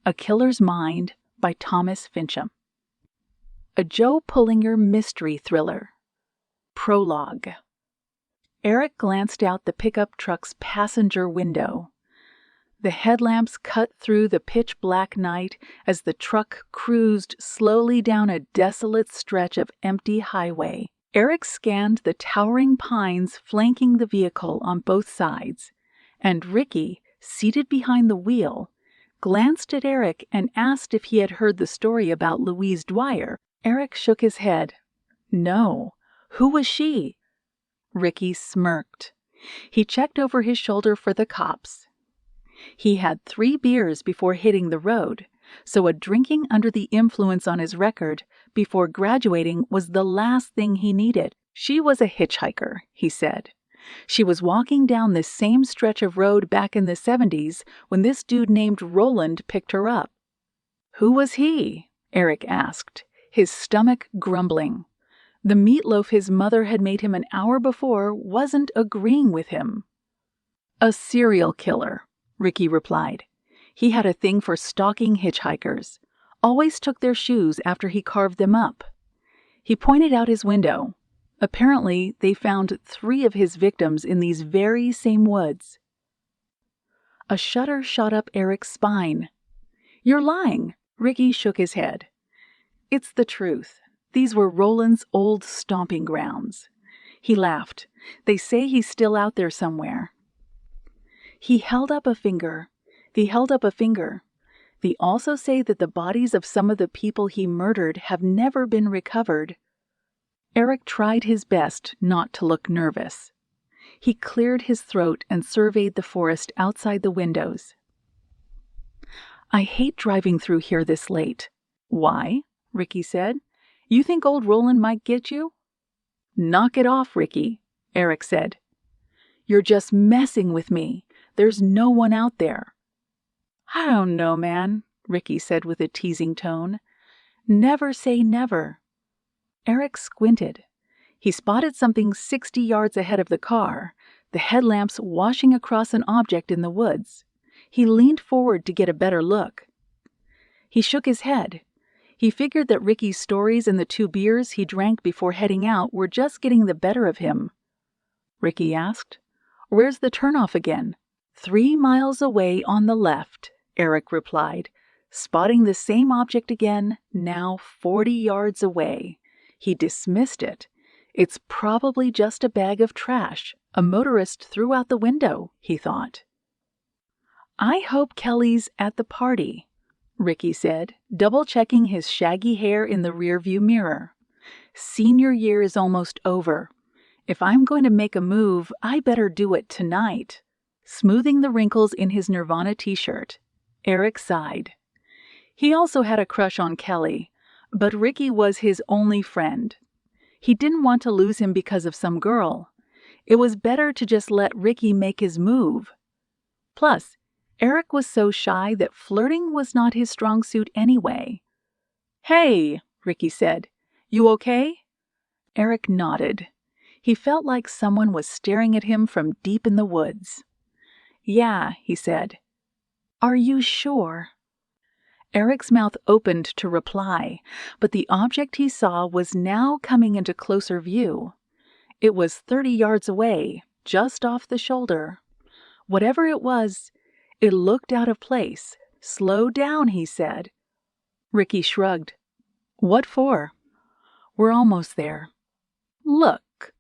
A Killer's Mind by Thomas Fincham. A Joe Pullinger mystery thriller. Prologue. Eric glanced out the pickup truck's passenger window. The headlamps cut through the pitch-black night as the truck cruised slowly down a desolate stretch of empty highway. Eric scanned the towering pines flanking the vehicle on both sides, and Ricky, seated behind the wheel, glanced at Eric and asked if he had heard the story about Louise Dwyer. Eric shook his head. No. Who was she? Ricky smirked. He checked over his shoulder for the cops. He had 3 beers before hitting the road, so a drinking under the influence on his record before graduating was the last thing he needed. She was a hitchhiker, he said. She was walking down this same stretch of road back in the 70s when this dude named Roland picked her up. Who was he? Eric asked, his stomach grumbling. The meatloaf his mother had made him an hour before wasn't agreeing with him. A serial killer, Ricky replied. He had a thing for stalking hitchhikers, always took their shoes after he carved them up. He pointed out his window. Apparently, they found 3 of his victims in these very same woods. A shudder shot up Eric's spine. You're lying, Ricky shook his head. It's the truth. These were Roland's old stomping grounds. He laughed. They say he's still out there somewhere. He held up a finger. They held up a finger. They also say that the bodies of some of the people he murdered have never been recovered. Eric tried his best not to look nervous. He cleared his throat and surveyed the forest outside the windows. I hate driving through here this late. Why? Ricky said. You think old Roland might get you? Knock it off, Ricky, Eric said. You're just messing with me. There's no one out there. I don't know, man, Ricky said with a teasing tone. Never say never. Eric squinted. He spotted something 60 yards ahead of the car, the headlamps washing across an object in the woods. He leaned forward to get a better look. He shook his head. He figured that Ricky's stories and the 2 beers he drank before heading out were just getting the better of him. Ricky asked, Where's the turnoff again? 3 miles away on the left, Eric replied, spotting the same object again, now 40 yards away. He dismissed it. It's probably just a bag of trash a motorist threw out the window, he thought. I hope Kelly's at the party, Ricky said, double-checking his shaggy hair in the rearview mirror. Senior year is almost over. If I'm going to make a move, I better do it tonight. Smoothing the wrinkles in his Nirvana t-shirt, Eric sighed. He also had a crush on Kelly, but Ricky was his only friend. He didn't want to lose him because of some girl. It was better to just let Ricky make his move. Plus, Eric was so shy that flirting was not his strong suit anyway. Hey, Ricky said. You okay? Eric nodded. He felt like someone was staring at him from deep in the woods. Yeah, he said. Are you sure? Eric's mouth opened to reply, but the object he saw was now coming into closer view. It was 30 yards away, just off the shoulder. Whatever it was, it looked out of place. Slow down, he said. Ricky shrugged. What for? We're almost there. Look.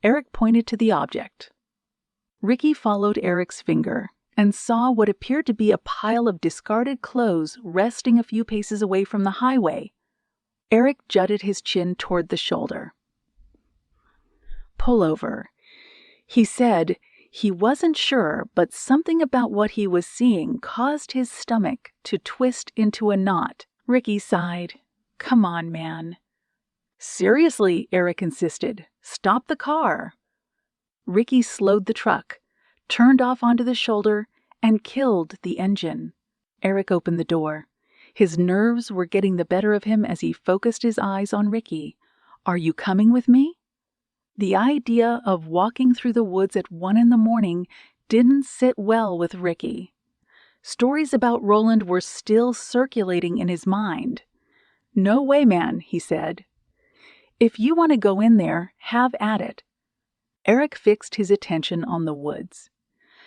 Eric pointed to the object. Ricky followed Eric's finger and saw what appeared to be a pile of discarded clothes resting a few paces away from the highway. Eric jutted his chin toward the shoulder. Pull over. He said he wasn't sure, but something about what he was seeing caused his stomach to twist into a knot. Ricky sighed. Come on, man. Seriously, Eric insisted. Stop the car. Ricky slowed the truck, turned off onto the shoulder, and killed the engine. Eric opened the door. His nerves were getting the better of him as he focused his eyes on Ricky. Are you coming with me? The idea of walking through the woods at 1 in the morning didn't sit well with Ricky. Stories about Roland were still circulating in his mind. "No way, man," he said. "If you want to go in there, have at it." Eric fixed his attention on the woods.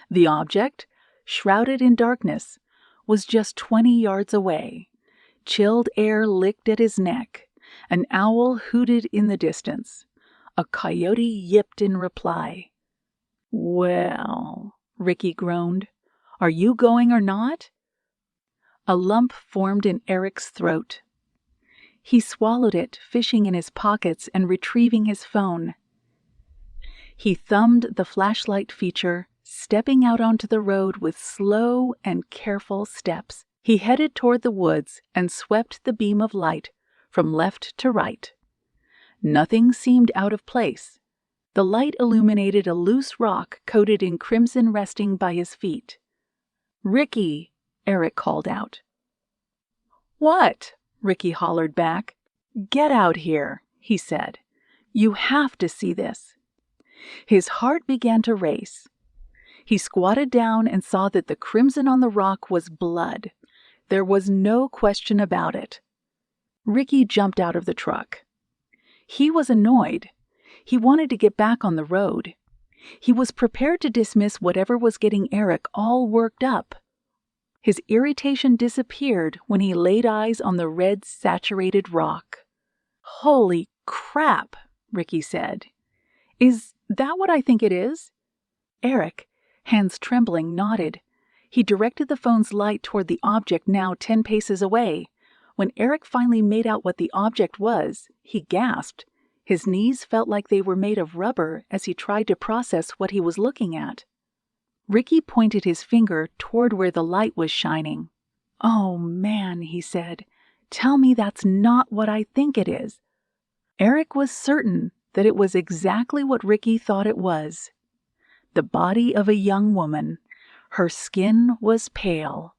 The object, shrouded in darkness, was just 20 yards away. Chilled air licked at his neck. An owl hooted in the distance. A coyote yipped in reply. "Well," Ricky groaned, "are you going or not?" A lump formed in Eric's throat. He swallowed it, fishing in his pockets and retrieving his phone. He thumbed the flashlight feature, stepping out onto the road with slow and careful steps. He headed toward the woods and swept the beam of light from left to right. Nothing seemed out of place. The light illuminated a loose rock coated in crimson resting by his feet. "Ricky!" Eric called out. "What?" Ricky hollered back. "Get out here," he said. "You have to see this." His heart began to race. He squatted down and saw that the crimson on the rock was blood. There was no question about it. Ricky jumped out of the truck. He was annoyed. He wanted to get back on the road. He was prepared to dismiss whatever was getting Eric all worked up. His irritation disappeared when he laid eyes on the red, saturated rock. "Holy crap," Ricky said. "Is that what I think it is?" Eric, hands trembling, nodded. He directed the phone's light toward the object now 10 paces away. When Eric finally made out what the object was, he gasped. His knees felt like they were made of rubber as he tried to process what he was looking at. Ricky pointed his finger toward where the light was shining. "Oh, man," he said. "Tell me that's not what I think it is." Eric was certain that it was exactly what Ricky thought it was. The body of a young woman. Her skin was pale.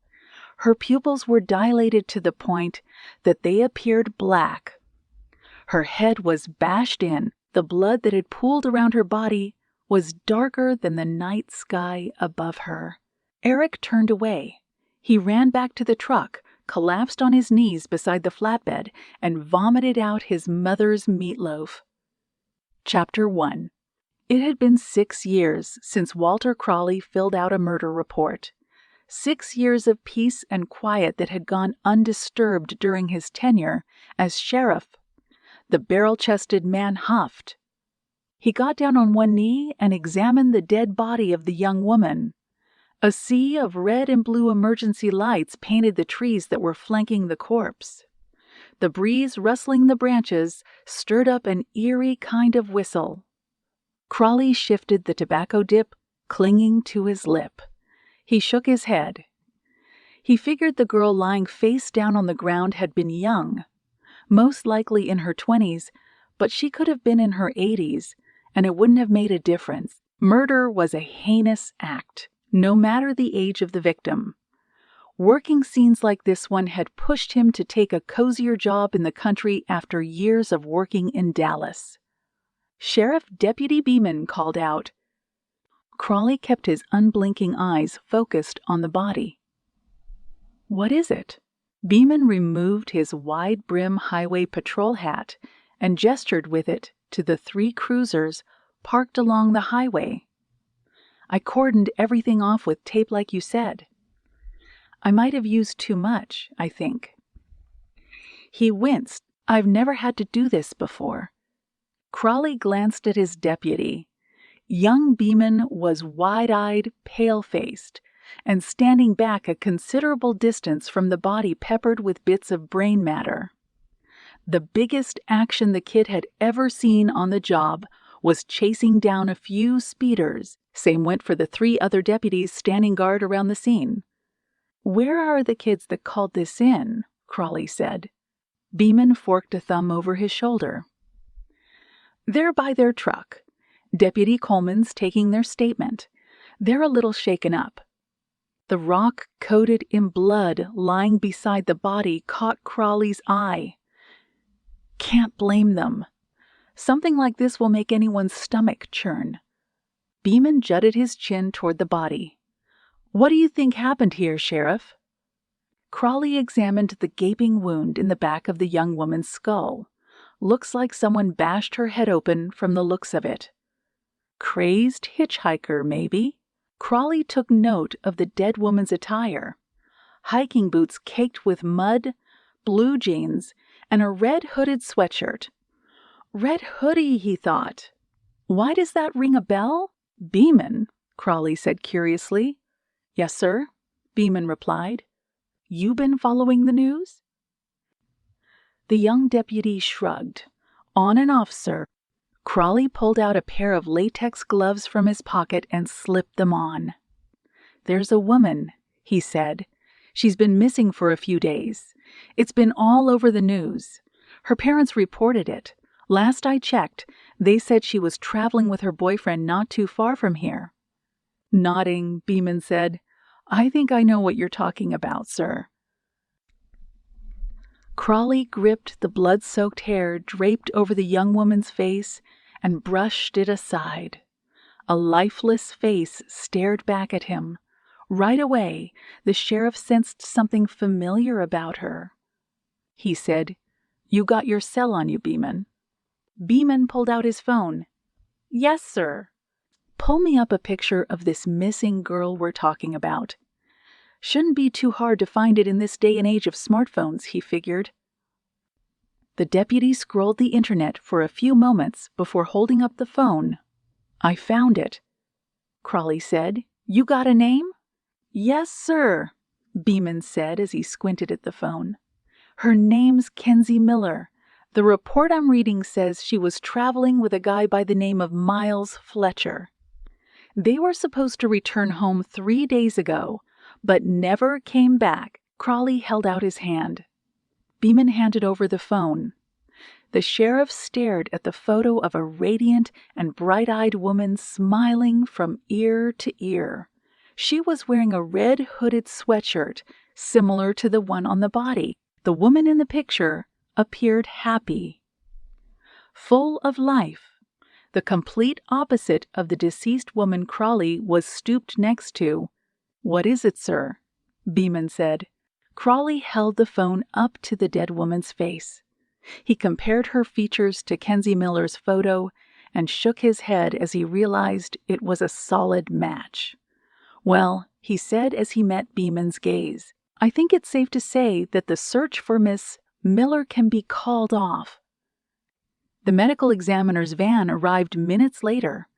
Her pupils were dilated to the point that they appeared black. Her head was bashed in. The blood that had pooled around her body was darker than the night sky above her. Eric turned away. He ran back to the truck, collapsed on his knees beside the flatbed, and vomited out his mother's meatloaf. Chapter 1. It had been 6 years since Walter Crawley filled out a murder report. 6 years of peace and quiet that had gone undisturbed during his tenure as sheriff. The barrel-chested man huffed. He got down on one knee and examined the dead body of the young woman. A sea of red and blue emergency lights painted the trees that were flanking the corpse. The breeze rustling the branches stirred up an eerie kind of whistle. Crawley shifted the tobacco dip, clinging to his lip. He shook his head. He figured the girl lying face down on the ground had been young, most likely in her 20s, but she could have been in her 80s, and it wouldn't have made a difference. Murder was a heinous act, no matter the age of the victim. Working scenes like this one had pushed him to take a cozier job in the country after years of working in Dallas. Sheriff Deputy Beeman called out. Crawley kept his unblinking eyes focused on the body. "What is it?" Beeman removed his wide-brim highway patrol hat and gestured with it to the 3 cruisers parked along the highway. "I cordoned everything off with tape like you said. I might have used too much, I think." He winced. "I've never had to do this before." Crawley glanced at his deputy. Young Beeman was wide-eyed, pale-faced, and standing back a considerable distance from the body peppered with bits of brain matter. The biggest action the kid had ever seen on the job was chasing down a few speeders. Same went for the 3 other deputies standing guard around the scene. "Where are the kids that called this in?" Crawley said. Beeman forked a thumb over his shoulder. "They're by their truck. Deputy Coleman's taking their statement. They're a little shaken up." The rock coated in blood lying beside the body caught Crawley's eye. "Can't blame them. Something like this will make anyone's stomach churn." Beeman jutted his chin toward the body. "What do you think happened here, Sheriff?" Crawley examined the gaping wound in the back of the young woman's skull. "Looks like someone bashed her head open from the looks of it." "Crazed hitchhiker, maybe?" Crawley took note of the dead woman's attire. Hiking boots caked with mud, blue jeans, and a red hooded sweatshirt. Red hoodie, he thought. "Why does that ring a bell?" "Beeman," Crawley said curiously. "Yes, sir," Beeman replied. "You been following the news?" The young deputy shrugged. "On and off, sir." Crawley pulled out a pair of latex gloves from his pocket and slipped them on. "There's a woman," he said. "She's been missing for a few days. It's been all over the news. Her parents reported it. Last I checked, they said she was traveling with her boyfriend not too far from here." Nodding, Beeman said, "I think I know what you're talking about, sir." Crawley gripped the blood-soaked hair draped over the young woman's face and brushed it aside. A lifeless face stared back at him. Right away, the sheriff sensed something familiar about her. He said, "You got your cell on you, Beeman?" Beeman pulled out his phone. "Yes, sir." "Pull me up a picture of this missing girl we're talking about." Shouldn't be too hard to find it in this day and age of smartphones, he figured. The deputy scrolled the internet for a few moments before holding up the phone. "I found it," Crawley said. "You got a name?" "Yes, sir," Beeman said as he squinted at the phone. "Her name's Kenzie Miller. The report I'm reading says she was traveling with a guy by the name of Miles Fletcher. They were supposed to return home 3 days ago, but never came back." Crawley held out his hand. Beeman handed over the phone. The sheriff stared at the photo of a radiant and bright-eyed woman smiling from ear to ear. She was wearing a red hooded sweatshirt similar to the one on the body. The woman in the picture appeared happy, full of life, the complete opposite of the deceased woman Crawley was stooped next to. "What is it, sir?" Beeman said. Crawley held the phone up to the dead woman's face. He compared her features to Kenzie Miller's photo and shook his head as he realized it was a solid match. "Well," he said as he met Beeman's gaze, "I think it's safe to say that the search for Miss Miller can be called off." The medical examiner's van arrived minutes later.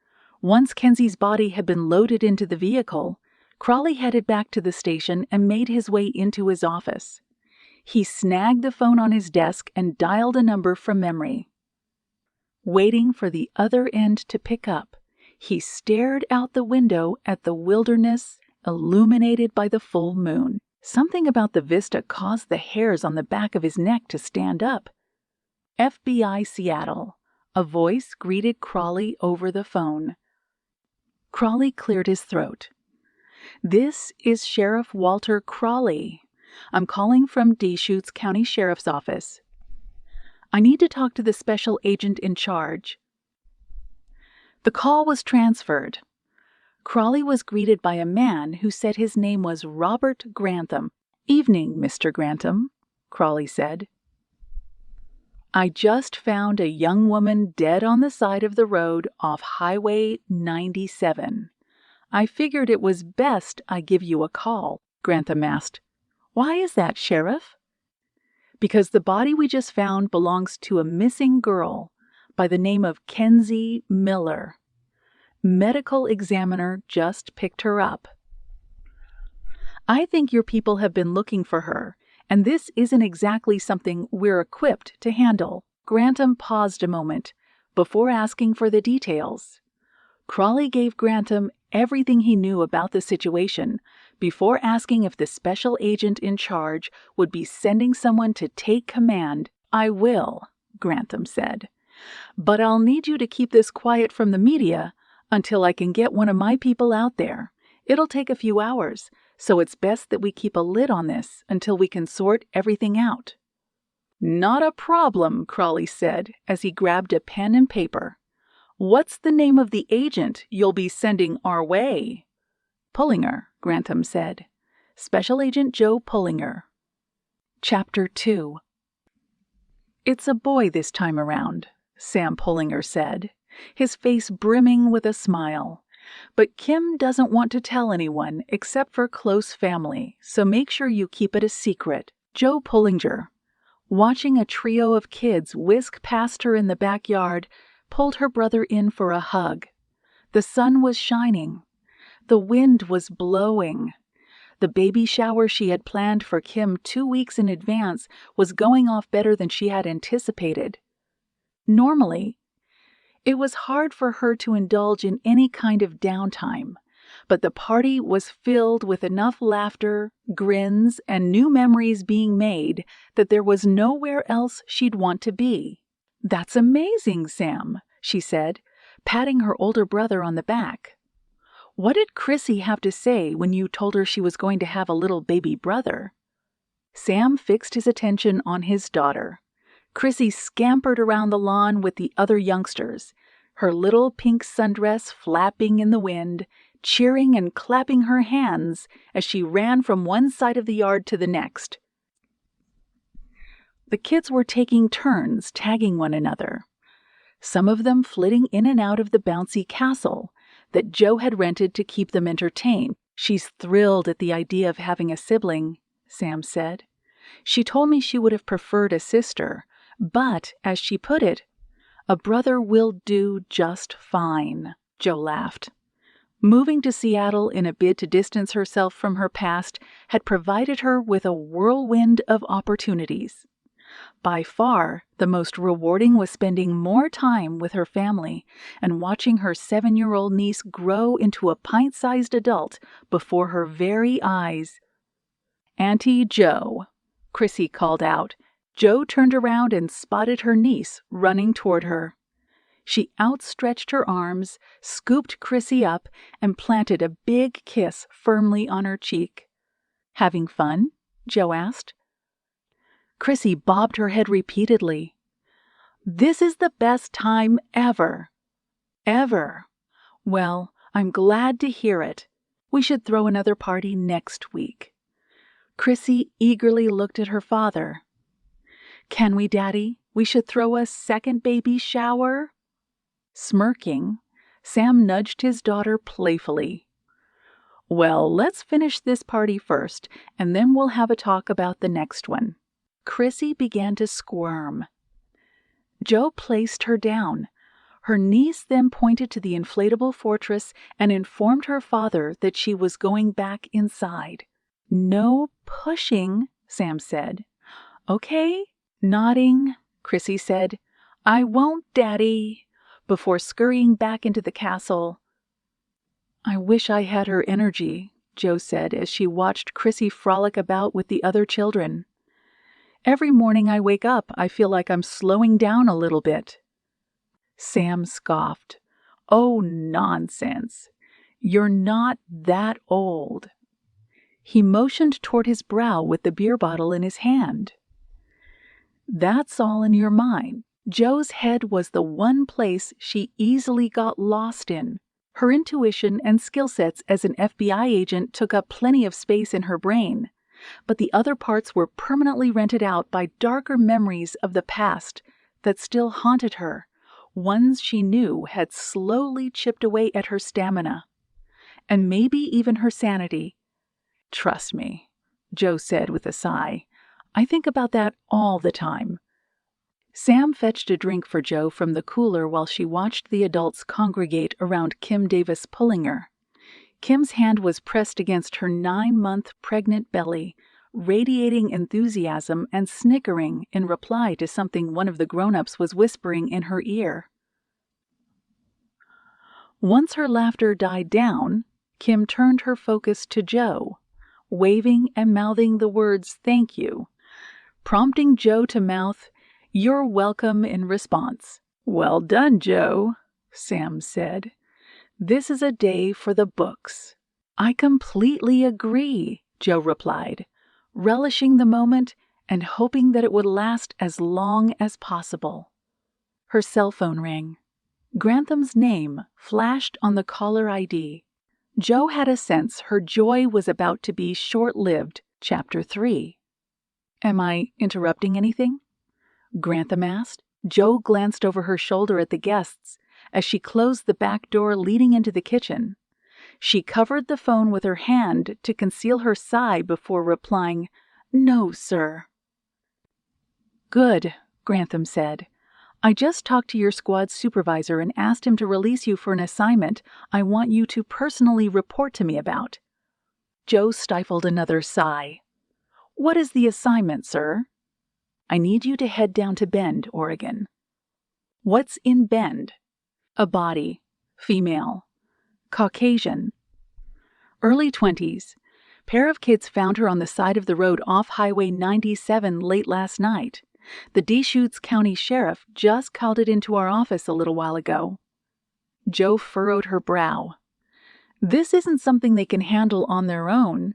Once Kenzie's body had been loaded into the vehicle, Crawley headed back to the station and made his way into his office. He snagged the phone on his desk and dialed a number from memory. Waiting for the other end to pick up, he stared out the window at the wilderness illuminated by the full moon. Something about the vista caused the hairs on the back of his neck to stand up. "FBI Seattle," a voice greeted Crawley over the phone. Crawley cleared his throat. "This is Sheriff Walter Crawley. I'm calling from Deschutes County Sheriff's Office. I need to talk to the special agent in charge." The call was transferred. Crawley was greeted by a man who said his name was Robert Grantham. "Evening, Mr. Grantham," Crawley said. "I just found a young woman dead on the side of the road off Highway 97. I figured it was best I give you a call," Grantham asked. "Why is that, Sheriff?" "Because the body we just found belongs to a missing girl by the name of Kenzie Miller. Medical examiner just picked her up. I think your people have been looking for her, and this isn't exactly something we're equipped to handle." Grantham paused a moment before asking for the details. Crawley gave Grantham everything he knew about the situation before asking if the special agent in charge would be sending someone to take command. "I will," Grantham said, "but I'll need you to keep this quiet from the media until I can get one of my people out there. It'll take a few hours, so it's best that we keep a lid on this until we can sort everything out." "Not a problem," Crawley said as he grabbed a pen and paper. "What's the name of the agent you'll be sending our way?" "Pullinger," Grantham said. Special Agent Joe Pullinger. Chapter 2. It's a boy this time around, Sam Pullinger said, his face brimming with a smile. But Kim doesn't want to tell anyone except for close family, so make sure you keep it a secret. Joe Pullinger, watching a trio of kids whisk past her in the backyard, pulled her brother in for a hug. The sun was shining. The wind was blowing. The baby shower she had planned for Kim 2 weeks in advance was going off better than she had anticipated. Normally, it was hard for her to indulge in any kind of downtime, but the party was filled with enough laughter, grins, and new memories being made that there was nowhere else she'd want to be. "That's amazing, Sam," she said, patting her older brother on the back. "What did Chrissy have to say when you told her she was going to have a little baby brother?" Sam fixed his attention on his daughter. Chrissy scampered around the lawn with the other youngsters, her little pink sundress flapping in the wind, cheering and clapping her hands as she ran from one side of the yard to the next. The kids were taking turns tagging one another, some of them flitting in and out of the bouncy castle that Joe had rented to keep them entertained. "She's thrilled at the idea of having a sibling," Sam said. "She told me she would have preferred a sister, but, as she put it, a brother will do just fine." Joe laughed. Moving to Seattle in a bid to distance herself from her past had provided her with a whirlwind of opportunities. By far, the most rewarding was spending more time with her family and watching her 7-year-old niece grow into a pint-sized adult before her very eyes. "Auntie Joe," Chrissy called out. Joe turned around and spotted her niece running toward her. She outstretched her arms, scooped Chrissy up, and planted a big kiss firmly on her cheek. "Having fun?" Joe asked. Chrissy bobbed her head repeatedly. "This is the best time ever." "Ever? Well, I'm glad to hear it. We should throw another party next week." Chrissy eagerly looked at her father. "Can we, Daddy? We should throw a second baby shower." Smirking, Sam nudged his daughter playfully. "Well, let's finish this party first, and then we'll have a talk about the next one." Chrissy began to squirm. Joe placed her down. Her niece then pointed to the inflatable fortress and informed her father that she was going back inside. "No pushing," Sam said. "Okay." Nodding, Chrissy said, "I won't, Daddy," before scurrying back into the castle. "I wish I had her energy," Joe said as she watched Chrissy frolic about with the other children. "Every morning I wake up, I feel like I'm slowing down a little bit." Sam scoffed. "Oh, nonsense. You're not that old." He motioned toward his brow with the beer bottle in his hand. "That's all in your mind." Joe's head was the one place she easily got lost in. Her intuition and skill sets as an FBI agent took up plenty of space in her brain, but the other parts were permanently rented out by darker memories of the past that still haunted her, ones she knew had slowly chipped away at her stamina, and maybe even her sanity. "Trust me," Joe said with a sigh. "I think about that all the time." Sam fetched a drink for Joe from the cooler while she watched the adults congregate around Kim Davis Pullinger. Kim's hand was pressed against her 9-month pregnant belly, radiating enthusiasm and snickering in reply to something one of the grown-ups was whispering in her ear. Once her laughter died down, Kim turned her focus to Joe, waving and mouthing the words "thank you," prompting Joe to mouth "you're welcome" in response. "Well done, Joe," Sam said. "This is a day for the books." "I completely agree," Joe replied, relishing the moment and hoping that it would last as long as possible. Her cell phone rang. Grantham's name flashed on the caller ID. Jo had a sense her joy was about to be short-lived. Chapter 3. "Am I interrupting anything?" Grantham asked. Jo glanced over her shoulder at the guests as she closed the back door leading into the kitchen. She covered the phone with her hand to conceal her sigh before replying, "No, sir." "Good," Grantham said. "I just talked to your squad supervisor and asked him to release you for an assignment I want you to personally report to me about." Jo stifled another sigh. "What is the assignment, sir?" "I need you to head down to Bend, Oregon." "What's in Bend?" "A body. Female. Caucasian. Early 20s. Pair of kids found her on the side of the road off Highway 97 late last night. The Deschutes County Sheriff just called it into our office a little while ago." Jo furrowed her brow. "This isn't something they can handle on their own?"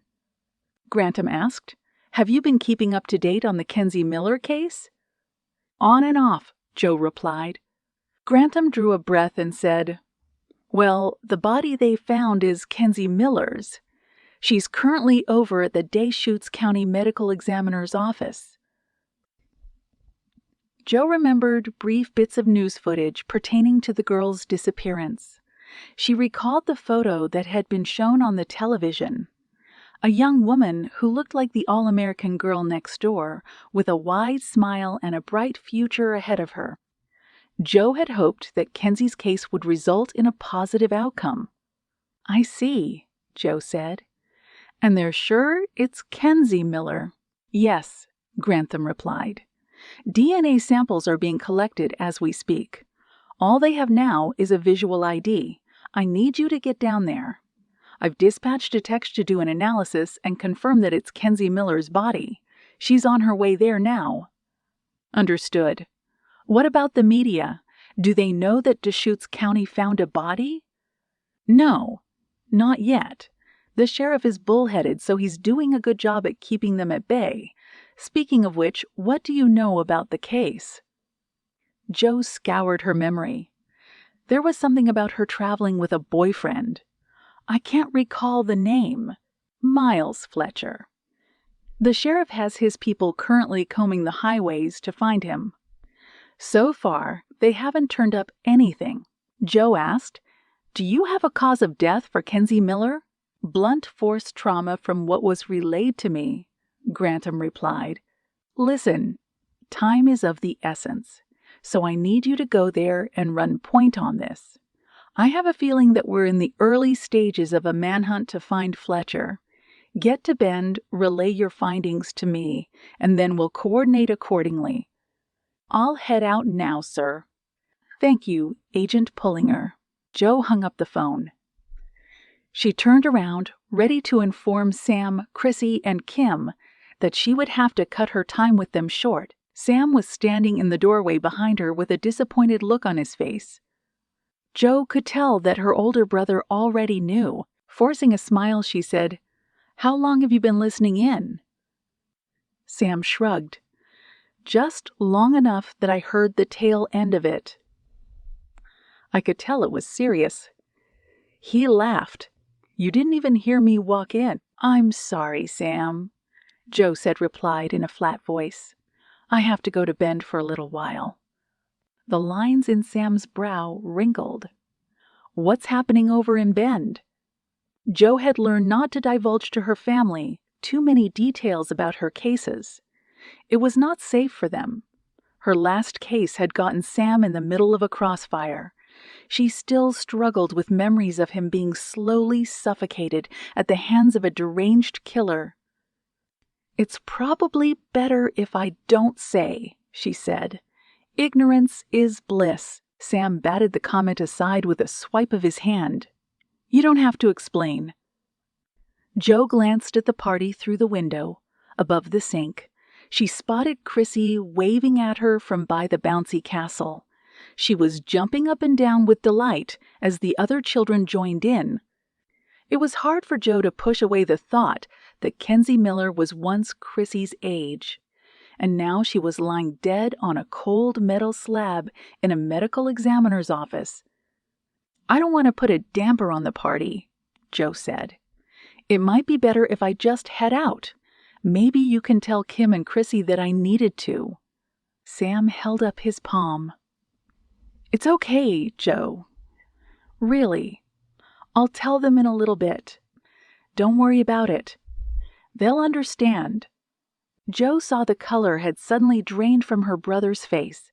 Grantham asked. "Have you been keeping up to date on the Kenzie Miller case?" "On and off," Jo replied. Grantham drew a breath and said, "Well, the body they found is Kenzie Miller's. She's currently over at the Deschutes County Medical Examiner's office." Jo remembered brief bits of news footage pertaining to the girl's disappearance. She recalled the photo that had been shown on the television. A young woman who looked like the all-American girl next door, with a wide smile and a bright future ahead of her. Jo had hoped that Kenzie's case would result in a positive outcome. "I see," Jo said. "And they're sure it's Kenzie Miller?" "Yes," Grantham replied. "DNA samples are being collected as we speak. All they have now is a visual ID. I need you to get down there. I've dispatched a tech to do an analysis and confirm that it's Kenzie Miller's body. She's on her way there now." "Understood. What about the media? Do they know that Deschutes County found a body?" "No, not yet. The sheriff is bullheaded, so he's doing a good job at keeping them at bay. Speaking of which, what do you know about the case?" Jo scoured her memory. There was something about her traveling with a boyfriend. "I can't recall the name. Miles Fletcher. The sheriff has his people currently combing the highways to find him. So far, they haven't turned up anything." Jo asked, "Do you have a cause of death for Kenzie Miller?" "Blunt force trauma from what was relayed to me," Grantham replied. "Listen, time is of the essence, so I need you to go there and run point on this. I have a feeling that we're in the early stages of a manhunt to find Fletcher. Get to Bend, relay your findings to me, and then we'll coordinate accordingly. I'll head out now, sir." "Thank you, Agent Pullinger." Jo hung up the phone. She turned around, ready to inform Sam, Chrissy, and Kim that she would have to cut her time with them short. Sam was standing in the doorway behind her with a disappointed look on his face. Jo could tell that her older brother already knew. Forcing a smile, she said, "How long have you been listening in?" Sam shrugged. "Just long enough that I heard the tail end of it." I could tell it was serious. He laughed. "You didn't even hear me walk in." "I'm sorry, Sam," Jo replied in a flat voice. "I have to go to Bend for a little while." The lines in Sam's brow wrinkled. "What's happening over in Bend?" Jo had learned not to divulge to her family too many details about her cases. It was not safe for them. Her last case had gotten Sam in the middle of a crossfire. She still struggled with memories of him being slowly suffocated at the hands of a deranged killer. "It's probably better if I don't say," she said. "Ignorance is bliss." Sam batted the comment aside with a swipe of his hand. "You don't have to explain." Jo glanced at the party through the window. Above the sink, she spotted Chrissy waving at her from by the bouncy castle. She was jumping up and down with delight as the other children joined in. It was hard for Jo to push away the thought that Kenzie Miller was once Chrissy's age, and now she was lying dead on a cold metal slab in a medical examiner's office. "I don't want to put a damper on the party," Joe said. "It might be better if I just head out. Maybe you can tell Kim and Chrissy that I needed to." Sam held up his palm. "It's okay, Joe. Really. I'll tell them in a little bit. Don't worry about it. They'll understand." Joe saw the color had suddenly drained from her brother's face.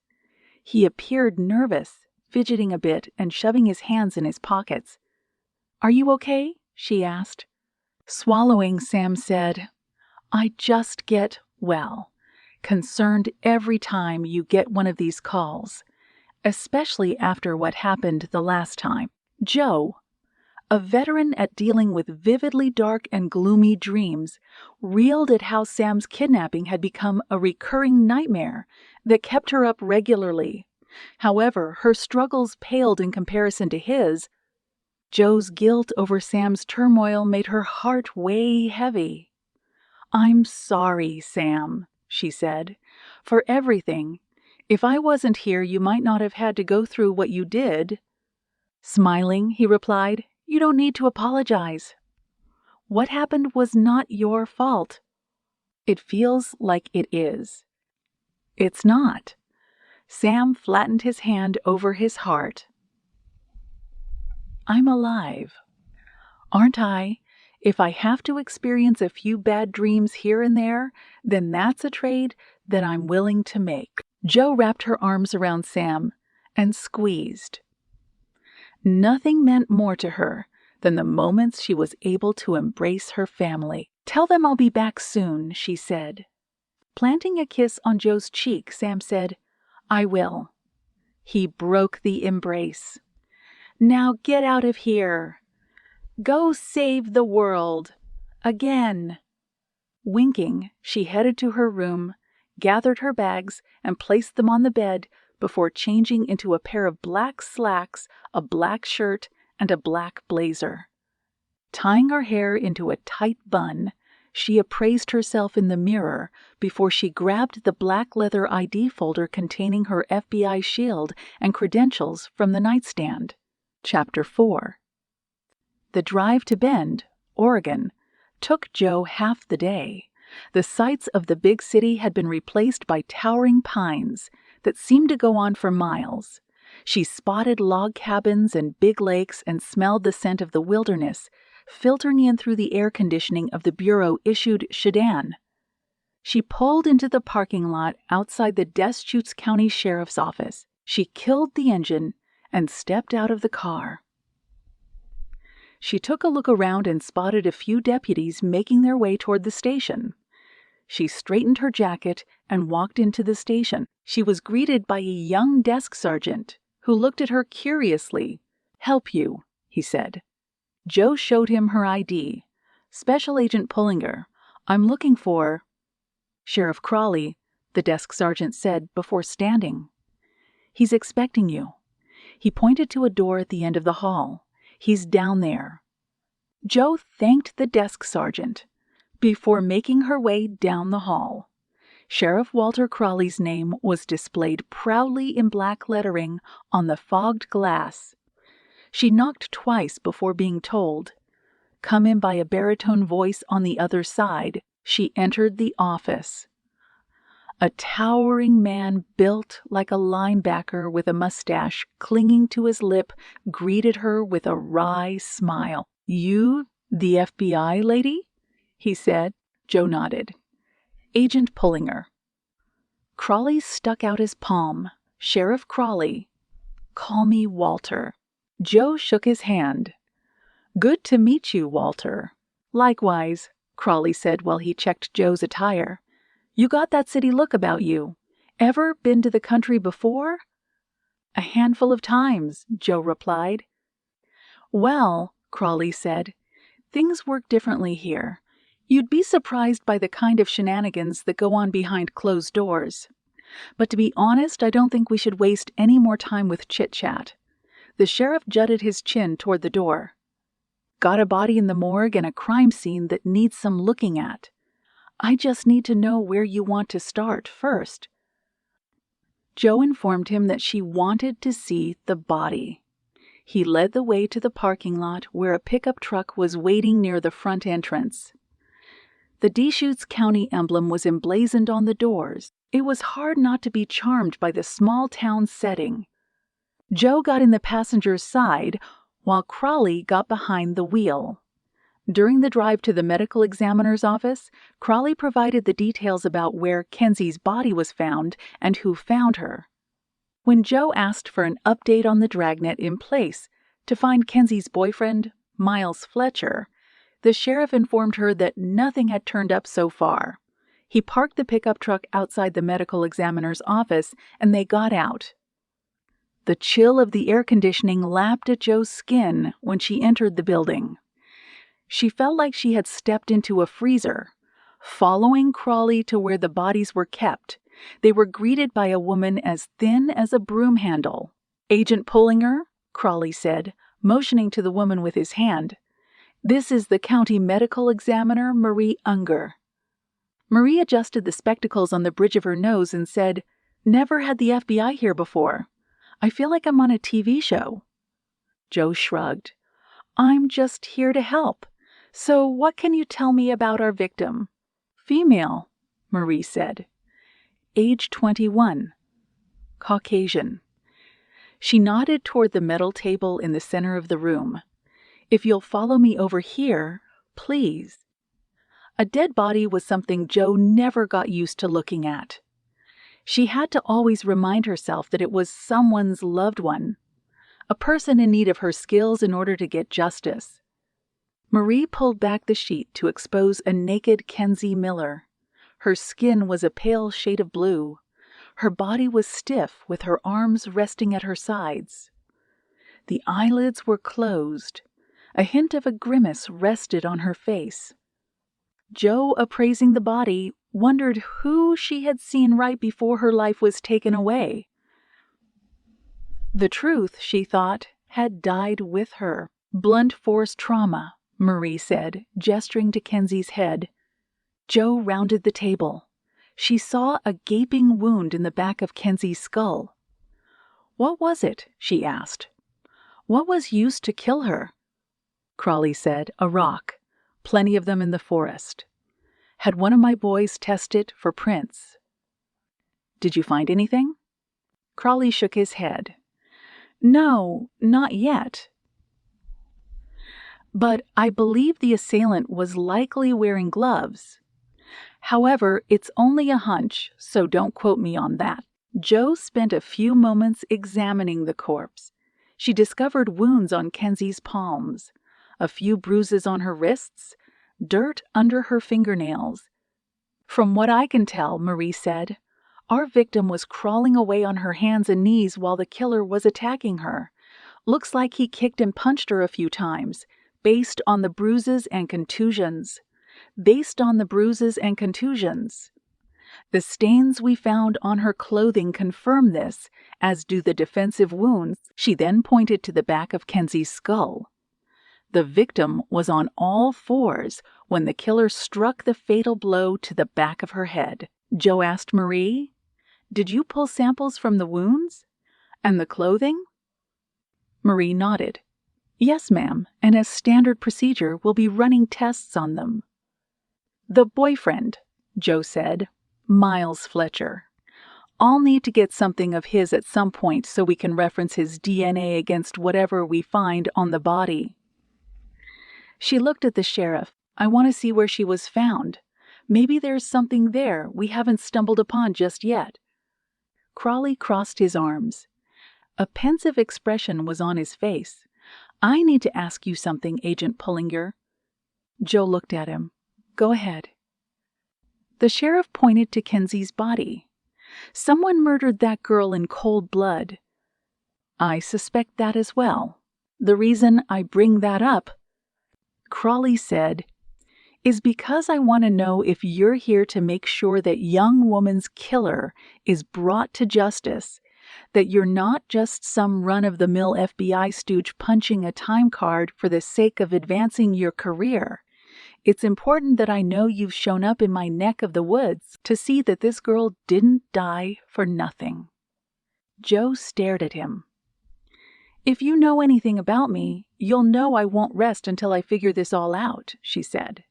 He appeared nervous, fidgeting a bit and shoving his hands in his pockets. "Are you okay?" she asked. Swallowing, Sam said, "I just get, well, concerned every time you get one of these calls, especially after what happened the last time." Joe, a veteran at dealing with vividly dark and gloomy dreams, reeled at how Sam's kidnapping had become a recurring nightmare that kept her up regularly. However, her struggles paled in comparison to his. Joe's guilt over Sam's turmoil made her heart weigh heavy. "I'm sorry, Sam," she said, "for everything. If I wasn't here, you might not have had to go through what you did." Smiling, he replied, "You don't need to apologize. What happened was not your fault." "It feels like it is." "It's not." Sam flattened his hand over his heart. "I'm alive. Aren't I? If I have to experience a few bad dreams here and there, then that's a trade that I'm willing to make." Joe wrapped her arms around Sam and squeezed. Nothing meant more to her than the moments she was able to embrace her family. "Tell them I'll be back soon," she said. Planting a kiss on Joe's cheek, Sam said, "I will." He broke the embrace. "Now get out of here. Go save the world. Again." Winking, she headed to her room, gathered her bags, and placed them on the bed before changing into a pair of black slacks, a black shirt, and a black blazer. Tying her hair into a tight bun, she appraised herself in the mirror before she grabbed the black leather ID folder containing her FBI shield and credentials from the nightstand. Chapter 4. The drive to Bend, Oregon, took Joe half the day. The sights of the big city had been replaced by towering pines that seemed to go on for miles. She spotted log cabins and big lakes and smelled the scent of the wilderness, filtering in through the air conditioning of the bureau-issued sedan. She pulled into the parking lot outside the Deschutes County Sheriff's Office. She killed the engine and stepped out of the car. She took a look around and spotted a few deputies making their way toward the station. She straightened her jacket and walked into the station. She was greeted by a young desk sergeant who looked at her curiously. "Help you," he said. Joe showed him her ID. "Special Agent Pullinger. I'm looking for—" "Sheriff Crawley," the desk sergeant said before standing. "He's expecting you." He pointed to a door at the end of the hall. "He's down there." Joe thanked the desk sergeant before making her way down the hall. Sheriff Walter Crawley's name was displayed proudly in black lettering on the fogged glass. She knocked twice before being told. Come in by a baritone voice on the other side, she entered the office. A towering man built like a linebacker with a mustache clinging to his lip greeted her with a wry smile. "You, the FBI lady?" he said. Joe nodded. "Agent Pullinger." Crawley stuck out his palm. "Sheriff Crawley. Call me Walter." Joe shook his hand. "Good to meet you, Walter." "Likewise," Crawley said while he checked Joe's attire. "You got that city look about you. Ever been to the country before?" "A handful of times," Joe replied. "Well," Crawley said, "things work differently here. You'd be surprised by the kind of shenanigans that go on behind closed doors. But to be honest, I don't think we should waste any more time with chit-chat." The sheriff jutted his chin toward the door. "Got a body in the morgue and a crime scene that needs some looking at. I just need to know where you want to start first." Joe informed him that she wanted to see the body. He led the way to the parking lot where a pickup truck was waiting near the front entrance. The Deschutes County emblem was emblazoned on the doors. It was hard not to be charmed by the small town setting. Joe got in the passenger's side while Crawley got behind the wheel. During the drive to the medical examiner's office, Crawley provided the details about where Kenzie's body was found and who found her. When Joe asked for an update on the dragnet in place to find Kenzie's boyfriend, Miles Fletcher, the sheriff informed her that nothing had turned up so far. He parked the pickup truck outside the medical examiner's office, and they got out. The chill of the air conditioning lapped at Joe's skin when she entered the building. She felt like she had stepped into a freezer. Following Crawley to where the bodies were kept, they were greeted by a woman as thin as a broom handle. "Agent Pullinger," Crawley said, motioning to the woman with his hand. "This is the county medical examiner, Marie Unger." Marie adjusted the spectacles on the bridge of her nose and said, "Never had the FBI here before. I feel like I'm on a TV show." Joe shrugged. "I'm just here to help. So what can you tell me about our victim?" "Female," Marie said. "Age 21. Caucasian." She nodded toward the metal table in the center of the room. "If you'll follow me over here, please." A dead body was something Joe never got used to looking at. She had to always remind herself that it was someone's loved one, a person in need of her skills in order to get justice. Marie pulled back the sheet to expose a naked Kenzie Miller. Her skin was a pale shade of blue. Her body was stiff, with her arms resting at her sides. The eyelids were closed. A hint of a grimace rested on her face. Joe, appraising the body, wondered who she had seen right before her life was taken away. The truth, she thought, had died with her. "Blunt force trauma," Marie said, gesturing to Kenzie's head. Joe rounded the table. She saw a gaping wound in the back of Kenzie's skull. "What was it?" she asked. "What was used to kill her?" Crawley said, "A rock. Plenty of them in the forest. Had one of my boys test it for prints." "Did you find anything?" Crawley shook his head. "No, not yet. But I believe the assailant was likely wearing gloves. However, it's only a hunch, so don't quote me on that." Joe spent a few moments examining the corpse. She discovered wounds on Kenzie's palms, a few bruises on her wrists, dirt under her fingernails. "From what I can tell," Marie said, "our victim was crawling away on her hands and knees while the killer was attacking her. Looks like he kicked and punched her a few times, based on the bruises and contusions. The stains we found on her clothing confirm this, as do the defensive wounds." She then pointed to the back of Kenzie's skull. The victim was on all fours when the killer struck the fatal blow to the back of her head. Joe asked Marie, "Did you pull samples from the wounds? And the clothing?" Marie nodded. "Yes, ma'am, and as standard procedure, we'll be running tests on them." "The boyfriend," Joe said, "Miles Fletcher. I'll need to get something of his at some point so we can reference his DNA against whatever we find on the body." She looked at the sheriff. "I want to see where she was found. Maybe there's something there we haven't stumbled upon just yet." Crawley crossed his arms. A pensive expression was on his face. "I need to ask you something, Agent Pullinger." Joe looked at him. "Go ahead." The sheriff pointed to Kenzie's body. "Someone murdered that girl in cold blood." "I suspect that as well. The reason I bring that up," Crawley said, "is because I want to know if you're here to make sure that young woman's killer is brought to justice, that you're not just some run-of-the-mill FBI stooge punching a time card for the sake of advancing your career. It's important that I know you've shown up in my neck of the woods to see that this girl didn't die for nothing." Joe stared at him. "If you know anything about me, you'll know I won't rest until I figure this all out," she said.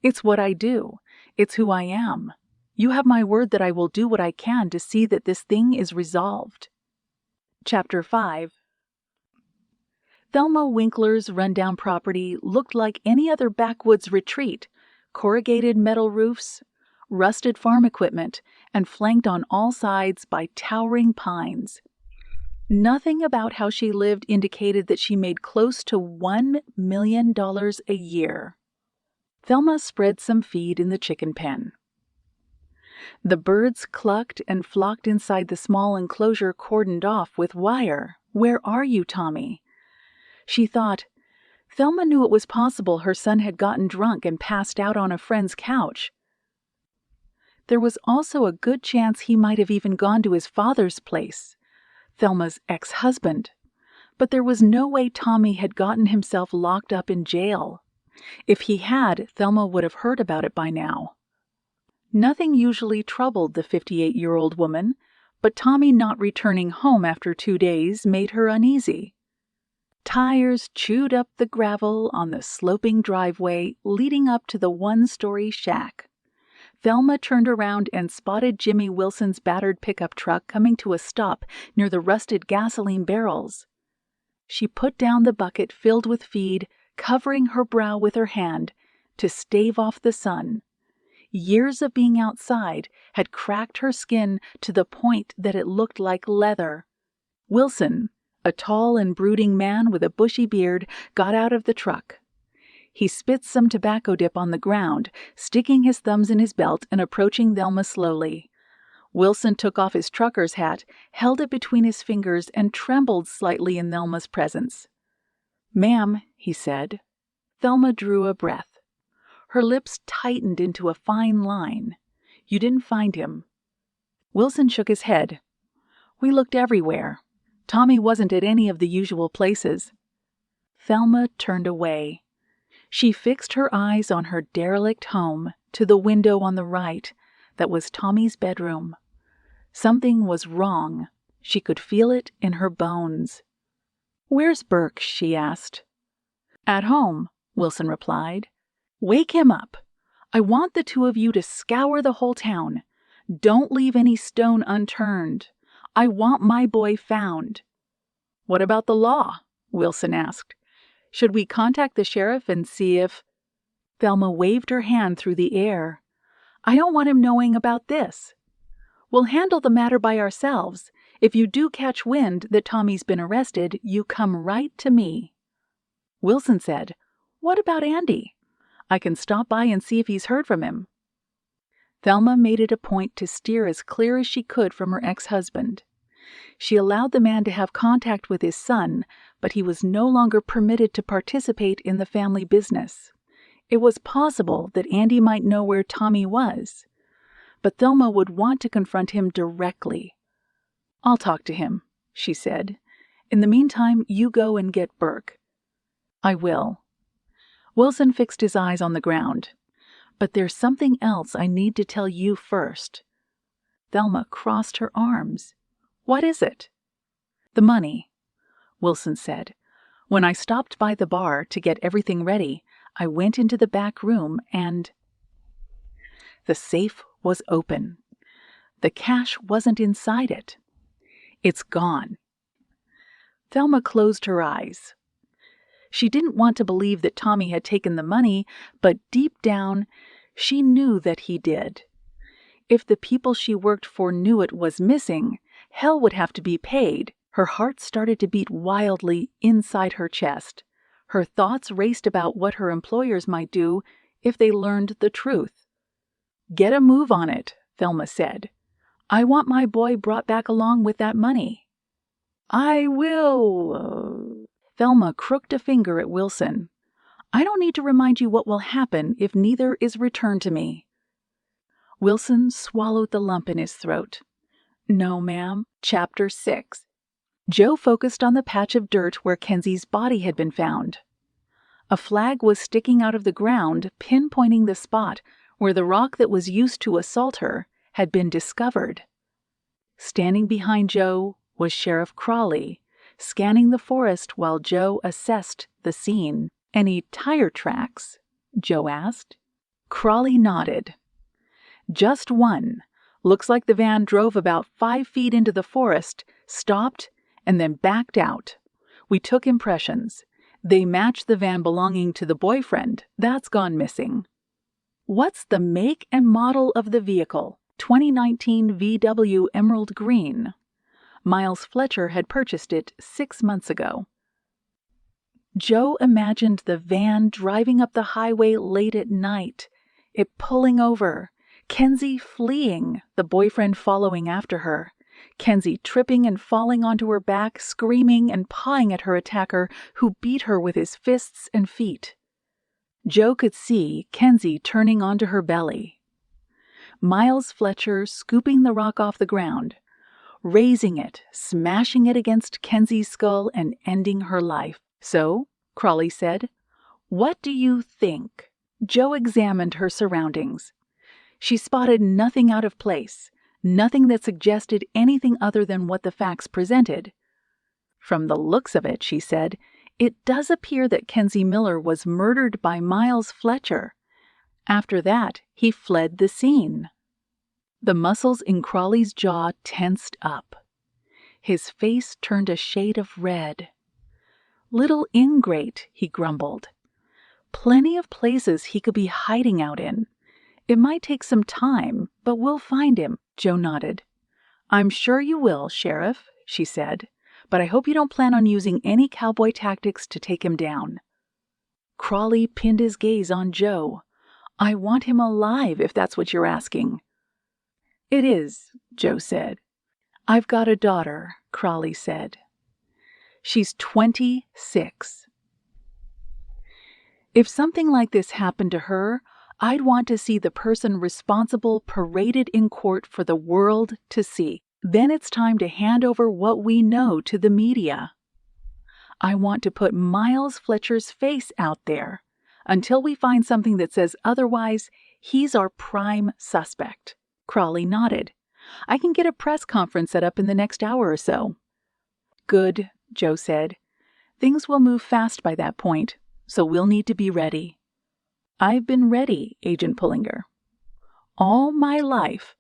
"It's what I do. It's who I am. You have my word that I will do what I can to see that this thing is resolved." Chapter 5. Thelma Winkler's rundown property looked like any other backwoods retreat: corrugated metal roofs, rusted farm equipment, and flanked on all sides by towering pines. Nothing about how she lived indicated that she made close to $1 million a year. Thelma spread some feed in the chicken pen. The birds clucked and flocked inside the small enclosure cordoned off with wire. "Where are you, Tommy?" She thought, Thelma knew it was possible her son had gotten drunk and passed out on a friend's couch. There was also a good chance he might have even gone to his father's place, Thelma's ex-husband. But there was no way Tommy had gotten himself locked up in jail. If he had, Thelma would have heard about it by now. Nothing usually troubled the 58-year-old woman, but Tommy not returning home after 2 days made her uneasy. Tires chewed up the gravel on the sloping driveway leading up to the one-story shack. Thelma turned around and spotted Jimmy Wilson's battered pickup truck coming to a stop near the rusted gasoline barrels. She put down the bucket filled with feed, covering her brow with her hand to stave off the sun. Years of being outside had cracked her skin to the point that it looked like leather. Wilson, a tall and brooding man with a bushy beard, got out of the truck. He spit some tobacco dip on the ground, sticking his thumbs in his belt and approaching Thelma slowly. Wilson took off his trucker's hat, held it between his fingers, and trembled slightly in Thelma's presence. "Ma'am," he said. Thelma drew a breath. Her lips tightened into a fine line. "You didn't find him?" Wilson shook his head. "We looked everywhere. Tommy wasn't at any of the usual places." Thelma turned away. She fixed her eyes on her derelict home, to the window on the right, that was Tommy's bedroom. Something was wrong. She could feel it in her bones. "Where's Burke?" she asked. "At home," Wilson replied. "Wake him up. I want the two of you to scour the whole town. Don't leave any stone unturned. I want my boy found." "What about the law?" Wilson asked. "Should we contact the sheriff and see if—" Thelma waved her hand through the air. "I don't want him knowing about this. We'll handle the matter by ourselves. If you do catch wind that Tommy's been arrested, you come right to me." Wilson said, "What about Andy? I can stop by and see if he's heard from him." Thelma made it a point to steer as clear as she could from her ex-husband. She allowed the man to have contact with his son, but he was no longer permitted to participate in the family business. It was possible that Andy might know where Tommy was, but Thelma would want to confront him directly. "I'll talk to him," she said. "In the meantime, you go and get Burke." "I will." Wilson fixed his eyes on the ground. "But there's something else I need to tell you first." Thelma crossed her arms. "What is it?" "The money," Wilson said. "When I stopped by the bar to get everything ready, I went into the back room and—" The safe was open. The cash wasn't inside it. "It's gone." Thelma closed her eyes. She didn't want to believe that Tommy had taken the money, but deep down, she knew that he did. If the people she worked for knew it was missing, hell would have to be paid. Her heart started to beat wildly inside her chest. Her thoughts raced about what her employers might do if they learned the truth. "Get a move on it," Thelma said. "I want my boy brought back along with that money." "I will." Thelma crooked a finger at Wilson. "I don't need to remind you what will happen if neither is returned to me." Wilson swallowed the lump in his throat. "No, ma'am." Chapter 6. Joe focused on the patch of dirt where Kenzie's body had been found. A flag was sticking out of the ground, pinpointing the spot where the rock that was used to assault her had been discovered. Standing behind Joe was Sheriff Crawley, scanning the forest while Joe assessed the scene. "Any tire tracks?" Joe asked. Crawley nodded. "Just one. Looks like the van drove about 5 feet into the forest, stopped, and then backed out. We took impressions. They match the van belonging to the boyfriend. That's gone missing." "What's the make and model of the vehicle?" 2019 VW Emerald Green. Miles Fletcher had purchased it 6 months ago. Joe imagined the van driving up the highway late at night, it pulling over, Kenzie fleeing, the boyfriend following after her, Kenzie tripping and falling onto her back, screaming and pawing at her attacker, who beat her with his fists and feet. Joe could see Kenzie turning onto her belly. Miles Fletcher scooping the rock off the ground, raising it, smashing it against Kenzie's skull and ending her life. "So," Crawley said, "what do you think?" Joe examined her surroundings. She spotted nothing out of place, nothing that suggested anything other than what the facts presented. "From the looks of it," she said, "it does appear that Kenzie Miller was murdered by Miles Fletcher. After that, he fled the scene." The muscles in Crawley's jaw tensed up. His face turned a shade of red. "Little ingrate," he grumbled. "Plenty of places he could be hiding out in. It might take some time, but we'll find him." Joe nodded. "I'm sure you will, Sheriff," she said, "but I hope you don't plan on using any cowboy tactics to take him down." Crawley pinned his gaze on Joe. "I want him alive, if that's what you're asking." "It is," Joe said. "I've got a daughter," Crawley said. "She's 26. If something like this happened to her, I'd want to see the person responsible paraded in court for the world to see. Then it's time to hand over what we know to the media. I want to put Miles Fletcher's face out there. Until we find something that says otherwise, he's our prime suspect." Crawley nodded. "I can get a press conference set up in the next hour or so." "Good," Joe said. "Things will move fast by that point, so we'll need to be ready." "I've been ready, Agent Pullinger." "All my life."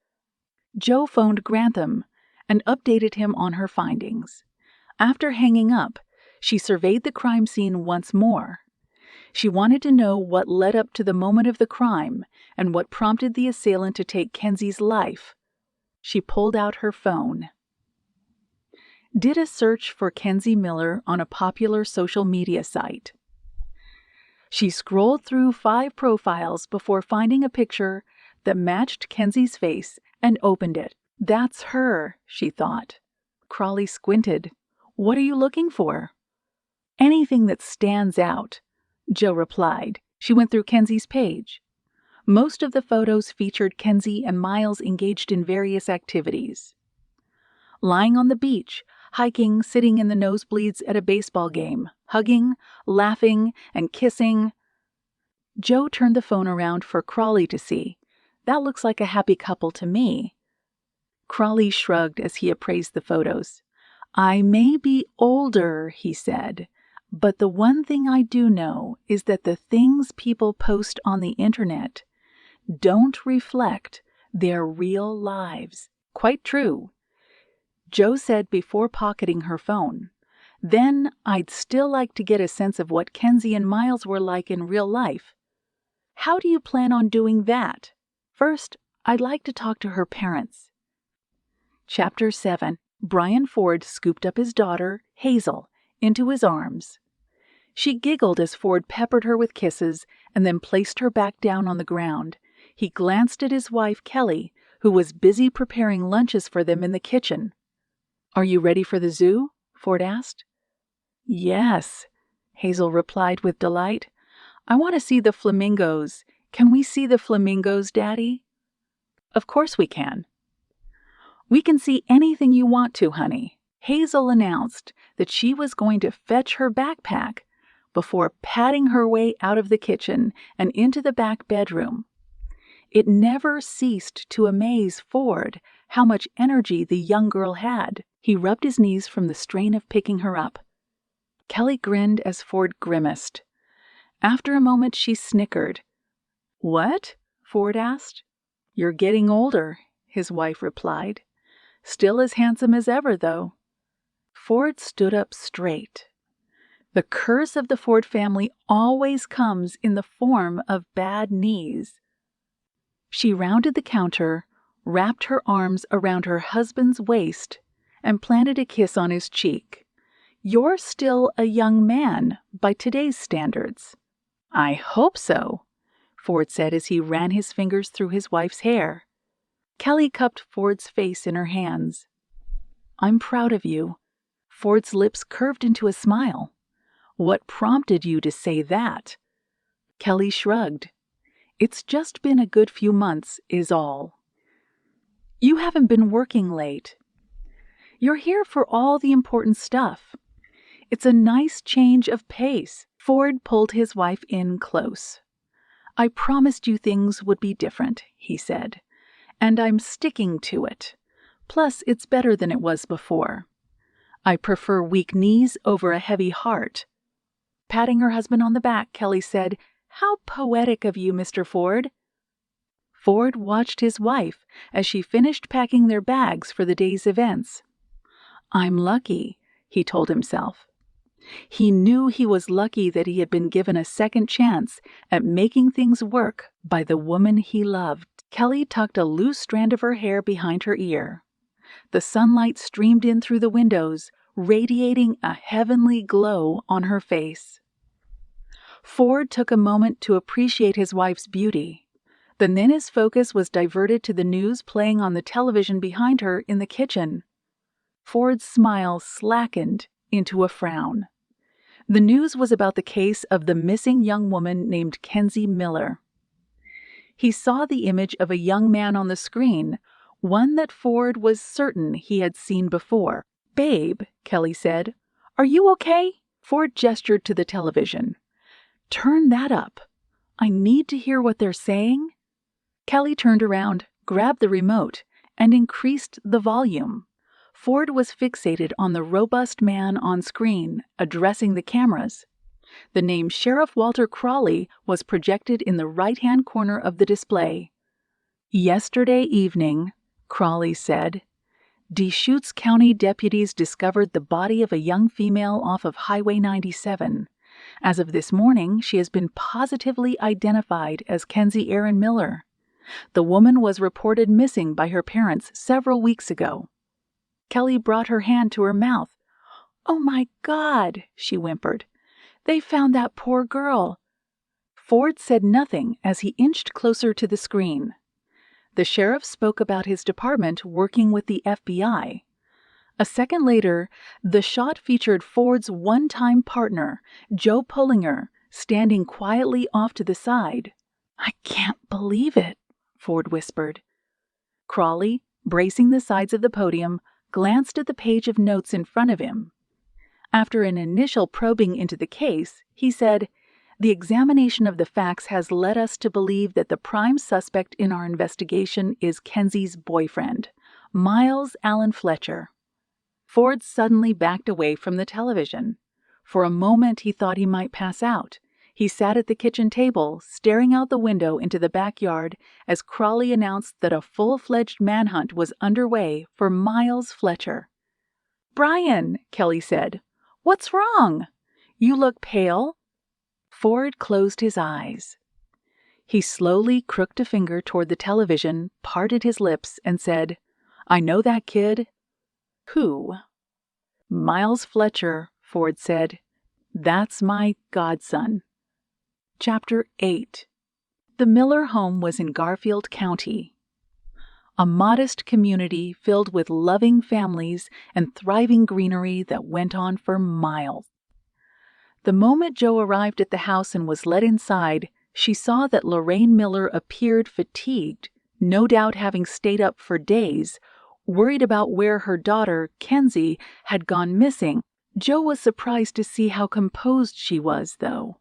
Joe phoned Grantham and updated him on her findings. After hanging up, she surveyed the crime scene once more. She wanted to know what led up to the moment of the crime and what prompted the assailant to take Kenzie's life. She pulled out her phone. Did a search for Kenzie Miller on a popular social media site. She scrolled through 5 profiles before finding a picture that matched Kenzie's face and opened it. "That's her," she thought. Crawley squinted. "What are you looking for?" "Anything that stands out," Joe replied. She went through Kenzie's page. Most of the photos featured Kenzie and Miles engaged in various activities. Lying on the beach, hiking, sitting in the nosebleeds at a baseball game, hugging, laughing, and kissing. Joe turned the phone around for Crawley to see. "That looks like a happy couple to me." Crawley shrugged as he appraised the photos. "I may be older," he said, "but the one thing I do know is that the things people post on the internet don't reflect their real lives." "Quite true," Joe said before pocketing her phone. "Then I'd still like to get a sense of what Kenzie and Miles were like in real life." "How do you plan on doing that?" "First, I'd like to talk to her parents." Chapter 7. Brian Ford scooped up his daughter, Hazel, into his arms. She giggled as Ford peppered her with kisses and then placed her back down on the ground. He glanced at his wife, Kelly, who was busy preparing lunches for them in the kitchen. "Are you ready for the zoo?" Ford asked. "Yes," Hazel replied with delight. "I want to see the flamingos. Can we see the flamingos, Daddy?" "Of course we can." "We can see anything you want to, honey." Hazel announced that she was going to fetch her backpack before padding her way out of the kitchen and into the back bedroom. It never ceased to amaze Ford how much energy the young girl had. He rubbed his knees from the strain of picking her up. Kelly grinned as Ford grimaced. After a moment, she snickered. "What?" Ford asked. "You're getting older," his wife replied. "Still as handsome as ever, though." Ford stood up straight. The curse of the Ford family always comes in the form of bad knees. She rounded the counter, wrapped her arms around her husband's waist, and planted a kiss on his cheek. "You're still a young man by today's standards." "I hope so," Ford said as he ran his fingers through his wife's hair. Kelly cupped Ford's face in her hands. "I'm proud of you." Ford's lips curved into a smile. "What prompted you to say that?" Kelly shrugged. "It's just been a good few months, is all." "You haven't been working late." "You're here for all the important stuff. It's a nice change of pace." Ford pulled his wife in close. "I promised you things would be different," he said, "and I'm sticking to it. Plus, it's better than it was before. I prefer weak knees over a heavy heart." Patting her husband on the back, Kelly said, "How poetic of you, Mr. Ford." Ford watched his wife as she finished packing their bags for the day's events. "I'm lucky," he told himself. He knew he was lucky that he had been given a second chance at making things work by the woman he loved. Kelly tucked a loose strand of her hair behind her ear. The sunlight streamed in through the windows, radiating a heavenly glow on her face. Ford took a moment to appreciate his wife's beauty. Then his focus was diverted to the news playing on the television behind her in the kitchen. Ford's smile slackened into a frown. The news was about the case of the missing young woman named Kenzie Miller. He saw the image of a young man on the screen, one that Ford was certain he had seen before. "Babe," Kelly said, "are you okay?" Ford gestured to the television. "Turn that up. I need to hear what they're saying." Kelly turned around, grabbed the remote, and increased the volume. Ford was fixated on the robust man on screen, addressing the cameras. The name Sheriff Walter Crawley was projected in the right-hand corner of the display. "Yesterday evening," Crawley said, "Deschutes County deputies discovered the body of a young female off of Highway 97. As of this morning, she has been positively identified as Kenzie Erin Miller. The woman was reported missing by her parents several weeks ago." Kelly brought her hand to her mouth. "Oh my God," she whimpered. "They found that poor girl." Ford said nothing as he inched closer to the screen. The sheriff spoke about his department working with the FBI. A second later, the shot featured Ford's one-time partner, Joe Pullinger, standing quietly off to the side. "I can't believe it," Ford whispered. Crawley, bracing the sides of the podium, glanced at the page of notes in front of him. After an initial probing into the case, he said, "The examination of the facts has led us to believe that the prime suspect in our investigation is Kenzie's boyfriend, Miles Allen Fletcher." Ford suddenly backed away from the television. For a moment he thought he might pass out. He sat at the kitchen table, staring out the window into the backyard as Crawley announced that a full-fledged manhunt was underway for Miles Fletcher. "Brian," Kelly said, "what's wrong? You look pale." Ford closed his eyes. He slowly crooked a finger toward the television, parted his lips, and said, "I know that kid." "Who?" "Miles Fletcher," Ford said. "That's my godson." Chapter 8. The Miller home was in Garfield County, a modest community filled with loving families and thriving greenery that went on for miles. The moment Joe arrived at the house and was led inside, she saw that Lorraine Miller appeared fatigued, no doubt having stayed up for days, worried about where her daughter, Kenzie, had gone missing. Joe was surprised to see how composed she was, though.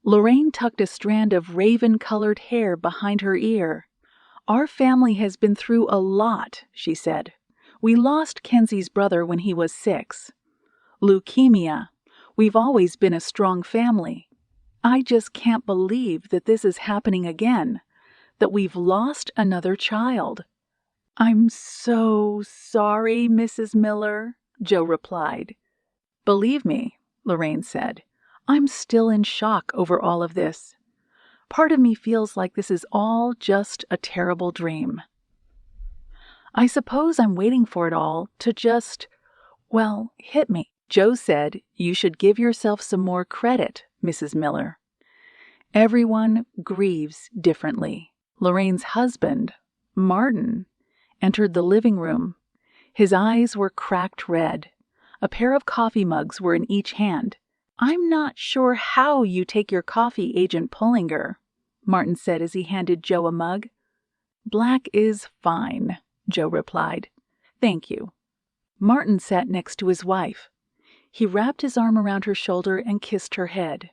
Lorraine tucked a strand of raven-colored hair behind her ear. "Our family has been through a lot," she said. We lost Kenzie's brother when he was 6. Leukemia. We've always been a strong family. I just can't believe that this is happening again, that we've lost another child." "I'm so sorry, Mrs. Miller," Joe replied. "Believe me," Lorraine said, "I'm still in shock over all of this. Part of me feels like this is all just a terrible dream. I suppose I'm waiting for it all to just, well, hit me." Joe said, "You should give yourself some more credit, Mrs. Miller. Everyone grieves differently." Lorraine's husband, Martin, entered the living room. His eyes were cracked red. A pair of coffee mugs were in each hand. "I'm not sure how you take your coffee, Agent Pullinger," Martin said as he handed Joe a mug. "Black is fine," Joe replied. "Thank you." Martin sat next to his wife. He wrapped his arm around her shoulder and kissed her head.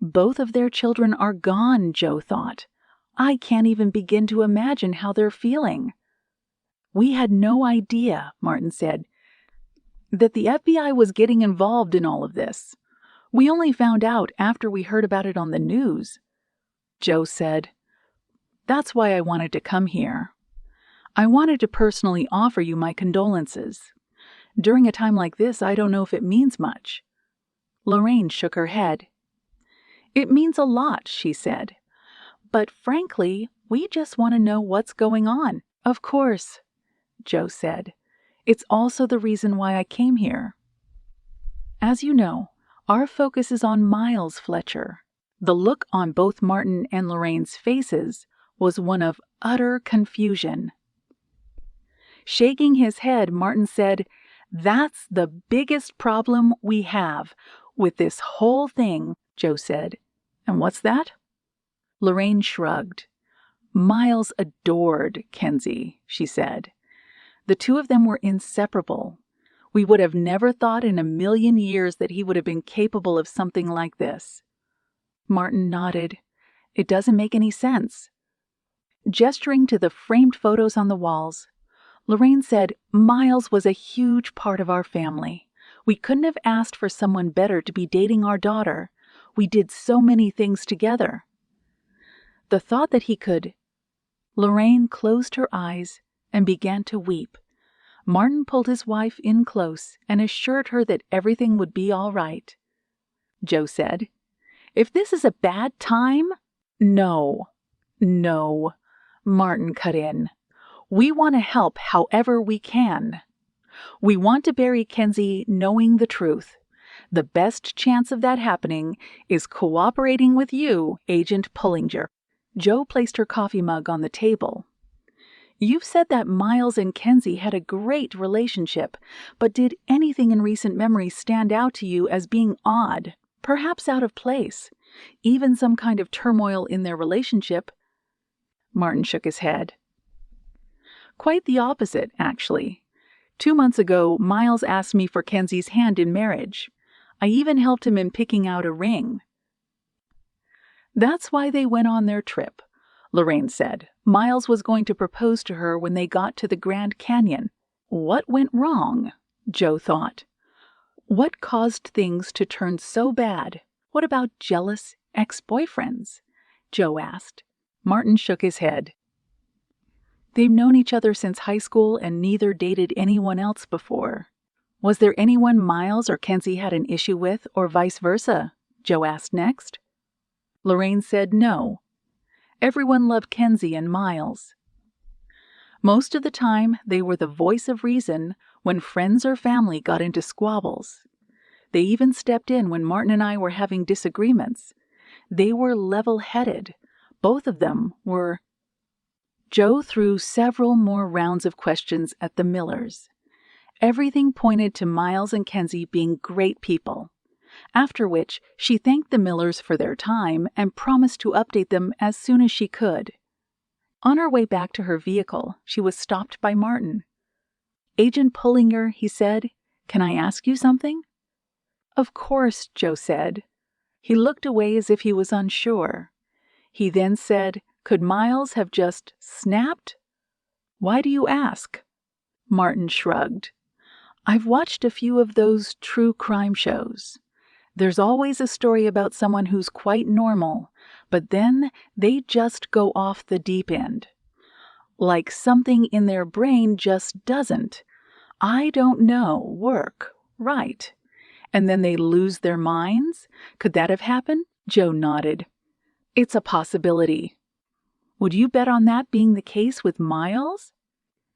Both of their children are gone, Joe thought. I can't even begin to imagine how they're feeling. "We had no idea," Martin said, "that the FBI was getting involved in all of this. We only found out after we heard about it on the news." Joe said, "That's why I wanted to come here. I wanted to personally offer you my condolences. During a time like this, I don't know if it means much." Lorraine shook her head. "It means a lot," she said. "But frankly, we just want to know what's going on." "Of course," Joe said. "It's also the reason why I came here. As you know, our focus is on Miles Fletcher." The look on both Martin and Lorraine's faces was one of utter confusion. Shaking his head, Martin said, "That's the biggest problem we have with this whole thing," Joe said. "And what's that?" Lorraine shrugged. "Miles adored Kenzie," she said. "The two of them were inseparable. We would have never thought in a million years that he would have been capable of something like this." Martin nodded. "It doesn't make any sense." Gesturing to the framed photos on the walls, Lorraine said, "Miles was a huge part of our family. We couldn't have asked for someone better to be dating our daughter. We did so many things together." The thought that he could... Lorraine closed her eyes and began to weep. Martin pulled his wife in close and assured her that everything would be all right. Joe said, "If this is a bad time..." No, Martin cut in. "We want to help however we can. We want to bury Kenzie knowing the truth. The best chance of that happening is cooperating with you, Agent Pullinger." Joe placed her coffee mug on the table. "You've said that Miles and Kenzie had a great relationship, but did anything in recent memory stand out to you as being odd, perhaps out of place, even some kind of turmoil in their relationship?" Martin shook his head. "Quite the opposite, actually. 2 months ago, Miles asked me for Kenzie's hand in marriage. I even helped him in picking out a ring." "That's why they went on their trip," Lorraine said. "Miles was going to propose to her when they got to the Grand Canyon." What went wrong? Joe thought. What caused things to turn so bad? What about jealous ex-boyfriends? Joe asked. Martin shook his head. They've known each other since high school and neither dated anyone else before. Was there anyone Miles or Kenzie had an issue with, or vice versa? Joe asked next. Lorraine said no. Everyone loved Kenzie and Miles. Most of the time, they were the voice of reason when friends or family got into squabbles. They even stepped in when Martin and I were having disagreements. They were level-headed. Both of them were... Joe threw several more rounds of questions at the Millers. Everything pointed to Miles and Kenzie being great people, after which she thanked the Millers for their time and promised to update them as soon as she could. On her way back to her vehicle, she was stopped by Martin. "Agent Pullinger," he said, "can I ask you something?" "Of course," Joe said. He looked away as if he was unsure. He then said, "Could Miles have just snapped?" "Why do you ask?" Martin shrugged. I've watched a few of those true crime shows. There's always a story about someone who's quite normal, but then they just go off the deep end. Like something in their brain just doesn't, I don't know, work right. And then they lose their minds? Could that have happened? Joe nodded. It's a possibility. Would you bet on that being the case with Miles?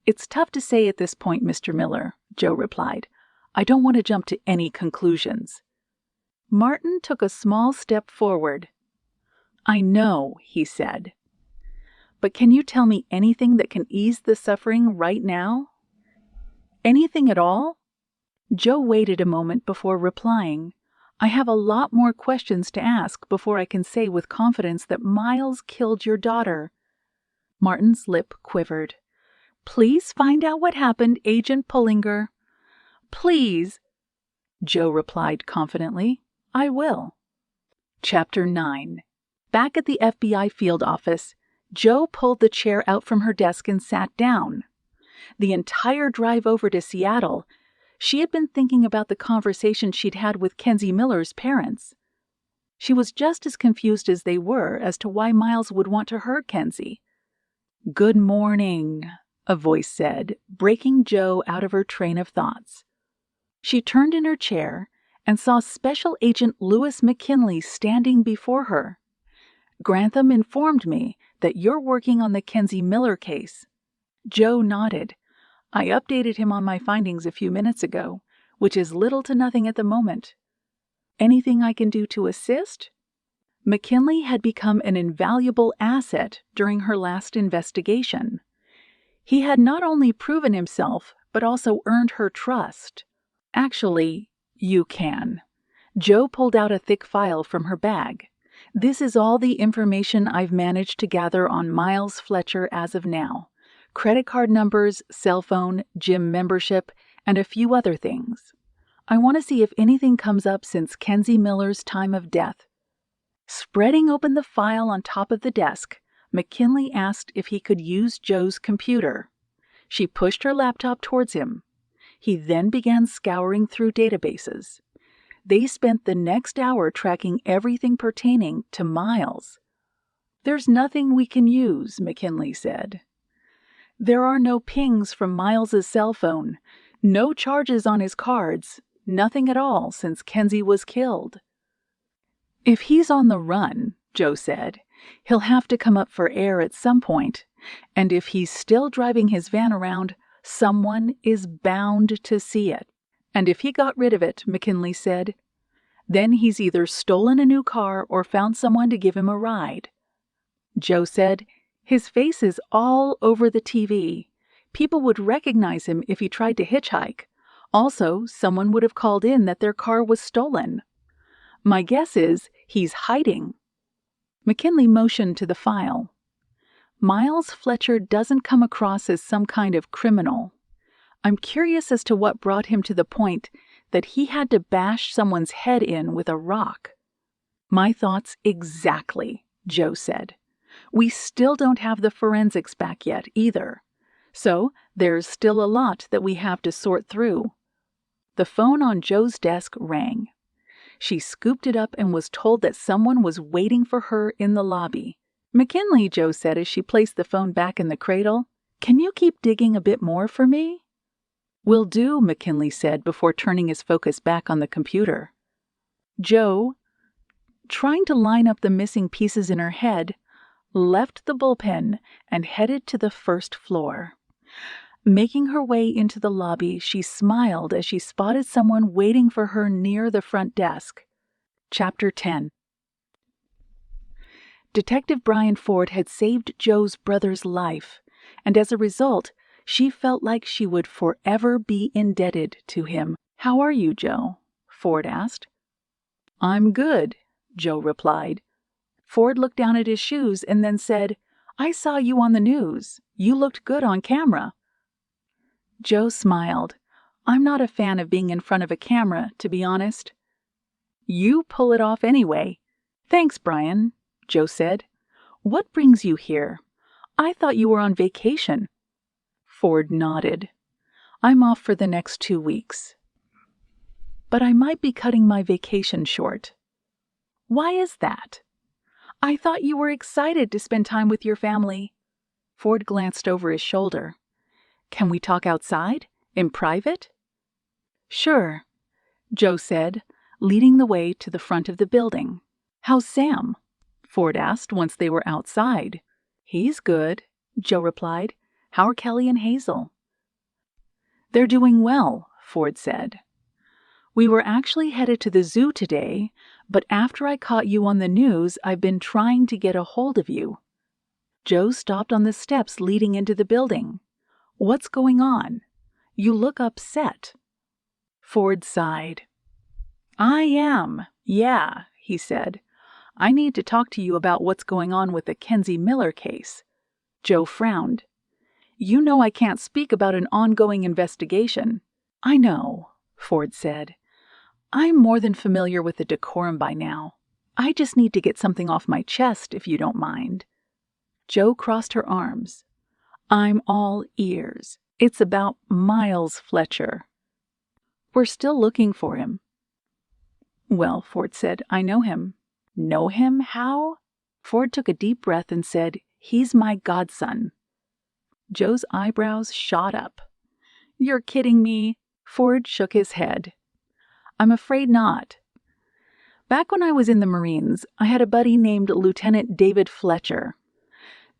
It's tough to say at this point, Mr. Miller, Joe replied. I don't want to jump to any conclusions. Martin took a small step forward. I know, he said. But can you tell me anything that can ease the suffering right now? Anything at all? Joe waited a moment before replying. I have a lot more questions to ask before I can say with confidence that Miles killed your daughter. Martin's lip quivered. Please find out what happened, Agent Pullinger. Please, Joe replied confidently. I will. Chapter 9. Back at the FBI field office, Joe pulled the chair out from her desk and sat down. The entire drive over to Seattle, she had been thinking about the conversation she'd had with Kenzie Miller's parents. She was just as confused as they were as to why Miles would want to hurt Kenzie. Good morning, a voice said, breaking Joe out of her train of thoughts. She turned in her chair and saw Special Agent Lewis McKinley standing before her. Grantham informed me that you're working on the Kenzie Miller case. Joe nodded. I updated him on my findings a few minutes ago, which is little to nothing at the moment. Anything I can do to assist? McKinley had become an invaluable asset during her last investigation. He had not only proven himself, but also earned her trust. Actually, you can. Joe pulled out a thick file from her bag. This is all the information I've managed to gather on Miles Fletcher as of now. Credit card numbers, cell phone, gym membership, and a few other things. I want to see if anything comes up since Kenzie Miller's time of death. Spreading open the file on top of the desk, McKinley asked if he could use Joe's computer. She pushed her laptop towards him. He then began scouring through databases. They spent the next hour tracking everything pertaining to Miles. There's nothing we can use, McKinley said. There are no pings from Miles's cell phone, no charges on his cards, nothing at all since Kenzie was killed. If he's on the run, Joe said, he'll have to come up for air at some point, and if he's still driving his van around, someone is bound to see it. And if he got rid of it, McKinley said, then he's either stolen a new car or found someone to give him a ride. Joe said, his face is all over the TV. People would recognize him if he tried to hitchhike. Also, someone would have called in that their car was stolen. My guess is he's hiding. McKinley motioned to the file. Miles Fletcher doesn't come across as some kind of criminal. I'm curious as to what brought him to the point that he had to bash someone's head in with a rock. My thoughts exactly, Joe said. We still don't have the forensics back yet either. So there's still a lot that we have to sort through. The phone on Joe's desk rang. She scooped it up and was told that someone was waiting for her in the lobby. McKinley, Joe said as she placed the phone back in the cradle, can you keep digging a bit more for me? Will do, McKinley said before turning his focus back on the computer. Joe, trying to line up the missing pieces in her head, left the bullpen and headed to the first floor. Making her way into the lobby, she smiled as she spotted someone waiting for her near the front desk. Chapter 10. Detective Brian Ford had saved Joe's brother's life, and as a result, she felt like she would forever be indebted to him. How are you, Joe? Ford asked. I'm good, Joe replied. Ford looked down at his shoes and then said, I saw you on the news. You looked good on camera. Joe smiled. I'm not a fan of being in front of a camera, to be honest. You pull it off anyway. Thanks, Brian, Joe said. What brings you here? I thought you were on vacation. Ford nodded. I'm off for the next 2 weeks. But I might be cutting my vacation short. Why is that? I thought you were excited to spend time with your family. Ford glanced over his shoulder. Can we talk outside? In private? Sure, Joe said, leading the way to the front of the building. How's Sam? Ford asked once they were outside. He's good, Joe replied. How are Kelly and Hazel? They're doing well, Ford said. We were actually headed to the zoo today, but after I caught you on the news, I've been trying to get a hold of you. Joe stopped on the steps leading into the building. What's going on? You look upset. Ford sighed. I am, yeah, he said. I need to talk to you about what's going on with the Kenzie Miller case. Joe frowned. You know I can't speak about an ongoing investigation. I know, Ford said. I'm more than familiar with the decorum by now. I just need to get something off my chest, if you don't mind. Joe crossed her arms. I'm all ears. It's about Miles Fletcher. We're still looking for him. Well, Ford said, I know him. Know him? How? Ford took a deep breath and said, He's my godson. Joe's eyebrows shot up. You're kidding me? Ford shook his head. I'm afraid not. Back when I was in the Marines, I had a buddy named Lieutenant David Fletcher.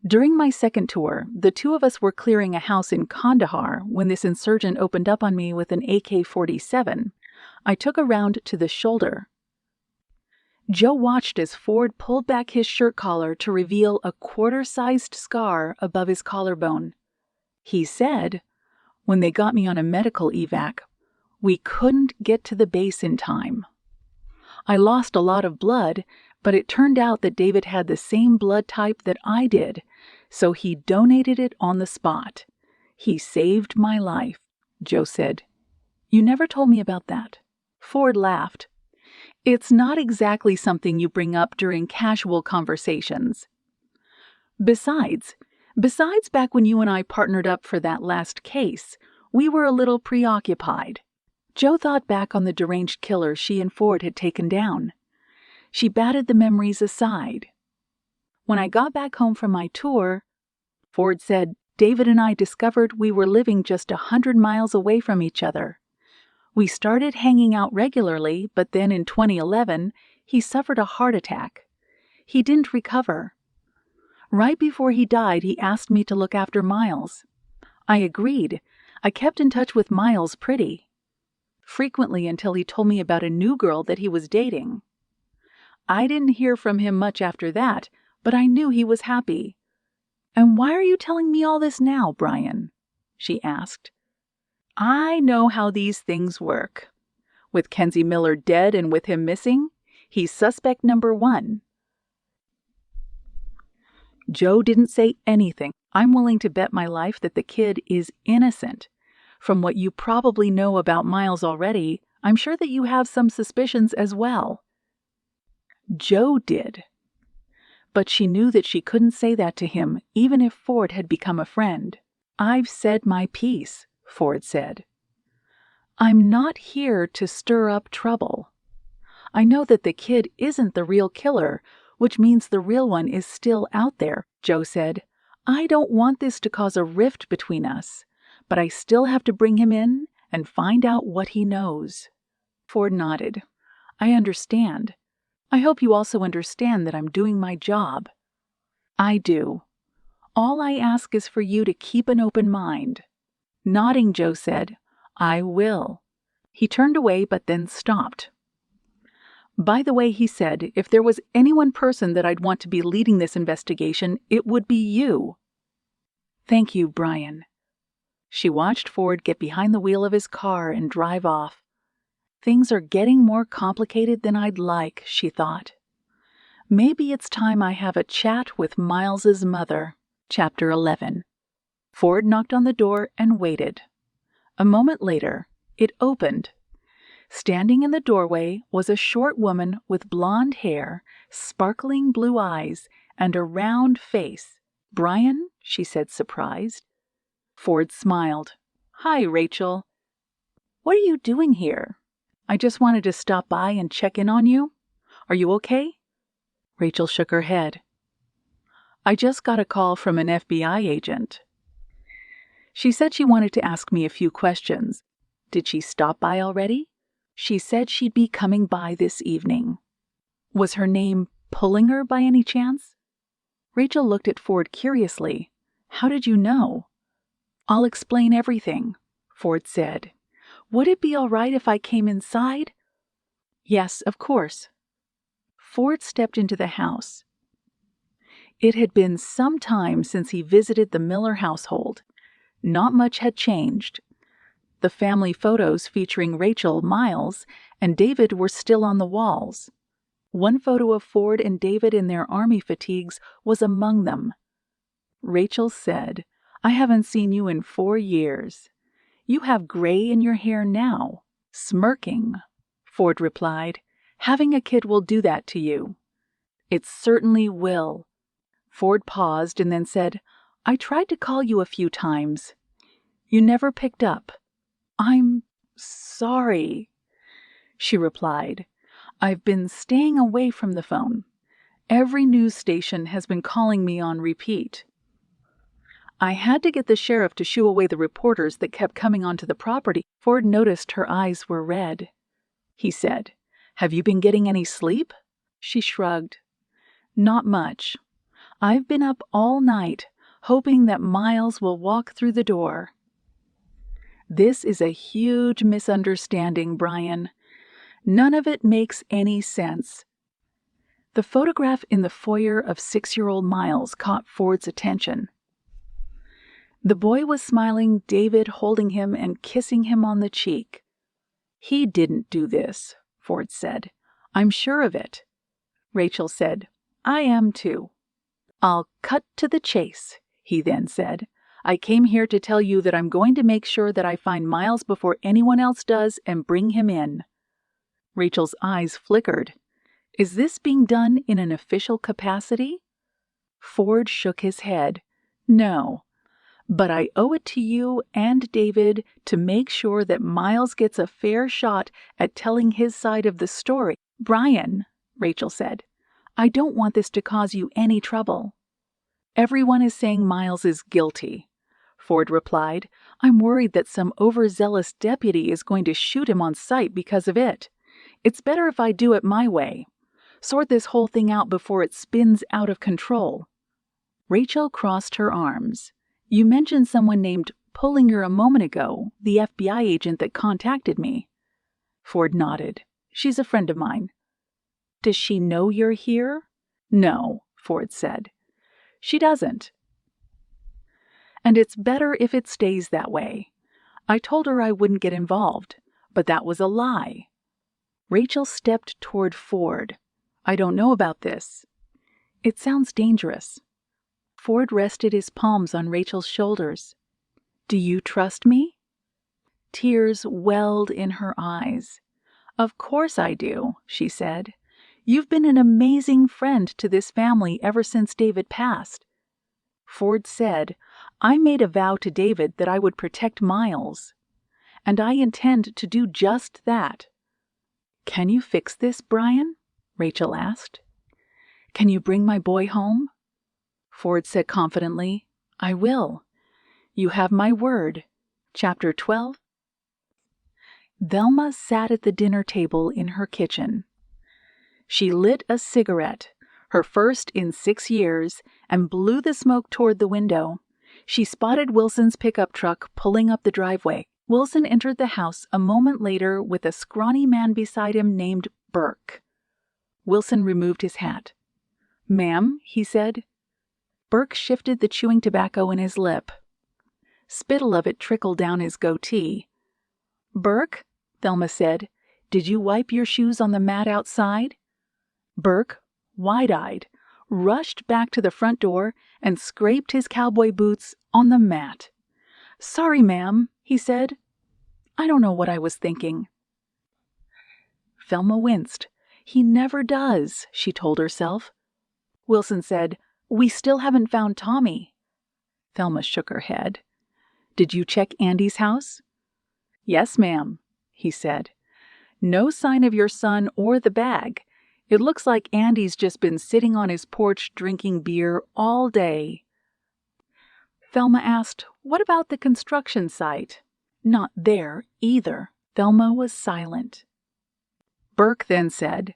During my second tour, the two of us were clearing a house in Kandahar when this insurgent opened up on me with an AK-47. I took a round to the shoulder. Joe watched as Ford pulled back his shirt collar to reveal a quarter-sized scar above his collarbone. He said, when they got me on a medical evac, we couldn't get to the base in time. I lost a lot of blood, but it turned out that David had the same blood type that I did, so he donated it on the spot. He saved my life, Joe said. You never told me about that. Ford laughed. It's not exactly something you bring up during casual conversations. Besides back when you and I partnered up for that last case, we were a little preoccupied. Joe thought back on the deranged killer she and Ford had taken down. She batted the memories aside. When I got back home from my tour, Ford said, David and I discovered we were living just 100 miles away from each other. We started hanging out regularly, but then in 2011, he suffered a heart attack. He didn't recover. Right before he died, he asked me to look after Miles. I agreed. I kept in touch with Miles pretty frequently until he told me about a new girl that he was dating. I didn't hear from him much after that, but I knew he was happy. And why are you telling me all this now, Brian? She asked. I know how these things work. With Kenzie Miller dead and with him missing, he's suspect number 1. Joe didn't say anything. I'm willing to bet my life that the kid is innocent. From what you probably know about Miles already, I'm sure that you have some suspicions as well. Joe did. But she knew that she couldn't say that to him, even if Ford had become a friend. I've said my piece, Ford said. I'm not here to stir up trouble. I know that the kid isn't the real killer, which means the real one is still out there, Joe said. I don't want this to cause a rift between us, but I still have to bring him in and find out what he knows. Ford nodded. I understand. I hope you also understand that I'm doing my job. I do. All I ask is for you to keep an open mind. Nodding, Joe said, I will. He turned away but then stopped. By the way, he said, if there was any one person that I'd want to be leading this investigation, it would be you. Thank you, Brian. She watched Ford get behind the wheel of his car and drive off. Things are getting more complicated than I'd like, she thought. Maybe it's time I have a chat with Miles's mother. Chapter 11. Ford knocked on the door and waited. A moment later, it opened. Standing in the doorway was a short woman with blonde hair, sparkling blue eyes, and a round face. Brian, she said, surprised. Ford smiled. Hi, Rachel. What are you doing here? I just wanted to stop by and check in on you. Are you okay? Rachel shook her head. I just got a call from an FBI agent. She said she wanted to ask me a few questions. Did she stop by already? She said she'd be coming by this evening. Was her name Pullinger by any chance? Rachel looked at Ford curiously. How did you know? I'll explain everything, Ford said. Would it be all right if I came inside? Yes, of course. Ford stepped into the house. It had been some time since he visited the Miller household. Not much had changed. The family photos featuring Rachel, Miles, and David were still on the walls. One photo of Ford and David in their army fatigues was among them. Rachel said, I haven't seen you in 4 years. You have gray in your hair now. Smirking, Ford replied. Having a kid will do that to you. It certainly will. Ford paused and then said, I tried to call you a few times. You never picked up. I'm sorry, she replied. I've been staying away from the phone. Every news station has been calling me on repeat. I had to get the sheriff to shoo away the reporters that kept coming onto the property. Ford noticed her eyes were red. He said, Have you been getting any sleep? She shrugged. Not much. I've been up all night, hoping that Miles will walk through the door. This is a huge misunderstanding, Brian. None of it makes any sense. The photograph in the foyer of 6-year-old Miles caught Ford's attention. The boy was smiling, David holding him and kissing him on the cheek. He didn't do this, Ford said. I'm sure of it. Rachel said, I am too. I'll cut to the chase, he then said. I came here to tell you that I'm going to make sure that I find Miles before anyone else does and bring him in. Rachel's eyes flickered. Is this being done in an official capacity? Ford shook his head. No. But I owe it to you and David to make sure that Miles gets a fair shot at telling his side of the story. Brian, Rachel said, I don't want this to cause you any trouble. Everyone is saying Miles is guilty, Ford replied. I'm worried that some overzealous deputy is going to shoot him on sight because of it. It's better if I do it my way. Sort this whole thing out before it spins out of control. Rachel crossed her arms. You mentioned someone named Pullinger a moment ago, the FBI agent that contacted me. Ford nodded. She's a friend of mine. Does she know you're here? No, Ford said. She doesn't. And it's better if it stays that way. I told her I wouldn't get involved, but that was a lie. Rachel stepped toward Ford. I don't know about this. It sounds dangerous. Ford rested his palms on Rachel's shoulders. Do you trust me? Tears welled in her eyes. Of course I do, she said. You've been an amazing friend to this family ever since David passed. Ford said, I made a vow to David that I would protect Miles, and I intend to do just that. Can you fix this, Brian? Rachel asked. Can you bring my boy home? Ford said confidently, I will. You have my word. Chapter 12. Velma sat at the dinner table in her kitchen. She lit a cigarette, her first in 6 years, and blew the smoke toward the window. She spotted Wilson's pickup truck pulling up the driveway. Wilson entered the house a moment later with a scrawny man beside him named Burke. Wilson removed his hat. Ma'am, he said. Burke shifted the chewing tobacco in his lip. Spittle of it trickled down his goatee. Burke, Thelma said, did you wipe your shoes on the mat outside? Burke, wide-eyed, rushed back to the front door and scraped his cowboy boots on the mat. Sorry, ma'am, he said. I don't know what I was thinking. Thelma winced. He never does, she told herself. Wilson said, We still haven't found Tommy. Thelma shook her head. Did you check Andy's house? Yes, ma'am, he said. No sign of your son or the bag. It looks like Andy's just been sitting on his porch drinking beer all day. Thelma asked, "What about the construction site?" Not there either. Thelma was silent. Burke then said,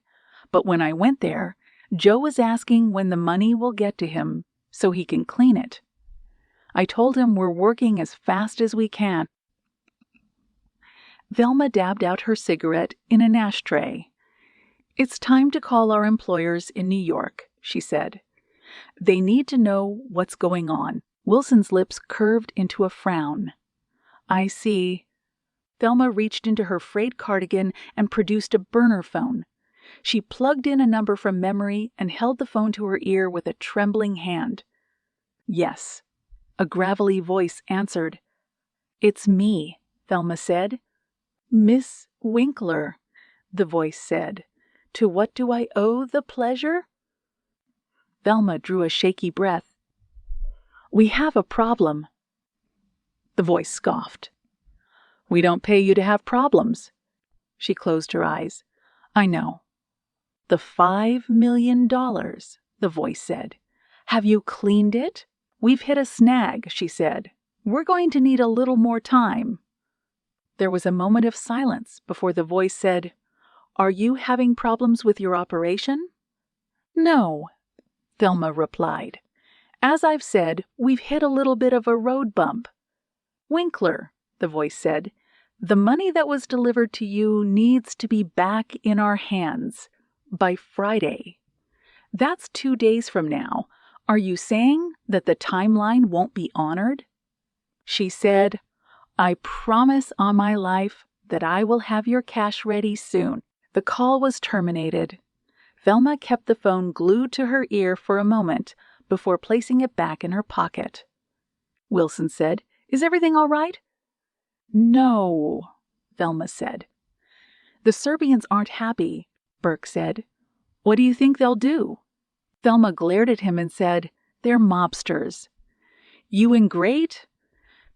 "But when I went there, Joe was asking when the money will get to him so he can clean it. I told him we're working as fast as we can." Thelma dabbed out her cigarette in an ashtray. "It's time to call our employers in New York," she said. "They need to know what's going on." Wilson's lips curved into a frown. "I see." Thelma reached into her frayed cardigan and produced a burner phone. She plugged in a number from memory and held the phone to her ear with a trembling hand. "Yes." A gravelly voice answered. "It's me," Thelma said. "Miss Winkler," the voice said. "To what do I owe the pleasure?" Thelma drew a shaky breath. "We have a problem." The voice scoffed. "We don't pay you to have problems." She closed her eyes. "I know." "The $5 million, the voice said. "Have you cleaned it?" "We've hit a snag," she said. "We're going to need a little more time." There was a moment of silence before the voice said, "Are you having problems with your operation?" "No," Thelma replied. "As I've said, we've hit a little bit of a road bump." "Winkler," the voice said, "the money that was delivered to you needs to be back in our hands by Friday. That's 2 days from now. Are you saying that the timeline won't be honored?" She said, "I promise on my life that I will have your cash ready soon." The call was terminated. Thelma kept the phone glued to her ear for a moment before placing it back in her pocket. Wilson said, "Is everything all right?" "No," Thelma said. "The Serbians aren't happy," Burke said. "What do you think they'll do?" Thelma glared at him and said, "They're mobsters." "You and Great?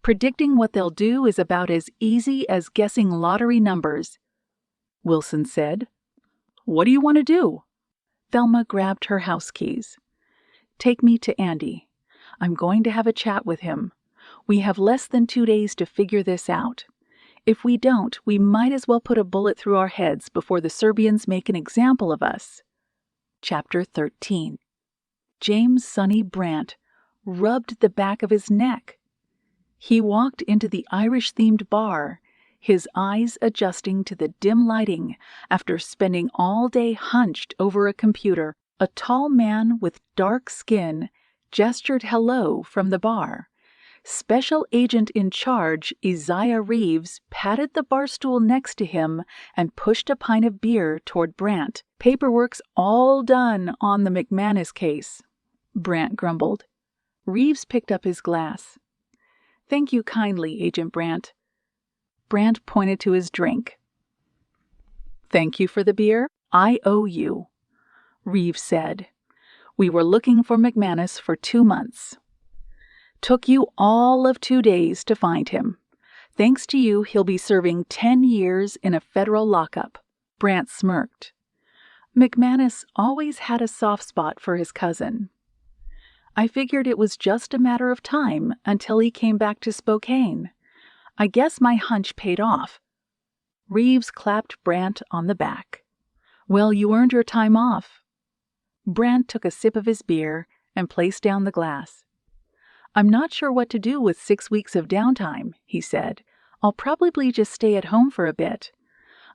Predicting what they'll do is about as easy as guessing lottery numbers." Wilson said, "What do you want to do?" Thelma grabbed her house keys. "Take me to Andy. I'm going to have a chat with him. We have less than 2 days to figure this out. If we don't, we might as well put a bullet through our heads before the Serbians make an example of us." Chapter 13. James Sonny Brant rubbed the back of his neck. He walked into the Irish-themed bar, his eyes adjusting to the dim lighting after spending all day hunched over a computer. A tall man with dark skin gestured hello from the bar. Special Agent in Charge Isaiah Reeves patted the bar stool next to him and pushed a pint of beer toward Brant. "Paperwork's all done on the McManus case," Brant grumbled. Reeves picked up his glass. "Thank you kindly, Agent Brant." Brant pointed to his drink. "Thank you for the beer? I owe you," Reeves said. "We were looking for McManus for 2 months. Took you all of 2 days to find him. Thanks to you, he'll be serving 10 years in a federal lockup." Brant smirked. McManus always had a soft spot for his cousin. "I figured it was just a matter of time until he came back to Spokane. I guess my hunch paid off." Reeves clapped Brant on the back. "Well, you earned your time off." Brant took a sip of his beer and placed down the glass. "I'm not sure what to do with 6 weeks of downtime," he said. "I'll probably just stay at home for a bit.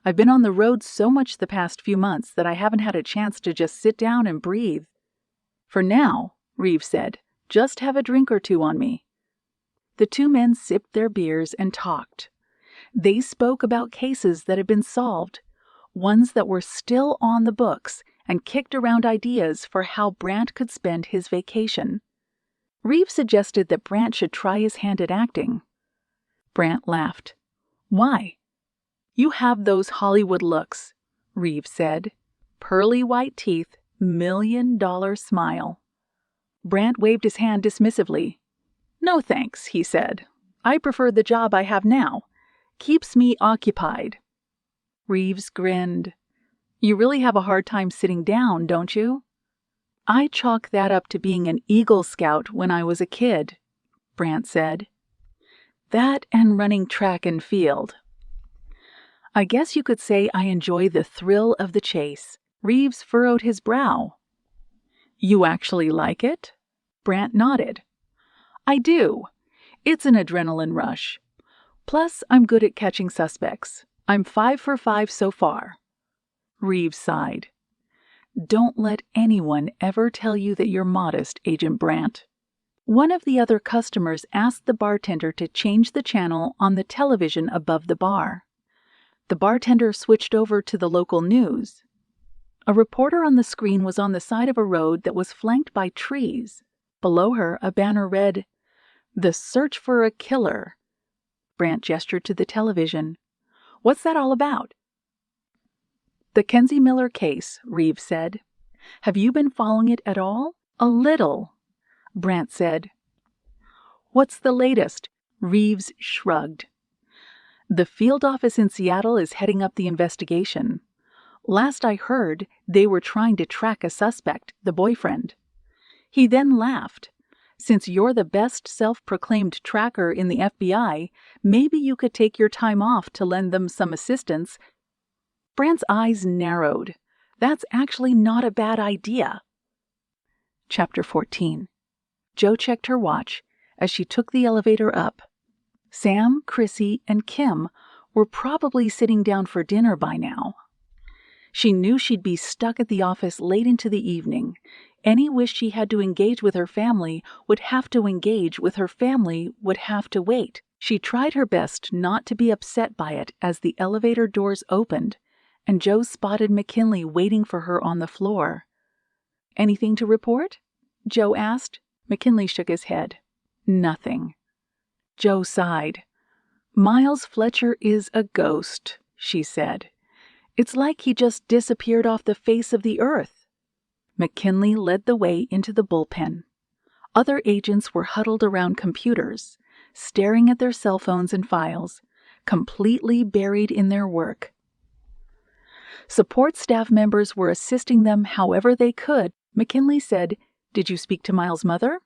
I've been on the road so much the past few months that I haven't had a chance to just sit down and breathe." "For now," Reeves said, "just have a drink or two on me." The two men sipped their beers and talked. They spoke about cases that had been solved, ones that were still on the books, and kicked around ideas for how Brant could spend his vacation. Reeves suggested that Brant should try his hand at acting. Brant laughed. "Why?" "You have those Hollywood looks," Reeves said. "Pearly white teeth, $1,000,000 smile." Brant waved his hand dismissively. "No thanks," he said. I prefer the job I have now. Keeps me occupied." Reeves grinned. "You really have a hard time sitting down, don't you?" "I chalk that up to being an Eagle Scout when I was a kid," Brant said. "That and running track and field." "I guess you could say I enjoy the thrill of the chase." Reeves furrowed his brow. "You actually like it?" Brant nodded. "I do. It's an adrenaline rush. Plus, I'm good at catching suspects. I'm 5 for 5 so far." Reeves sighed. "Don't let anyone ever tell you that you're modest, Agent Brant." One of the other customers asked the bartender to change the channel on the television above the bar. The bartender switched over to the local news. A reporter on the screen was on the side of a road that was flanked by trees. Below her, a banner read, "The Search for a Killer." Brant gestured to the television. "What's that all about?" "The Kenzie Miller case," Reeves said. "Have you been following it at all?" "A little," Brant said. "What's the latest?" Reeves shrugged. "The field office in Seattle is heading up the investigation. Last I heard, they were trying to track a suspect, the boyfriend." He then laughed. "Since you're the best self-proclaimed tracker in the FBI, maybe you could take your time off to lend them some assistance." Brant's eyes narrowed. "That's actually not a bad idea." Chapter 14. Jo checked her watch as she took the elevator up. Sam, Chrissy, and Kim were probably sitting down for dinner by now. She knew she'd be stuck at the office late into the evening. Any wish she had to engage with her family would have to wait. She tried her best not to be upset by it as the elevator doors opened, and Jo spotted McKinley waiting for her on the floor. "Anything to report?" Jo asked. McKinley shook his head. "Nothing." Jo sighed. "Miles Fletcher is a ghost," she said. "It's like he just disappeared off the face of the earth." McKinley led the way into the bullpen. Other agents were huddled around computers, staring at their cell phones and files, completely buried in their work. Support staff members were assisting them however they could. McKinley said, "Did you speak to Miles' mother?"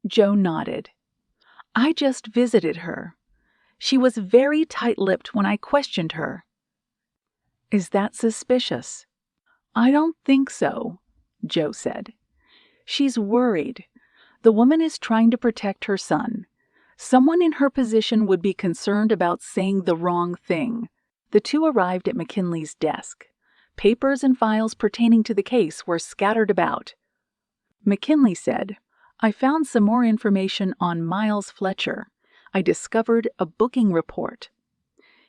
Jo nodded. "I just visited her. She was very tight-lipped when I questioned her." "Is that suspicious?" "I don't think so," Jo said. "She's worried. The woman is trying to protect her son. Someone in her position would be concerned about saying the wrong thing." The two arrived at McKinley's desk. Papers and files pertaining to the case were scattered about. McKinley said, "I found some more information on Miles Fletcher. I discovered a booking report.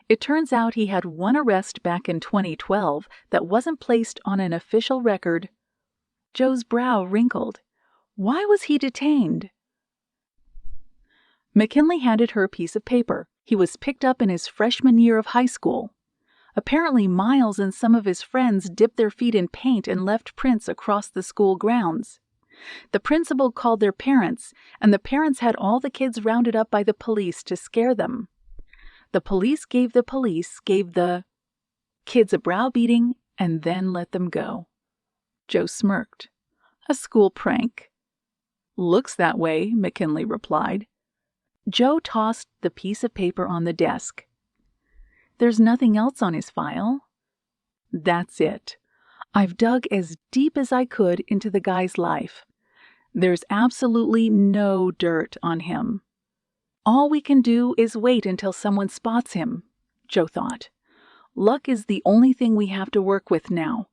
It turns out he had one arrest back in 2012 that wasn't placed on an official record." Jo's brow wrinkled. "Why was he detained?" McKinley handed her a piece of paper. He was picked up in his freshman year of high school. Apparently, Miles and some of his friends dipped their feet in paint and left prints across the school grounds. The principal called their parents, and the parents had all the kids rounded up by the police to scare them. The police gave the kids a browbeating and then let them go. Jo smirked. "A school prank." "Looks that way," McKinley replied. Jo tossed the piece of paper on the desk. "There's nothing else on his file." "That's it. I've dug as deep as I could into the guy's life. There's absolutely no dirt on him. All we can do is wait until someone spots him," Jo thought. "Luck is the only thing we have to work with now."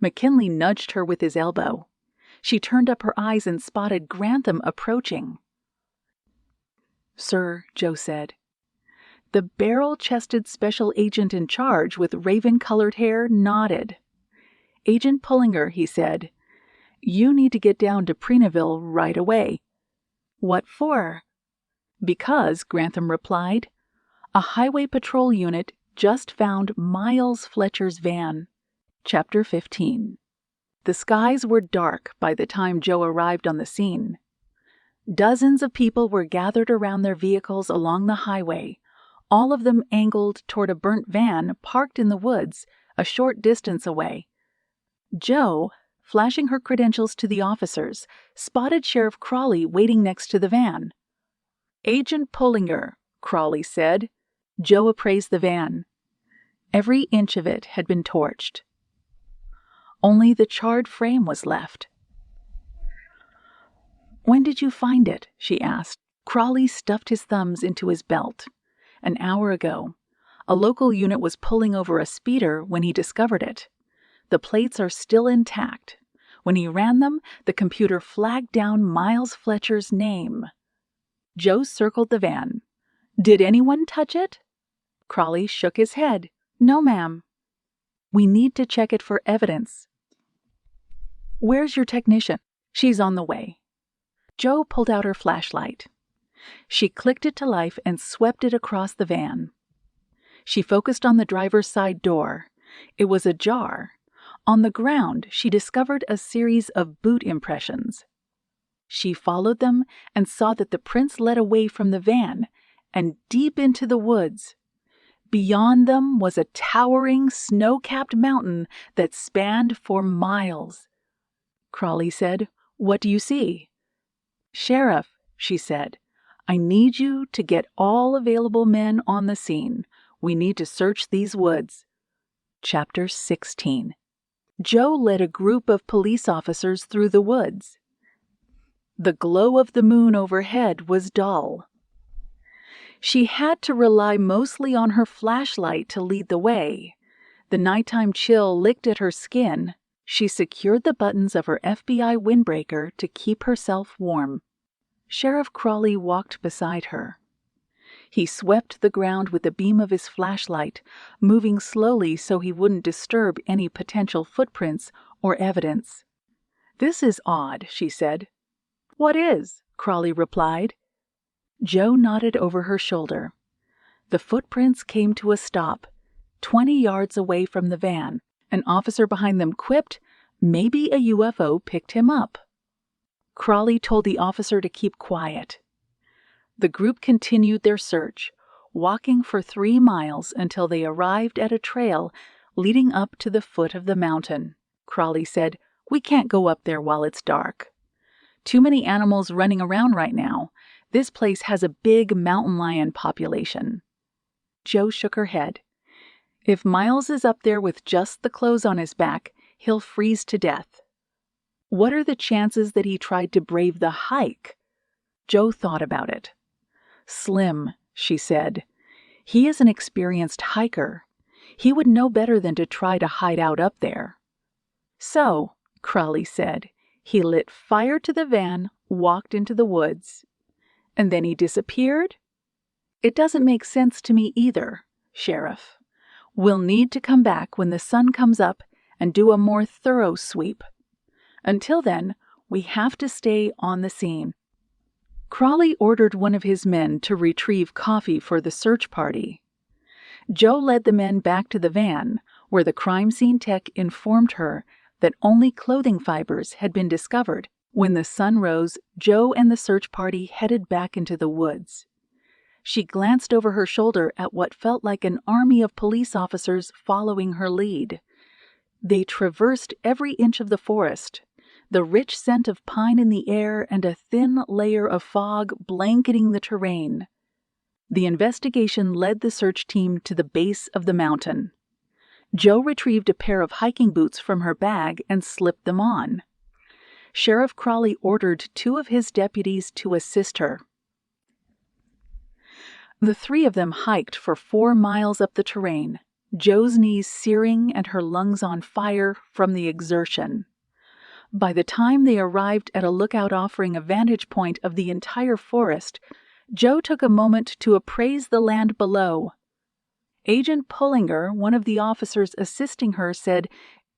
McKinley nudged her with his elbow. She turned up her eyes and spotted Grantham approaching. "Sir," Jo said. The barrel-chested special agent in charge with raven-colored hair nodded. "Agent Pullinger," he said, "you need to get down to Preneville right away." "What for?" "Because," Grantham replied, "a highway patrol unit just found Miles Fletcher's van." Chapter 15. The skies were dark by the time Jo arrived on the scene. Dozens of people were gathered around their vehicles along the highway, all of them angled toward a burnt van parked in the woods a short distance away. Jo, flashing her credentials to the officers, spotted Sheriff Crawley waiting next to the van. "Agent Pullinger," Crawley said. Jo appraised the van. Every inch of it had been torched. Only the charred frame was left. "When did you find it?" she asked. Crawley stuffed his thumbs into his belt. "An hour ago. A local unit was pulling over a speeder when he discovered it. The plates are still intact. When he ran them, the computer flagged down Miles Fletcher's name." Jo circled the van. "Did anyone touch it?" Crawley shook his head. "No, ma'am." "We need to check it for evidence." "Where's your technician?" "She's on the way." Jo pulled out her flashlight. She clicked it to life and swept it across the van. She focused on the driver's side door. It was ajar. On the ground, she discovered a series of boot impressions. She followed them and saw that the prints led away from the van and deep into the woods. Beyond them was a towering, snow-capped mountain that spanned for miles. Crawley said, "What do you see?" "Sheriff," she said, "I need you to get all available men on the scene. We need to search these woods." Chapter 16. Jo led a group of police officers through the woods. The glow of the moon overhead was dull. She had to rely mostly on her flashlight to lead the way. The nighttime chill licked at her skin. She secured the buttons of her FBI windbreaker to keep herself warm. Sheriff Crawley walked beside her. He swept the ground with the beam of his flashlight, moving slowly so he wouldn't disturb any potential footprints or evidence. "This is odd," she said. "What is?" Crawley replied. Jo nodded over her shoulder. The footprints came to a stop, 20 yards away from the van. An officer behind them quipped, "Maybe a UFO picked him up." Crawley told the officer to keep quiet. The group continued their search, walking for 3 miles until they arrived at a trail leading up to the foot of the mountain. Crawley said, "We can't go up there while it's dark. Too many animals running around right now. This place has a big mountain lion population." Jo shook her head. "If Miles is up there with just the clothes on his back, he'll freeze to death." "What are the chances that he tried to brave the hike?" Jo thought about it. "Slim," she said. "He is an experienced hiker. He would know better than to try to hide out up there." "So," Crawley said, "he lit fire to the van, walked into the woods, and then he disappeared? It doesn't make sense to me either, Sheriff. We'll need to come back when the sun comes up and do a more thorough sweep. Until then, we have to stay on the scene." Crawley ordered one of his men to retrieve coffee for the search party. Jo led the men back to the van, where the crime scene tech informed her that only clothing fibers had been discovered. When the sun rose, Jo and the search party headed back into the woods. She glanced over her shoulder at what felt like an army of police officers following her lead. They traversed every inch of the forest, the rich scent of pine in the air and a thin layer of fog blanketing the terrain. The investigation led the search team to the base of the mountain. Jo retrieved a pair of hiking boots from her bag and slipped them on. Sheriff Crawley ordered 2 of his deputies to assist her. The 3 of them hiked for 4 miles up the terrain, Jo's knees searing and her lungs on fire from the exertion. By the time they arrived at a lookout offering a vantage point of the entire forest, Jo took a moment to appraise the land below. Agent Pullinger, one of the officers assisting her, said,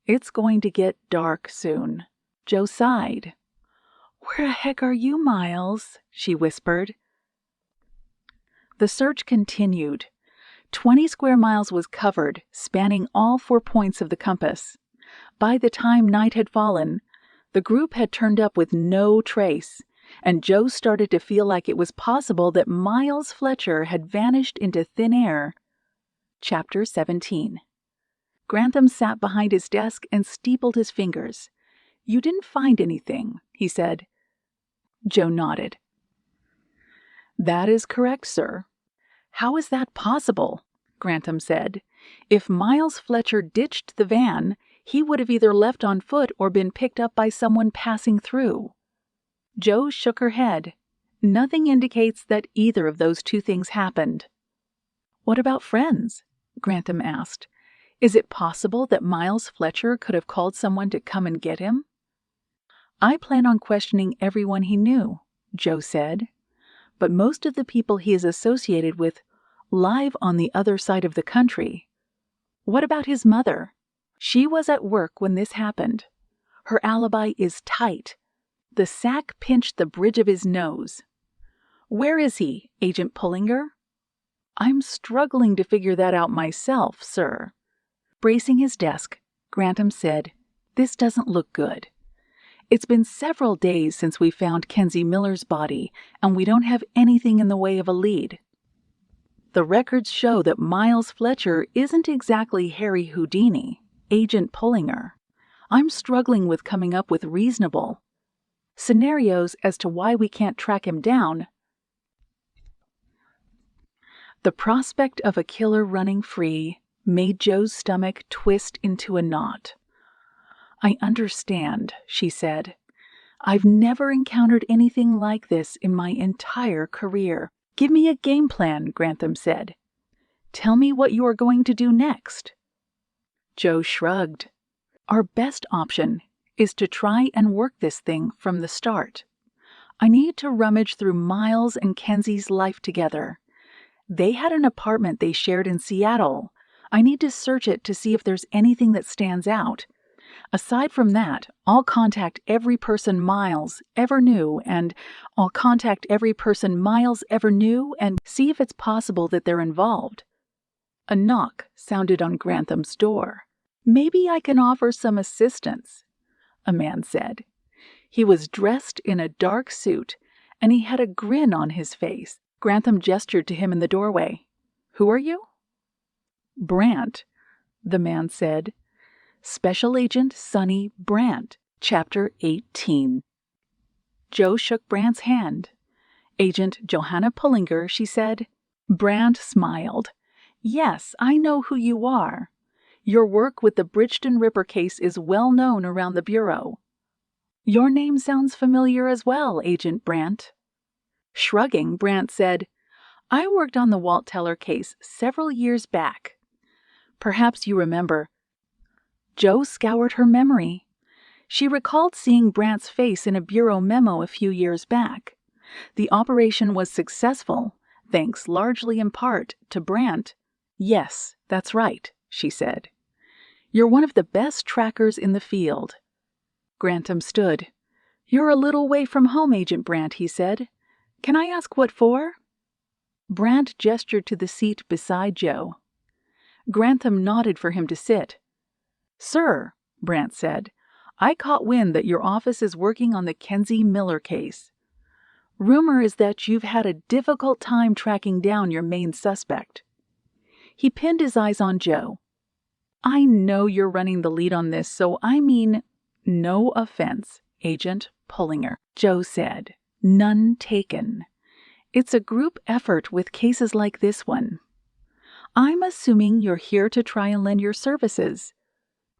"It's going to get dark soon." Jo sighed. "Where the heck are you, Miles?" she whispered. The search continued. 20 square miles was covered, spanning all 4 points of the compass. By the time night had fallen, the group had turned up with no trace, and Joe started to feel like it was possible that Miles Fletcher had vanished into thin air. Chapter 17. Grantham sat behind his desk and steepled his fingers. "You didn't find anything," he said. Joe nodded. "That is correct, sir." "How is that possible?" Grantham said. "If Miles Fletcher ditched the van, he would have either left on foot or been picked up by someone passing through." Joe shook her head. "Nothing indicates that either of those two things happened." "What about friends?" Grantham asked. "Is it possible that Miles Fletcher could have called someone to come and get him?" "I plan on questioning everyone he knew," Joe said. "But most of the people he is associated with live on the other side of the country." "What about his mother?" "She was at work when this happened. Her alibi is tight. The sack pinched the bridge of his nose." "Where is he, Agent Pullinger?" "I'm struggling to figure that out myself, sir." Bracing his desk, Grantham said, "This doesn't look good. It's been several days since we found Kenzie Miller's body, and we don't have anything in the way of a lead. The records show that Miles Fletcher isn't exactly Harry Houdini, Agent Pullinger. I'm struggling with coming up with reasonable scenarios as to why we can't track him down." The prospect of a killer running free made Joe's stomach twist into a knot. "I understand," she said. "I've never encountered anything like this in my entire career." "Give me a game plan," Grantham said. "Tell me what you are going to do next." Joe shrugged. "Our best option is to try and work this thing from the start. I need to rummage through Miles and Kenzie's life together. They had an apartment they shared in Seattle. I need to search it to see if there's anything that stands out. Aside from that, I'll contact every person Miles ever knew, and see if it's possible that they're involved." A knock sounded on Grantham's door. "Maybe I can offer some assistance," a man said. He was dressed in a dark suit, and he had a grin on his face. Grantham gestured to him in the doorway. "Who are you?" "Brant," the man said. "Special Agent Sonny Brant." Chapter 18. Joe shook Brant's hand. "Agent Johanna Pullinger," she said. Brant smiled. "Yes, I know who you are. Your work with the Bridgeton Ripper case is well known around the Bureau." "Your name sounds familiar as well, Agent Brant." Shrugging, Brant said, "I worked on the Walt Teller case several years back. Perhaps you remember." Joe scoured her memory. She recalled seeing Brant's face in a Bureau memo a few years back. The operation was successful, thanks largely in part to Brant. "Yes, that's right," she said. "You're one of the best trackers in the field." Grantham stood. "You're a little way from home, Agent Brant," he said. "Can I ask what for?" Brant gestured to the seat beside Joe. Grantham nodded for him to sit. "Sir," Brant said, "I caught wind that your office is working on the Kenzie Miller case. Rumor is that you've had a difficult time tracking down your main suspect." He pinned his eyes on Joe. "I know you're running the lead on this, so I mean no offense, Agent Pullinger," Joe said. "None taken. It's a group effort with cases like this one. I'm assuming you're here to try and lend your services.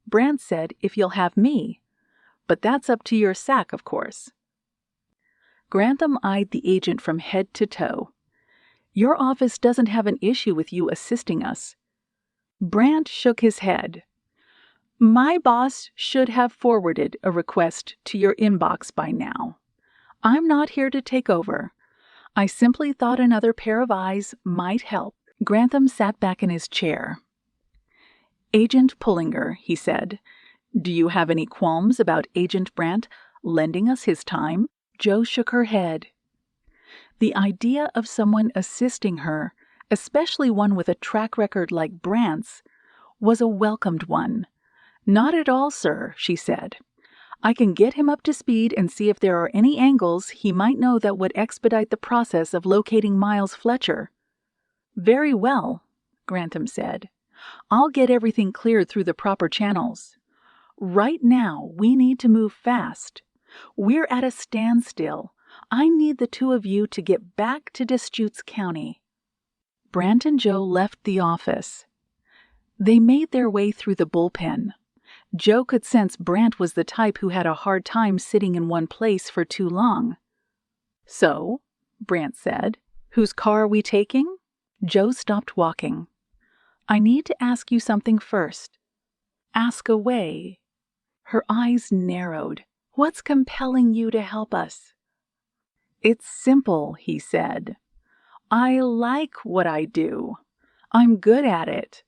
Brant said if you'll have me, but that's up to your sack, of course." Grantham eyed the agent from head to toe. "Your office doesn't have an issue with you assisting us." Brant shook his head. "My boss should have forwarded a request to your inbox by now. I'm not here to take over. I simply thought another pair of eyes might help." Grantham sat back in his chair. "Agent Pullinger," he said, "do you have any qualms about Agent Brant lending us his time?" Joe shook her head. The idea of someone assisting her, especially one with a track record like Brant's, was a welcomed one. "Not at all, sir," she said. I can get him up to speed and see if there are any angles he might know that would expedite the process of locating Miles Fletcher." "Very well," Grantham said. "I'll get everything cleared through the proper channels. Right now, we need to move fast. We're at a standstill. I need the two of you to get back to Deschutes County." Brant and Joe left the office. They made their way through the bullpen. Joe could sense Brant was the type who had a hard time sitting in one place for too long. "So," Brant said, "whose car are we taking?" Joe stopped walking. "I need to ask you something first." "Ask away." Her eyes narrowed. "What's compelling you to help us?" "It's simple," he said. "I like what I do. I'm good at it.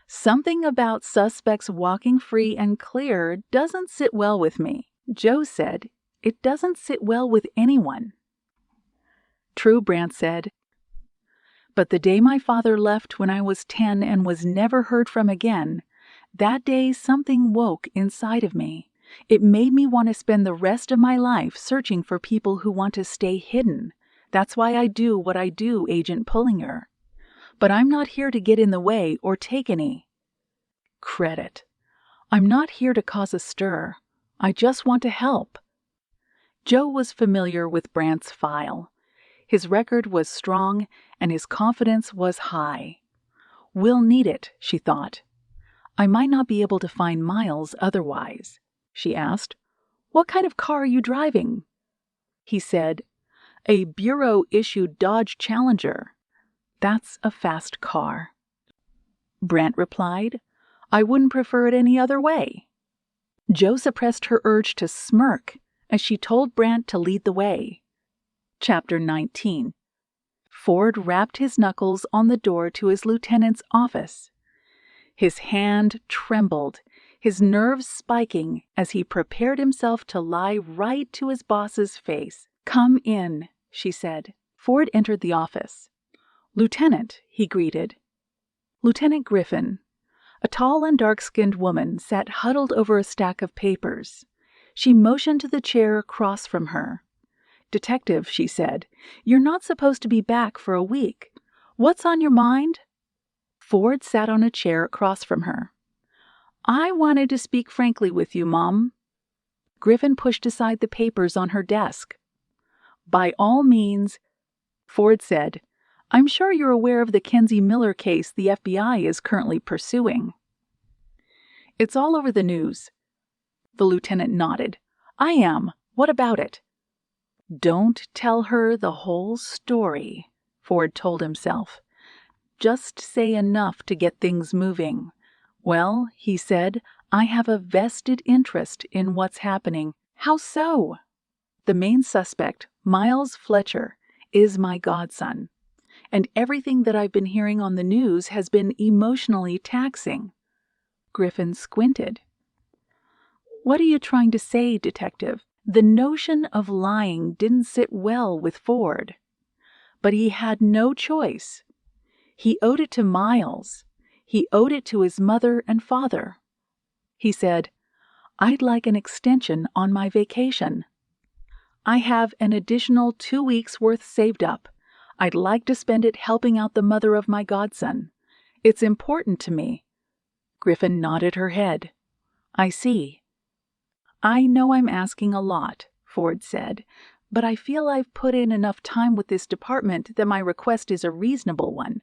Something about suspects walking free and clear doesn't sit well with me." Joe said, "It doesn't sit well with anyone." "True," Brant said. "But the day my father left when I was 10 and was never heard from again, that day something woke inside of me. It made me want to spend the rest of my life searching for people who want to stay hidden. That's why I do what I do, Agent Pullinger. But I'm not here to get in the way or take any credit. I'm not here to cause a stir. I just want to help." Joe was familiar with Brant's file. His record was strong and his confidence was high. "We'll need it," she thought. "I might not be able to find Miles otherwise." She asked, "What kind of car are you driving?" He said, "A Bureau-issued Dodge Challenger." "That's a fast car." Brant replied, "I wouldn't prefer it any other way." Joe suppressed her urge to smirk as she told Brant to lead the way. Chapter 19. Ford rapped his knuckles on the door to his lieutenant's office. His hand trembled, his nerves spiking as he prepared himself to lie right to his boss's face. "Come in," she said. Ford entered the office. "Lieutenant," he greeted. Lieutenant Griffin, a tall and dark-skinned woman, sat huddled over a stack of papers. She motioned to the chair across from her. "Detective," she said, "you're not supposed to be back for a week. What's on your mind?" Ford sat on a chair across from her. "I wanted to speak frankly with you, Mom." Griffin pushed aside the papers on her desk. "By all means," Ford said. "I'm sure you're aware of the Kenzie Miller case the FBI is currently pursuing." "It's all over the news." The lieutenant nodded. "I am. What about it?" "Don't tell her the whole story," Ford told himself. "Just say enough to get things moving." "Well," he said, "I have a vested interest in what's happening." "How so?" "The main suspect, Miles Fletcher, is my godson, and everything that I've been hearing on the news has been emotionally taxing." Griffin squinted. "What are you trying to say, Detective?" The notion of lying didn't sit well with Ford. But he had no choice. He owed it to Miles. He owed it to his mother and father. He said, "I'd like an extension on my vacation. I have an additional 2 weeks' worth saved up. I'd like to spend it helping out the mother of my godson. It's important to me." Griffin nodded her head. "I see." "I know I'm asking a lot," Ford said, "but I feel I've put in enough time with this department that my request is a reasonable one."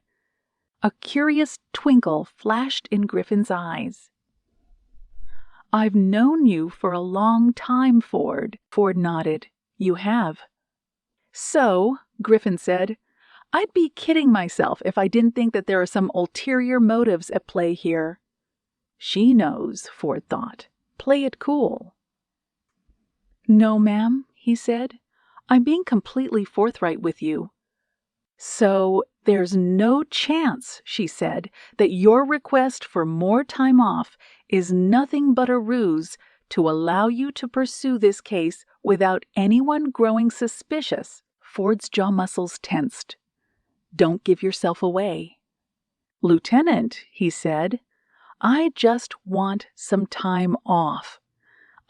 A curious twinkle flashed in Griffin's eyes. "I've known you for a long time, Ford." Ford nodded. "You have." "So," Griffin said, "I'd be kidding myself if I didn't think that there are some ulterior motives at play here." She knows, Ford thought. Play it cool. "No, ma'am," he said. "I'm being completely forthright with you." "So there's no chance," she said, "that your request for more time off is nothing but a ruse to allow you to pursue this case without anyone growing suspicious." Ford's jaw muscles tensed. "Don't give yourself away." "Lieutenant," he said, "I just want some time off.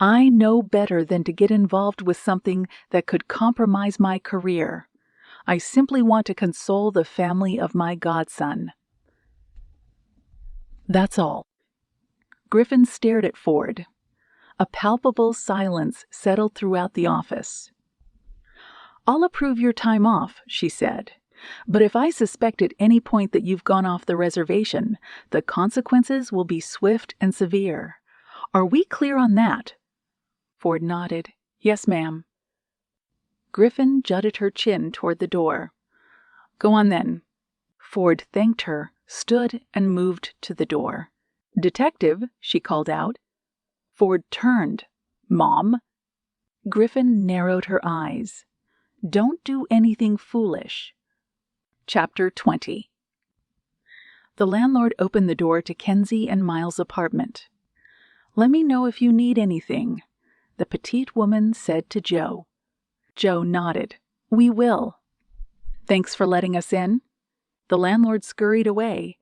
I know better than to get involved with something that could compromise my career. I simply want to console the family of my godson. That's all." Griffin stared at Ford. A palpable silence settled throughout the office. "I'll approve your time off," she said. "But if I suspect at any point that you've gone off the reservation, the consequences will be swift and severe. Are we clear on that?" Ford nodded. "Yes, ma'am." Griffin jutted her chin toward the door. "Go on then." Ford thanked her, stood, and moved to the door. "Detective," she called out. Ford turned. "Mom?" Griffin narrowed her eyes. "Don't do anything foolish." Chapter 20. The landlord opened the door to Kenzie and Miles' apartment. "Let me know if you need anything," the petite woman said to Joe. Joe nodded. "We will." "Thanks for letting us in." The landlord scurried away.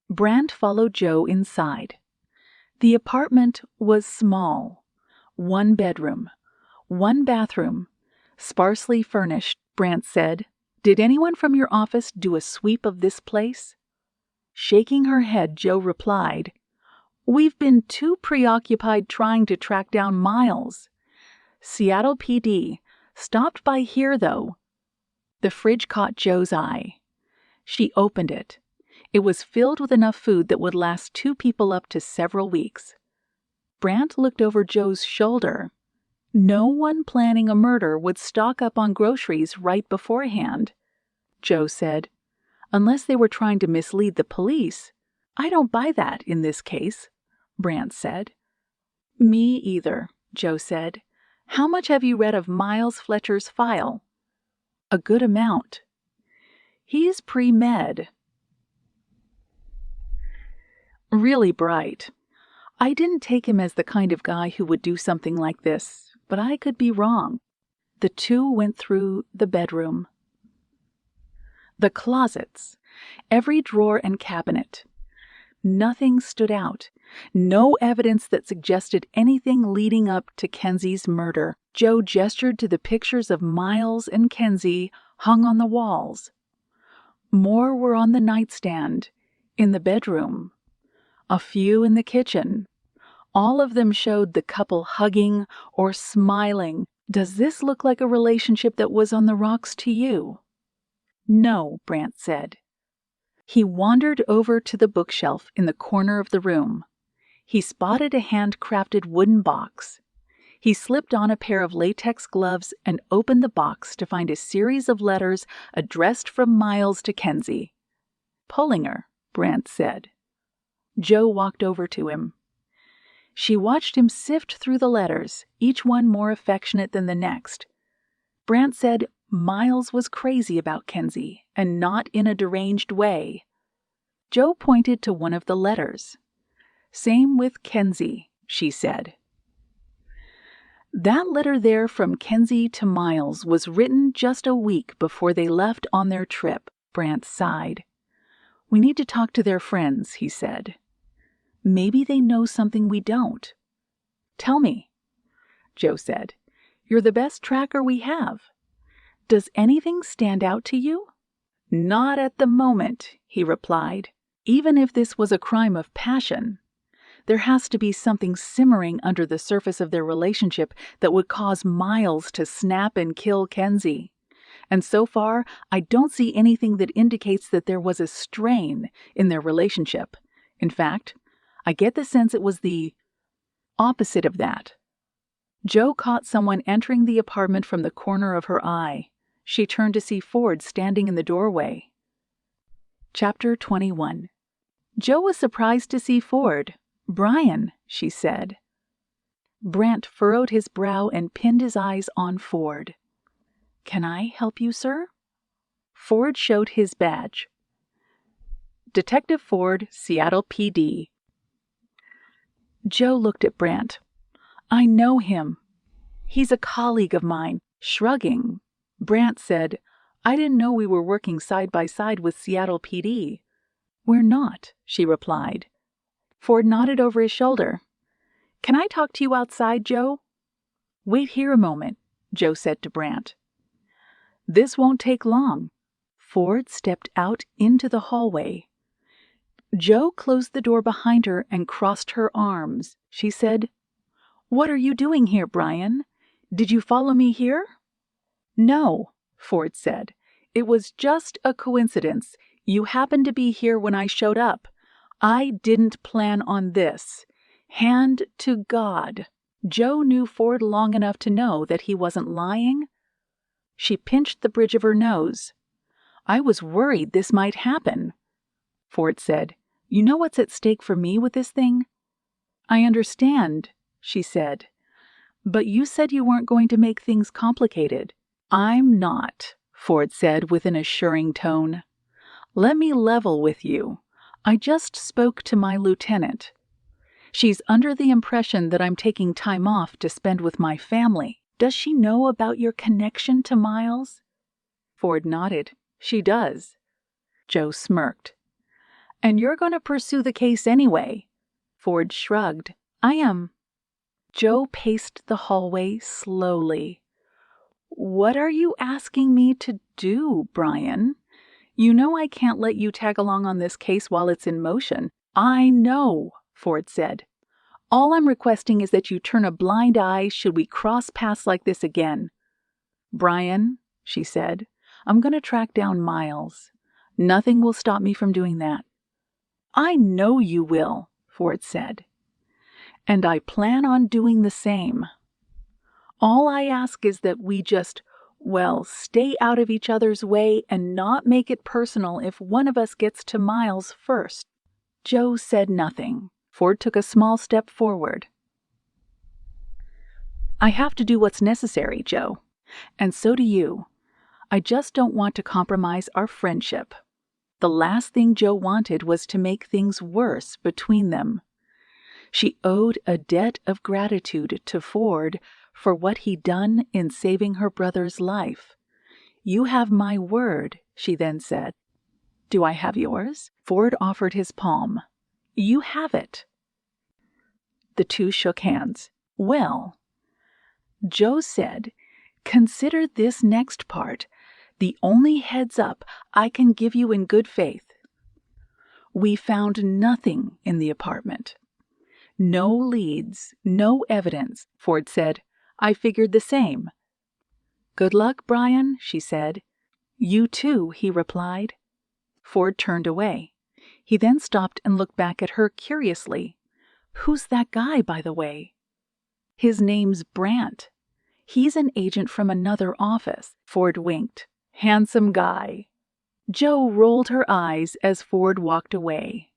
Brant followed Joe inside. The apartment was small. 1 bedroom, 1 bathroom, sparsely furnished, Brant said. "Did anyone from your office do a sweep of this place?" Shaking her head, Joe replied, "We've been too preoccupied trying to track down Miles. Seattle PD stopped by here, though." The fridge caught Joe's eye. She opened it. It was filled with enough food that would last 2 people up to several weeks. Brant looked over Joe's shoulder. No one planning a murder would stock up on groceries right beforehand, Joe said. "Unless they were trying to mislead the police. I don't buy that in this case," Brant said. "Me either," Joe said. "How much have you read of Miles Fletcher's file?" "A good amount." "He's pre-med. Really bright. I didn't take him as the kind of guy who would do something like this, but I could be wrong." The two went through the bedroom. The closets, every drawer and cabinet. Nothing stood out. No evidence that suggested anything leading up to Kenzie's murder. Joe gestured to the pictures of Miles and Kenzie hung on the walls. More were on the nightstand, in the bedroom. A few in the kitchen. All of them showed the couple hugging or smiling. "Does this look like a relationship that was on the rocks to you?" "No," Brant said. He wandered over to the bookshelf in the corner of the room. He spotted a handcrafted wooden box. He slipped on a pair of latex gloves and opened the box to find a series of letters addressed from Miles to Kenzie. "Pullinger," Brant said. Joe walked over to him. She watched him sift through the letters, each one more affectionate than the next. Brant said Miles was crazy about Kenzie, and not in a deranged way. Joe pointed to one of the letters. "Same with Kenzie," she said. "That letter there from Kenzie to Miles was written just a week before they left on their trip," Brant sighed. "We need to talk to their friends," he said. "Maybe they know something we don't." "Tell me," Joe said. "You're the best tracker we have. Does anything stand out to you?" "Not at the moment," he replied. "Even if this was a crime of passion, there has to be something simmering under the surface of their relationship that would cause Miles to snap and kill Kenzie. And so far, I don't see anything that indicates that there was a strain in their relationship. In fact, I get the sense it was the opposite of that." Joe caught someone entering the apartment from the corner of her eye. She turned to see Ford standing in the doorway. Chapter 21. Joe was surprised to see Ford. "Brian," she said. Brant furrowed his brow and pinned his eyes on Ford. "Can I help you, sir?" Ford showed his badge. "Detective Ford, Seattle PD." Joe looked at Brant. "I know him. He's a colleague of mine." Shrugging, Brant said, "I didn't know we were working side by side with Seattle PD." "We're not," she replied. Ford nodded over his shoulder. Can I talk to you outside, Joe? Wait here a moment, Joe said to Brant. This won't take long. Ford stepped out into the hallway. Joe closed the door behind her and crossed her arms. She said, "What are you doing here, Brian? Did you follow me here?" "No," Ford said. "It was just a coincidence. You happened to be here when I showed up. I didn't plan on this. Hand to God." Joe knew Ford long enough to know that he wasn't lying. She pinched the bridge of her nose. "I was worried this might happen." Ford said, "You know what's at stake for me with this thing?" "I understand," she said. "But you said you weren't going to make things complicated." "I'm not," Ford said with an assuring tone. "Let me level with you. I just spoke to my lieutenant. She's under the impression that I'm taking time off to spend with my family. Does she know about your connection to Miles?" Ford nodded. "She does." Joe smirked. "And you're going to pursue the case anyway." Ford shrugged. "I am." Joe paced the hallway slowly. "What are you asking me to do, Brian? You know I can't let you tag along on this case while it's in motion." "I know," Ford said. "All I'm requesting is that you turn a blind eye should we cross paths like this again." "Brian," she said, "I'm going to track down Miles. Nothing will stop me from doing that." "I know you will," Ford said. "And I plan on doing the same. All I ask is that we just, stay out of each other's way and not make it personal if one of us gets to Miles first." Joe said nothing. Ford took a small step forward. "I have to do what's necessary, Joe. And so do you. I just don't want to compromise our friendship." The last thing Joe wanted was to make things worse between them. She owed a debt of gratitude to Ford for what he'd done in saving her brother's life. "You have my word," she then said. "Do I have yours?" Ford offered his palm. "You have it." The two shook hands. "Well," Joe said, "consider this next part the only heads up I can give you in good faith. We found nothing in the apartment. No leads, no evidence," Ford said. "I figured the same." "Good luck, Brian," she said. "You too," he replied. Ford turned away. He then stopped and looked back at her curiously. "Who's that guy, by the way?" "His name's Brant. He's an agent from another office." Ford winked. "Handsome guy." Joe rolled her eyes as Ford walked away.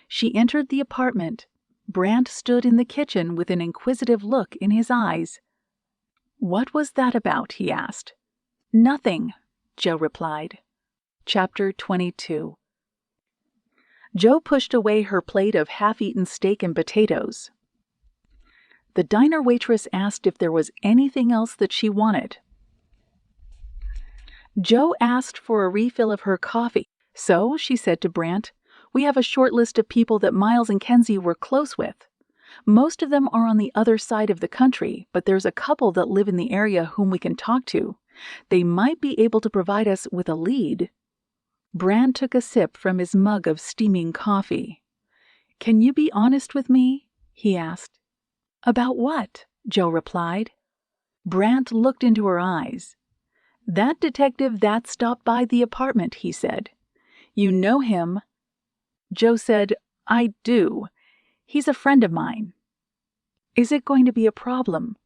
She entered the apartment. Brant stood in the kitchen with an inquisitive look in his eyes. "What was that about?" he asked. "Nothing," Joe replied. Chapter 22. Joe pushed away her plate of half-eaten steak and potatoes. The diner waitress asked if there was anything else that she wanted. Joe asked for a refill of her coffee, so she said to Brant, "We have a short list of people that Miles and Kenzie were close with. Most of them are on the other side of the country, but there's a couple that live in the area whom we can talk to. They might be able to provide us with a lead." Brant took a sip from his mug of steaming coffee. "Can you be honest with me?" he asked. "About what?" Joe replied. Brant looked into her eyes. "That detective that stopped by the apartment," he said. "You know him." Joe said, "I do. He's a friend of mine." "Is it going to be a problem?"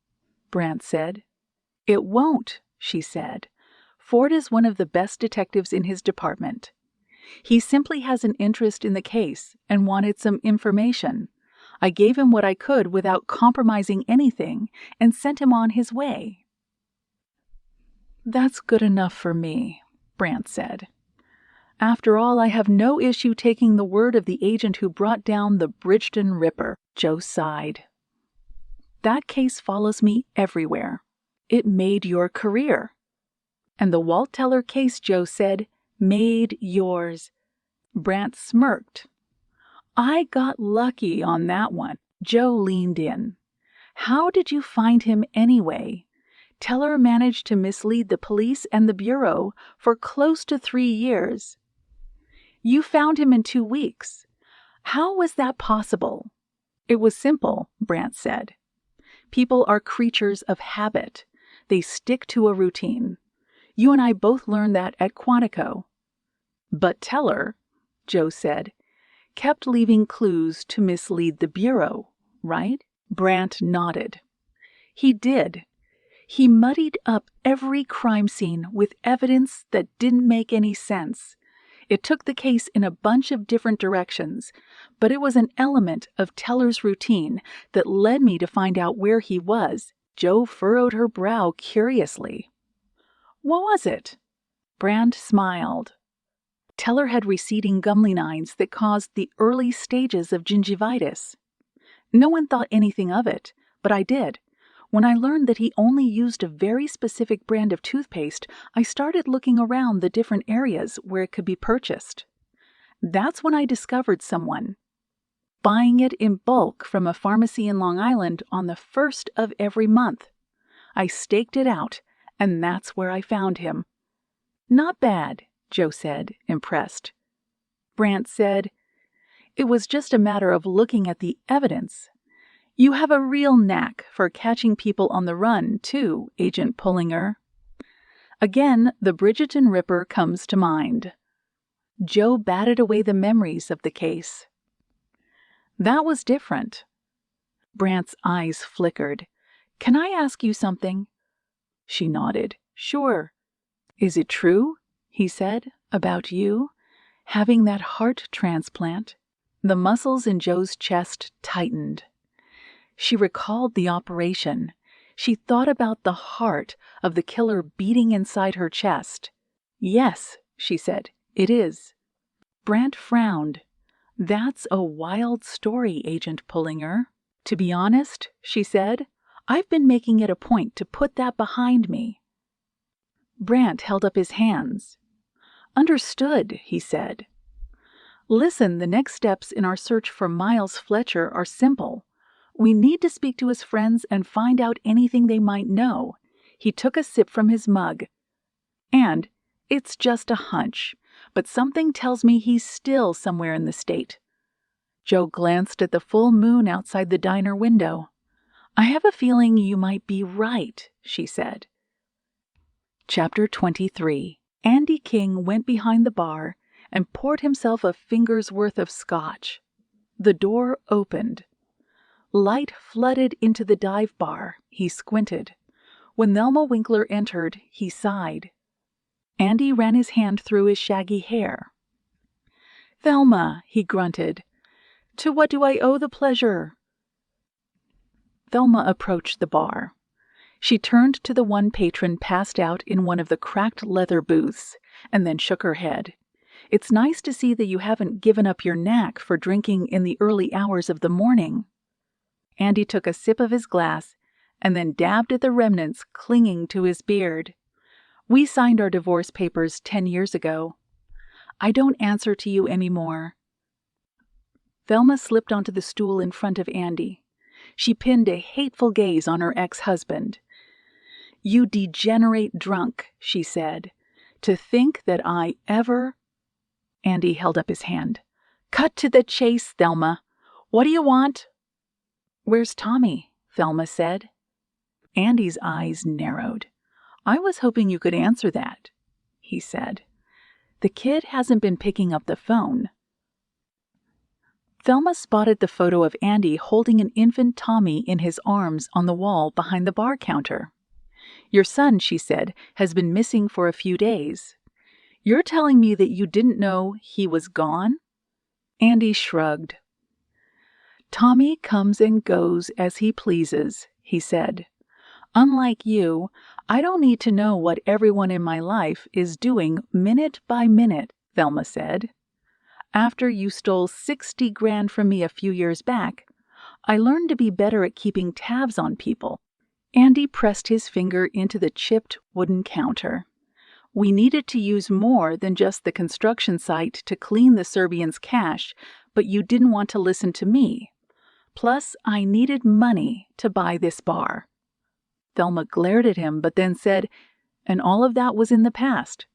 Brant said. "It won't," she said. "Ford is one of the best detectives in his department. He simply has an interest in the case and wanted some information. I gave him what I could without compromising anything and sent him on his way." "That's good enough for me," Brant said. "After all, I have no issue taking the word of the agent who brought down the Bridgeton Ripper." Joe sighed. "That case follows me everywhere. It made your career." "And the Walt Teller case," Joe said, "made yours." Brant smirked. "I got lucky on that one." Joe leaned in. How did you find him anyway? Teller managed to mislead the police and the Bureau for close to 3 years. You found him in 2 weeks. How was that possible? It was simple, Brant said. People are creatures of habit. They stick to a routine. You and I both learned that at Quantico. But Teller, Joe said, kept leaving clues to mislead the Bureau, right? Brant nodded. He did. He muddied up every crime scene with evidence that didn't make any sense. It took the case in a bunch of different directions, but it was an element of Teller's routine that led me to find out where he was. Joe furrowed her brow curiously. What was it? Brand smiled. Teller had receding gum lines that caused the early stages of gingivitis. No one thought anything of it, but I did. When I learned that he only used a very specific brand of toothpaste, I started looking around the different areas where it could be purchased. That's when I discovered someone buying it in bulk from a pharmacy in Long Island on the 1st of every month. I staked it out, and that's where I found him. Not bad, Joe said, impressed. Brant said, it was just a matter of looking at the evidence. You have a real knack for catching people on the run, too, Agent Pullinger. Again, the Bridgerton Ripper comes to mind. Joe batted away the memories of the case. That was different. Brant's eyes flickered. Can I ask you something? She nodded. Sure. Is it true, he said, about you, having that heart transplant? The muscles in Joe's chest tightened. She recalled the operation. She thought about the heart of the killer beating inside her chest. Yes, she said, it is. Brant frowned. That's a wild story, Agent Pullinger. To be honest, she said, I've been making it a point to put that behind me. Brant held up his hands. Understood, he said. Listen, the next steps in our search for Miles Fletcher are simple. We need to speak to his friends and find out anything they might know. He took a sip from his mug. And it's just a hunch, but something tells me he's still somewhere in the state. Joe glanced at the full moon outside the diner window. I have a feeling you might be right, she said. Chapter 23. Andy King went behind the bar and poured himself a finger's worth of scotch. The door opened. Light flooded into the dive bar. He squinted. When Thelma Winkler entered, he sighed. Andy ran his hand through his shaggy hair. Thelma, he grunted. To what do I owe the pleasure? Thelma approached the bar. She turned to the one patron passed out in one of the cracked leather booths, and then shook her head. It's nice to see that you haven't given up your knack for drinking in the early hours of the morning. Andy took a sip of his glass and then dabbed at the remnants clinging to his beard. We signed our divorce papers 10 years ago. I don't answer to you anymore. Thelma slipped onto the stool in front of Andy. She pinned a hateful gaze on her ex-husband. You degenerate drunk, she said. To think that I ever... Andy held up his hand. Cut to the chase, Thelma. What do you want? Where's Tommy? Thelma said. Andy's eyes narrowed. I was hoping you could answer that, he said. The kid hasn't been picking up the phone. Thelma spotted the photo of Andy holding an infant Tommy in his arms on the wall behind the bar counter. Your son, she said, has been missing for a few days. You're telling me that you didn't know he was gone? Andy shrugged. Tommy comes and goes as he pleases, he said. Unlike you, I don't need to know what everyone in my life is doing minute by minute, Thelma said. After you stole 60 grand from me a few years back, I learned to be better at keeping tabs on people. Andy pressed his finger into the chipped wooden counter. We needed to use more than just the construction site to clean the Serbians' cash, but you didn't want to listen to me. Plus, I needed money to buy this bar. Thelma glared at him, but then said, "And all of that was in the past.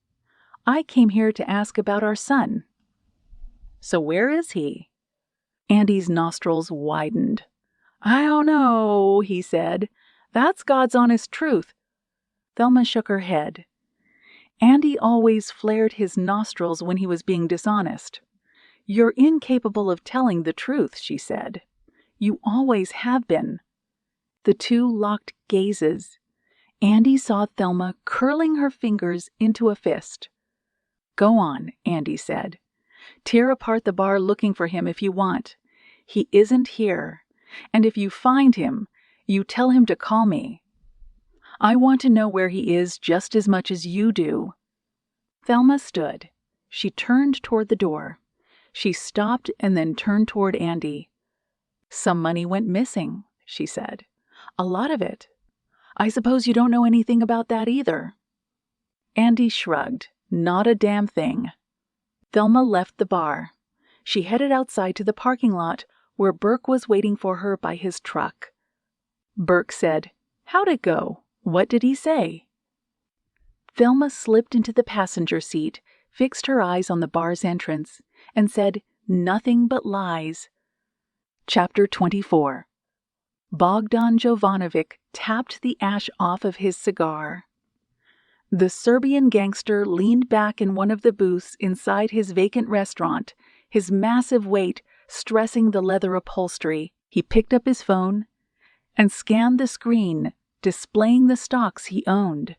I came here to ask about our son." "So where is he?" Andy's nostrils widened. "I don't know," he said. "That's God's honest truth." Thelma shook her head. Andy always flared his nostrils when he was being dishonest. "You're incapable of telling the truth," she said. "You always have been." The two locked gazes. Andy saw Thelma curling her fingers into a fist. "Go on," Andy said. "Tear apart the bar looking for him if you want. He isn't here. And if you find him, you tell him to call me. I want to know where he is just as much as you do." Thelma stood. She turned toward the door. She stopped and then turned toward Andy. "Some money went missing," she said. "A lot of it. I suppose you don't know anything about that either." Andy shrugged. "Not a damn thing." Thelma left the bar. She headed outside to the parking lot where Burke was waiting for her by his truck. Burke said, "How'd it go? What did he say?" Thelma slipped into the passenger seat, fixed her eyes on the bar's entrance, and said, "Nothing but lies." Chapter 24. Bogdan Jovanovic tapped the ash off of his cigar. The Serbian gangster leaned back in one of the booths inside his vacant restaurant, his massive weight stressing the leather upholstery. He picked up his phone and scanned the screen, displaying the stocks he owned.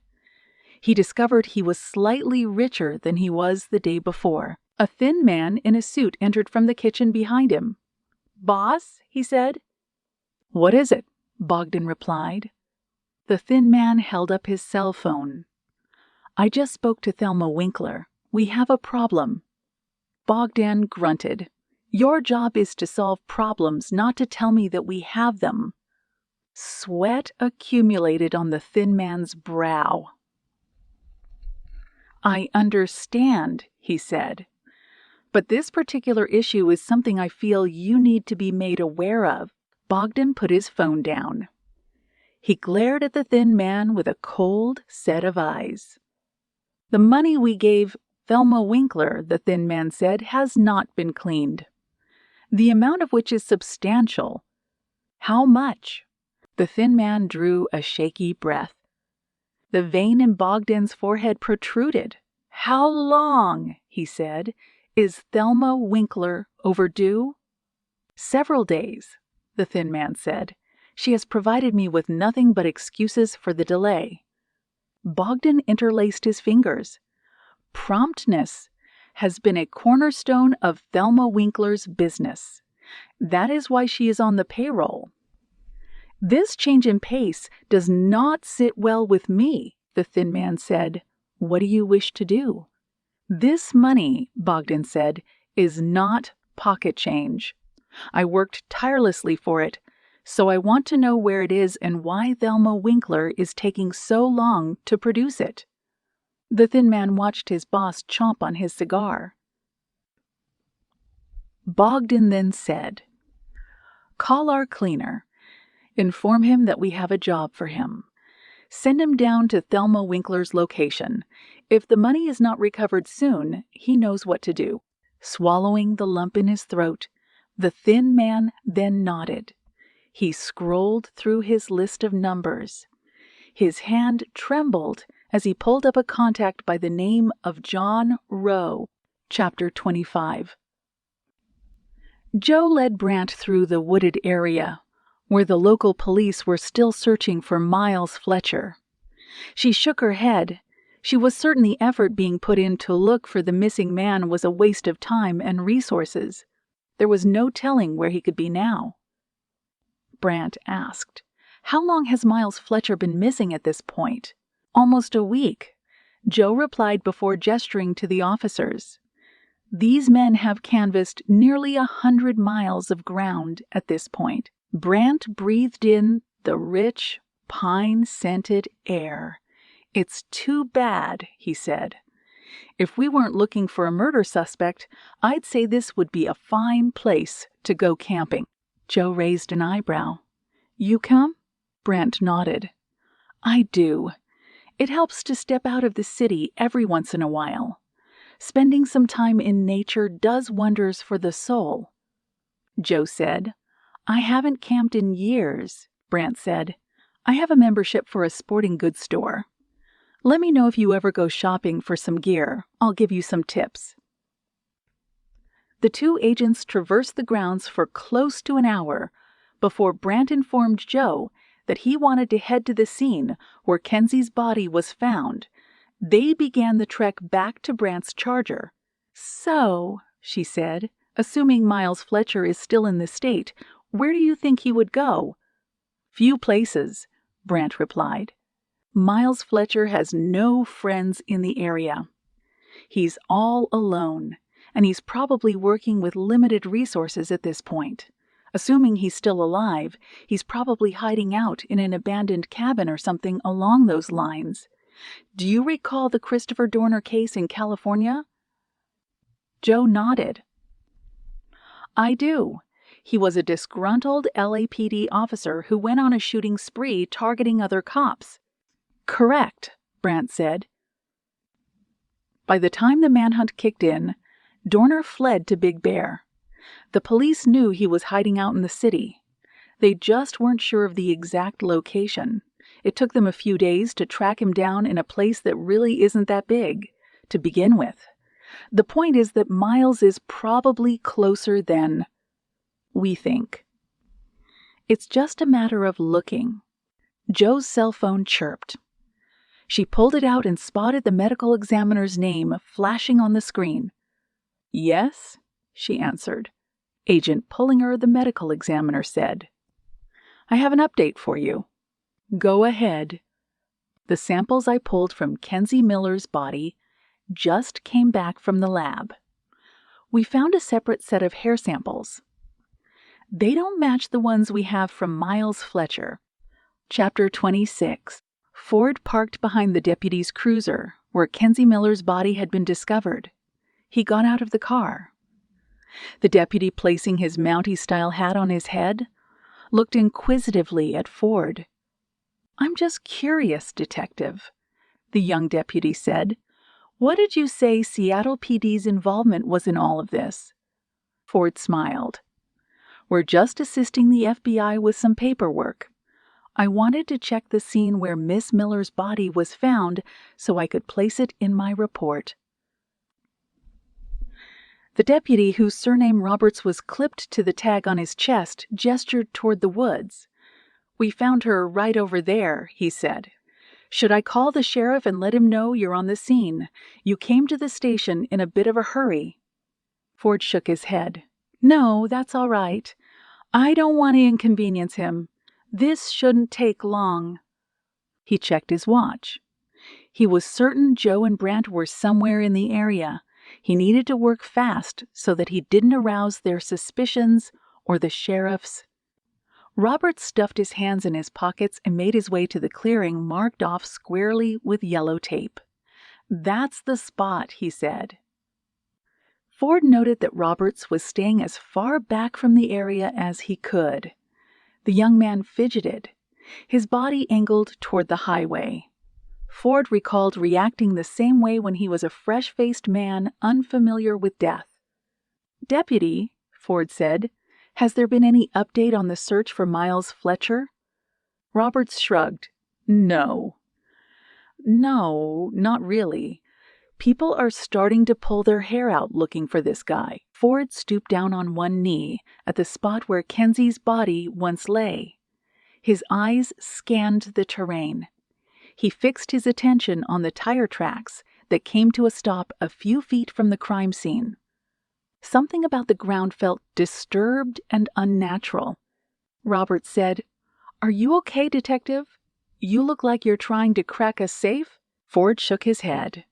He discovered he was slightly richer than he was the day before. A thin man in a suit entered from the kitchen behind him. "Boss?" he said. "What is it?" Bogdan replied. The thin man held up his cell phone. "I just spoke to Thelma Winkler. We have a problem." Bogdan grunted. "Your job is to solve problems, not to tell me that we have them." Sweat accumulated on the thin man's brow. "I understand," he said. "But this particular issue is something I feel you need to be made aware of." Bogdan put his phone down. He glared at the thin man with a cold set of eyes. "The money we gave Thelma Winkler," the thin man said, "has not been cleaned. The amount of which is substantial." "How much?" The thin man drew a shaky breath. The vein in Bogdan's forehead protruded. "How long," he said, "is Thelma Winkler overdue?" "Several days," the thin man said. "She has provided me with nothing but excuses for the delay." Bogdan interlaced his fingers. "Promptness has been a cornerstone of Thelma Winkler's business. That is why she is on the payroll." "This change in pace does not sit well with me," the thin man said. "What do you wish to do?" "This money," Bogdan said, "is not pocket change. I worked tirelessly for it, so I want to know where it is and why Thelma Winkler is taking so long to produce it." The thin man watched his boss chomp on his cigar. Bogdan then said, "Call our cleaner. Inform him that we have a job for him. Send him down to Thelma Winkler's location. If the money is not recovered soon, he knows what to do." Swallowing the lump in his throat, the thin man then nodded. He scrolled through his list of numbers. His hand trembled as he pulled up a contact by the name of John Rowe. Chapter 25. Joe led Brant through the wooded area, where the local police were still searching for Miles Fletcher. She shook her head. She was certain the effort being put in to look for the missing man was a waste of time and resources. There was no telling where he could be now. Brant asked, "How long has Miles Fletcher been missing at this point?" "Almost a week," Joe replied before gesturing to the officers. "These men have canvassed nearly 100 miles of ground at this point." Brant breathed in the rich, pine-scented air. "It's too bad," he said. "If we weren't looking for a murder suspect, I'd say this would be a fine place to go camping." Joe raised an eyebrow. You come? Brant nodded. I do. It helps to step out of the city every once in a while. Spending some time in nature does wonders for the soul. Joe said. I haven't camped in years, Brant said. I have a membership for a sporting goods store. Let me know if you ever go shopping for some gear. I'll give you some tips. The two agents traversed the grounds for close to an hour before Brant informed Joe that he wanted to head to the scene where Kenzie's body was found. They began the trek back to Brant's Charger. So, she said, assuming Miles Fletcher is still in the state, where do you think he would go? Few places, Brant replied. Miles Fletcher has no friends in the area. He's all alone, and he's probably working with limited resources at this point. Assuming he's still alive, he's probably hiding out in an abandoned cabin or something along those lines. Do you recall the Christopher Dorner case in California? Joe nodded. I do. He was a disgruntled LAPD officer who went on a shooting spree targeting other cops. Correct, Brant said. By the time the manhunt kicked in, Dorner fled to Big Bear. The police knew he was hiding out in the city. They just weren't sure of the exact location. It took them a few days to track him down in a place that really isn't that big, to begin with. The point is that Miles is probably closer than we think. It's just a matter of looking. Joe's cell phone chirped. She pulled it out and spotted the medical examiner's name flashing on the screen. Yes, she answered. Agent Pullinger, the medical examiner, said. I have an update for you. Go ahead. The samples I pulled from Kenzie Miller's body just came back from the lab. We found a separate set of hair samples. They don't match the ones we have from Miles Fletcher. Chapter 26. Ford parked behind the deputy's cruiser, where Kenzie Miller's body had been discovered. He got out of the car. The deputy, placing his Mountie-style hat on his head, looked inquisitively at Ford. I'm just curious, Detective, the young deputy said. What did you say Seattle PD's involvement was in all of this? Ford smiled. We're just assisting the FBI with some paperwork. I wanted to check the scene where Miss Miller's body was found so I could place it in my report. The deputy, whose surname Roberts was clipped to the tag on his chest, gestured toward the woods. We found her right over there, he said. Should I call the sheriff and let him know you're on the scene? You came to the station in a bit of a hurry. Ford shook his head. No, that's all right. I don't want to inconvenience him. This shouldn't take long. He checked his watch. He was certain Joe and Brant were somewhere in the area. He needed to work fast so that he didn't arouse their suspicions or the sheriff's. Robert stuffed his hands in his pockets and made his way to the clearing marked off squarely with yellow tape. That's the spot, he said. Ford noted that Roberts was staying as far back from the area as he could. The young man fidgeted, his body angled toward the highway. Ford recalled reacting the same way when he was a fresh-faced man unfamiliar with death. Deputy, Ford said, has there been any update on the search for Miles Fletcher? Roberts shrugged. No, not really. People are starting to pull their hair out looking for this guy. Ford stooped down on one knee at the spot where Kenzie's body once lay. His eyes scanned the terrain. He fixed his attention on the tire tracks that came to a stop a few feet from the crime scene. Something about the ground felt disturbed and unnatural. Robert said, Are you okay, Detective? You look like you're trying to crack a safe? Ford shook his head.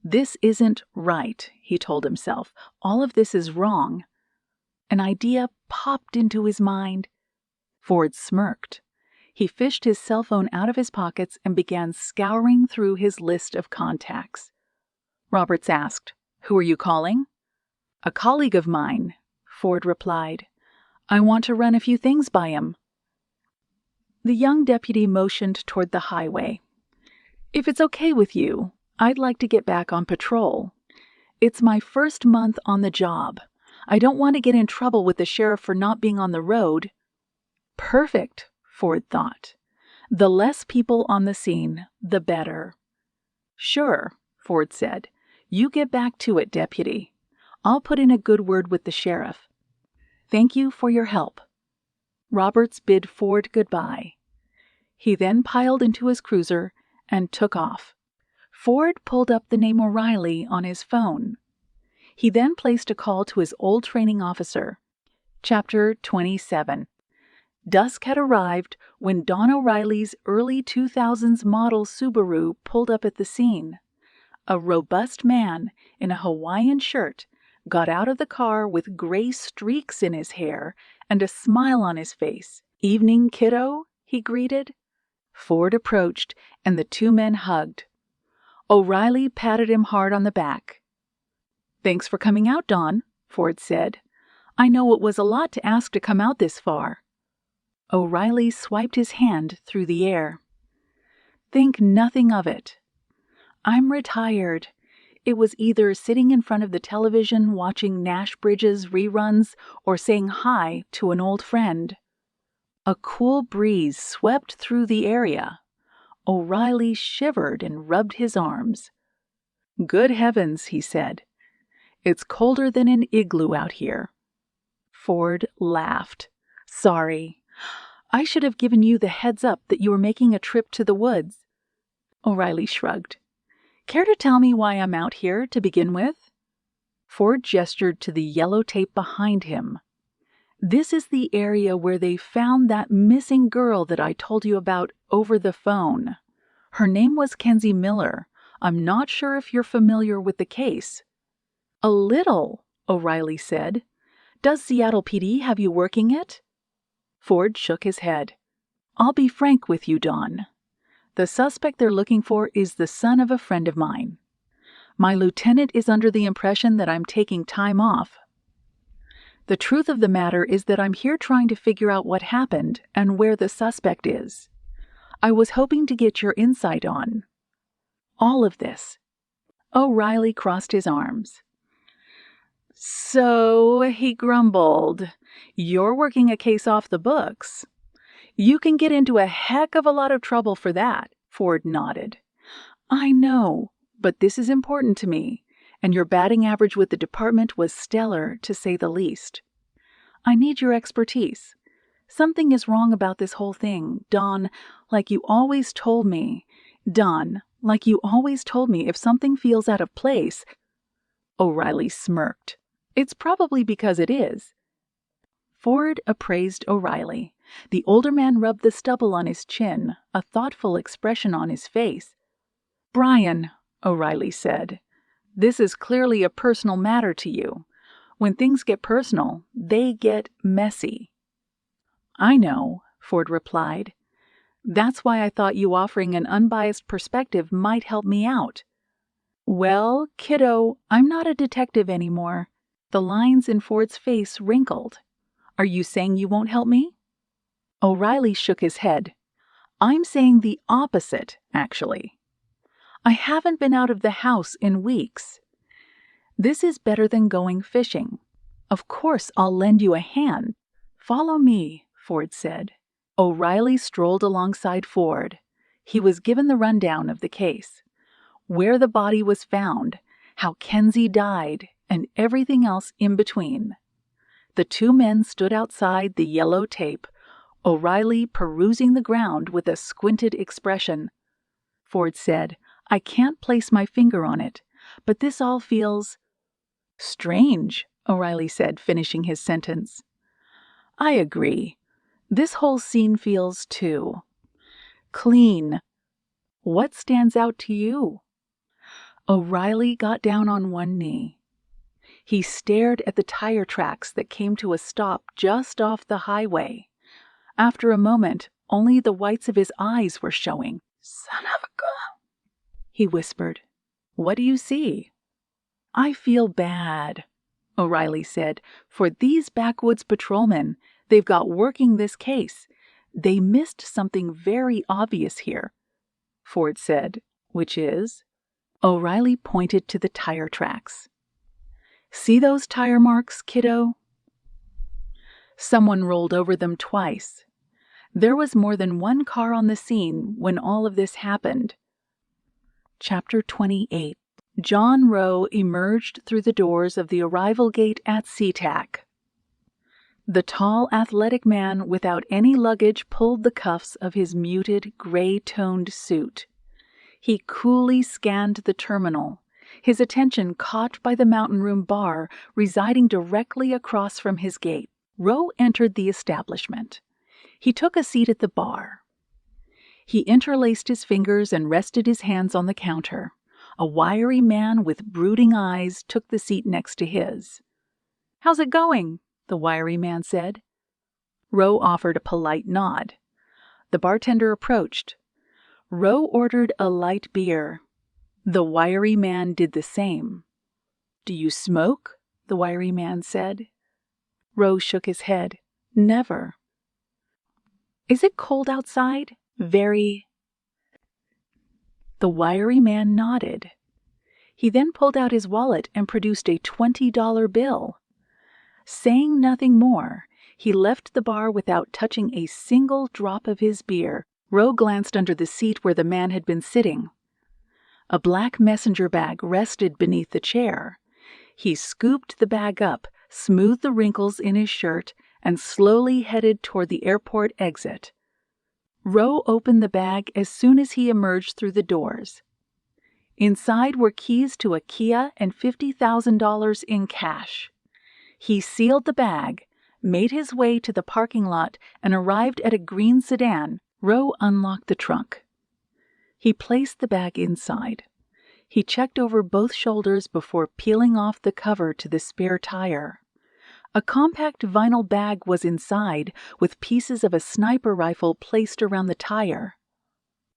This isn't right, he told himself. All of this is wrong. An idea popped into his mind. Ford smirked. He fished his cell phone out of his pockets and began scouring through his list of contacts. Roberts asked, Who are you calling? A colleague of mine, Ford replied. I want to run a few things by him." The young deputy motioned toward the highway. "If it's okay with you, I'd like to get back on patrol. It's my first month on the job. I don't want to get in trouble with the sheriff for not being on the road." Perfect, Ford thought. The less people on the scene, the better. "Sure," Ford said. "You get back to it, deputy. I'll put in a good word with the sheriff. Thank you for your help." Roberts bid Ford goodbye. He then piled into his cruiser and took off. Ford pulled up the name O'Reilly on his phone. He then placed a call to his old training officer. Chapter 27. Dusk had arrived when Don O'Reilly's early 2000s model Subaru pulled up at the scene. A robust man in a Hawaiian shirt got out of the car with gray streaks in his hair and a smile on his face. "Evening, kiddo," he greeted. Ford approached, and the two men hugged. O'Reilly patted him hard on the back. "Thanks for coming out, Don," Ford said. "I know it was a lot to ask to come out this far." O'Reilly swiped his hand through the air. "Think nothing of it. I'm retired. It was either sitting in front of the television watching Nash Bridges reruns or saying hi to an old friend." A cool breeze swept through the area. O'Reilly shivered and rubbed his arms. "Good heavens," he said. "It's colder than an igloo out here." Ford laughed. "Sorry. I should have given you the heads up that you were making a trip to the woods." O'Reilly shrugged. "Care to tell me why I'm out here to begin with?" Ford gestured to the yellow tape behind him. "This is the area where they found that missing girl that I told you about over the phone. Her name was Kenzie Miller. I'm not sure if you're familiar with the case." "A little," O'Reilly said. "Does Seattle PD have you working it?" Ford shook his head. "I'll be frank with you, Don. The suspect they're looking for is the son of a friend of mine. My lieutenant is under the impression that I'm taking time off. The truth of the matter is that I'm here trying to figure out what happened and where the suspect is. I was hoping to get your insight on all of this." O'Reilly crossed his arms. "So," he grumbled, "you're working a case off the books." "You can get into a heck of a lot of trouble for that," Ford nodded. "I know, but this is important to me, and your batting average with the department was stellar, to say the least. I need your expertise. Something is wrong about this whole thing, Don, like you always told me. Don, like you always told me, if something feels out of place." O'Reilly smirked. "It's probably because it is." Ford appraised O'Reilly. The older man rubbed the stubble on his chin, a thoughtful expression on his face. "Brian," O'Reilly said, "this is clearly a personal matter to you. When things get personal, they get messy." "I know," Ford replied. "That's why I thought you offering an unbiased perspective might help me out." "Well, kiddo, I'm not a detective anymore." The lines in Ford's face wrinkled. "Are you saying you won't help me?" O'Reilly shook his head. "I'm saying the opposite, actually. I haven't been out of the house in weeks. This is better than going fishing. Of course, I'll lend you a hand." "Follow me," Ford said. O'Reilly strolled alongside Ford. He was given the rundown of the case. Where the body was found, how Kenzie died, and everything else in between. The two men stood outside the yellow tape, O'Reilly perusing the ground with a squinted expression. Ford said, "I can't place my finger on it, but this all feels strange," O'Reilly said, finishing his sentence. "I agree. This whole scene feels, too. Clean. What stands out to you?" O'Reilly got down on one knee. He stared at the tire tracks that came to a stop just off the highway. After a moment, only the whites of his eyes were showing. "Son of a gun," he whispered. "What do you see?" "I feel bad," O'Reilly said, "for these backwoods patrolmen. they've got working this case. They missed something very obvious here," Ford said, "which is—" O'Reilly pointed to the tire tracks. "See those tire marks, kiddo? Someone rolled over them twice. There was more than one car on the scene when all of this happened." Chapter 28. John Rowe emerged through the doors of the arrival gate at SeaTac. The tall, athletic man without any luggage pulled the cuffs of his muted, gray-toned suit. He coolly scanned the terminal, his attention caught by the Mountain Room bar residing directly across from his gate. Rowe entered the establishment. He took a seat at the bar. He interlaced his fingers and rested his hands on the counter. A wiry man with brooding eyes took the seat next to his. "How's it going?" the wiry man said. Rowe offered a polite nod. The bartender approached. Rowe ordered a light beer. The wiry man did the same. "Do you smoke?" the wiry man said. Rowe shook his head. "Never." "Is it cold outside?" "Very." The wiry man nodded. He then pulled out his wallet and produced a $20 bill. Saying nothing more, he left the bar without touching a single drop of his beer. Rowe glanced under the seat where the man had been sitting. A black messenger bag rested beneath the chair. He scooped the bag up, smoothed the wrinkles in his shirt, and slowly headed toward the airport exit. Rowe opened the bag as soon as he emerged through the doors. Inside were keys to a Kia and $50,000 in cash. He sealed the bag, made his way to the parking lot, and arrived at a green sedan. Rowe unlocked the trunk. He placed the bag inside. He checked over both shoulders before peeling off the cover to the spare tire. A compact vinyl bag was inside, with pieces of a sniper rifle placed around the tire.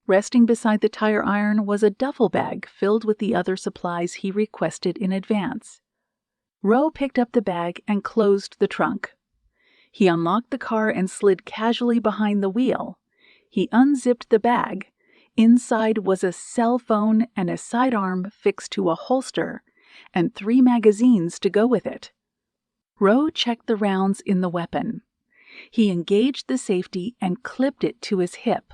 Resting beside the tire iron was a duffel bag filled with the other supplies he requested in advance. Rowe picked up the bag and closed the trunk. He unlocked the car and slid casually behind the wheel. He unzipped the bag. Inside was a cell phone and a sidearm fixed to a holster, and 3 magazines to go with it. Rowe checked the rounds in the weapon. He engaged the safety and clipped it to his hip.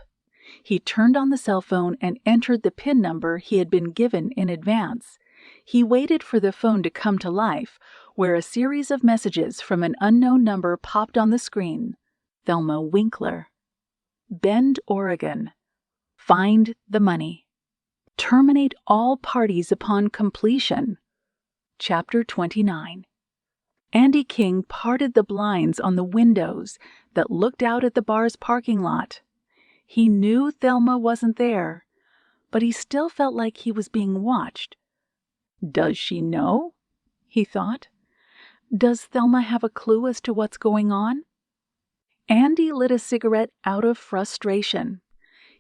He turned on the cell phone and entered the PIN number he had been given in advance. He waited for the phone to come to life, where a series of messages from an unknown number popped on the screen. Thelma Winkler. Bend, Oregon. Find the money. Terminate all parties upon completion. Chapter 29. Andy King parted the blinds on the windows that looked out at the bar's parking lot. He knew Thelma wasn't there, but he still felt like he was being watched. "Does she know?" he thought. "Does Thelma have a clue as to what's going on?" Andy lit a cigarette out of frustration.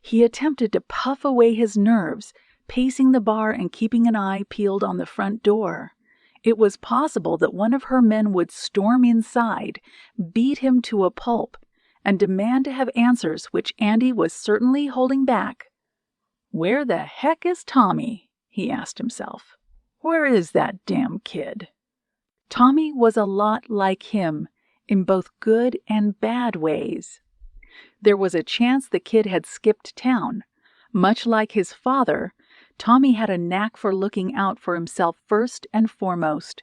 He attempted to puff away his nerves, pacing the bar and keeping an eye peeled on the front door. It was possible that one of her men would storm inside, beat him to a pulp, and demand to have answers which Andy was certainly holding back. "Where the heck is Tommy?" he asked himself. "Where is that damn kid?" Tommy was a lot like him, in both good and bad ways. There was a chance the kid had skipped town. Much like his father, Tommy had a knack for looking out for himself first and foremost.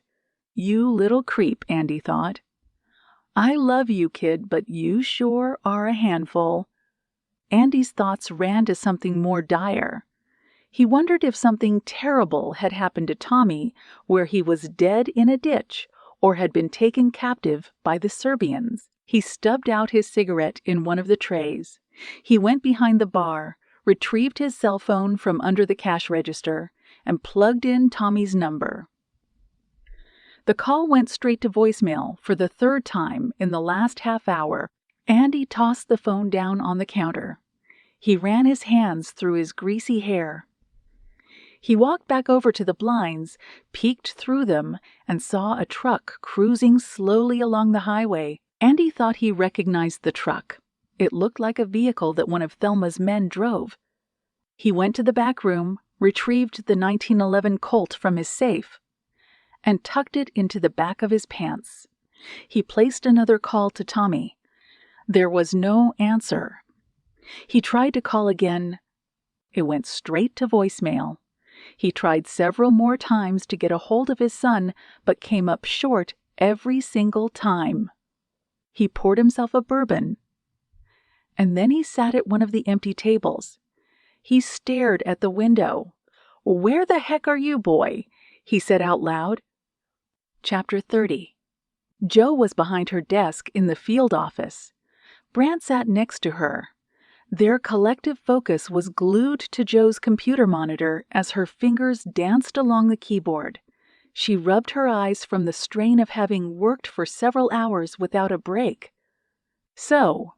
"You little creep," Andy thought. "I love you, kid, but you sure are a handful." Andy's thoughts ran to something more dire. He wondered if something terrible had happened to Tommy, where he was dead in a ditch or had been taken captive by the Serbians. He stubbed out his cigarette in one of the trays. He went behind the bar, retrieved his cell phone from under the cash register, and plugged in Tommy's number. The call went straight to voicemail for the 3rd time in the last half hour. Andy tossed the phone down on the counter. He ran his hands through his greasy hair. He walked back over to the blinds, peeked through them, and saw a truck cruising slowly along the highway. Andy thought he recognized the truck. It looked like a vehicle that one of Thelma's men drove. He went to the back room, retrieved the 1911 Colt from his safe, and tucked it into the back of his pants. He placed another call to Tommy. There was no answer. He tried to call again. It went straight to voicemail. He tried several more times to get a hold of his son, but came up short every single time. He poured himself a bourbon, and then he sat at one of the empty tables. He stared at the window. "Where the heck are you, boy?" he said out loud. Chapter 30. Jo was behind her desk in the field office. Brant sat next to her. Their collective focus was glued to Jo's computer monitor as her fingers danced along the keyboard. She rubbed her eyes from the strain of having worked for several hours without a break. "So,"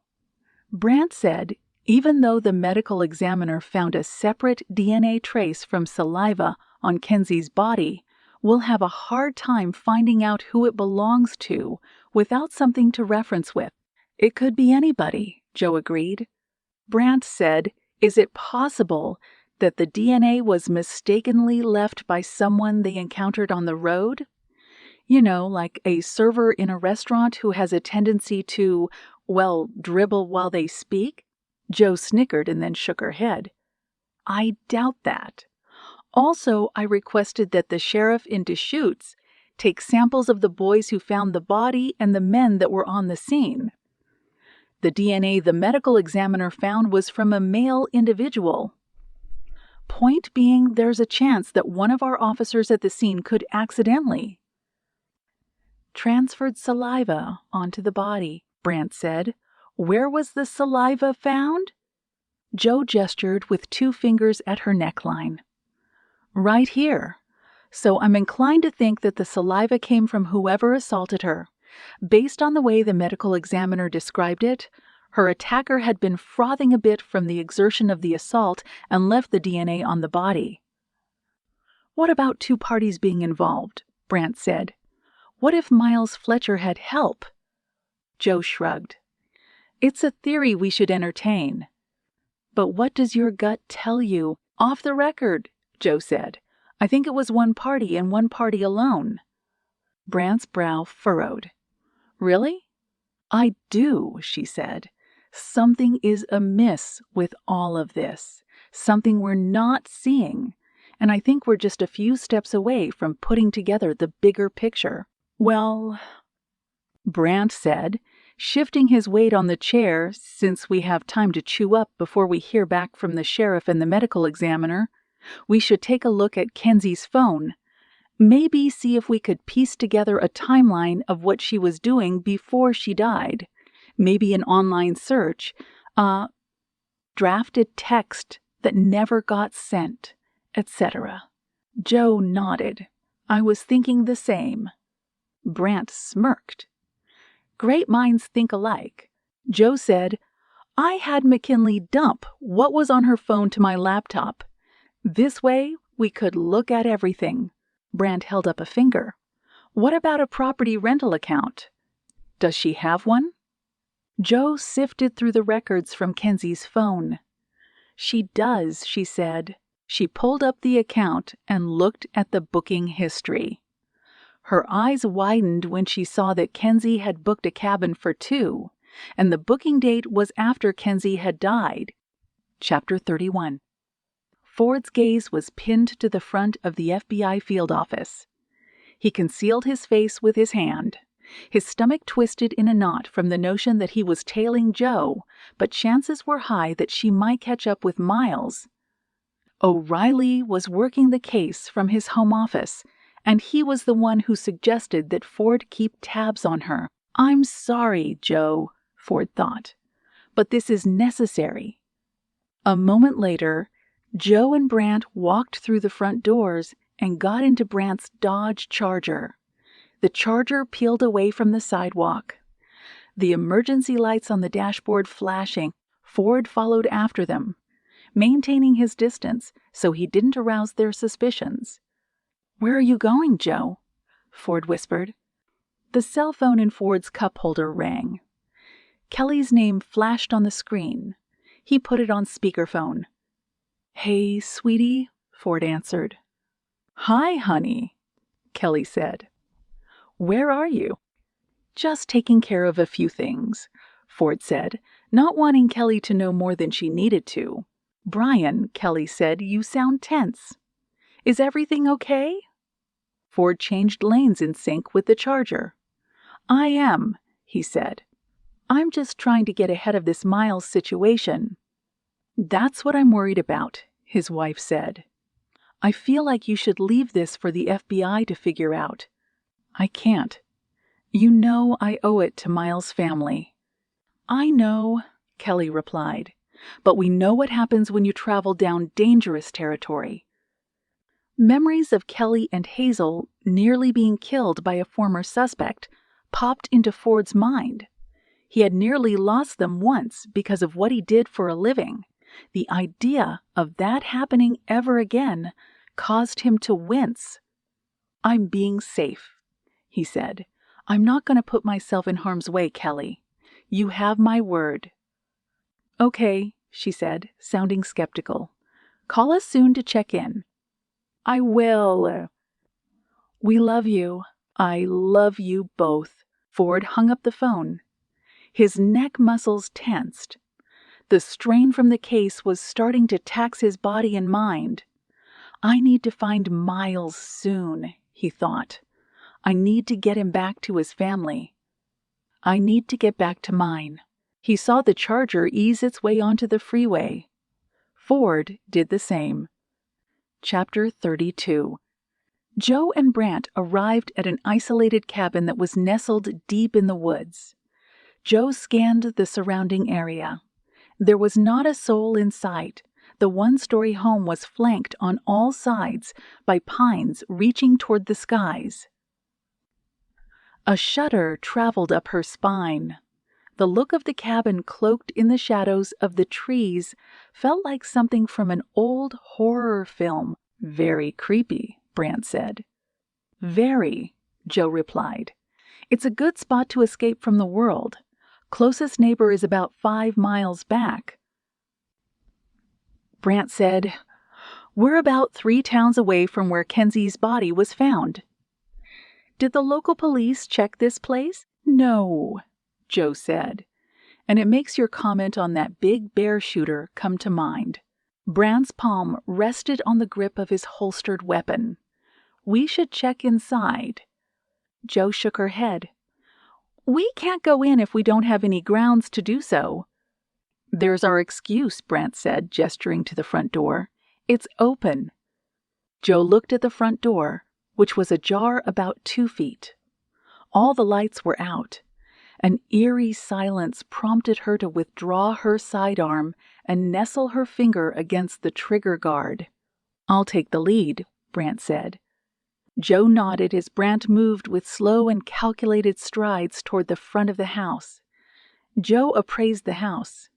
Brant said, "even though the medical examiner found a separate DNA trace from saliva on Kenzie's body, we'll have a hard time finding out who it belongs to without something to reference with." "It could be anybody," Jo agreed. Brant said, "Is it possible that the DNA was mistakenly left by someone they encountered on the road? You know, like a server in a restaurant who has a tendency to, well, dribble while they speak?" Jo snickered and then shook her head. "I doubt that. Also, I requested that the sheriff in Deschutes take samples of the boys who found the body and the men that were on the scene. The DNA the medical examiner found was from a male individual. Point being, there's a chance that one of our officers at the scene could accidentally transferred saliva onto the body," Brant said. "Where was the saliva found?" Jo gestured with 2 fingers at her neckline. "Right here. So I'm inclined to think that the saliva came from whoever assaulted her. Based on the way the medical examiner described it, her attacker had been frothing a bit from the exertion of the assault and left the DNA on the body." "What about 2 parties being involved?" Brant said. "What if Miles Fletcher had help?" Jo shrugged. "It's a theory we should entertain." "But what does your gut tell you?" "Off the record," Jo said. "I think it was one party and one party alone." Brant's brow furrowed. "Really?" "I do," she said. "Something is amiss with all of this. Something we're not seeing. And I think we're just a few steps away from putting together the bigger picture." "Well," Brant said, shifting his weight on the chair since we have time to chew up before we hear back from the sheriff and the medical examiner, "we should take a look at Kenzie's phone. Maybe see if we could piece together a timeline of what she was doing before she died. Maybe an online search, drafted text that never got sent, etc." Jo nodded. "I was thinking the same." Brant smirked. "Great minds think alike." Jo said, "I had McKinley dump what was on her phone to my laptop. This way, we could look at everything." Brant held up a finger. "What about a property rental account? Does she have one?" Jo sifted through the records from Kenzie's phone. "She does," she said. She pulled up the account and looked at the booking history. Her eyes widened when she saw that Kenzie had booked a cabin for 2, and the booking date was after Kenzie had died. Chapter 31. Ford's gaze was pinned to the front of the FBI field office. He concealed his face with his hand. His stomach twisted in a knot from the notion that he was tailing Jo, but chances were high that she might catch up with Miles. O'Reilly was working the case from his home office, and he was the one who suggested that Ford keep tabs on her. "I'm sorry, Jo," Ford thought, "but this is necessary." A moment later, Jo and Brant walked through the front doors and got into Brant's Dodge Charger. The Charger peeled away from the sidewalk. The emergency lights on the dashboard flashing, Ford followed after them, maintaining his distance so he didn't arouse their suspicions. "Where are you going, Jo?" Ford whispered. The cell phone in Ford's cup holder rang. Kelly's name flashed on the screen. He put it on speakerphone. "Hey, sweetie," Ford answered. "Hi, honey," Kelly said. "Where are you?" "Just taking care of a few things," Ford said, not wanting Kelly to know more than she needed to. "Brian," Kelly said, "you sound tense. Is everything okay?" Ford changed lanes in sync with the charger. "I am," he said. "I'm just trying to get ahead of this Miles situation." "That's what I'm worried about," his wife said. "I feel like you should leave this for the FBI to figure out." "I can't. You know I owe it to Miles' family." "I know," Kelly replied, "but we know what happens when you travel down dangerous territory." Memories of Kelly and Hazel nearly being killed by a former suspect popped into Ford's mind. He had nearly lost them once because of what he did for a living. The idea of that happening ever again caused him to wince. "I'm being safe," he said. "I'm not going to put myself in harm's way, Kelly. You have my word." "Okay," she said, sounding skeptical. "Call us soon to check in." "I will." "We love you. I love you both." Ford hung up the phone. His neck muscles tensed. The strain from the case was starting to tax his body and mind. "I need to find Miles soon," he thought. "I need to get him back to his family. I need to get back to mine." He saw the charger ease its way onto the freeway. Ford did the same. Chapter 32. Joe and Brant arrived at an isolated cabin that was nestled deep in the woods. Joe scanned the surrounding area. There was not a soul in sight. The one-story home was flanked on all sides by pines reaching toward the skies. A shudder traveled up her spine. The look of the cabin cloaked in the shadows of the trees felt like something from an old horror film. "Very creepy," Brant said. "Very," Joe replied. "It's a good spot to escape from the world. Closest neighbor is about 5 miles back." Brant said, "We're about 3 towns away from where Kenzie's body was found." "Did the local police check this place?" "No," Joe said. "And it makes your comment on that big bear shooter come to mind." Brant's palm rested on the grip of his holstered weapon. "We should check inside." Joe shook her head. "We can't go in if we don't have any grounds to do so." "There's our excuse," Brant said, gesturing to the front door. "It's open." Joe looked at the front door, which was ajar about 2 feet. All the lights were out. An eerie silence prompted her to withdraw her sidearm and nestle her finger against the trigger guard. "I'll take the lead," Brant said. Joe nodded as Brant moved with slow and calculated strides toward the front of the house. Joe appraised the house.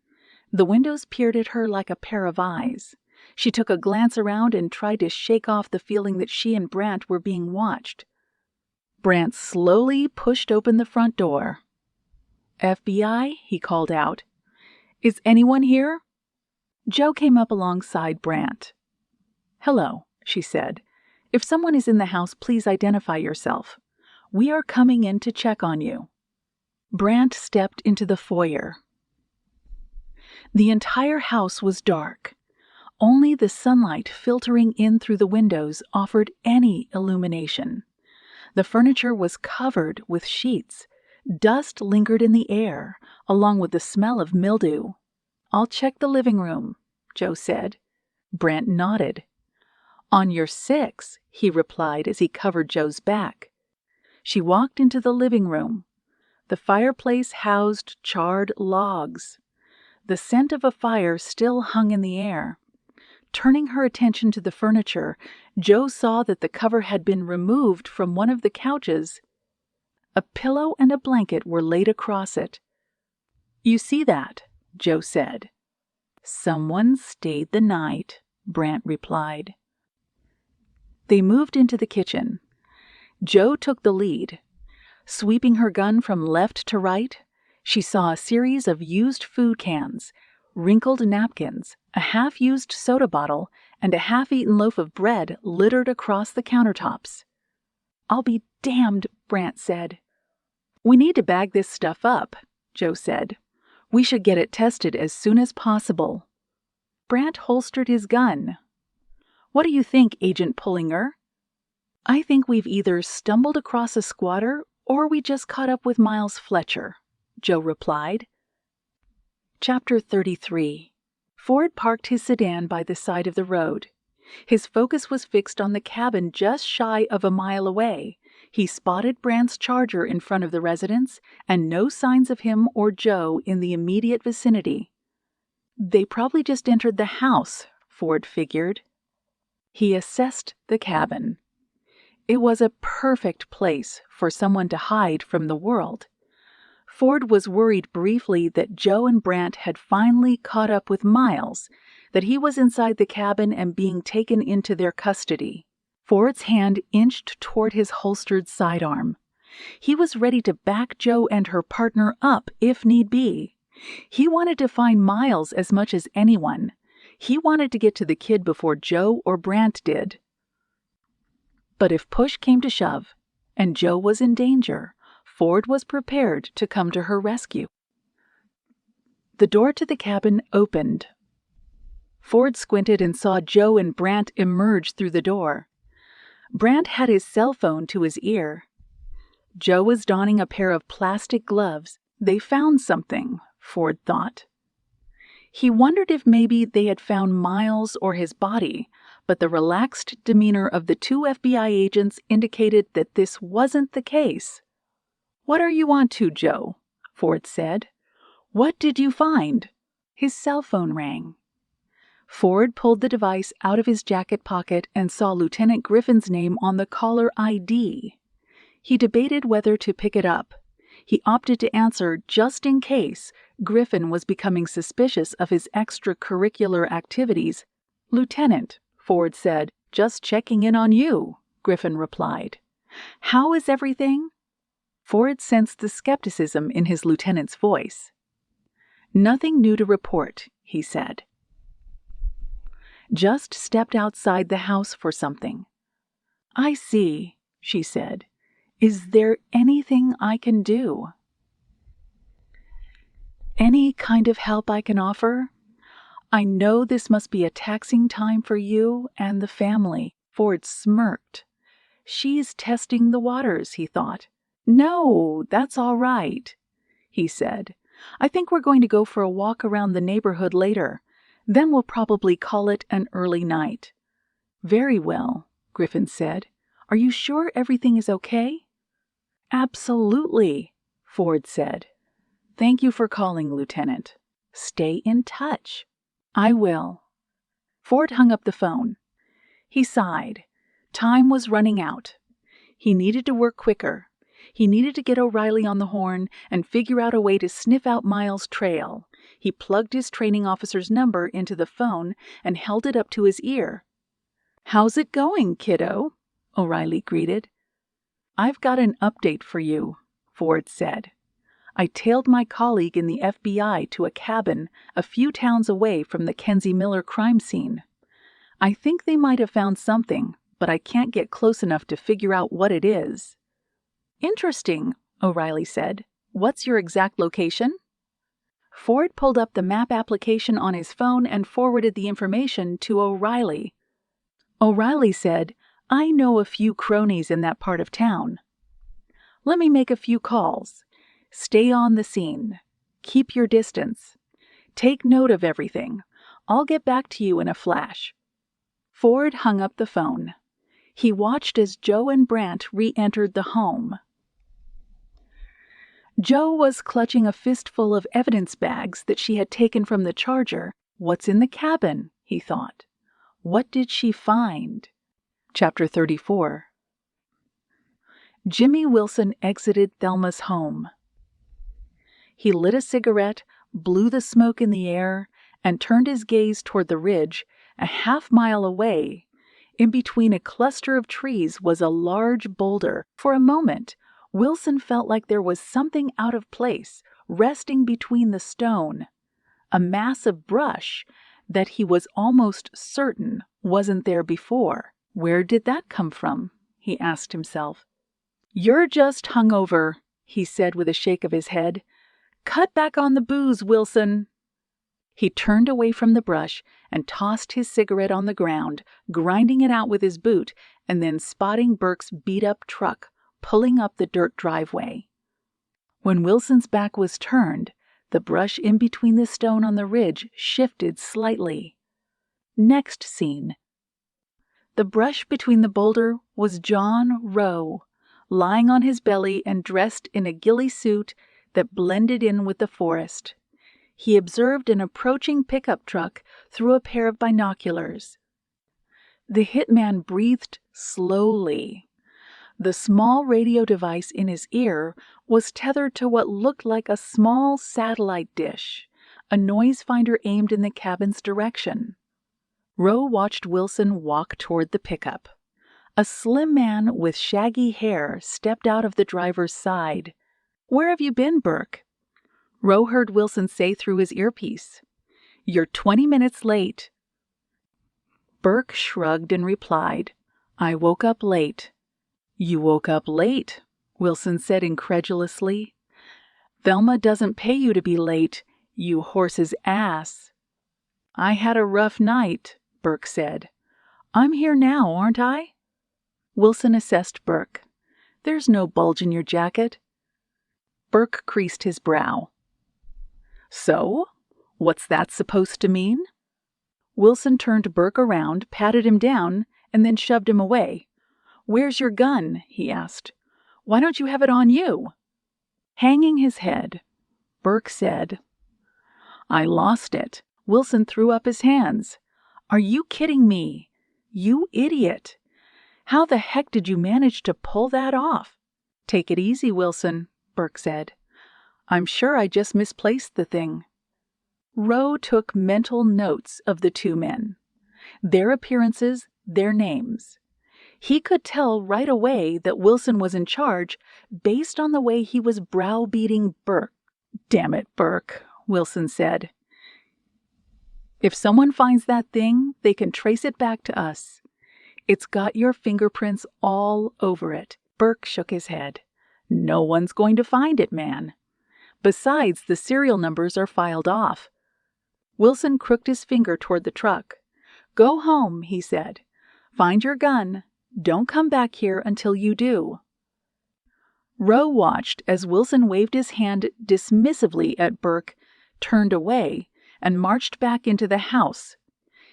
The windows peered at her like a pair of eyes. She took a glance around and tried to shake off the feeling that she and Brant were being watched. Brant slowly pushed open the front door. "FBI?" he called out. "Is anyone here?" Joe came up alongside Brant. "Hello," she said. "If someone is in the house, please identify yourself. We are coming in to check on you." Brant stepped into the foyer. The entire house was dark. Only the sunlight filtering in through the windows offered any illumination. The furniture was covered with sheets. Dust lingered in the air, along with the smell of mildew. "I'll check the living room," Joe said. Brant nodded. "On your 6," he replied as he covered Joe's back. She walked into the living room. The fireplace housed charred logs. The scent of a fire still hung in the air. Turning her attention to the furniture, Joe saw that the cover had been removed from one of the couches. A pillow and a blanket were laid across it. "You see that?" Joe said. "Someone stayed the night," Brant replied. They moved into the kitchen. Joe took the lead. Sweeping her gun from left to right, she saw a series of used food cans, wrinkled napkins, a half-used soda bottle, and a half-eaten loaf of bread littered across the countertops. "I'll be damned," Brant said. "We need to bag this stuff up," Joe said. "We should get it tested as soon as possible." Brant holstered his gun. "What do you think, Agent Pullinger?" "I think we've either stumbled across a squatter or we just caught up with Miles Fletcher," Joe replied. Chapter 33. Ford parked his sedan by the side of the road. His focus was fixed on the cabin just shy of a mile away. He spotted Brant's Charger in front of the residence, and no signs of him or Joe in the immediate vicinity. They probably just entered the house, Ford figured. He assessed the cabin. It was a perfect place for someone to hide from the world. Ford was worried briefly that Joe and Brant had finally caught up with Miles, that he was inside the cabin and being taken into their custody. Ford's hand inched toward his holstered sidearm. He was ready to back Joe and her partner up if need be. He wanted to find Miles as much as anyone. He wanted to get to the kid before Joe or Brant did. But if push came to shove, and Joe was in danger, Ford was prepared to come to her rescue. The door to the cabin opened. Ford squinted and saw Joe and Brant emerge through the door. Brant had his cell phone to his ear. Joe was donning a pair of plastic gloves. They found something, Ford thought. He wondered if maybe they had found Miles or his body, but the relaxed demeanor of the two FBI agents indicated that this wasn't the case. "What are you on to, Joe?" Ford said. "What did you find?" His cell phone rang. Ford pulled the device out of his jacket pocket and saw Lieutenant Griffin's name on the caller ID. He debated whether to pick it up. He opted to answer just in case Griffin was becoming suspicious of his extracurricular activities. "Lieutenant," Ford said, "just checking in on you," Griffin replied. "How is everything?" Ford sensed the skepticism in his lieutenant's voice. "Nothing new to report," he said. "Just stepped outside the house for something." "I see," she said. "Is there anything I can do?" "Any kind of help I can offer? I know this must be a taxing time for you and the family." Ford smirked. "She's testing the waters," he thought. "No, that's all right," he said. "I think we're going to go for a walk around the neighborhood later. Then we'll probably call it an early night." "Very well," Griffin said. "Are you sure everything is okay?" "Absolutely," Ford said. "Thank you for calling, Lieutenant. Stay in touch." "I will." Ford hung up the phone. He sighed. Time was running out. He needed to work quicker. He needed to get O'Reilly on the horn and figure out a way to sniff out Miles' trail. He plugged his training officer's number into the phone and held it up to his ear. "How's it going, kiddo?" O'Reilly greeted. "I've got an update for you," Ford said. "I tailed my colleague in the FBI to a cabin a few towns away from the Kenzie Miller crime scene. I think they might have found something, but I can't get close enough to figure out what it is." "Interesting," O'Reilly said. "What's your exact location?" Ford pulled up the map application on his phone and forwarded the information to O'Reilly. O'Reilly said, "I know a few cronies in that part of town. Let me make a few calls. Stay on the scene. Keep your distance. Take note of everything. I'll get back to you in a flash." Ford hung up the phone. He watched as Joe and Brant re-entered the home. Joe was clutching a fistful of evidence bags that she had taken from the Charger. "What's in the cabin?" he thought. What did she find? Chapter 34. Jimmy Wilson exited Thelma's home. He lit a cigarette, blew the smoke in the air, and turned his gaze toward the ridge a half-mile away. In between a cluster of trees was a large boulder. For a moment, Wilson felt like there was something out of place, resting between the stone, a mass of brush that he was almost certain wasn't there before. Where did that come from? He asked himself. "You're just hungover," he said with a shake of his head. "Cut back on the booze, Wilson." He turned away from the brush and tossed his cigarette on the ground, grinding it out with his boot, and then spotting Burke's beat-up truck pulling up the dirt driveway. When Wilson's back was turned, the brush in between the stone on the ridge shifted slightly. Next scene. The brush between the boulder was John Rowe, lying on his belly and dressed in a ghillie suit that blended in with the forest. He observed an approaching pickup truck through a pair of binoculars. The hitman breathed slowly. The small radio device in his ear was tethered to what looked like a small satellite dish, a noise finder aimed in the cabin's direction. Rowe watched Wilson walk toward the pickup. A slim man with shaggy hair stepped out of the driver's side. "Where have you been, Burke?" Rowe heard Wilson say through his earpiece. "You're 20 minutes late." Burke shrugged and replied, "I woke up late." "You woke up late," Wilson said incredulously. "Velma doesn't pay you to be late, you horse's ass." "I had a rough night," Burke said. "I'm here now, aren't I?" Wilson assessed Burke. "There's no bulge in your jacket." Burke creased his brow. "So? What's that supposed to mean?" Wilson turned Burke around, patted him down, and then shoved him away. "Where's your gun?" he asked. "Why don't you have it on you?" Hanging his head, Burke said, "I lost it." Wilson threw up his hands. "Are you kidding me? You idiot! How the heck did you manage to pull that off?" "Take it easy, Wilson," Burke said. "I'm sure I just misplaced the thing." Rowe took mental notes of the two men, their appearances, their names. He could tell right away that Wilson was in charge based on the way he was browbeating Burke. "Damn it, Burke," Wilson said. "If someone finds that thing, they can trace it back to us. It's got your fingerprints all over it." Burke shook his head. "No one's going to find it, man. Besides, the serial numbers are filed off." Wilson crooked his finger toward the truck. "Go home," he said. "Find your gun. Don't come back here until you do." Rowe watched as Wilson waved his hand dismissively at Burke, turned away, and marched back into the house.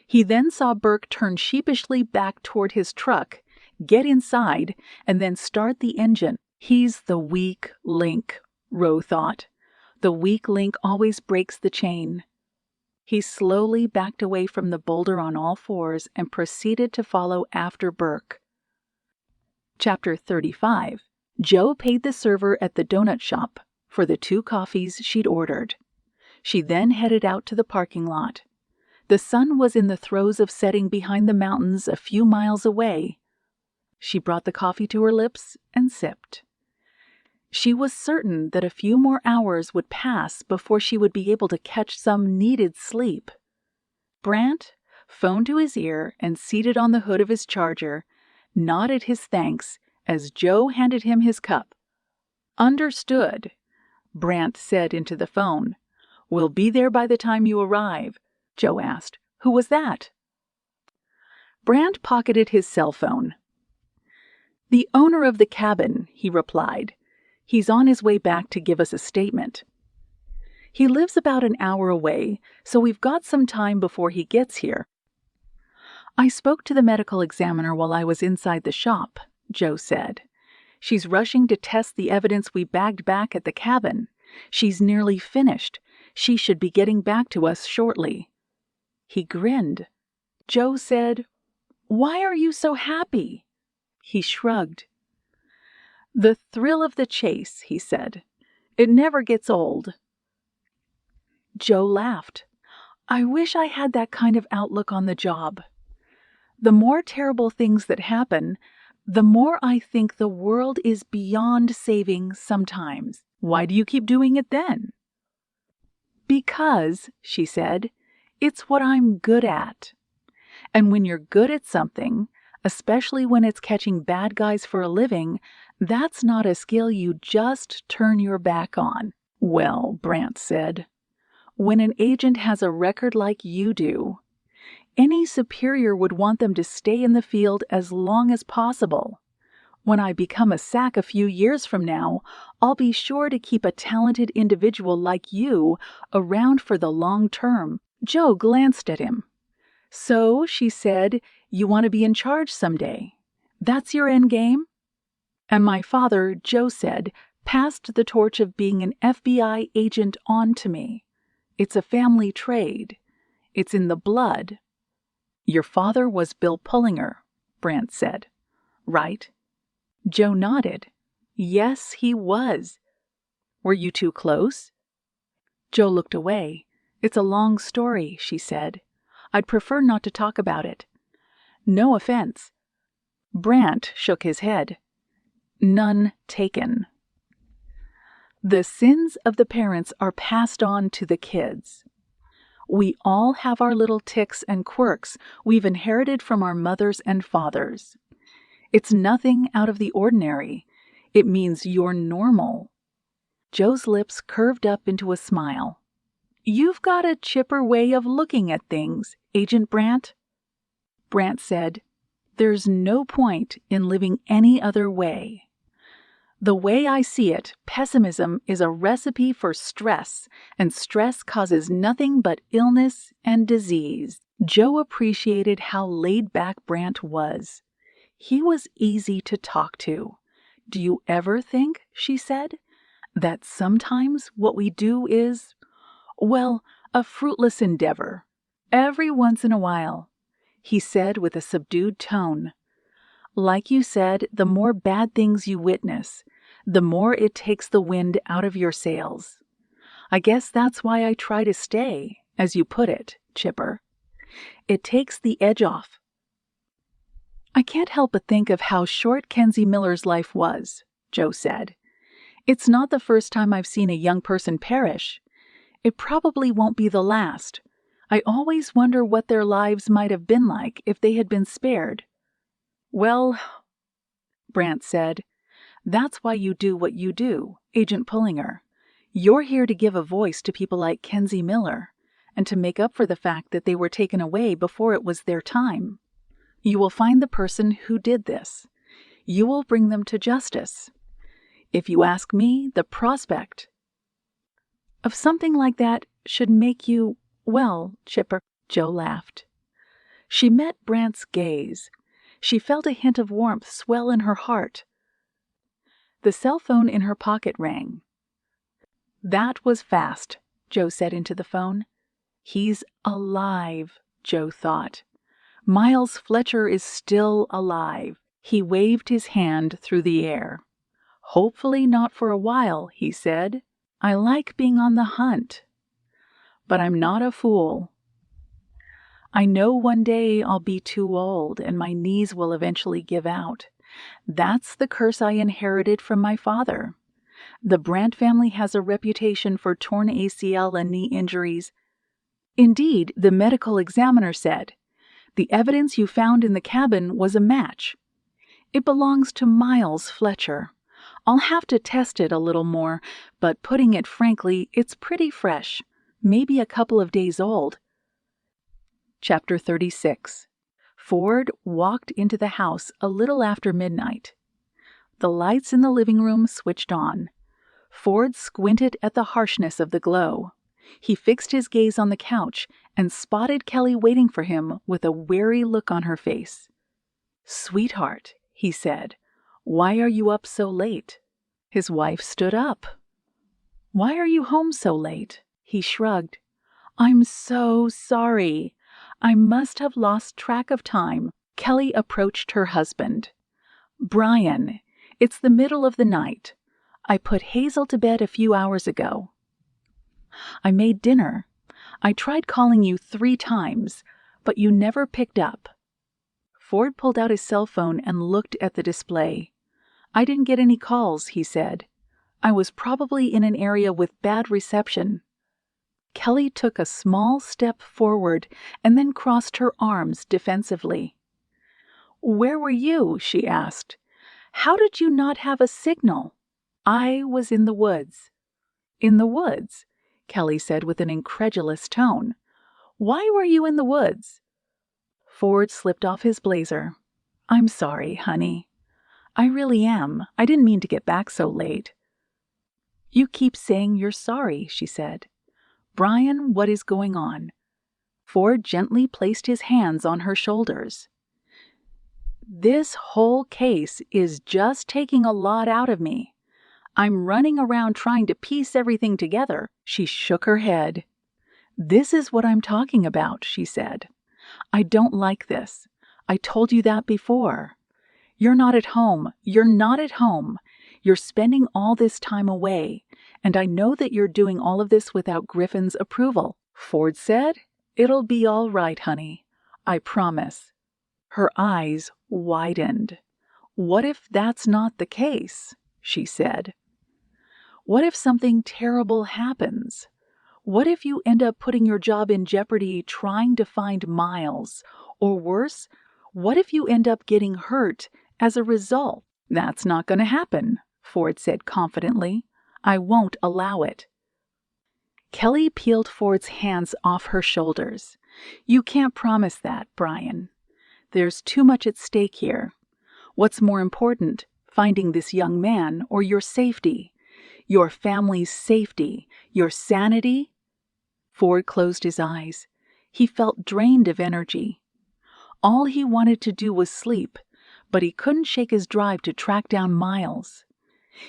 He then saw Burke turn sheepishly back toward his truck, get inside, and then start the engine. "He's the weak link," Rowe thought. "The weak link always breaks the chain." He slowly backed away from the boulder on all fours and proceeded to follow after Burke. Chapter 35. Jo paid the server at the donut shop for the 2 coffees she'd ordered. She then headed out to the parking lot. The sun was in the throes of setting behind the mountains a few miles away. She brought the coffee to her lips and sipped. She was certain that a few more hours would pass before she would be able to catch some needed sleep. Brant, phone to his ear and seated on the hood of his Charger, nodded his thanks as Jo handed him his cup. "Understood," Brant said into the phone. "We'll be there by the time you arrive." Jo asked, "Who was that?" Brant pocketed his cell phone. "The owner of the cabin," he replied. "He's on his way back to give us a statement. He lives about an hour away, so we've got some time before he gets here." "I spoke to the medical examiner while I was inside the shop," Jo said. "She's rushing to test the evidence we bagged back at the cabin. She's nearly finished. She should be getting back to us shortly." He grinned. Jo said, "Why are you so happy?" He shrugged. "The thrill of the chase," he said. "It never gets old." Jo laughed. "I wish I had that kind of outlook on the job. The more terrible things that happen, The more I think the world is beyond saving sometimes. Why do you keep doing it then? Because, she said, it's what I'm good at. And when you're good at something, especially when it's catching bad guys for a living, that's not a skill you just turn your back on. Well, Brant said, when an agent has a record like you do, any superior would want them to stay in the field as long as possible. When I become a SAC a few years from now, I'll be sure to keep a talented individual like you around for the long term. Jo glanced at him. So, she said, you want to be in charge someday. That's your end game? And my father, Jo said, passed the torch of being an FBI agent on to me. It's a family trade. It's in the blood. Your father was Bill Pullinger, Brant said. Right? Jo nodded. Yes, he was. Were you too close? Jo looked away. It's a long story, she said. I'd prefer not to talk about it. No offense. Brant shook his head. None taken. The sins of the parents are passed on to the kids. We all have our little tics and quirks we've inherited from our mothers and fathers. It's nothing out of the ordinary. It means you're normal. Jo's lips curved up into a smile. You've got a chipper way of looking at things, Agent Brant. Brant said, There's no point in living any other way. The way I see it, pessimism is a recipe for stress, and stress causes nothing but illness and disease. Jo appreciated how laid back Brant was. He was easy to talk to. Do you ever think, she said, that sometimes what we do is, well, a fruitless endeavor? Every once in a while, he said with a subdued tone. Like you said, the more bad things you witness, the more it takes the wind out of your sails. I guess that's why I try to stay, as you put it, Chipper. It takes the edge off. I can't help but think of how short Kenzie Miller's life was, Jo said. It's not the first time I've seen a young person perish. It probably won't be the last. I always wonder what their lives might have been like if they had been spared. Well, Brant said, that's why you do what you do, Agent Pullinger. You're here to give a voice to people like Kenzie Miller, and to make up for the fact that they were taken away before it was their time. You will find the person who did this. You will bring them to justice. If you ask me, the prospect of something like that should make you, well, Chipper. Jo laughed. She met Brant's gaze. She felt a hint of warmth swell in her heart. The cell phone in her pocket rang. That was fast, Jo said into the phone. He's alive, Jo thought. Miles Fletcher is still alive. He waved his hand through the air. Hopefully not for a while, he said. I like being on the hunt. But I'm not a fool. I know one day I'll be too old and my knees will eventually give out. That's the curse I inherited from my father. The Brant family has a reputation for torn ACL and knee injuries. Indeed, the medical examiner said, the evidence you found in the cabin was a match. It belongs to Miles Fletcher. I'll have to test it a little more, but putting it frankly, it's pretty fresh, maybe a couple of days old. Chapter 36. Ford walked into the house a little after midnight. The lights in the living room switched on. Ford squinted at the harshness of the glow. He fixed his gaze on the couch and spotted Kelly waiting for him with a weary look on her face. "Sweetheart," he said, "why are you up so late?" His wife stood up. "Why are you home so late?" He shrugged. "I'm so sorry. I must have lost track of time." Kelly approached her husband. "Brian, it's the middle of the night. I put Hazel to bed a few hours ago. I made dinner. I tried calling you 3 times, but you never picked up." Ford pulled out his cell phone and looked at the display. "I didn't get any calls," he said. "I was probably in an area with bad reception." Kelly took a small step forward and then crossed her arms defensively. "Where were you?" she asked. "How did you not have a signal?" "I was in the woods." "In the woods?" Kelly said with an incredulous tone. "Why were you in the woods?" Ford slipped off his blazer. "I'm sorry, honey. I really am. I didn't mean to get back so late." "You keep saying you're sorry," she said. "Brian, what is going on?" Ford gently placed his hands on her shoulders. "This whole case is just taking a lot out of me. I'm running around trying to piece everything together." She shook her head. "This is what I'm talking about," she said. "I don't like this. I told you that before. You're not at home. You're not at home. You're spending all this time away, and I know that you're doing all of this without Griffin's approval." Ford said, "It'll be all right, honey. I promise." Her eyes widened. "What if that's not the case?" she said. "What if something terrible happens? What if you end up putting your job in jeopardy trying to find Miles? Or worse, what if you end up getting hurt as a result?" "That's not going to happen," Ford said confidently. "I won't allow it." Kelly peeled Ford's hands off her shoulders. "You can't promise that, Brian. There's too much at stake here. What's more important, finding this young man or your safety? Your family's safety? Your sanity?" Ford closed his eyes. He felt drained of energy. All he wanted to do was sleep, but he couldn't shake his drive to track down Miles.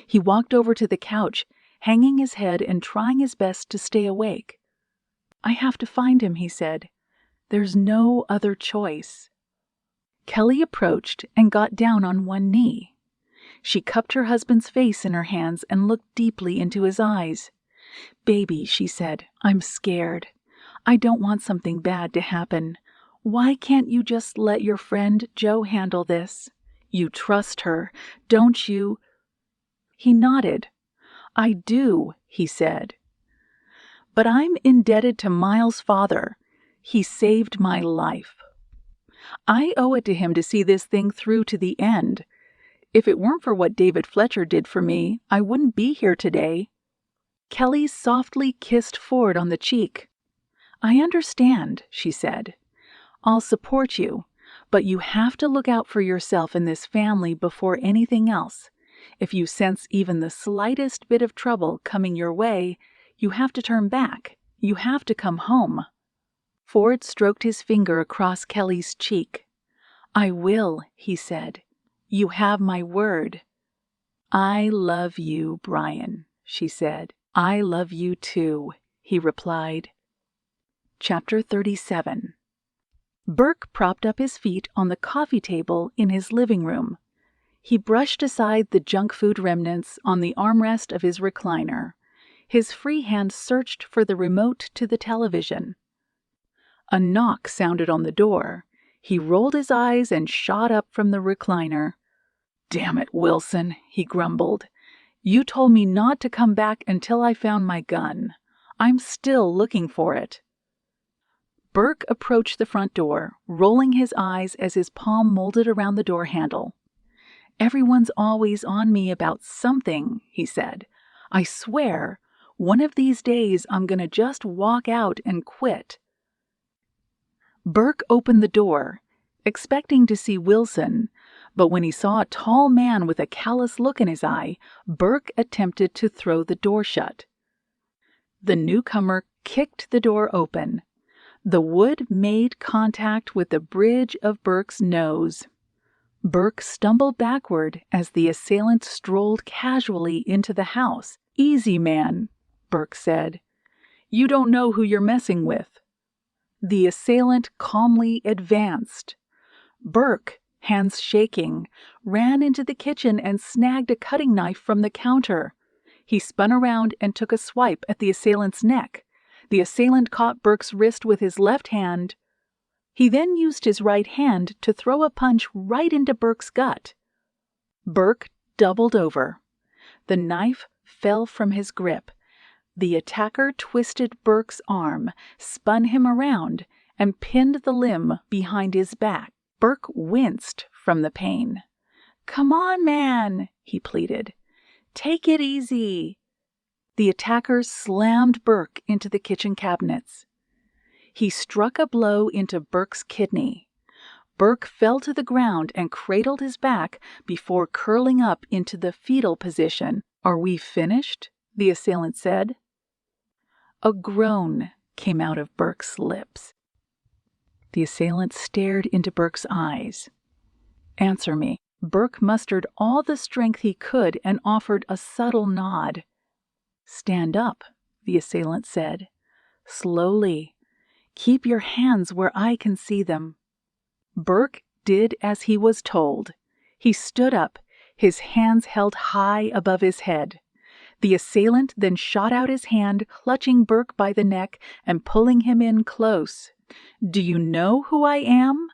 He walked over to the couch, hanging his head and trying his best to stay awake. "I have to find him," he said. "There's no other choice." Kelly approached and got down on one knee. She cupped her husband's face in her hands and looked deeply into his eyes. "Baby," she said, "I'm scared. I don't want something bad to happen. Why can't you just let your friend Jo handle this? You trust her, don't you?" He nodded. "I do," he said. "But I'm indebted to Miles' father. He saved my life. I owe it to him to see this thing through to the end. If it weren't for what David Fletcher did for me, I wouldn't be here today." Kelly softly kissed Ford on the cheek. "I understand," she said. "I'll support you, but you have to look out for yourself and this family before anything else. If you sense even the slightest bit of trouble coming your way, you have to turn back. You have to come home." Ford stroked his finger across Kelly's cheek. "I will," he said. "You have my word." "I love you, Brian," she said. "I love you too," he replied. Chapter 37. Burke propped up his feet on the coffee table in his living room. He brushed aside the junk food remnants on the armrest of his recliner. His free hand searched for the remote to the television. A knock sounded on the door. He rolled his eyes and shot up from the recliner. "Damn it, Wilson," he grumbled. "You told me not to come back until I found my gun. I'm still looking for it." Burke approached the front door, rolling his eyes as his palm molded around the door handle. "Everyone's always on me about something," he said. "I swear, one of these days I'm going to just walk out and quit." Burke opened the door, expecting to see Wilson, but when he saw a tall man with a callous look in his eye, Burke attempted to throw the door shut. The newcomer kicked the door open. The wood made contact with the bridge of Burke's nose. Burke stumbled backward as the assailant strolled casually into the house. "Easy, man," Burke said. "You don't know who you're messing with." The assailant calmly advanced. Burke, hands shaking, ran into the kitchen and snagged a cutting knife from the counter. He spun around and took a swipe at the assailant's neck. The assailant caught Burke's wrist with his left hand. He then used his right hand to throw a punch right into Burke's gut. Burke doubled over. The knife fell from his grip. The attacker twisted Burke's arm, spun him around, and pinned the limb behind his back. Burke winced from the pain. "Come on, man," he pleaded. "Take it easy." The attacker slammed Burke into the kitchen cabinets. He struck a blow into Burke's kidney. Burke fell to the ground and cradled his back before curling up into the fetal position. "Are we finished?" the assailant said. A groan came out of Burke's lips. The assailant stared into Burke's eyes. "Answer me." Burke mustered all the strength he could and offered a subtle nod. "Stand up," the assailant said. "Slowly. Keep your hands where I can see them." Burke did as he was told. He stood up, his hands held high above his head. The assailant then shot out his hand, clutching Burke by the neck and pulling him in close. "Do you know who I am?"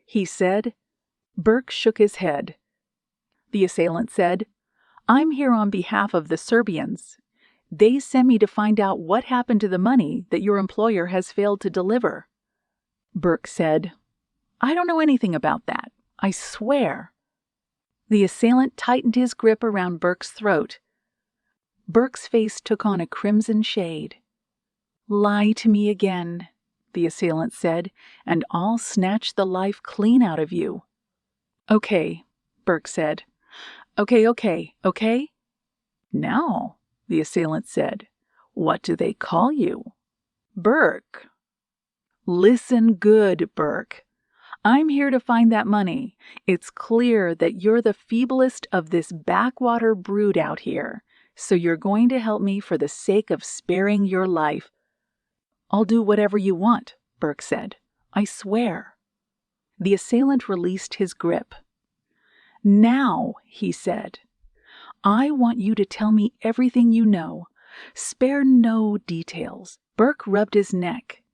he said. Burke shook his head. The assailant said, "I'm here on behalf of the Serbians. They sent me to find out what happened to the money that your employer has failed to deliver." Burke said, "I don't know anything about that. I swear." The assailant tightened his grip around Burke's throat. Burke's face took on a crimson shade. "Lie to me again," the assailant said, "and I'll snatch the life clean out of you." "Okay," Burke said. Okay. "Now," the assailant said, "what do they call you?" "Burke." "Listen good, Burke. I'm here to find that money. It's clear that you're the feeblest of this backwater brood out here, so you're going to help me for the sake of sparing your life." "I'll do whatever you want," Burke said. "I swear." The assailant released his grip. "Now," he said, "I want you to tell me everything you know. Spare no details." Burke rubbed his neck.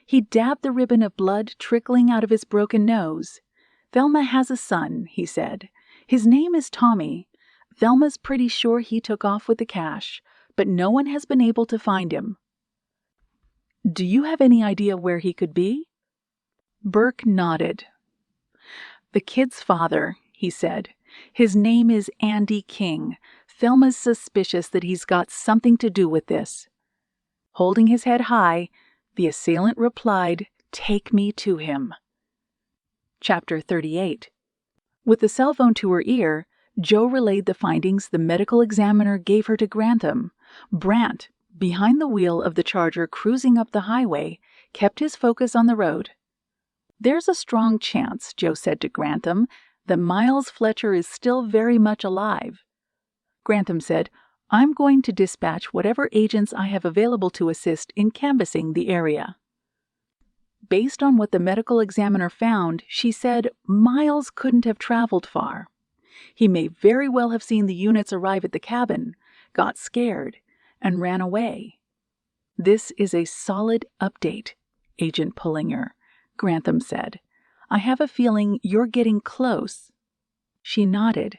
He dabbed the ribbon of blood trickling out of his broken nose. "Thelma has a son," he said. "His name is Tommy. Thelma's pretty sure he took off with the cash, but no one has been able to find him." "Do you have any idea where he could be?" Burke nodded. "The kid's father," he said. "His name is Andy King. Thelma's suspicious that he's got something to do with this." Holding his head high, the assailant replied, "Take me to him." Chapter 38. With the cell phone to her ear, Jo relayed the findings the medical examiner gave her to Grantham. Brant, behind the wheel of the Charger cruising up the highway, kept his focus on the road. "There's a strong chance," Jo said to Grantham, "that Miles Fletcher is still very much alive." Grantham said, "I'm going to dispatch whatever agents I have available to assist in canvassing the area." Based on what the medical examiner found, she said Miles couldn't have traveled far. He may very well have seen the units arrive at the cabin, got scared, and ran away. "This is a solid update, Agent Pullinger," Grantham said. "I have a feeling you're getting close." She nodded.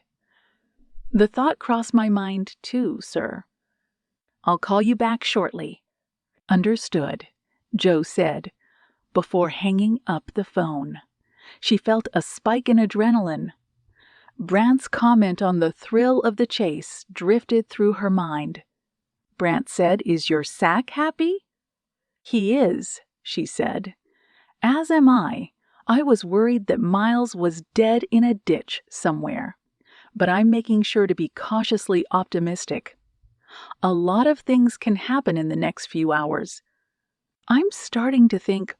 "The thought crossed my mind too, sir." "I'll call you back shortly." "Understood," Jo said, before hanging up the phone. She felt a spike in adrenaline. Brant's comment on the thrill of the chase drifted through her mind. Brant said, "Is your sack happy?" "He is," she said. "As am I. I was worried that Miles was dead in a ditch somewhere. But I'm making sure to be cautiously optimistic. A lot of things can happen in the next few hours. I'm starting to think,"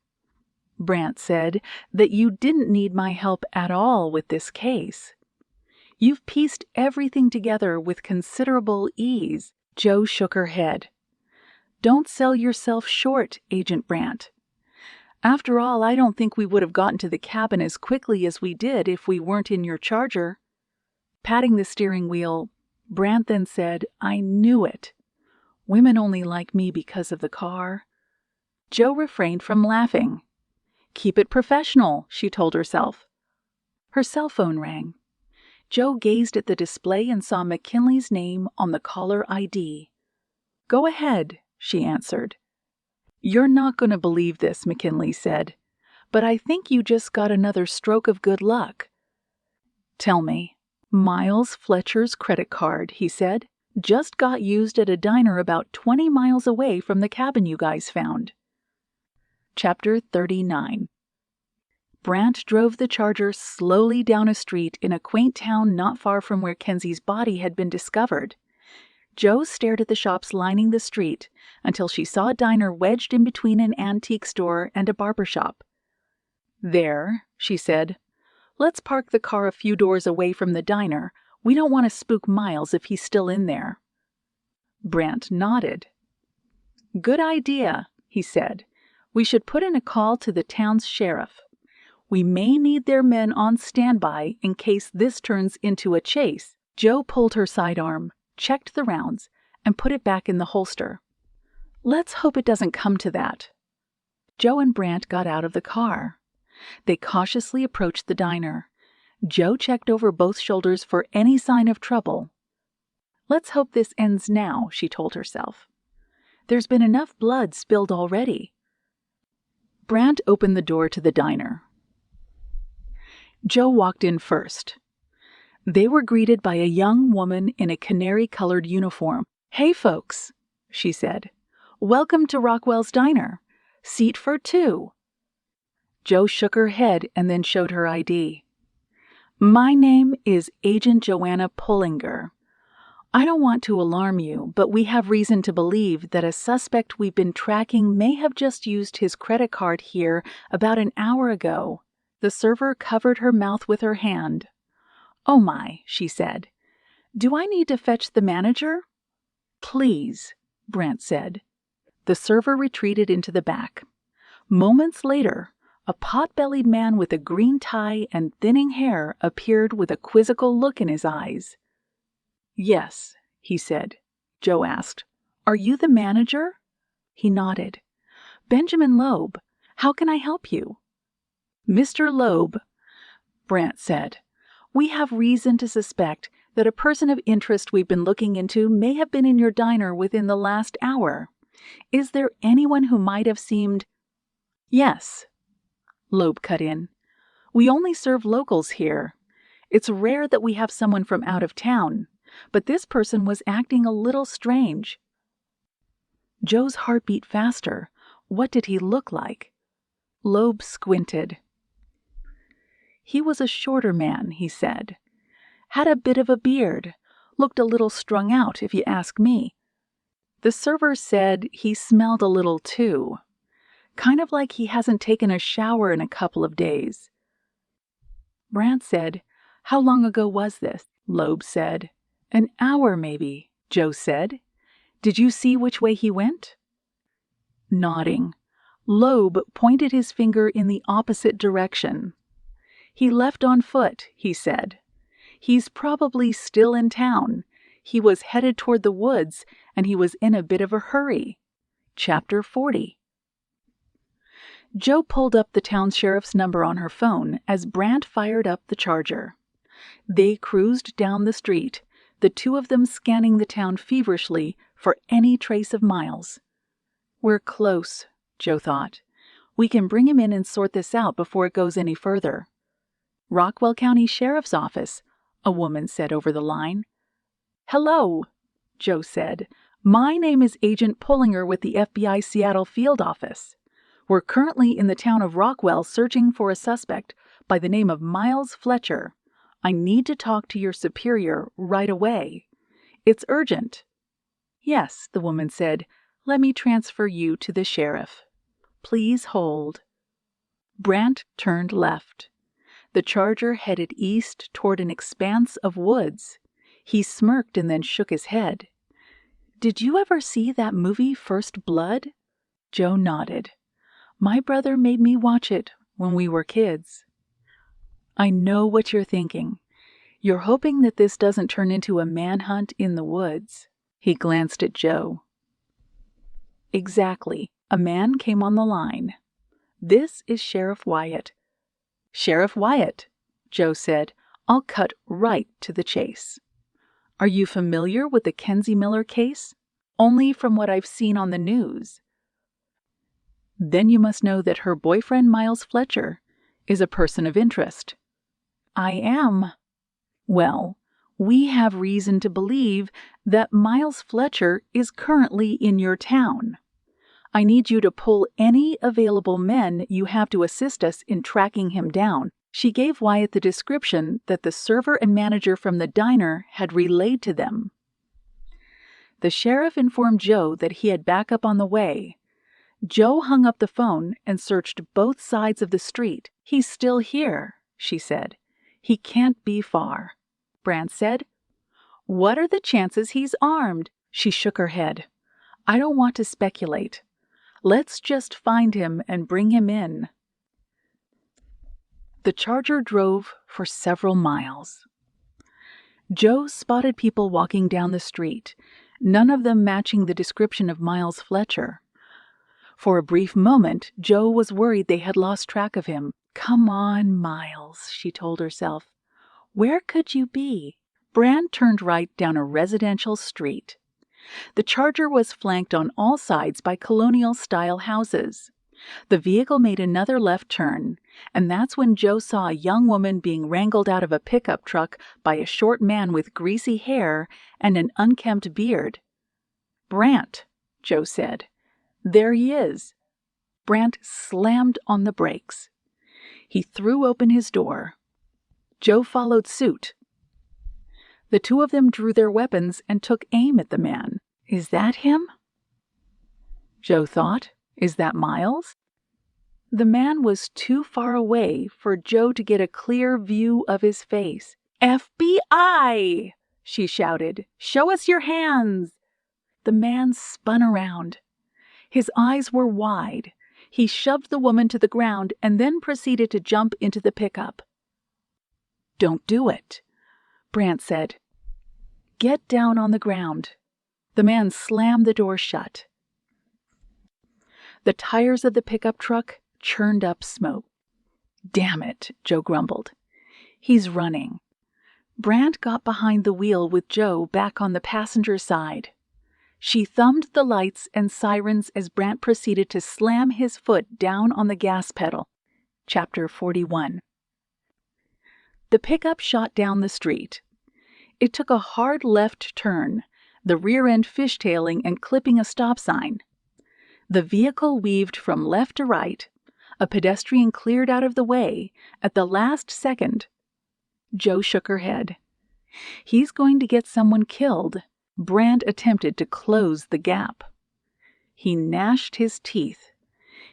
Brant said, "that you didn't need my help at all with this case. You've pieced everything together with considerable ease." Jo shook her head. "Don't sell yourself short, Agent Brant. After all, I don't think we would have gotten to the cabin as quickly as we did if we weren't in your Charger." Patting the steering wheel, Brant then said, "I knew it. Women only like me because of the car." Jo refrained from laughing. Keep it professional, she told herself. Her cell phone rang. Jo gazed at the display and saw McKinley's name on the caller ID. Go ahead, she answered. You're not going to believe this, McKinley said, but I think you just got another stroke of good luck. Tell me. Miles Fletcher's credit card, he said, just got used at a diner about 20 miles away from the cabin you guys found. Chapter 39. Brant drove the Charger slowly down a street in a quaint town not far from where Kenzie's body had been discovered. Jo stared at the shops lining the street until she saw a diner wedged in between an antique store and a barber shop. There, she said. Let's park the car a few doors away from the diner. We don't want to spook Miles if he's still in there. Brant nodded. Good idea, he said. We should put in a call to the town's sheriff. We may need their men on standby in case this turns into a chase. Jo pulled her sidearm, checked the rounds, and put it back in the holster. Let's hope it doesn't come to that. Jo and Brant got out of the car. They cautiously approached the diner. Jo checked over both shoulders for any sign of trouble. Let's hope this ends now, she told herself. There's been enough blood spilled already. Brant opened the door to the diner. Jo walked in first. They were greeted by a young woman in a canary-colored uniform. Hey, folks, she said. Welcome to Rockwell's Diner. Seat for 2. Jo shook her head and then showed her ID. My name is Agent Joanna Pullinger. I don't want to alarm you, but we have reason to believe that a suspect we've been tracking may have just used his credit card here about an hour ago. The server covered her mouth with her hand. Oh my, she said. Do I need to fetch the manager? Please, Brant said. The server retreated into the back. Moments later, a pot-bellied man with a green tie and thinning hair appeared with a quizzical look in his eyes. Yes, he said. Jo asked, Are you the manager? He nodded. Benjamin Loeb. How can I help you? Mr. Loeb, Brant said, we have reason to suspect that a person of interest we've been looking into may have been in your diner within the last hour. Is there anyone who might have seemed... Yes, Loeb cut in. We only serve locals here. It's rare that we have someone from out of town, but this person was acting a little strange. Jo's heart beat faster. What did he look like? Loeb squinted. He was a shorter man, he said. Had a bit of a beard. Looked a little strung out, if you ask me. The server said he smelled a little too. Kind of like he hasn't taken a shower in a couple of days. Brant said, How long ago was this? Loeb said. An hour, maybe, Jo said. Did you see which way he went? Nodding. Loeb pointed his finger in the opposite direction. He left on foot, he said. He's probably still in town. He was headed toward the woods, and he was in a bit of a hurry. Chapter 40. Jo pulled up the town sheriff's number on her phone as Brant fired up the Charger. They cruised down the street, the two of them scanning the town feverishly for any trace of Miles. We're close, Jo thought. We can bring him in and sort this out before it goes any further. Rockwell County Sheriff's Office, a woman said over the line. Hello, Jo said. My name is Agent Pullinger with the FBI Seattle Field Office. We're currently in the town of Rockwell searching for a suspect by the name of Miles Fletcher. I need to talk to your superior right away. It's urgent. Yes, the woman said. Let me transfer you to the sheriff. Please hold. Brant turned left. The Charger headed east toward an expanse of woods. He smirked and then shook his head. Did you ever see that movie First Blood? Jo nodded. My brother made me watch it when we were kids. I know what you're thinking. You're hoping that this doesn't turn into a manhunt in the woods. He glanced at Jo. Exactly. A man came on the line. This is Sheriff Wyatt." "Sheriff Wyatt," Joe said. "I'll cut right to the chase. Are you familiar with the Kenzie Miller case?" "Only from what I've seen on the news." "Then you must know that her boyfriend, Miles Fletcher, is a person of interest." "I am." "Well, we have reason to believe that Miles Fletcher is currently in your town. I need you to pull any available men you have to assist us in tracking him down." She gave Wyatt the description that the server and manager from the diner had relayed to them. The sheriff informed Joe that he had backup on the way. Joe hung up the phone and searched both sides of the street. "He's still here," she said. "He can't be far." Brant said. "What are the chances he's armed?" She shook her head. "I don't want to speculate. Let's just find him and bring him in." The Charger drove for several miles. Joe spotted people walking down the street, none of them matching the description of Miles Fletcher. For a brief moment, Joe was worried they had lost track of him. "Come on, Miles," she told herself. "Where could you be?" Brant turned right down a residential street. The Charger was flanked on all sides by colonial-style houses. The vehicle made another left turn, and that's when Joe saw a young woman being wrangled out of a pickup truck by a short man with greasy hair and an unkempt beard. "Brant," Joe said. "There he is." Brant slammed on the brakes. He threw open his door. Joe followed suit. The two of them drew their weapons and took aim at the man. "Is that him?" Joe thought. "Is that Miles?" The man was too far away for Joe to get a clear view of his face. "FBI!" she shouted. "Show us your hands!" The man spun around. His eyes were wide. He shoved the woman to the ground and then proceeded to jump into the pickup. "Don't do it," Brant said. "Get down on the ground." The man slammed the door shut. The tires of the pickup truck churned up smoke. "Damn it," Joe grumbled. "He's running." Brant got behind the wheel with Joe back on the passenger side. She thumbed the lights and sirens as Brant proceeded to slam his foot down on the gas pedal. Chapter 41. The pickup shot down the street. It took a hard left turn, the rear end fishtailing and clipping a stop sign. The vehicle weaved from left to right. A pedestrian cleared out of the way at the last second. Joe shook her head. "He's going to get someone killed." Brant attempted to close the gap. He gnashed his teeth.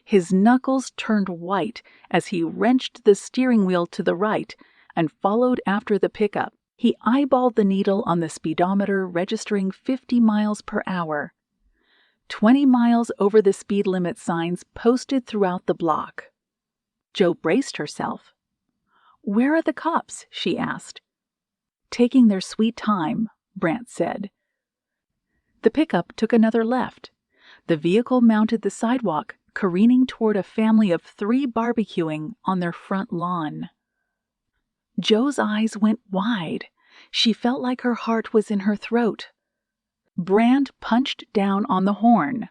His knuckles turned white as he wrenched the steering wheel to the right and followed after the pickup. He eyeballed the needle on the speedometer registering 50 miles per hour. 20 miles over the speed limit signs posted throughout the block. Joe braced herself. "Where are the cops?" she asked. "Taking their sweet time," Brant said. The pickup took another left. The vehicle mounted the sidewalk, careening toward a family of 3 barbecuing on their front lawn. Joe's eyes went wide. She felt like her heart was in her throat. Brant punched down on the horn.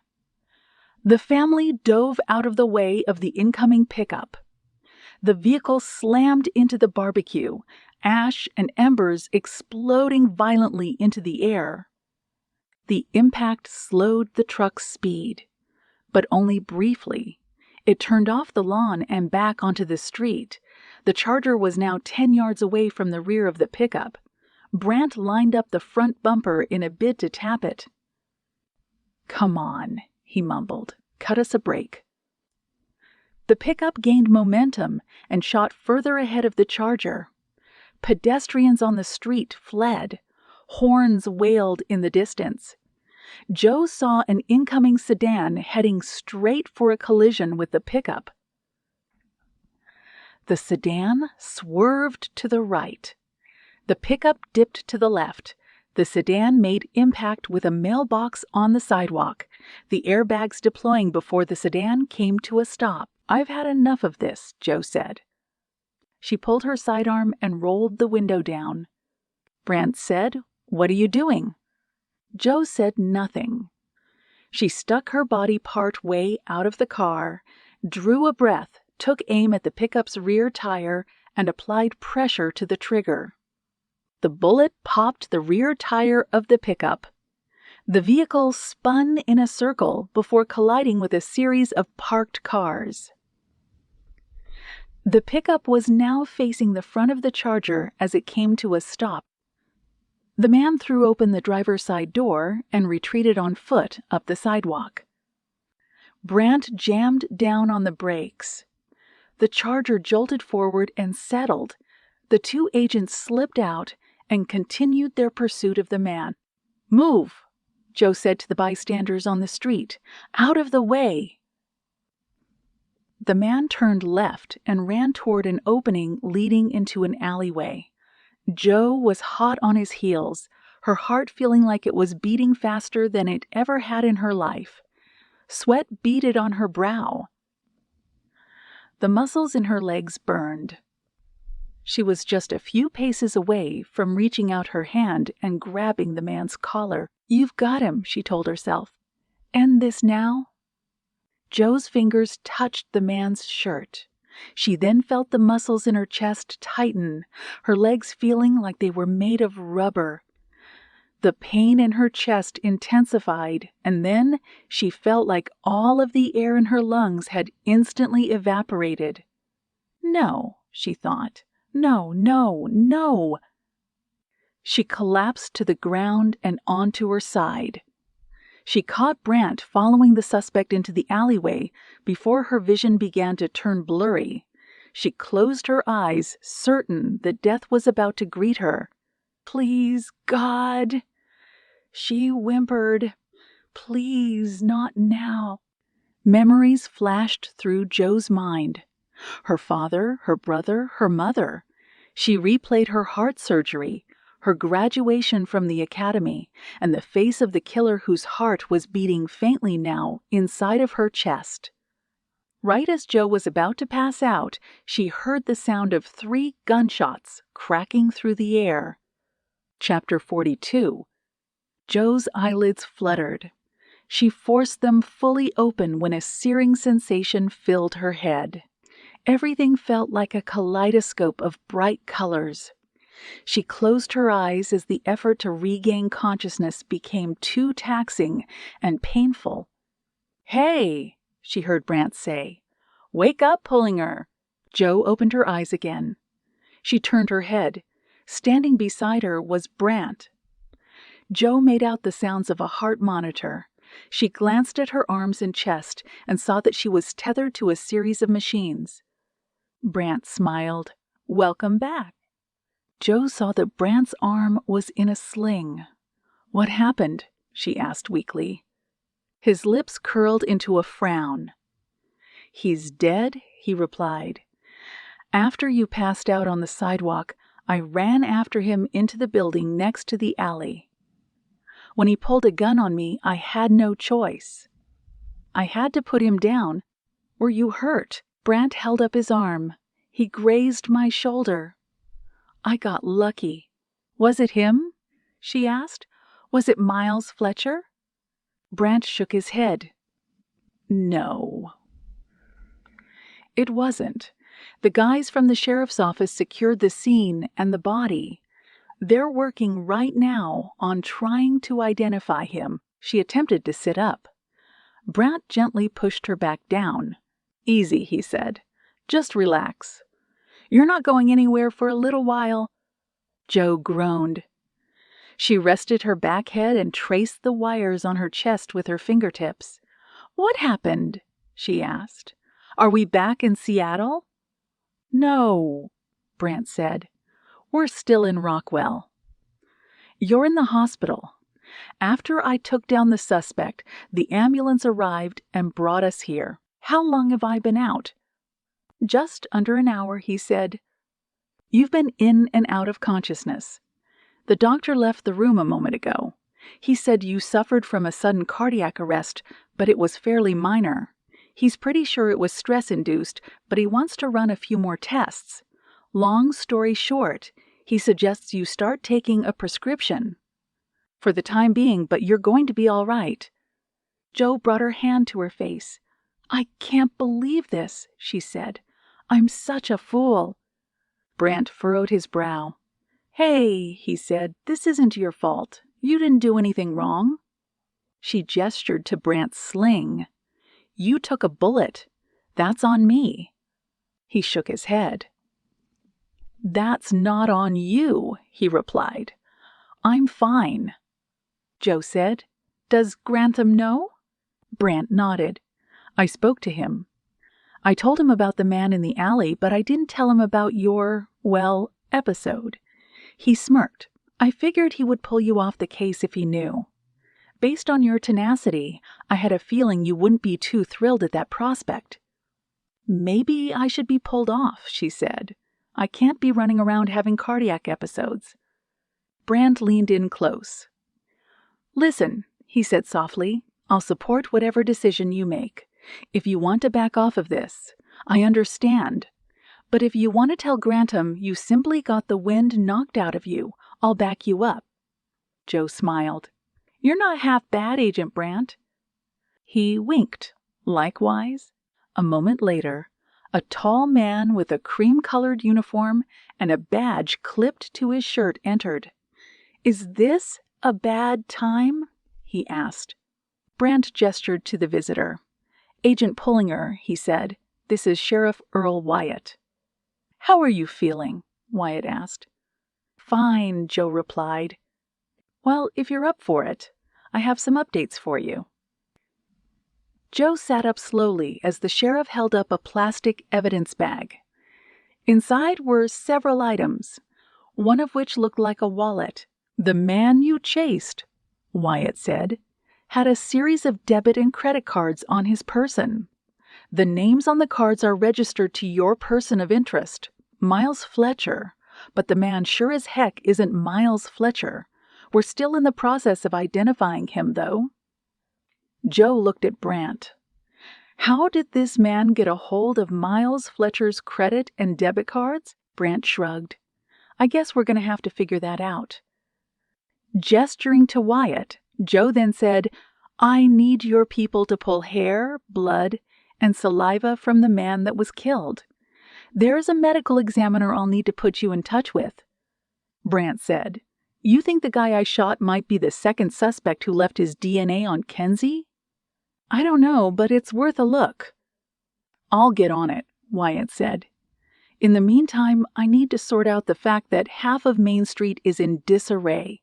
The family dove out of the way of the incoming pickup. The vehicle slammed into the barbecue, ash and embers exploding violently into the air. The impact slowed the truck's speed, but only briefly. It turned off the lawn and back onto the street. The Charger was now 10 yards away from the rear of the pickup. Brant lined up the front bumper in a bid to tap it. "Come on," he mumbled. "Cut us a break." The pickup gained momentum and shot further ahead of the Charger. Pedestrians on the street fled. Horns wailed in the distance. Joe saw an incoming sedan heading straight for a collision with the pickup. The sedan swerved to the right. The pickup dipped to the left. The sedan made impact with a mailbox on the sidewalk, the airbags deploying before the sedan came to a stop. "I've had enough of this," Joe said. She pulled her sidearm and rolled the window down. Brant said, "What are you doing?" Joe said nothing. She stuck her body part way out of the car, drew a breath, took aim at the pickup's rear tire, and applied pressure to the trigger. The bullet popped the rear tire of the pickup. The vehicle spun in a circle before colliding with a series of parked cars. The pickup was now facing the front of the Charger as it came to a stop. The man threw open the driver's side door and retreated on foot up the sidewalk. Brant jammed down on the brakes. The Charger jolted forward and settled. The two agents slipped out and continued their pursuit of the man. "Move," Joe said to the bystanders on the street. "Out of the way." The man turned left and ran toward an opening leading into an alleyway. Joe was hot on his heels, her heart feeling like it was beating faster than it ever had in her life. Sweat beaded on her brow. The muscles in her legs burned. She was just a few paces away from reaching out her hand and grabbing the man's collar. "You've got him," she told herself. "End this now." Joe's fingers touched the man's shirt. She then felt the muscles in her chest tighten, her legs feeling like they were made of rubber. The pain in her chest intensified, and then she felt like all of the air in her lungs had instantly evaporated. "No," she thought. "No, no, no." She collapsed to the ground and onto her side. She caught Brant following the suspect into the alleyway before her vision began to turn blurry. She closed her eyes, certain that death was about to greet her. "Please, God," she whimpered. "Please, not now." Memories flashed through Joe's mind. Her father, her brother, her mother. She replayed her heart surgery, her graduation from the academy, and the face of the killer whose heart was beating faintly now inside of her chest. Right as Joe was about to pass out, she heard the sound of 3 gunshots cracking through the air. Chapter 42. Joe's eyelids fluttered. She forced them fully open when a searing sensation filled her head. Everything felt like a kaleidoscope of bright colors. She closed her eyes as the effort to regain consciousness became too taxing and painful. "Hey," she heard Brant say. "Wake up, Pullinger." Joe opened her eyes again. She turned her head. Standing beside her was Brant. Joe made out the sounds of a heart monitor. She glanced at her arms and chest and saw that she was tethered to a series of machines. Brant smiled. "Welcome back." Joe saw that Brant's arm was in a sling. "What happened?" she asked weakly. His lips curled into a frown. "He's dead," he replied. "After you passed out on the sidewalk, I ran after him into the building next to the alley. When he pulled a gun on me, I had no choice. I had to put him down. Were you hurt?" Brant held up his arm. "He grazed my shoulder. I got lucky." "Was it him?" she asked. "Was it Miles Fletcher?" Brant shook his head. "No." It wasn't. The guys from the sheriff's office secured the scene and the body. They're working right now on trying to identify him. She attempted to sit up. Brant gently pushed her back down. "Easy," he said. "Just relax. You're not going anywhere for a little while." Joe groaned. She rested her back head and traced the wires on her chest with her fingertips. "What happened?" she asked. "Are we back in Seattle?" "No," Brant said. "We're still in Rockwell. You're in the hospital. After I took down the suspect, the ambulance arrived and brought us here. How long have I been out?" "Just under an hour," he said. "You've been in and out of consciousness. The doctor left the room a moment ago. He said you suffered from a sudden cardiac arrest, but it was fairly minor. He's pretty sure it was stress-induced, but he wants to run a few more tests. Long story short, he suggests you start taking a prescription. For the time being, but you're going to be all right. Jo brought her hand to her face. "I can't believe this," she said. "I'm such a fool." Brant furrowed his brow. "Hey," he said, "this isn't your fault. You didn't do anything wrong." She gestured to Brant's sling. "You took a bullet. That's on me." He shook his head. "That's not on you," he replied. "I'm fine." Jo said, "Does Grantham know?" Brant nodded. "I spoke to him. I told him about the man in the alley, but I didn't tell him about your, episode." He smirked. "I figured he would pull you off the case if he knew. Based on your tenacity, I had a feeling you wouldn't be too thrilled at that prospect." "Maybe I should be pulled off," she said. "I can't be running around having cardiac episodes." Brant leaned in close. "Listen," he said softly, "I'll support whatever decision you make. If you want to back off of this, I understand. But if you want to tell Grantham you simply got the wind knocked out of you, I'll back you up." Jo smiled. "You're not half bad, Agent Brant." He winked. Likewise. A moment later, a tall man with a cream-colored uniform and a badge clipped to his shirt entered. "Is this a bad time?" he asked. Brant gestured to the visitor. "Agent Pullinger," he said. "This is Sheriff Earl Wyatt." "How are you feeling?" Wyatt asked. "Fine," Jo replied. "Well, if you're up for it, I have some updates for you." Jo sat up slowly as the sheriff held up a plastic evidence bag. Inside were several items, one of which looked like a wallet. "The man you chased," Wyatt said, "had a series of debit and credit cards on his person. The names on the cards are registered to your person of interest, Miles Fletcher, but the man sure as heck isn't Miles Fletcher. We're still in the process of identifying him, though." Jo looked at Brant. "How did this man get a hold of Miles Fletcher's credit and debit cards?" Brant shrugged. "I guess we're going to have to figure that out." Gesturing to Wyatt, Jo then said, "I need your people to pull hair, blood, and saliva from the man that was killed. There's a medical examiner I'll need to put you in touch with." Brant said, "You think the guy I shot might be the second suspect who left his DNA on Kenzie?" "I don't know, but it's worth a look." "I'll get on it," Wyatt said. "In the meantime, I need to sort out the fact that half of Main Street is in disarray."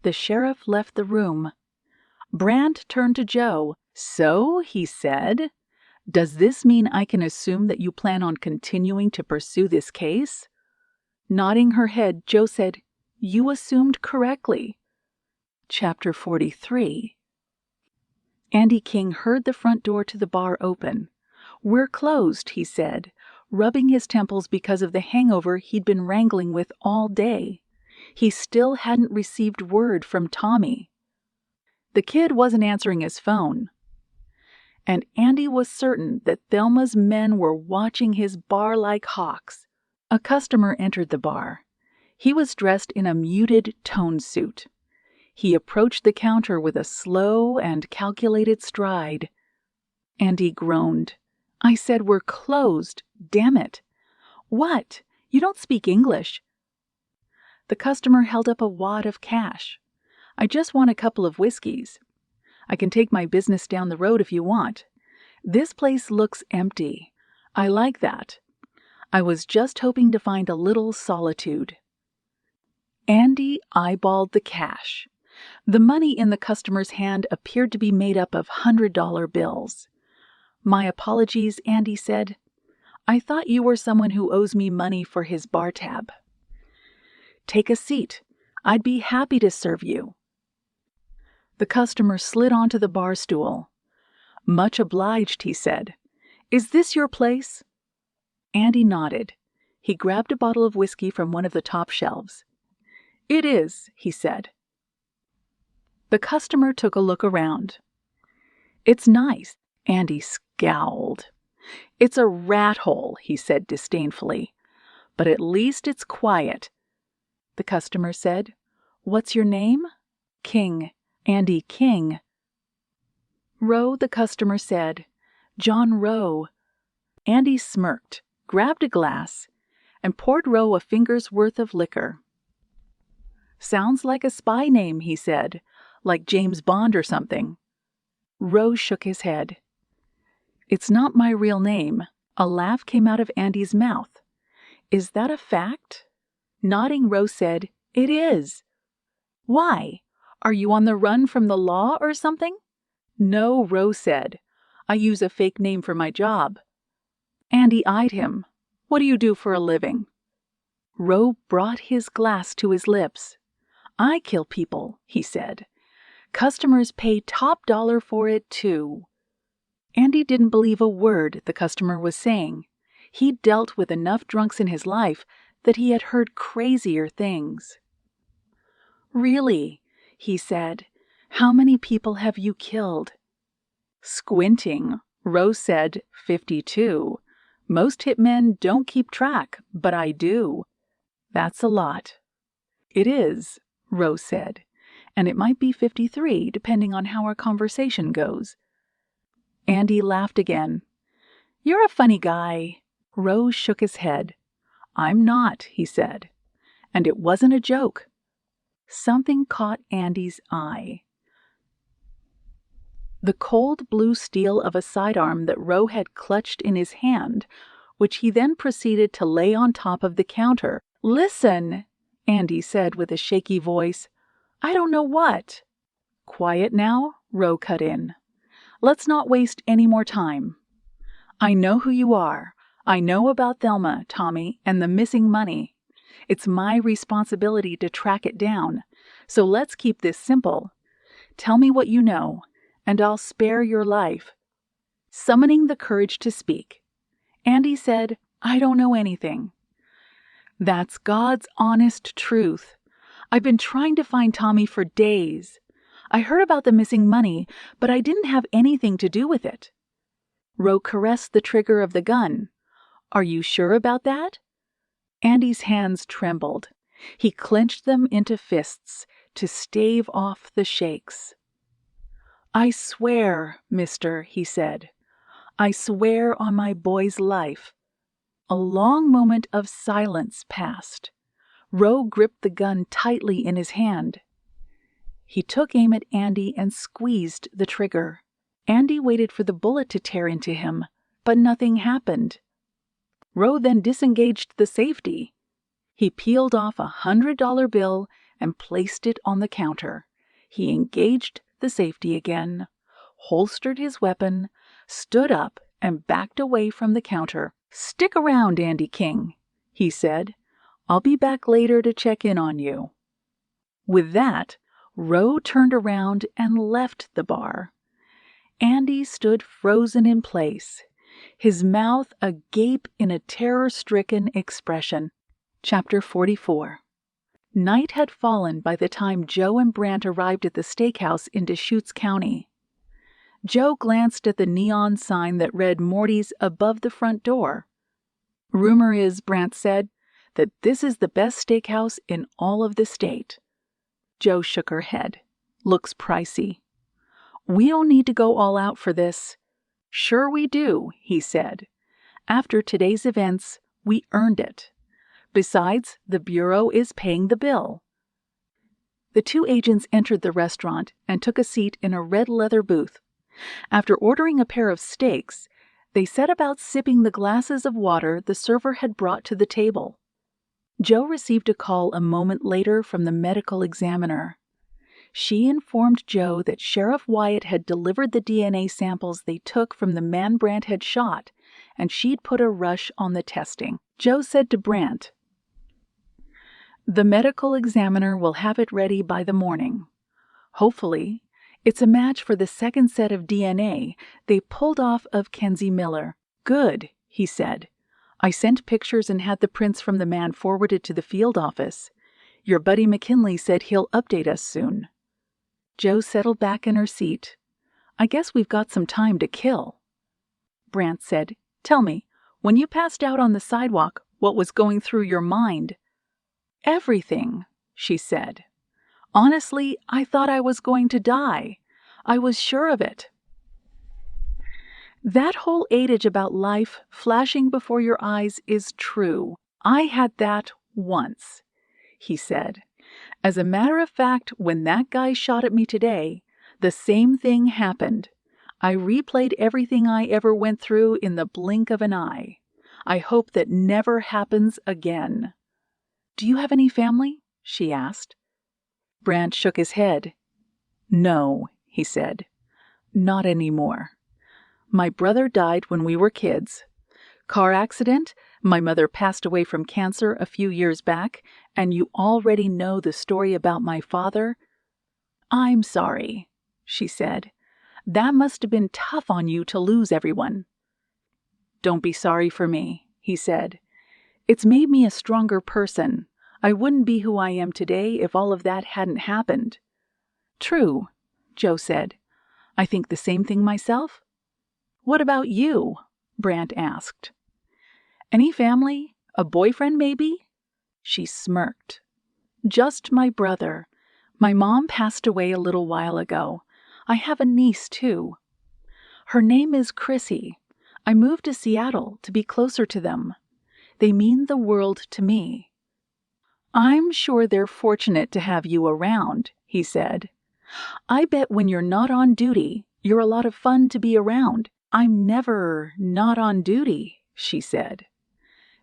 The sheriff left the room. Brant turned to Jo. "So," he said, "does this mean I can assume that you plan on continuing to pursue this case?" Nodding her head, Jo said, "You assumed correctly." Chapter 43. Andy King heard the front door to the bar open. "We're closed," he said, rubbing his temples because of the hangover he'd been wrangling with all day. He still hadn't received word from Tommy. The kid wasn't answering his phone. And Andy was certain that Thelma's men were watching his bar like hawks. A customer entered the bar. He was dressed in a muted tone suit. He approached the counter with a slow and calculated stride. Andy groaned. "I said we're closed, damn it." "What? You don't speak English." The customer held up a wad of cash. "I just want a couple of whiskeys. I can take my business down the road if you want. This place looks empty. I like that. I was just hoping to find a little solitude." Andy eyeballed the cash. The money in the customer's hand appeared to be made up of $100 bills. "My apologies," Andy said. "I thought you were someone who owes me money for his bar tab." "Take a seat. I'd be happy to serve you." The customer slid onto the bar stool. "Much obliged," he said. "Is this your place?" Andy nodded. He grabbed a bottle of whiskey from one of the top shelves. "It is," he said. The customer took a look around. "It's nice," Andy scowled. "It's a rat hole," he said disdainfully. "But at least it's quiet." The customer said, "What's your name?" "King. Andy King." "Rowe," the customer said. "John Rowe." Andy smirked, grabbed a glass, and poured Rowe a finger's worth of liquor. "Sounds like a spy name," he said, "like James Bond or something." Rowe shook his head. "It's not my real name." A laugh came out of Andy's mouth. "Is that a fact?" Nodding, Rowe said, "It is." "Why? Are you on the run from the law or something?" "No," Rowe said. "I use a fake name for my job." Andy eyed him. "What do you do for a living?" Rowe brought his glass to his lips. "I kill people," he said. "Customers pay top dollar for it, too." Andy didn't believe a word the customer was saying. He'd dealt with enough drunks in his life that he had heard crazier things. "Really?" he said. "How many people have you killed?" Squinting, Rowe said 52. "Most hitmen don't keep track, but I do." "That's a lot." "It is," Rowe said, "and it might be 53, depending on how our conversation goes." Andy laughed again. "You're a funny guy." Rowe shook his head. "I'm not," he said. "And it wasn't a joke." Something caught Andy's eye. The cold blue steel of a sidearm that Rowe had clutched in his hand, which he then proceeded to lay on top of the counter. "Listen," Andy said with a shaky voice. "I don't know what." "Quiet now," Rowe cut in. "Let's not waste any more time. I know who you are. I know about Thelma, Tommy, and the missing money. It's my responsibility to track it down. So let's keep this simple. Tell me what you know, and I'll spare your life." Summoning the courage to speak, Andy said, "I don't know anything." "That's God's honest truth. I've been trying to find Tommy for days. I heard about the missing money, but I didn't have anything to do with it." Rowe caressed the trigger of the gun. "Are you sure about that?" Andy's hands trembled. He clenched them into fists to stave off the shakes. "I swear, mister," he said. "I swear on my boy's life." A long moment of silence passed. Rowe gripped the gun tightly in his hand. He took aim at Andy and squeezed the trigger. Andy waited for the bullet to tear into him, but nothing happened. Rowe then disengaged the safety. He peeled off a $100 bill and placed it on the counter. He engaged the safety again, holstered his weapon, stood up, and backed away from the counter. "Stick around, Andy King," he said. "I'll be back later to check in on you." With that, Rowe turned around and left the bar. Andy stood frozen in place, his mouth agape in a terror-stricken expression. Chapter 44. Night had fallen by the time Joe and Brant arrived at the steakhouse in Deschutes County. Joe glanced at the neon sign that read Morty's above the front door. "Rumor is," Brant said, "that this is the best steakhouse in all of the state." Joe shook her head. "Looks pricey." "We don't need to go all out for this." "Sure we do," he said. "After today's events, we earned it. Besides, the Bureau is paying the bill." The two agents entered the restaurant and took a seat in a red leather booth. After ordering a pair of steaks, they set about sipping the glasses of water the server had brought to the table. Joe received a call a moment later from the medical examiner. She informed Joe that Sheriff Wyatt had delivered the DNA samples they took from the man Brant had shot, and she'd put a rush on the testing. Joe said to Brant, "The medical examiner will have it ready by the morning. Hopefully, it's a match for the second set of DNA they pulled off of Kenzie Miller." "Good," he said. "I sent pictures and had the prints from the man forwarded to the field office. Your buddy McKinley said he'll update us soon." Joe settled back in her seat. "I guess we've got some time to kill." Brant said. "Tell me, when you passed out on the sidewalk, what was going through your mind?" "Everything," she said. "Honestly, I thought I was going to die. I was sure of it." "That whole adage about life flashing before your eyes is true. I had that once," he said. "As a matter of fact, when that guy shot at me today, the same thing happened. I replayed everything I ever went through in the blink of an eye. I hope that never happens again." "Do you have any family?" she asked. Brant shook his head. "No," he said. "Not anymore. My brother died when we were kids. Car accident, my mother passed away from cancer a few years back, and you already know the story about my father." "I'm sorry," she said. "That must have been tough on you to lose everyone." "Don't be sorry for me," he said. "It's made me a stronger person. I wouldn't be who I am today if all of that hadn't happened." "True," Joe said. "I think the same thing myself." "What about you?" Brant asked. "Any family? A boyfriend, maybe?" She smirked. "Just my brother. My mom passed away a little while ago. I have a niece, too. Her name is Chrissy. I moved to Seattle to be closer to them. They mean the world to me." "I'm sure they're fortunate to have you around," he said. "I bet when you're not on duty, you're a lot of fun to be around." "I'm never not on duty," she said.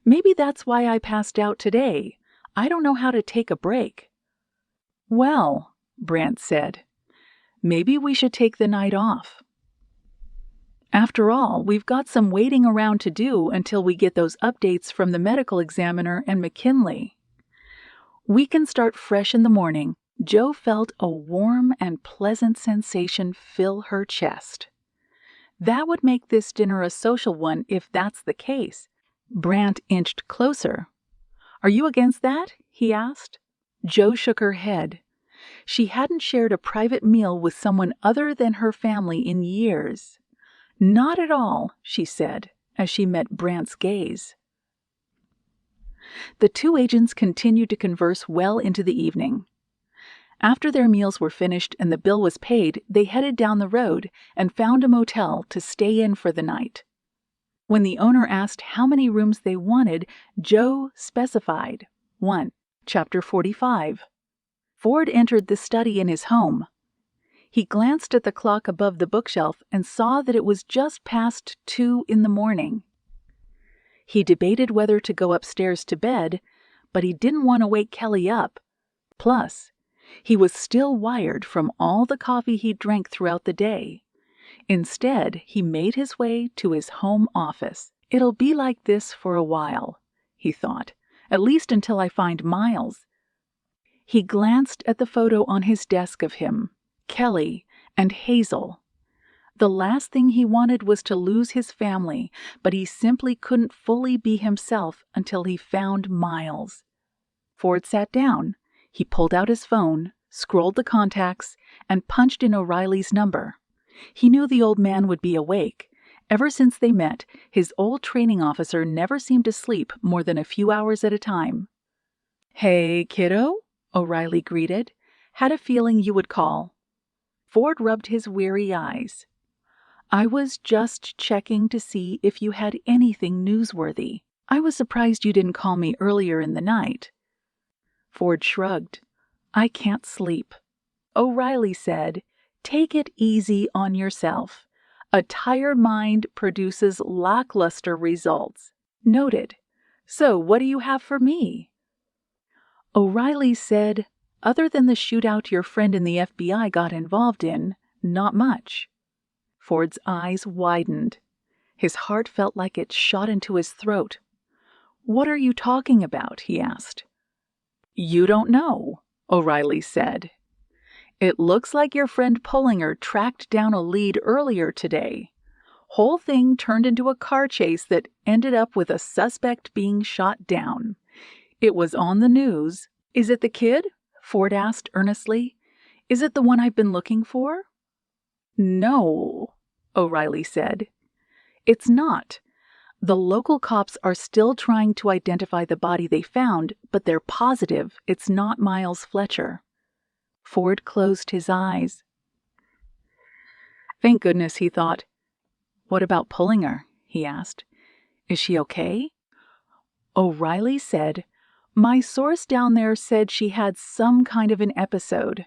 "Maybe that's why I passed out today. I don't know how to take a break." "Well," Brant said, "maybe we should take the night off. After all, we've got some waiting around to do until we get those updates from the medical examiner and McKinley. We can start fresh in the morning." Joe felt a warm and pleasant sensation fill her chest. "That would make this dinner a social one if that's the case." Brant inched closer. "Are you against that?" he asked. Joe shook her head. She hadn't shared a private meal with someone other than her family in years. "Not at all," she said, as she met Brant's gaze. The two agents continued to converse well into the evening. After their meals were finished and the bill was paid, they headed down the road and found a motel to stay in for the night. When the owner asked how many rooms they wanted, Joe specified 1. Chapter 45. Ford entered the study in his home. He glanced at the clock above the bookshelf and saw that it was just past 2 in the morning. He debated whether to go upstairs to bed, but he didn't want to wake Kelly up. Plus, he was still wired from all the coffee he drank throughout the day. Instead, he made his way to his home office. "It'll be like this for a while," he thought, "at least until I find Miles." He glanced at the photo on his desk of him, Kelly, and Hazel. The last thing he wanted was to lose his family, but he simply couldn't fully be himself until he found Miles. Ford sat down. He pulled out his phone, scrolled the contacts, and punched in O'Reilly's number. He knew the old man would be awake. Ever since they met, his old training officer never seemed to sleep more than a few hours at a time. "Hey, kiddo," O'Reilly greeted. "Had a feeling you would call." Ford rubbed his weary eyes. "I was just checking to see if you had anything newsworthy. I was surprised you didn't call me earlier in the night." Ford shrugged. "I can't sleep." O'Reilly said, "Take it easy on yourself. A tired mind produces lackluster results." "Noted. So what do you have for me?" O'Reilly said, "Other than the shootout your friend in the FBI got involved in, not much." Ford's eyes widened. His heart felt like it shot into his throat. "What are you talking about?" he asked. "You don't know," O'Reilly said. "It looks like your friend Pullinger tracked down a lead earlier today. Whole thing turned into a car chase that ended up with a suspect being shot down. It was on the news." "Is it the kid?" Ford asked earnestly. "Is it the one I've been looking for?" "No," O'Reilly said. It's not. The local cops are still trying to identify the body they found, but they're positive it's not Miles Fletcher. Ford closed his eyes. Thank goodness, he thought. What about Pullinger? He asked. Is she okay? O'Reilly said, my source down there said she had some kind of an episode.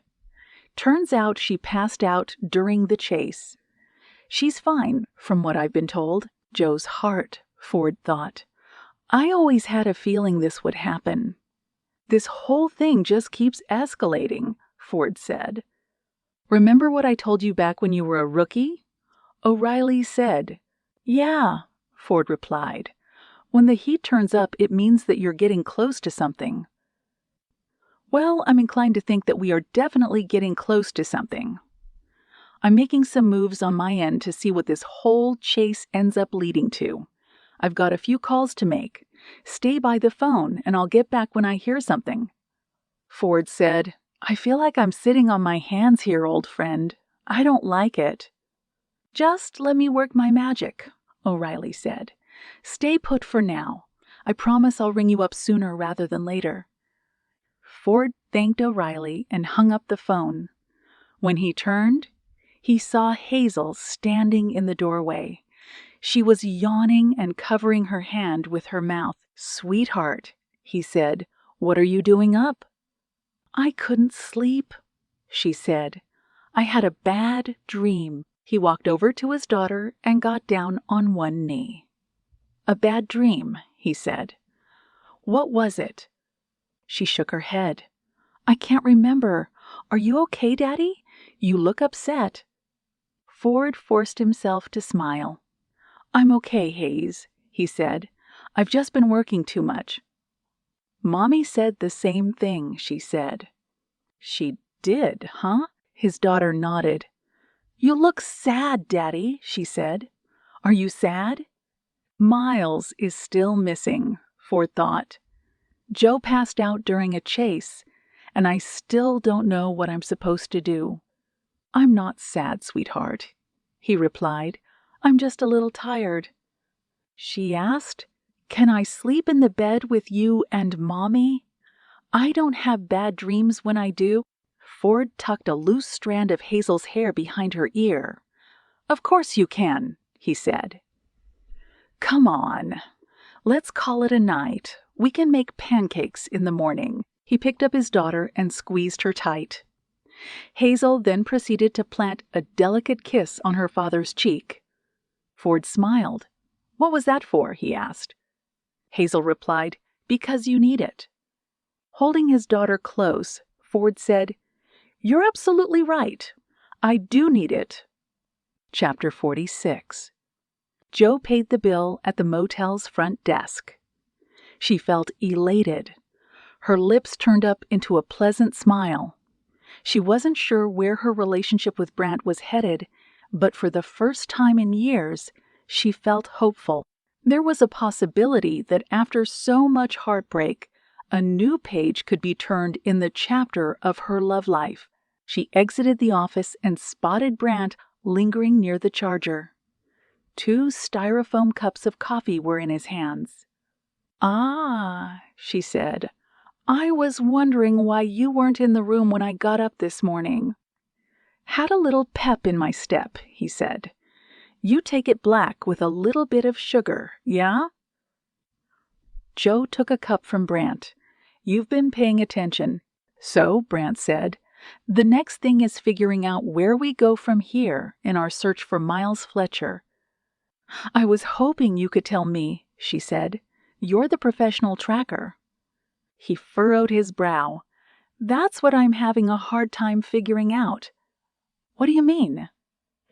Turns out she passed out during the chase. She's fine, from what I've been told. Joe's heart, Ford thought. I always had a feeling this would happen. This whole thing just keeps escalating, Ford said. Remember what I told you back when you were a rookie? O'Reilly said. Yeah, Ford replied. When the heat turns up, it means that you're getting close to something. Well, I'm inclined to think that we are definitely getting close to something. I'm making some moves on my end to see what this whole chase ends up leading to. I've got a few calls to make. Stay by the phone, and I'll get back when I hear something. Ford said, I feel like I'm sitting on my hands here, old friend. I don't like it. Just let me work my magic, O'Reilly said. Stay put for now. I promise I'll ring you up sooner rather than later. Ford thanked O'Reilly and hung up the phone. When he turned, he saw Hazel standing in the doorway. She was yawning and covering her hand with her mouth. Sweetheart, he said, what are you doing up? I couldn't sleep, she said. I had a bad dream. He walked over to his daughter and got down on one knee. A bad dream, he said. What was it? She shook her head. I can't remember. Are you okay, Daddy? You look upset. Ford forced himself to smile. I'm okay, Hayes, he said. I've just been working too much. Mommy said the same thing, she said. She did, huh? His daughter nodded. You look sad, Daddy, she said. Are you sad? Miles is still missing, Ford thought. Joe passed out during a chase, and I still don't know what I'm supposed to do. I'm not sad, sweetheart, he replied. I'm just a little tired. She asked, Can I sleep in the bed with you and Mommy? I don't have bad dreams when I do. Ford tucked a loose strand of Hazel's hair behind her ear. Of course you can, he said. Come on. Let's call it a night. We can make pancakes in the morning. He picked up his daughter and squeezed her tight. Hazel then proceeded to plant a delicate kiss on her father's cheek. Ford smiled. What was that for? He asked. Hazel replied, Because you need it. Holding his daughter close, Ford said, You're absolutely right. I do need it. Chapter 46. Joe paid the bill at the motel's front desk. She felt elated. Her lips turned up into a pleasant smile. She wasn't sure where her relationship with Brant was headed, but for the first time in years, she felt hopeful. There was a possibility that after so much heartbreak, a new page could be turned in the chapter of her love life. She exited the office and spotted Brant lingering near the charger. 2 styrofoam cups of coffee were in his hands. Ah, she said. I was wondering why you weren't in the room when I got up this morning. Had a little pep in my step, he said. You take it black with a little bit of sugar, yeah? Joe took a cup from Brant. You've been paying attention. So, Brant said, the next thing is figuring out where we go from here in our search for Miles Fletcher. I was hoping you could tell me, she said. You're the professional tracker. He furrowed his brow. That's what I'm having a hard time figuring out. What do you mean?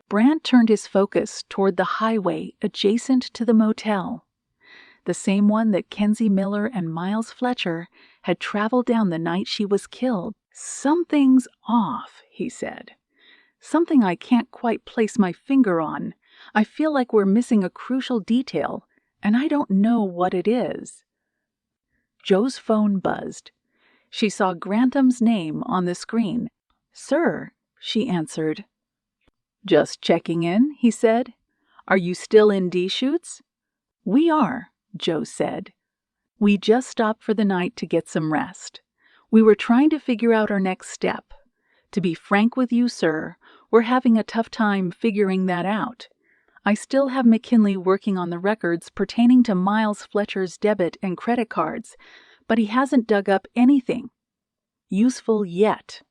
Brant turned his focus toward the highway adjacent to the motel, the same one that Kenzie Miller and Miles Fletcher had traveled down the night she was killed. Something's off, he said. Something I can't quite place my finger on. I feel like we're missing a crucial detail, and I don't know what it is. Joe's phone buzzed. She saw Grantham's name on the screen. Sir, she answered. Just checking in, he said. Are you still in Deschutes? We are, Joe said. We just stopped for the night to get some rest. We were trying to figure out our next step. To be frank with you, sir, we're having a tough time figuring that out. I still have McKinley working on the records pertaining to Miles Fletcher's debit and credit cards, but he hasn't dug up anything useful yet.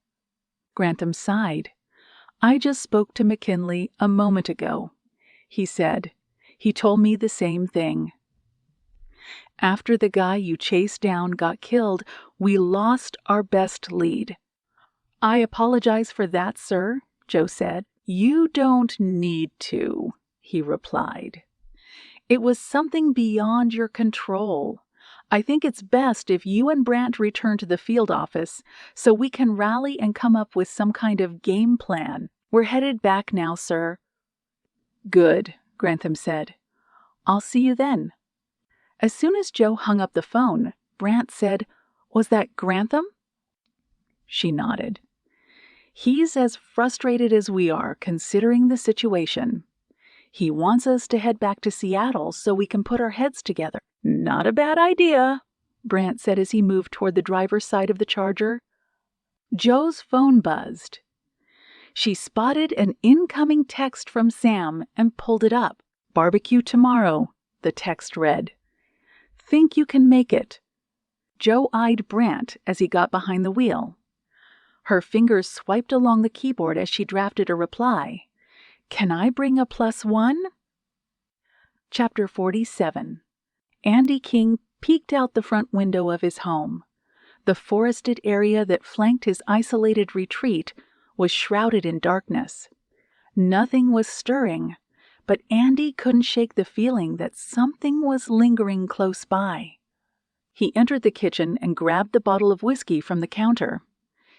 Grantham sighed. I just spoke to McKinley a moment ago, he said. He told me the same thing. After the guy you chased down got killed, we lost our best lead. I apologize for that, sir, Joe said. You don't need to, he replied. It was something beyond your control. I think it's best if you and Brant return to the field office so we can rally and come up with some kind of game plan. We're headed back now, sir. Good, Grantham said. I'll see you then. As soon as Joe hung up the phone, Brant said, Was that Grantham? She nodded. He's as frustrated as we are, considering the situation. He wants us to head back to Seattle so we can put our heads together. Not a bad idea, Brant said as he moved toward the driver's side of the Charger. Joe's phone buzzed. She spotted an incoming text from Sam and pulled it up. Barbecue tomorrow, the text read. Think you can make it? Joe eyed Brant as he got behind the wheel. Her fingers swiped along the keyboard as she drafted a reply. Can I bring a +1? Chapter 47. Andy King peeked out the front window of his home. The forested area that flanked his isolated retreat was shrouded in darkness. Nothing was stirring, but Andy couldn't shake the feeling that something was lingering close by. He entered the kitchen and grabbed the bottle of whiskey from the counter.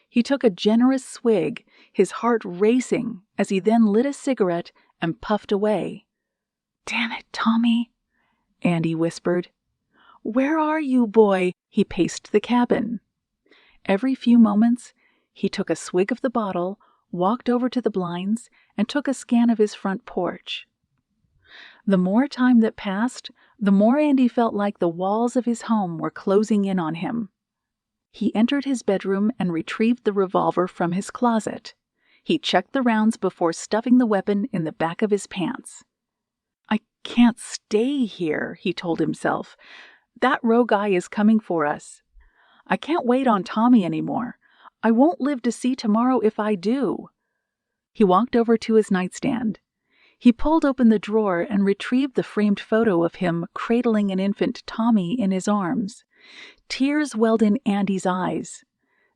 He took a generous swig, his heart racing, as he then lit a cigarette and puffed away. Damn it, Tommy, Andy whispered. Where are you, boy? He paced the cabin. Every few moments, he took a swig of the bottle, walked over to the blinds, and took a scan of his front porch. The more time that passed, the more Andy felt like the walls of his home were closing in on him. He entered his bedroom and retrieved the revolver from his closet. He checked the rounds before stuffing the weapon in the back of his pants. I can't stay here, he told himself. That row guy is coming for us. I can't wait on Tommy anymore. I won't live to see tomorrow if I do. He walked over to his nightstand. He pulled open the drawer and retrieved the framed photo of him cradling an infant Tommy in his arms. Tears welled in Andy's eyes.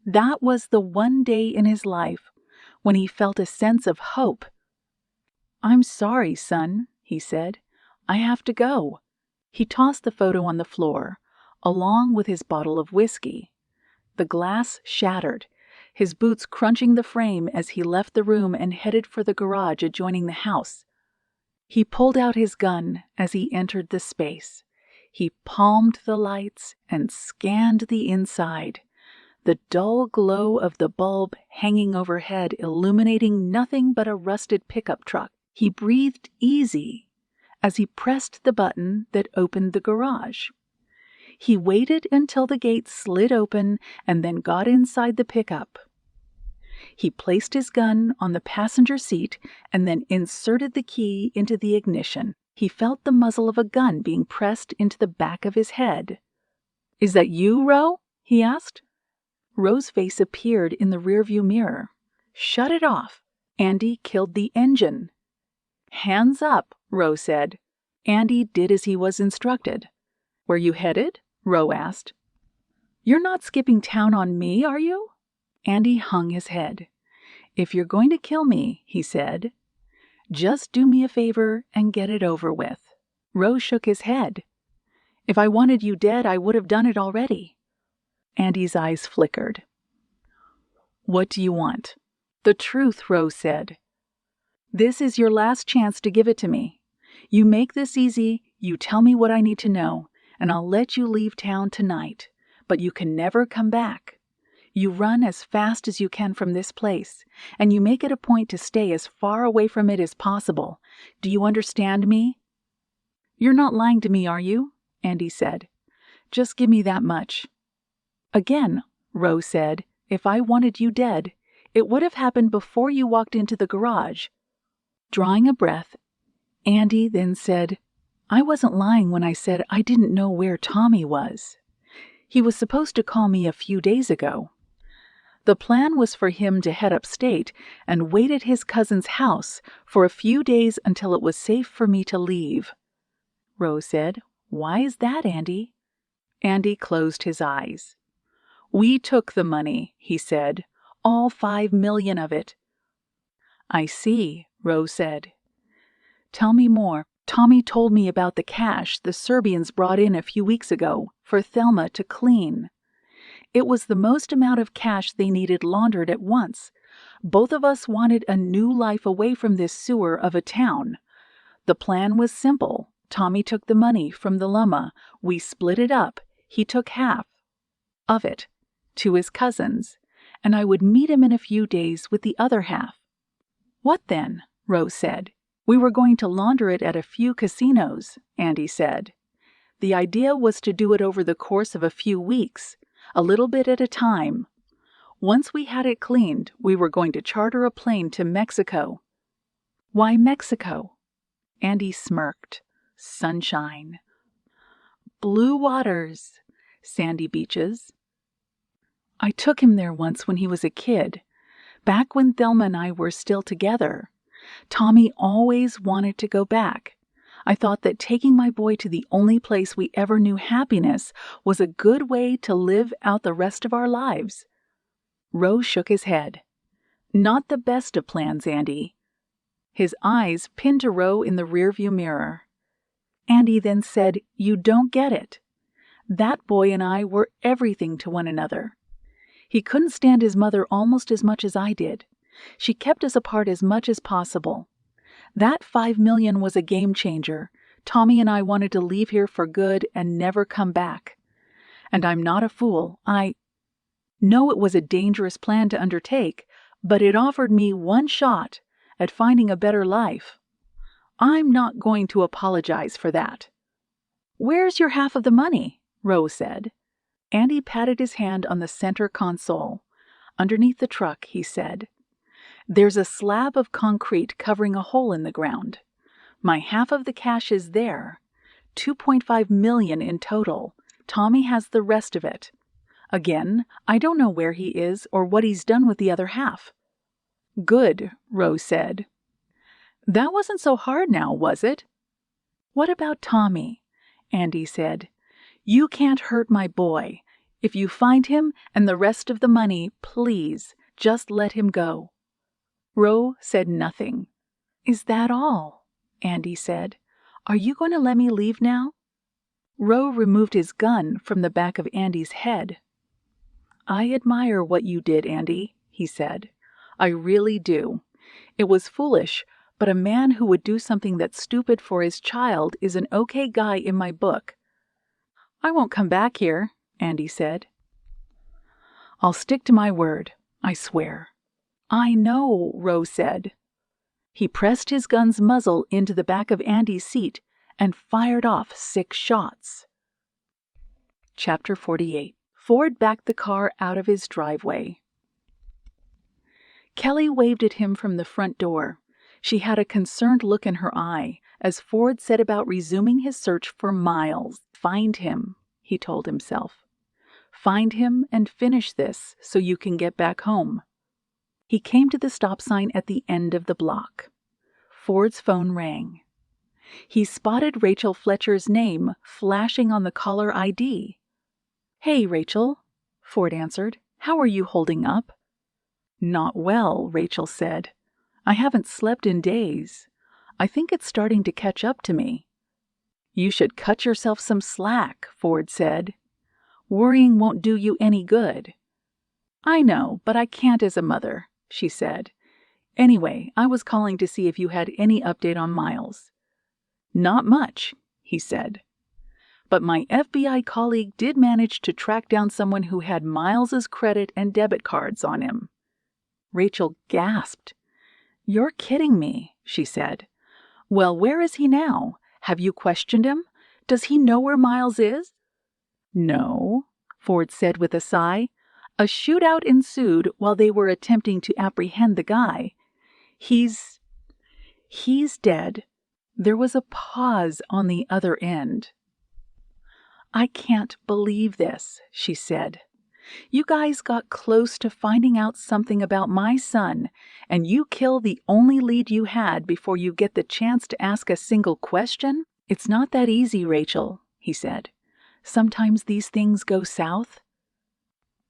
That was the one day in his life when he felt a sense of hope. I'm sorry, son, he said. I have to go. He tossed the photo on the floor, along with his bottle of whiskey. The glass shattered, his boots crunching the frame as he left the room and headed for the garage adjoining the house. He pulled out his gun as he entered the space. He palmed the lights and scanned the inside, the dull glow of the bulb hanging overhead illuminating nothing but a rusted pickup truck. He breathed easy as he pressed the button that opened the garage. He waited until the gate slid open and then got inside the pickup. He placed his gun on the passenger seat and then inserted the key into the ignition. He felt the muzzle of a gun being pressed into the back of his head. Is that you, Ro? He asked. Ro's face appeared in the rearview mirror. Shut it off. Andy killed the engine. Hands up, Ro said. Andy did as he was instructed. Where you headed? Ro asked. You're not skipping town on me, are you? Andy hung his head. If you're going to kill me, he said, just do me a favor and get it over with. Ro shook his head. If I wanted you dead, I would have done it already. Andy's eyes flickered. What do you want? The truth, Ro said. This is your last chance to give it to me. You make this easy, you tell me what I need to know, and I'll let you leave town tonight, but you can never come back. You run as fast as you can from this place, and you make it a point to stay as far away from it as possible. Do you understand me?" "You're not lying to me, are you?" Andy said. "Just give me that much." "Again," Rose said, "if I wanted you dead, it would have happened before you walked into the garage." Drawing a breath, Andy then said, "I wasn't lying when I said I didn't know where Tommy was. He was supposed to call me a few days ago. The plan was for him to head upstate and wait at his cousin's house for a few days until it was safe for me to leave." Rose said, "Why is that, Andy?" Andy closed his eyes. "We took the money," he said, "all 5 million of it." "I see," Rose said. "Tell me more." "Tommy told me about the cash the Serbians brought in a few weeks ago for Thelma to clean. It was the most amount of cash they needed laundered at once. Both of us wanted a new life away from this sewer of a town. The plan was simple. Tommy took the money from the Lama. We split it up. He took half of it to his cousins, and I would meet him in a few days with the other half." "What then?" Rose said. "We were going to launder it at a few casinos," Andy said. "The idea was to do it over the course of a few weeks, a little bit at a time. Once we had it cleaned, we were going to charter a plane to Mexico." "Why Mexico?" Andy smirked. "Sunshine. Blue waters. Sandy beaches. I took him there once when he was a kid, back when Thelma and I were still together. Tommy always wanted to go back. I thought that taking my boy to the only place we ever knew happiness was a good way to live out the rest of our lives." Rose shook his head. "Not the best of plans, Andy." His eyes pinned to Rose in the rearview mirror. Andy then said, "You don't get it. That boy and I were everything to one another. He couldn't stand his mother almost as much as I did. She kept us apart as much as possible. That 5 million was a game changer. Tommy and I wanted to leave here for good and never come back. And I'm not a fool. I know it was a dangerous plan to undertake, but it offered me one shot at finding a better life. I'm not going to apologize for that." "Where's your half of the money?" Rose said. Andy patted his hand on the center console. "Underneath the truck," he said. "There's a slab of concrete covering a hole in the ground. My half of the cash is there. 2.5 million in total. Tommy has the rest of it. Again, I don't know where he is or what he's done with the other half." "Good," Rose said. "That wasn't so hard now, was it?" "What about Tommy?" Andy said. "You can't hurt my boy. If you find him and the rest of the money, please, just let him go." Rose said nothing. "Is that all?" Andy said. "Are you going to let me leave now?" Rose removed his gun from the back of Andy's head. "I admire what you did, Andy," he said. "I really do. It was foolish, but a man who would do something that's stupid for his child is an okay guy in my book." "I won't come back here," Andy said. "I'll stick to my word, I swear." "I know," Rose said. He pressed his gun's muzzle into the back of Andy's seat and fired off 6 shots. Chapter 48. Ford backed the car out of his driveway. Kelly waved at him from the front door. She had a concerned look in her eye as Ford set about resuming his search for Miles. "Find him," he told himself. "Find him and finish this so you can get back home." He came to the stop sign at the end of the block. Ford's phone rang. He spotted Rachel Fletcher's name flashing on the caller ID. "Hey, Rachel," Ford answered. "How are you holding up?" "Not well," Rachel said. "I haven't slept in days. I think it's starting to catch up to me." "You should cut yourself some slack," Ford said. "Worrying won't do you any good." "I know, but I can't as a mother," she said. "Anyway, I was calling to see if you had any update on Miles." "Not much," he said. but my FBI colleague did manage to track down someone who had Miles's credit and debit cards on him." Rachel gasped. "You're kidding me," she said. "Well, where is he now? Have you questioned him? Does he know where Miles is?" "No," Ford said with a sigh. "A shootout ensued while they were attempting to apprehend the guy. He's dead." There was a pause on the other end. "I can't believe this," she said. "You guys got close to finding out something about my son, and you kill the only lead you had before you get the chance to ask a single question? It's not that easy, Rachel," he said. "Sometimes these things go south."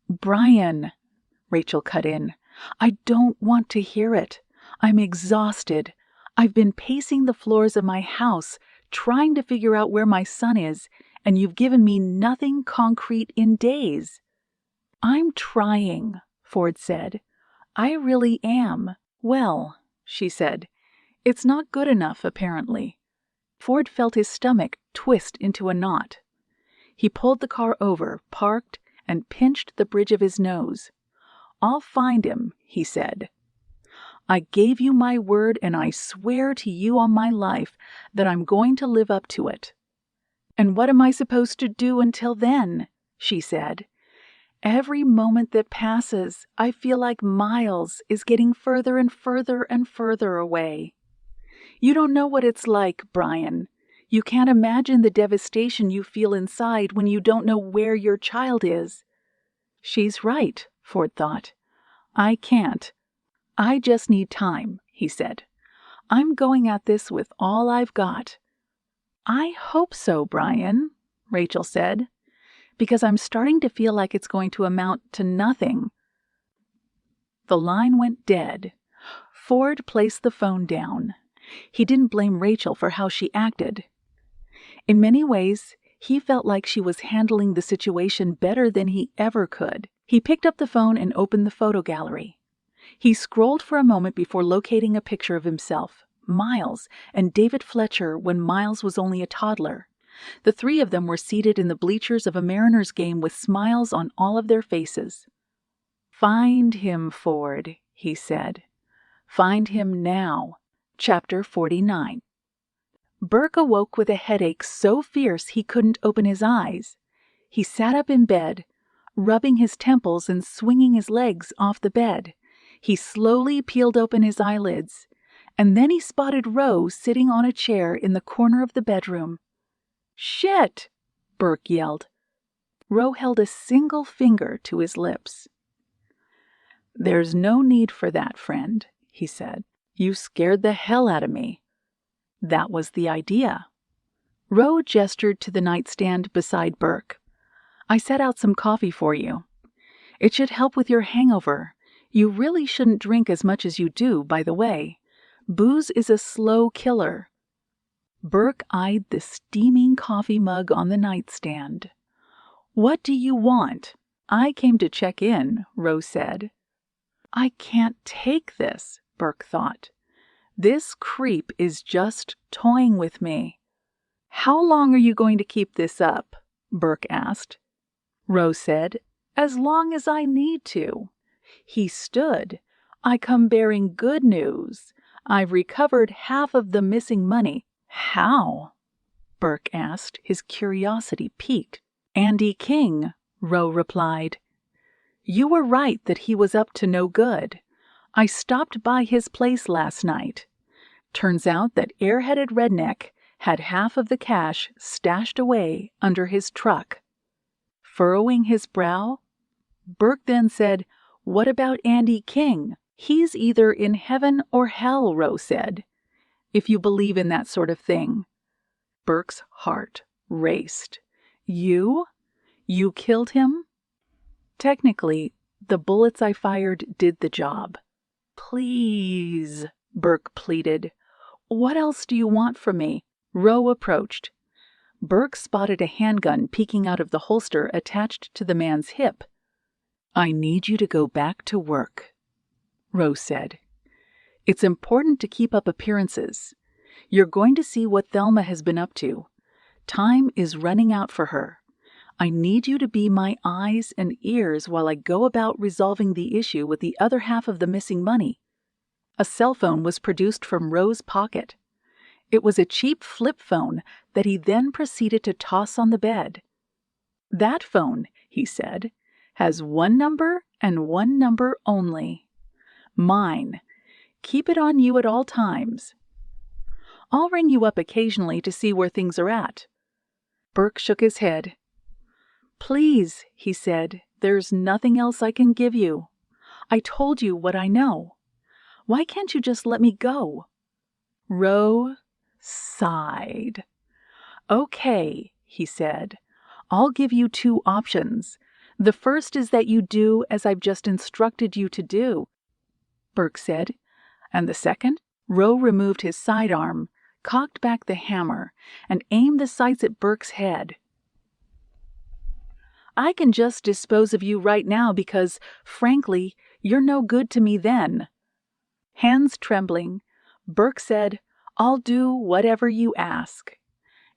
"Brian," Rachel cut in, "I don't want to hear it. I'm exhausted. I've been pacing the floors of my house, trying to figure out where my son is, and you've given me nothing concrete in days." "I'm trying," Ford said. "I really am." "Well," she said, "it's not good enough, apparently." Ford felt his stomach twist into a knot. He pulled the car over, parked, and pinched the bridge of his nose. "I'll find him," he said. "I gave you my word, and I swear to you on my life that I'm going to live up to it." "And what am I supposed to do until then?" she said. "Every moment that passes, I feel like Miles is getting further and further and further away. You don't know what it's like, Brian. You can't imagine the devastation you feel inside when you don't know where your child is." She's right, Ford thought. "I can't. I just need time," he said. "I'm going at this with all I've got." "I hope so, Brian," Rachel said, "because I'm starting to feel like it's going to amount to nothing." The line went dead. Ford placed the phone down. He didn't blame Rachel for how she acted. In many ways, he felt like she was handling the situation better than he ever could. He picked up the phone and opened the photo gallery. He scrolled for a moment before locating a picture of himself, Miles, and David Fletcher when Miles was only a toddler. The three of them were seated in the bleachers of a Mariners game with smiles on all of their faces. "Find him, Ford," he said. "Find him now." Chapter 49. Burke awoke with a headache so fierce he couldn't open his eyes. He sat up in bed, rubbing his temples and swinging his legs off the bed. He slowly peeled open his eyelids, and then he spotted Rose sitting on a chair in the corner of the bedroom. "Shit!" Burke yelled. Rose held a single finger to his lips. "There's no need for that, friend," he said. "You scared the hell out of me." That was the idea. Rose gestured to the nightstand beside Burke. "I set out some coffee for you. It should help with your hangover. You really shouldn't drink as much as you do, by the way. Booze is a slow killer." Burke eyed the steaming coffee mug on the nightstand. "What do you want?" "I came to check in," Rose said. "I can't take this," Burke thought. "This creep is just toying with me." "How long are you going to keep this up?" Burke asked. Rose said, "As long as I need to." He stood. "I come bearing good news. I've recovered half of the missing money." "How?" Burke asked, his curiosity piqued. "Andy King," Rose replied. "You were right that he was up to no good. I stopped by his place last night. Turns out that airheaded redneck had half of the cash stashed away under his truck." Furrowing his brow, Burke then said, "What about Andy King?" "He's either in heaven or hell," Rose said, "if you believe in that sort of thing." Burke's heart raced. You killed him?" "Technically, the bullets I fired did the job." "Please," Burke pleaded. "What else do you want from me?" Rose approached. Burke spotted a handgun peeking out of the holster attached to the man's hip. "I need you to go back to work," Rose said. "It's important to keep up appearances. You're going to see what Thelma has been up to. Time is running out for her. I need you to be my eyes and ears while I go about resolving the issue with the other half of the missing money." A cell phone was produced from Roe's pocket. It was a cheap flip phone that he then proceeded to toss on the bed. "That phone," he said, "has one number and one number only. Mine. Keep it on you at all times. I'll ring you up occasionally to see where things are at." Burke shook his head. "Please," he said, "there's nothing else I can give you. I told you what I know. Why can't you just let me go?" Roe sighed. "Okay," he said, "I'll give you two options. The first is that you do as I've just instructed you to do," Burke said. "And the second?" Roe removed his sidearm, cocked back the hammer, and aimed the sights at Burke's head. "I can just dispose of you right now because, frankly, you're no good to me then." Hands trembling, Burke said, "I'll do whatever you ask.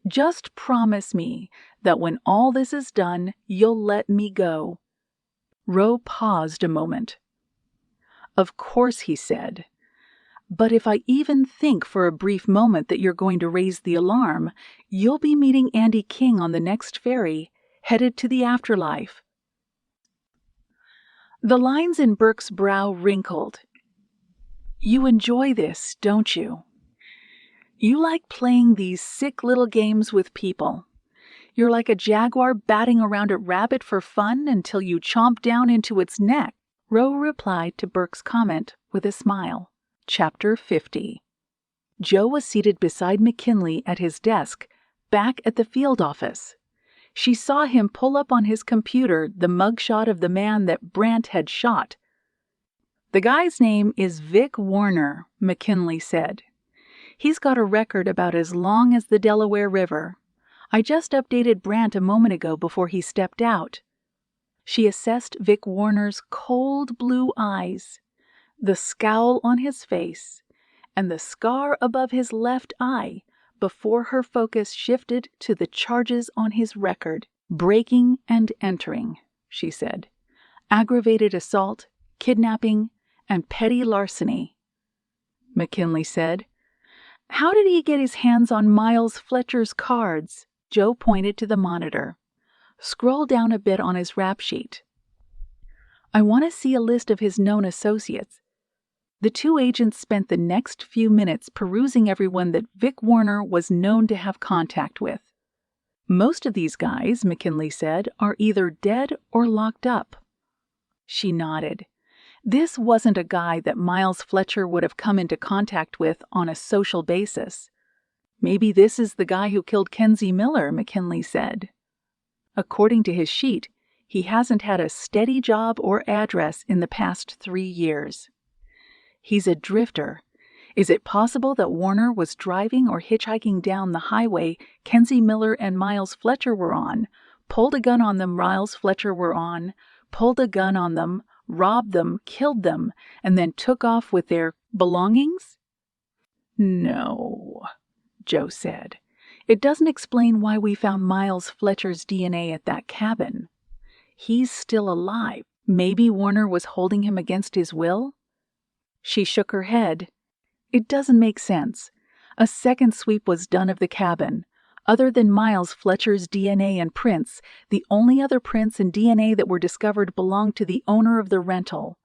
Just promise me that when all this is done, you'll let me go." Roe paused a moment. "Of course," he said. "But if I even think for a brief moment that you're going to raise the alarm, you'll be meeting Andy King on the next ferry, headed to the afterlife." The lines in Burke's brow wrinkled. "You enjoy this, don't you? You like playing these sick little games with people. You're like a jaguar batting around a rabbit for fun until you chomp down into its neck." Roe replied to Burke's comment with a smile. Chapter 50. Joe was seated beside McKinley at his desk, back at the field office. She saw him pull up on his computer the mugshot of the man that Brant had shot. "The guy's name is Vic Warner," McKinley said. "He's got a record about as long as the Delaware River. I just updated Brant a moment ago before he stepped out." She assessed Vic Warner's cold blue eyes, the scowl on his face, and the scar above his left eye before her focus shifted to the charges on his record. "Breaking and entering," she said. "Aggravated assault, kidnapping, and petty larceny." McKinley said, "How did he get his hands on Miles Fletcher's cards?" Joe pointed to the monitor. "Scroll down a bit on his rap sheet. I want to see a list of his known associates." The two agents spent the next few minutes perusing everyone that Vic Warner was known to have contact with. "Most of these guys," McKinley said, "are either dead or locked up." She nodded. This wasn't a guy that Miles Fletcher would have come into contact with on a social basis. "Maybe this is the guy who killed Kenzie Miller," McKinley said. "According to his sheet, he hasn't had a steady job or address in the past 3 years. He's a drifter. Is it possible that Warner was driving or hitchhiking down the highway Kenzie Miller and Miles Fletcher were on, pulled a gun on them Miles Fletcher were on, pulled a gun on them, robbed them, killed them, and then took off with their belongings?" "No," Joe said. "It doesn't explain why we found Miles Fletcher's DNA at that cabin. He's still alive. Maybe Warner was holding him against his will?" She shook her head. "It doesn't make sense. A second sweep was done of the cabin. Other than Miles Fletcher's DNA and prints, the only other prints and DNA that were discovered belonged to the owner of the rental.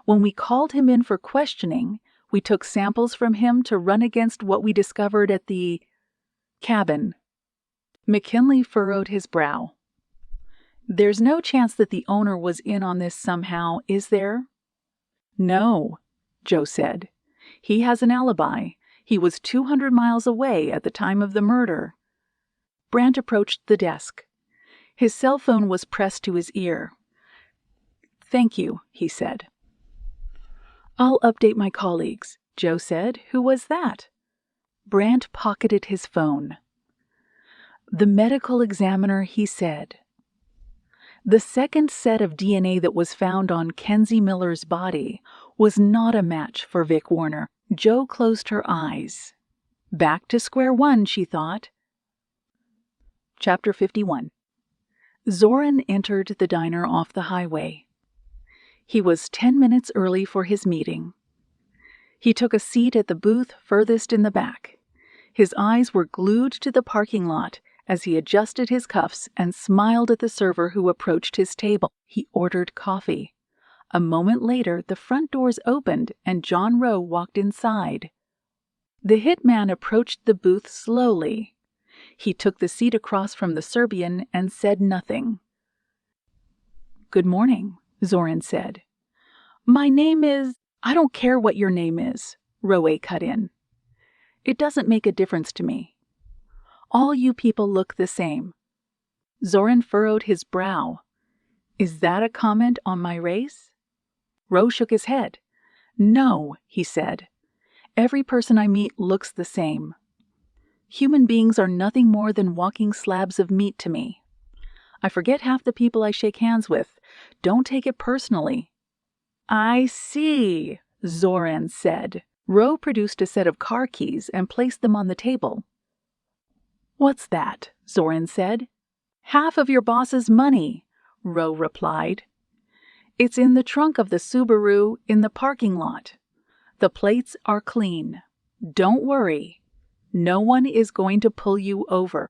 When we called him in for questioning, we took samples from him to run against what we discovered at the cabin." McKinley furrowed his brow. "There's no chance that the owner was in on this somehow, is there?" "No," Joe said. "He has an alibi. He was 200 miles away at the time of the murder." Brant approached the desk. His cell phone was pressed to his ear. "Thank you," he said. "I'll update my colleagues," Joe said. "Who was that?" Brant pocketed his phone. "The medical examiner," he said. The second set of DNA that was found on Kenzie Miller's body was not a match for Vic Warner. Joe closed her eyes. Back to square one, she thought. Chapter 51. Zoran entered the diner off the highway. He was 10 minutes early for his meeting. He took a seat at the booth furthest in the back. His eyes were glued to the parking lot as he adjusted his cuffs and smiled at the server who approached his table. He ordered coffee. A moment later, the front doors opened and John Rowe walked inside. The hitman approached the booth slowly. He took the seat across from the Serbian and said nothing. "Good morning," Zoran said. "My name is—" "I don't care what your name is," Rowe cut in. "It doesn't make a difference to me. All you people look the same." Zoran furrowed his brow. "Is that a comment on my race?" Rowe shook his head. "No," he said. "Every person I meet looks the same. Human beings are nothing more than walking slabs of meat to me. I forget half the people I shake hands with. Don't take it personally." "I see," Zoran said. Rowe produced a set of car keys and placed them on the table. "What's that?" Zoran said. "Half of your boss's money," Rowe replied. "It's in the trunk of the Subaru in the parking lot. The plates are clean. Don't worry. No one is going to pull you over."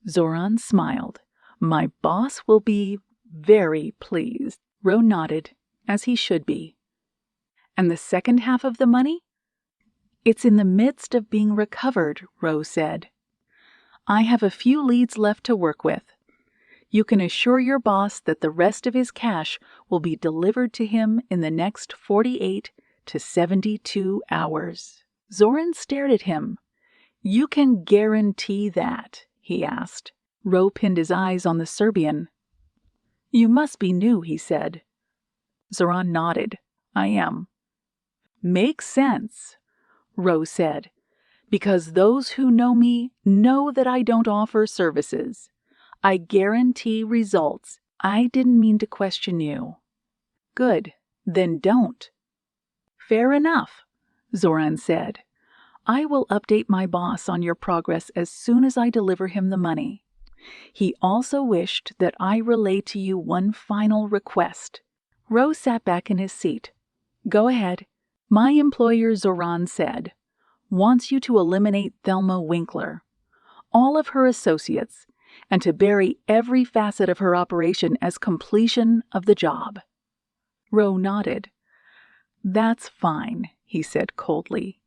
Zoran smiled. "My boss will be very pleased." Rowe nodded, as he should be. "And the second half of the money?" "It's in the midst of being recovered," Rowe said. "I have a few leads left to work with. You can assure your boss that the rest of his cash will be delivered to him in the next 48 to 72 hours. Zoran stared at him. "You can guarantee that?" he asked. Rowe pinned his eyes on the Serbian. "You must be new," he said. Zoran nodded. "I am." "Makes sense," Rowe said, "because those who know me know that I don't offer services. I guarantee results. I didn't mean to question you." "Good. Then don't." "Fair enough," Zoran said. "I will update my boss on your progress as soon as I deliver him the money. He also wished that I relay to you one final request." Rowe sat back in his seat. "Go ahead." "My employer," Zoran said, "wants you to eliminate Thelma Winkler, all of her associates, and to bury every facet of her operation as completion of the job." Rowe nodded. "That's fine," he said coldly.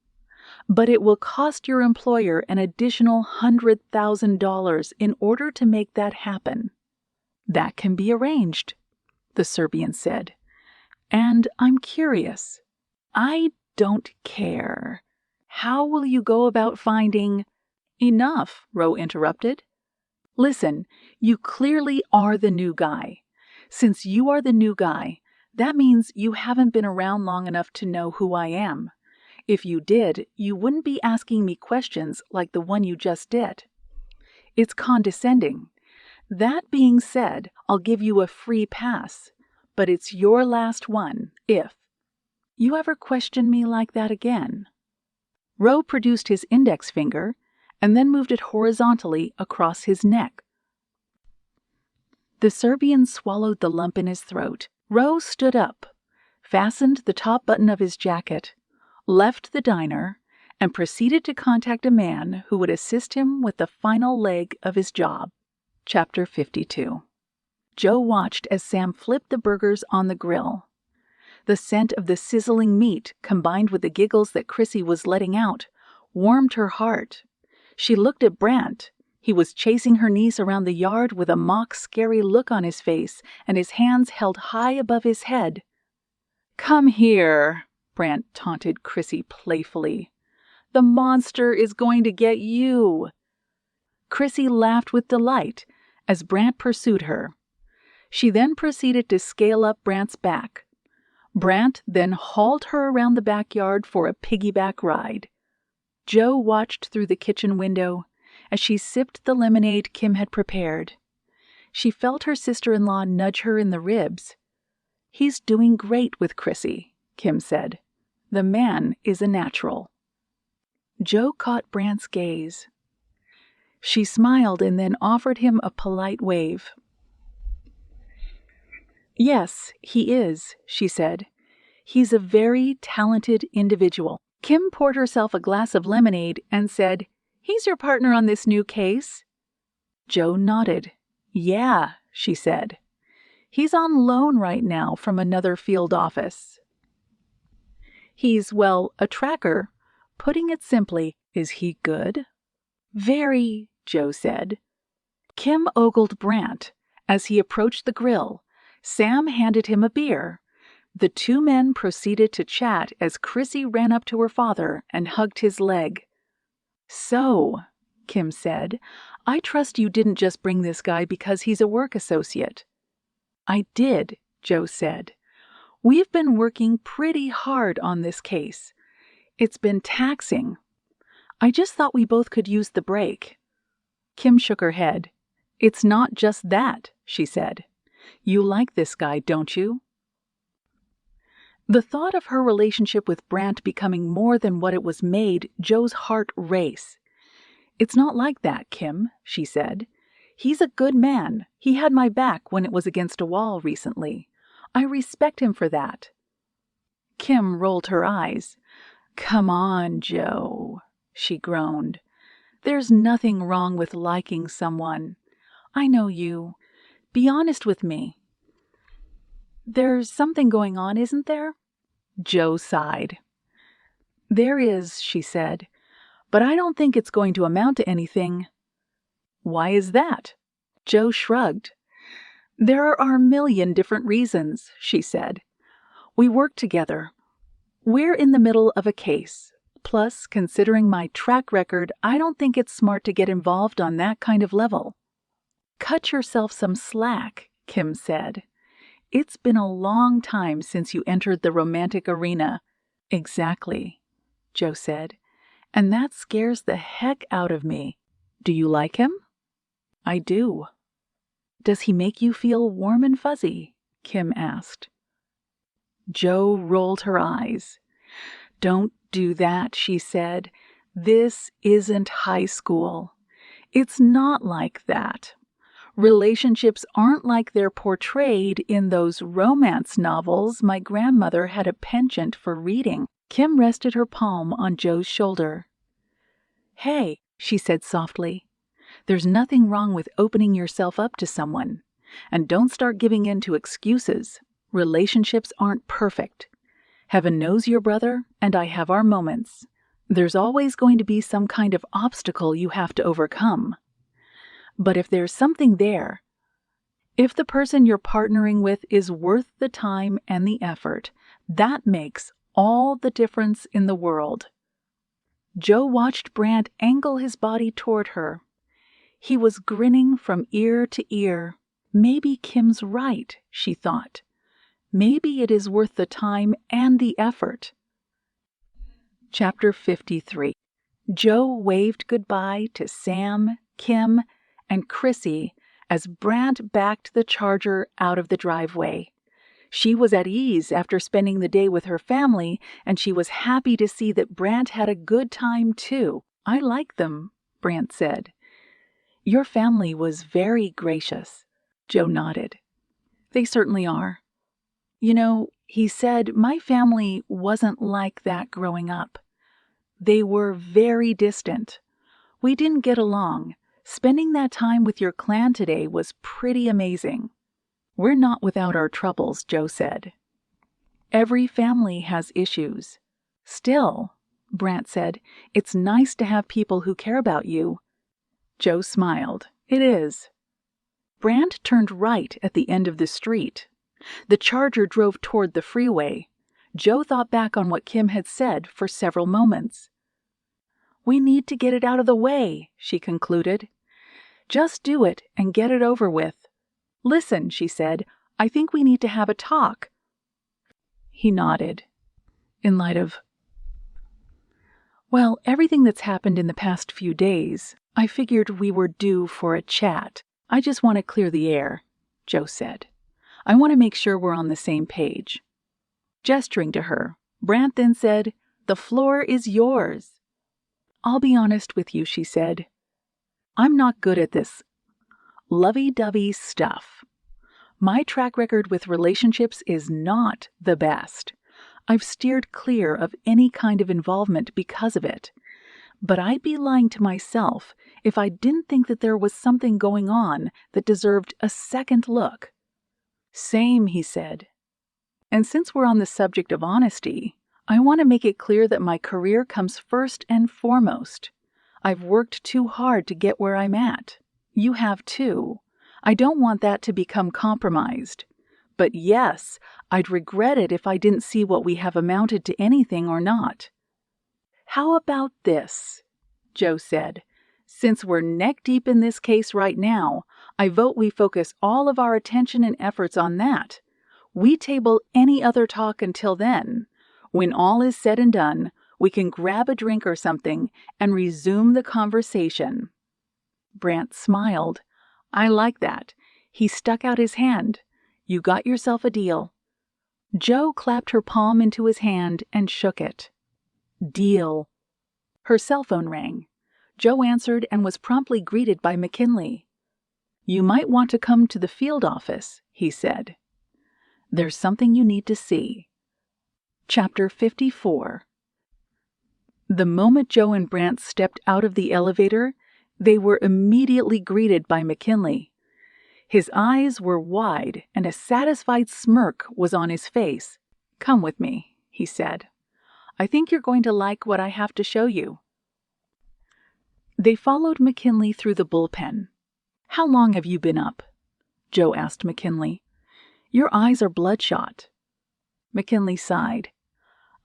"But it will cost your employer an additional $100,000 in order to make that happen." "That can be arranged," the Serbian said. "And I'm curious." "I don't care. How will you go about finding—" "Enough," Rowe interrupted. "Listen, you clearly are the new guy. Since you are the new guy, that means you haven't been around long enough to know who I am. If you did, you wouldn't be asking me questions like the one you just did. It's condescending. That being said, I'll give you a free pass, but it's your last one if you ever question me like that again." Rowe produced his index finger and then moved it horizontally across his neck. The Serbian swallowed the lump in his throat. Rowe stood up, fastened the top button of his jacket, left the diner, and proceeded to contact a man who would assist him with the final leg of his job. Chapter 52. Joe watched as Sam flipped the burgers on the grill. The scent of the sizzling meat, combined with the giggles that Chrissy was letting out, warmed her heart. She looked at Brant. He was chasing her niece around the yard with a mock scary look on his face and his hands held high above his head. "Come here," Brant taunted Chrissy playfully. "The monster is going to get you." Chrissy laughed with delight as Brant pursued her. She then proceeded to scale up Brant's back. Brant then hauled her around the backyard for a piggyback ride. Joe watched through the kitchen window as she sipped the lemonade Kim had prepared. She felt her sister-in-law nudge her in the ribs. "He's doing great with Chrissy," Kim said. "The man is a natural." Joe caught Brant's gaze. She smiled and then offered him a polite wave. "Yes, he is," she said. "He's a very talented individual." Kim poured herself a glass of lemonade and said, "He's your partner on this new case?" Joe nodded. "Yeah," she said. "He's on loan right now from another field office. He's, well, a tracker. Putting it simply, is he good?" "Very," Joe said. Kim ogled Brant. As he approached the grill, Sam handed him a beer. The two men proceeded to chat as Chrissy ran up to her father and hugged his leg. "So," Kim said, "I trust you didn't just bring this guy because he's a work associate." "I did," Joe said. "We've been working pretty hard on this case. It's been taxing. I just thought we both could use the break." Kim shook her head. "It's not just that," she said. "You like this guy, don't you?" The thought of her relationship with Brant becoming more than what it was made Joe's heart race. "It's not like that, Kim," she said. "He's a good man. He had my back when it was against a wall recently. I respect him for that." Kim rolled her eyes. "Come on, Joe," she groaned. "There's nothing wrong with liking someone. I know you. Be honest with me. There's something going on, isn't there?" Joe sighed. "There is," she said, "but I don't think it's going to amount to anything." "Why is that?" Joe shrugged. "There are a million different reasons," she said. "We work together. We're in the middle of a case. Plus, considering my track record, I don't think it's smart to get involved on that kind of level." "Cut yourself some slack," Kim said. "It's been a long time since you entered the romantic arena." "Exactly," Joe said. "And that scares the heck out of me. Do you like him?" "I do." "Does he make you feel warm and fuzzy?" Kim asked. Joe rolled her eyes. "Don't do that," she said. "This isn't high school. It's not like that. Relationships aren't like they're portrayed in those romance novels my grandmother had a penchant for reading." Kim rested her palm on Joe's shoulder. "Hey," she said softly, "there's nothing wrong with opening yourself up to someone. And don't start giving in to excuses. Relationships aren't perfect. Heaven knows your brother, and I have our moments. There's always going to be some kind of obstacle you have to overcome. But if there's something there, if the person you're partnering with is worth the time and the effort, that makes all the difference in the world." Joe watched Brant angle his body toward her. He was grinning from ear to ear. Maybe Kim's right, she thought. Maybe it is worth the time and the effort. Chapter 53. Joe waved goodbye to Sam, Kim, and Chrissy as Brant backed the Charger out of the driveway. She was at ease after spending the day with her family, and she was happy to see that Brant had a good time too. "I like them," Brant said. "Your family was very gracious." Joe nodded. "They certainly are. You know," he said, "my family wasn't like that growing up. They were very distant. We didn't get along. Spending that time with your clan today was pretty amazing." "We're not without our troubles," Joe said. "Every family has issues. Still," Brant said, "it's nice to have people who care about you." Joe smiled. "It is." Brant turned right at the end of the street. The Charger drove toward the freeway. Joe thought back on what Kim had said for several moments. "We need to get it out of the way," she concluded. "Just do it and get it over with. Listen," she said, "I think we need to have a talk." He nodded. "In light of—" "Well, everything that's happened in the past few days, I figured we were due for a chat. I just want to clear the air," Joe said. "I want to make sure we're on the same page." Gesturing to her, Brant then said, "The floor is yours." "I'll be honest with you," she said. I'm not good at this lovey-dovey stuff. My track record with relationships is not the best. I've steered clear of any kind of involvement because of it. But I'd be lying to myself if I didn't think that there was something going on that deserved a second look. Same, he said. And since we're on the subject of honesty, I want to make it clear that my career comes first and foremost. I've worked too hard to get where I'm at. You have too. I don't want that to become compromised. But yes, I'd regret it if I didn't see what we have amounted to anything or not. How about this? Joe said. Since we're neck deep in this case right now, I vote we focus all of our attention and efforts on that. We table any other talk until then. When all is said and done, we can grab a drink or something and resume the conversation. Brant smiled. I like that. He stuck out his hand. You got yourself a deal. Joe clapped her palm into his hand and shook it. Deal. Her cell phone rang. Joe answered and was promptly greeted by McKinley. You might want to come to the field office, he said. There's something you need to see. Chapter 54. The moment Joe and Brant stepped out of the elevator, they were immediately greeted by McKinley. His eyes were wide, and a satisfied smirk was on his face. Come with me, he said. I think you're going to like what I have to show you. They followed McKinley through the bullpen. How long have you been up? Joe asked McKinley. Your eyes are bloodshot. McKinley sighed.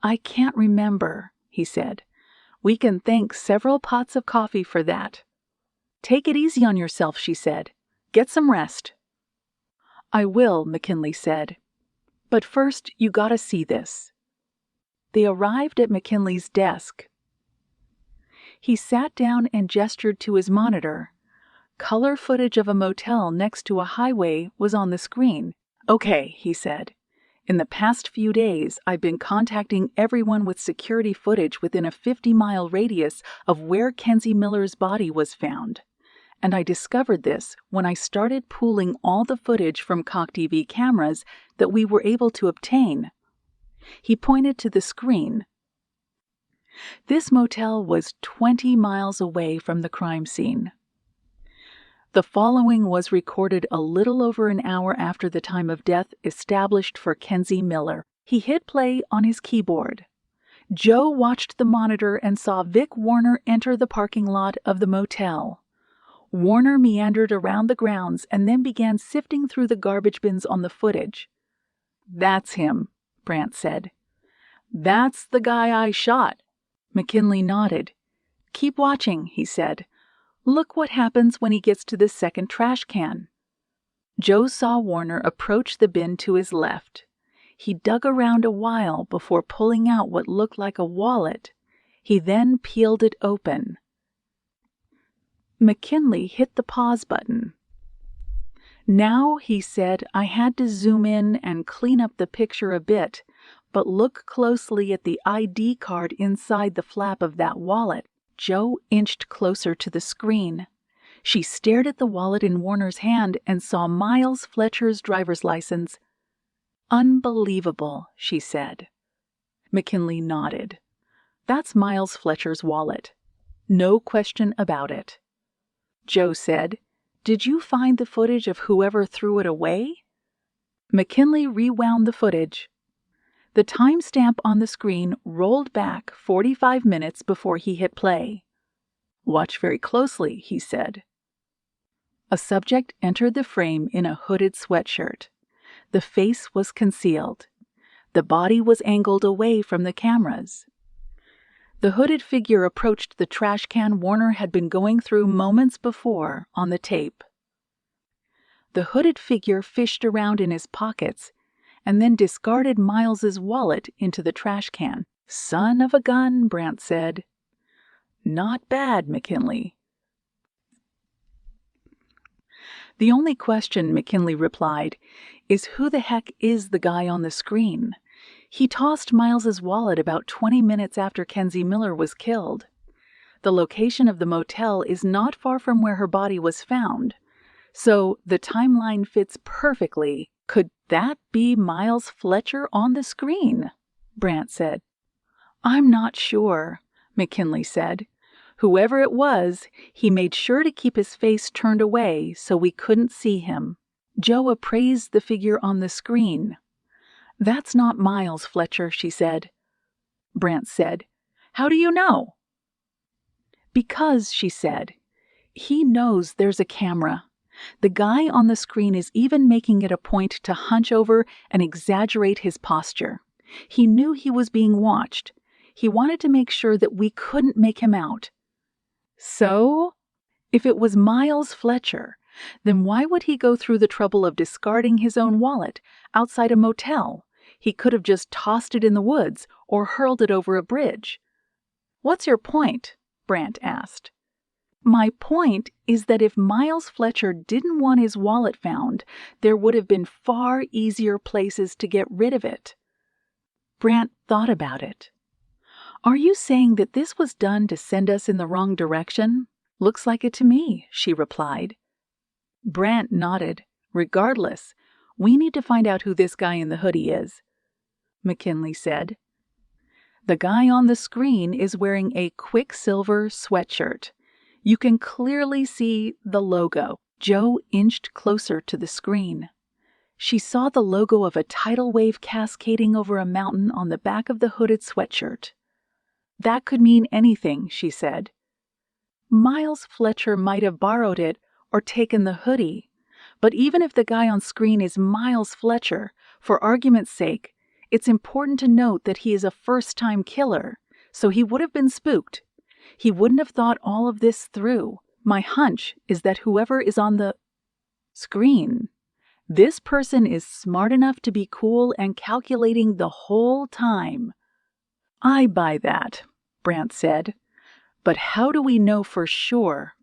I can't remember, he said. We can thank several pots of coffee for that. Take it easy on yourself, she said. Get some rest. I will, McKinley said. But first, you gotta see this. They arrived at McKinley's desk. He sat down and gestured to his monitor. Color footage of a motel next to a highway was on the screen. Okay, he said. In the past few days, I've been contacting everyone with security footage within a 50-mile radius of where Kenzie Miller's body was found. And I discovered this when I started pooling all the footage from Cock TV cameras that we were able to obtain. He pointed to the screen. This motel was 20 miles away from the crime scene. The following was recorded a little over an hour after the time of death established for Kenzie Miller. He hit play on his keyboard. Joe watched the monitor and saw Vic Warner enter the parking lot of the motel. Warner meandered around the grounds and then began sifting through the garbage bins on the footage. That's him, Brant said. That's the guy I shot. McKinley nodded. Keep watching, he said. Look what happens when he gets to the second trash can. Joe saw Warner approach the bin to his left. He dug around a while before pulling out what looked like a wallet. He then peeled it open. McKinley hit the pause button. Now, he said, I had to zoom in and clean up the picture a bit, but look closely at the ID card inside the flap of that wallet. Joe inched closer to the screen. She stared at the wallet in Warner's hand and saw Miles Fletcher's driver's license. Unbelievable, she said. McKinley nodded. That's Miles Fletcher's wallet. No question about it. Joe said, Did you find the footage of whoever threw it away? McKinley rewound the footage. The timestamp on the screen rolled back 45 minutes before he hit play. Watch very closely, he said. A subject entered the frame in a hooded sweatshirt. The face was concealed. The body was angled away from the cameras. The hooded figure approached the trash can Warner had been going through moments before on the tape. The hooded figure fished around in his pockets and then discarded Miles's wallet into the trash can. Son of a gun, Brant said. Not bad, McKinley. The only question, McKinley replied, is who the heck is the guy on the screen? He tossed Miles's wallet about 20 minutes after Kenzie Miller was killed. The location of the motel is not far from where her body was found. So the timeline fits perfectly. Could that be Miles Fletcher on the screen? Brant said. I'm not sure, McKinley said. Whoever it was, he made sure to keep his face turned away so we couldn't see him. Joe appraised the figure on the screen. That's not Miles Fletcher, she said. Brant said, How do you know? Because, she said, he knows there's a camera. The guy on the screen is even making it a point to hunch over and exaggerate his posture. He knew he was being watched. He wanted to make sure that we couldn't make him out. So, if it was Miles Fletcher, then why would he go through the trouble of discarding his own wallet outside a motel? He could have just tossed it in the woods or hurled it over a bridge. What's your point? Brant asked. My point is that if Miles Fletcher didn't want his wallet found, there would have been far easier places to get rid of it. Brant thought about it. Are you saying that this was done to send us in the wrong direction? Looks like it to me, she replied. Brant nodded. Regardless, we need to find out who this guy in the hoodie is, McKinley said. The guy on the screen is wearing a Quicksilver sweatshirt. You can clearly see the logo. Joe inched closer to the screen. She saw the logo of a tidal wave cascading over a mountain on the back of the hooded sweatshirt. That could mean anything, she said. Miles Fletcher might have borrowed it or taken the hoodie. But even if the guy on screen is Miles Fletcher, for argument's sake, it's important to note that he is a first-time killer, so he would have been spooked. He wouldn't have thought all of this through. My hunch is that whoever is on the screen, this person is smart enough to be cool and calculating the whole time. I buy that, Brant said. But how do we know for sure?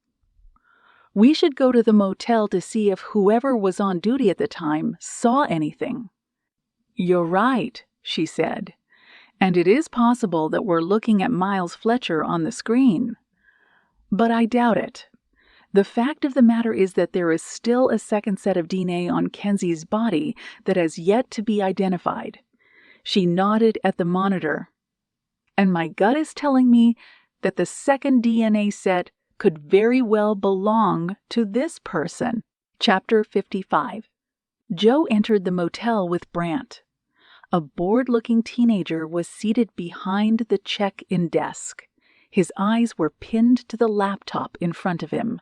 We should go to the motel to see if whoever was on duty at the time saw anything. You're right, she said. And it is possible that we're looking at Miles Fletcher on the screen. But I doubt it. The fact of the matter is that there is still a second set of DNA on Kenzie's body that has yet to be identified. She nodded at the monitor. And my gut is telling me that the second DNA set could very well belong to this person. Chapter 55. Joe entered the motel with Brant. A bored-looking teenager was seated behind the check-in desk. His eyes were pinned to the laptop in front of him.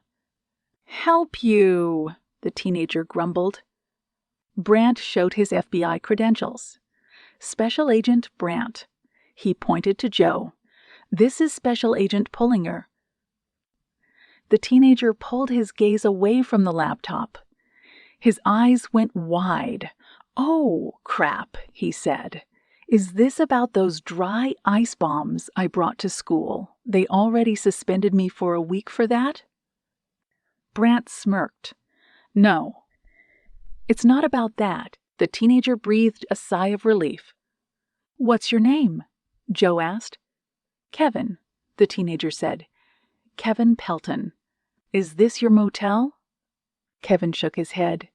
"Help you," the teenager grumbled. Brant showed his FBI credentials. Special Agent Brant. He pointed to Joe. "This is Special Agent Pullinger." The teenager pulled his gaze away from the laptop. His eyes went wide. "Oh, crap," he said. "Is this about those dry ice bombs I brought to school? They already suspended me for a week for that?" Brant smirked. "No. It's not about that." The teenager breathed a sigh of relief. "What's your name?" Joe asked. "Kevin," the teenager said. "Kevin Pelton. Is this your motel?" Kevin shook his head.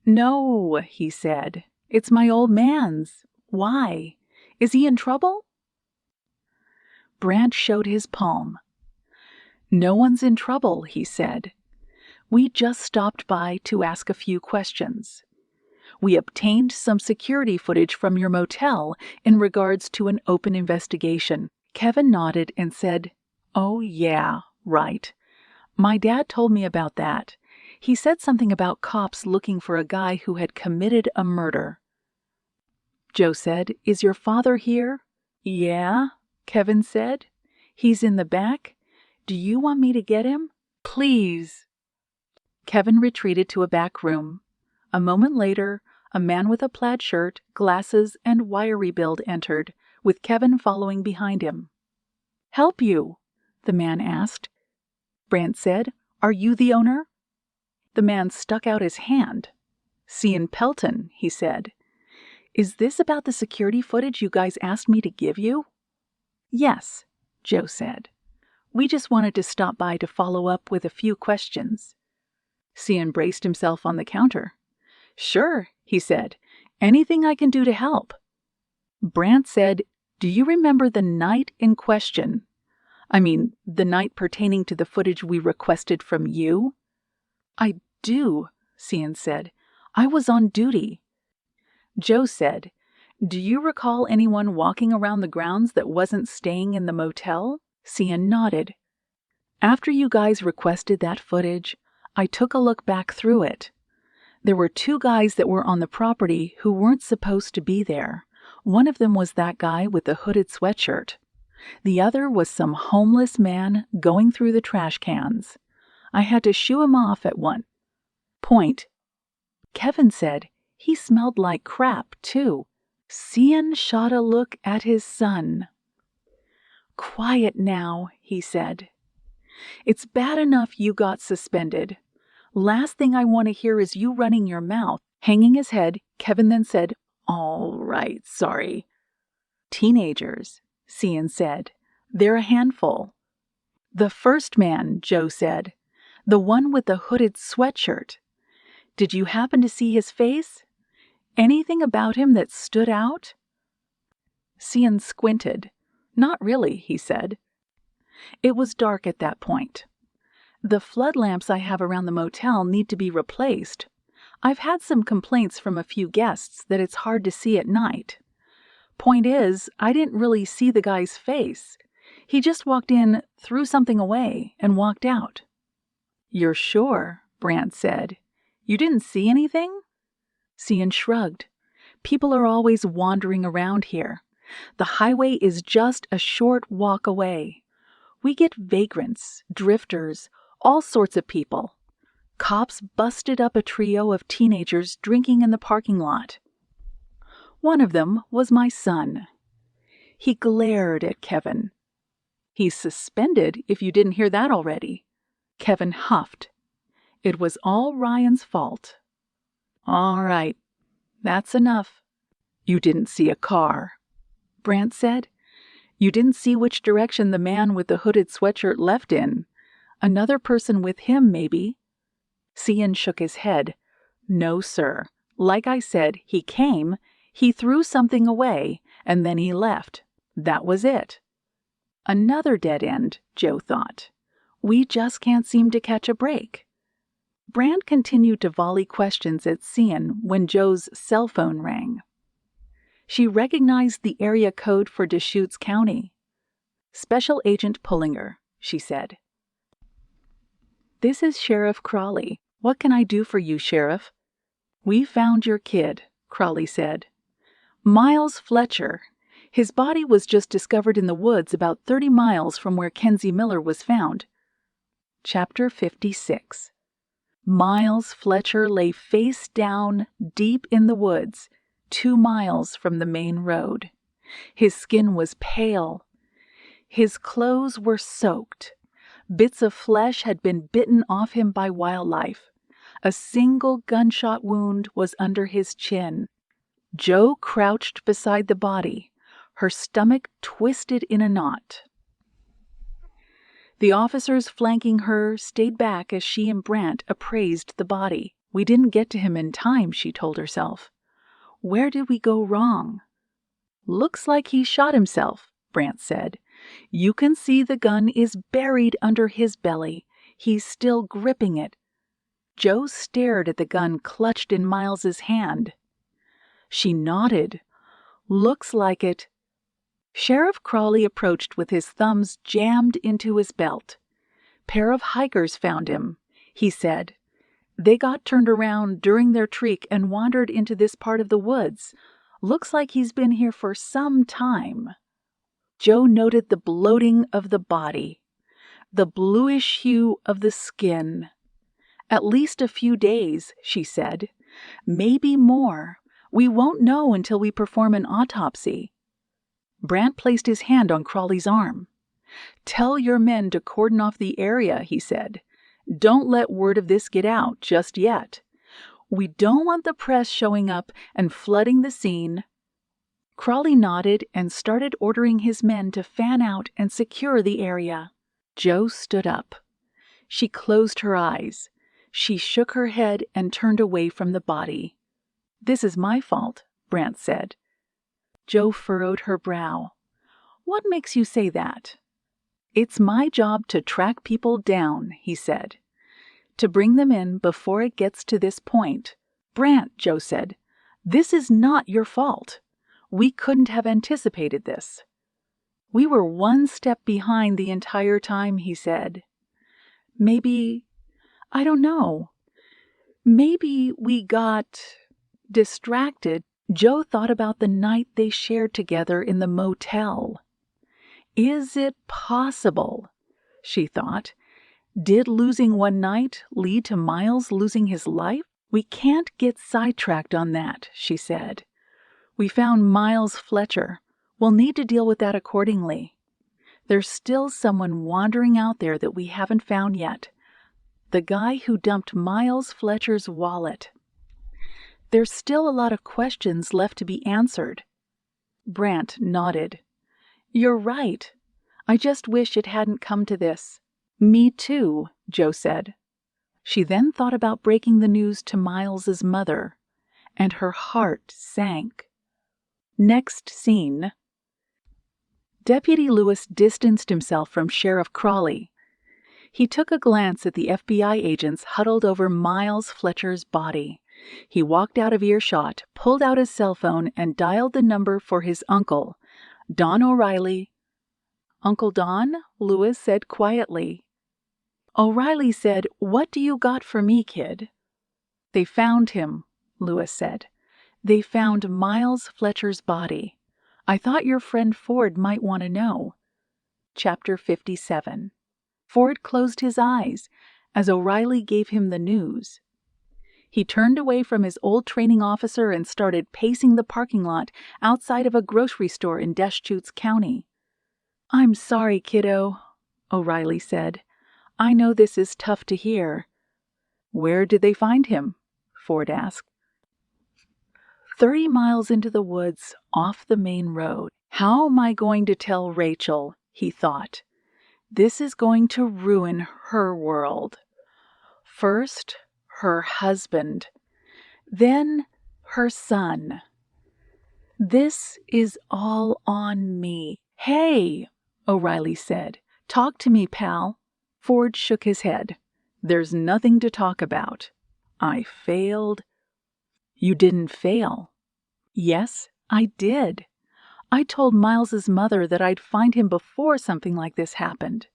"No," he said. "It's my old man's. Why? Is he in trouble?" Brant showed his palm. "No one's in trouble," he said. "We just stopped by to ask a few questions. We obtained some security footage from your motel in regards to an open investigation." Kevin nodded and said, "Oh, yeah, right. My dad told me about that. He said something about cops looking for a guy who had committed a murder." Joe said, "Is your father here?" "Yeah," Kevin said. "He's in the back. Do you want me to get him?" "Please." Kevin retreated to a back room. A moment later, a man with a plaid shirt, glasses, and wiry build entered, with Kevin following behind him. "Help you?" the man asked. Brant said, "Are you the owner?" The man stuck out his hand. "Cian Pelton," he said. "Is this about the security footage you guys asked me to give you?" "Yes," Joe said. We just wanted to stop by to follow up with a few questions." Cian braced himself on the counter. "Sure," he said. "Anything I can do to help." Brant said, "Do you remember the night in question? I mean, the night pertaining to the footage we requested from you?" "I do," Cian said. "I was on duty." Joe said, "Do you recall anyone walking around the grounds that wasn't staying in the motel?" Cian nodded. "After you guys requested that footage, I took a look back through it. There were 2 guys that were on the property who weren't supposed to be there. One of them was that guy with the hooded sweatshirt. The other was some homeless man going through the trash cans. I had to shoo him off at one point." Kevin said, "He smelled like crap, too." Cian shot a look at his son. "Quiet now," he said. "It's bad enough you got suspended. Last thing I want to hear is you running your mouth." Hanging his head, Kevin then said, "All right, sorry." "Teenagers," Cian said. "They're a handful." "The first man," Joe said. "The one with the hooded sweatshirt. Did you happen to see his face? Anything about him that stood out?" Cian squinted. "Not really," he said. It was dark at that point. "The flood lamps I have around the motel need to be replaced. I've had some complaints from a few guests that it's hard to see at night. Point is, I didn't really see the guy's face. He just walked in, threw something away, and walked out." "You're sure?" Brant said. "You didn't see anything?" Cian shrugged. "People are always wandering around here. The highway is just a short walk away. We get vagrants, drifters, all sorts of people. Cops busted up a trio of teenagers drinking in the parking lot. One of them was my son." He glared at Kevin. "He's suspended, if you didn't hear that already." Kevin huffed. "It was all Ryan's fault." "All right, that's enough." "You didn't see a car," Brant said. "You didn't see which direction the man with the hooded sweatshirt left in. Another person with him, maybe." Cian shook his head. "No, sir. Like I said, he came, he threw something away, and then he left. That was it." Another dead end, Joe thought. We just can't seem to catch a break. Brant continued to volley questions at Cian when Joe's cell phone rang. She recognized the area code for Deschutes County. "Special Agent Pullinger," she said. "This is Sheriff Crawley. What can I do for you, Sheriff?" "We found your kid," Crawley said. "Miles Fletcher. His body was just discovered in the woods about 30 miles from where Kenzie Miller was found." Chapter 56. Miles Fletcher lay face down deep in the woods, 2 miles from the main road. His skin was pale. His clothes were soaked. Bits of flesh had been bitten off him by wildlife. A single gunshot wound was under his chin. Joe crouched beside the body, her stomach twisted in a knot. The officers flanking her stayed back as she and Brant appraised the body. "We didn't get to him in time," she told herself. "Where did we go wrong?" "Looks like he shot himself," Brant said. "You can see the gun is buried under his belly. He's still gripping it." Joe stared at the gun clutched in Miles's hand. She nodded. "Looks like it." Sheriff Crawley approached with his thumbs jammed into his belt. "Pair of hikers found him," he said. "They got turned around during their trek and wandered into this part of the woods. Looks like he's been here for some time." Joe noted the bloating of the body, the bluish hue of the skin. "At least a few days," she said. "Maybe more. We won't know until we perform an autopsy." Brant placed his hand on Crawley's arm. "Tell your men to cordon off the area," he said. "Don't let word of this get out just yet. We don't want the press showing up and flooding the scene." Crawley nodded and started ordering his men to fan out and secure the area. Jo stood up. She closed her eyes. She shook her head and turned away from the body. "This is my fault," Brant said. Jo furrowed her brow. "What makes you say that?" "It's my job to track people down," he said. "To bring them in before it gets to this point." "Brant," Jo said, "this is not your fault. We couldn't have anticipated this." "We were one step behind the entire time," he said. I don't know. Maybe we got distracted." Jo thought about the night they shared together in the motel. Is it possible? She thought. Did losing one night lead to Miles losing his life? "We can't get sidetracked on that," she said. "We found Miles Fletcher. We'll need to deal with that accordingly. There's still someone wandering out there that we haven't found yet. The guy who dumped Miles Fletcher's wallet. There's still a lot of questions left to be answered." Brant nodded. "You're right. I just wish it hadn't come to this." "Me too," Jo said. She then thought about breaking the news to Miles's mother, and her heart sank. Next scene. Deputy Lewis distanced himself from Sheriff Crawley. He took a glance at the FBI agents huddled over Miles Fletcher's body. He walked out of earshot, pulled out his cell phone, and dialed the number for his uncle, Don O'Reilly. "Uncle Don?" Lewis said quietly. O'Reilly said, "What do you got for me, kid?" "They found him," Lewis said. "They found Miles Fletcher's body. I thought your friend Ford might want to know." Chapter 57. Ford closed his eyes as O'Reilly gave him the news. He turned away from his old training officer and started pacing the parking lot outside of a grocery store in Deschutes County. "I'm sorry, kiddo," O'Reilly said. "I know this is tough to hear." "Where did they find him?" Ford asked. 30 miles into the woods, off the main road. "How am I going to tell Rachel?" he thought. "This is going to ruin her world. First, her husband. Then, her son. This is all on me." "Hey," O'Reilly said. "Talk to me, pal." Ford shook his head. "There's nothing to talk about. I failed." "You didn't fail." "Yes, I did. I told Miles's mother that I'd find him before something like this happened.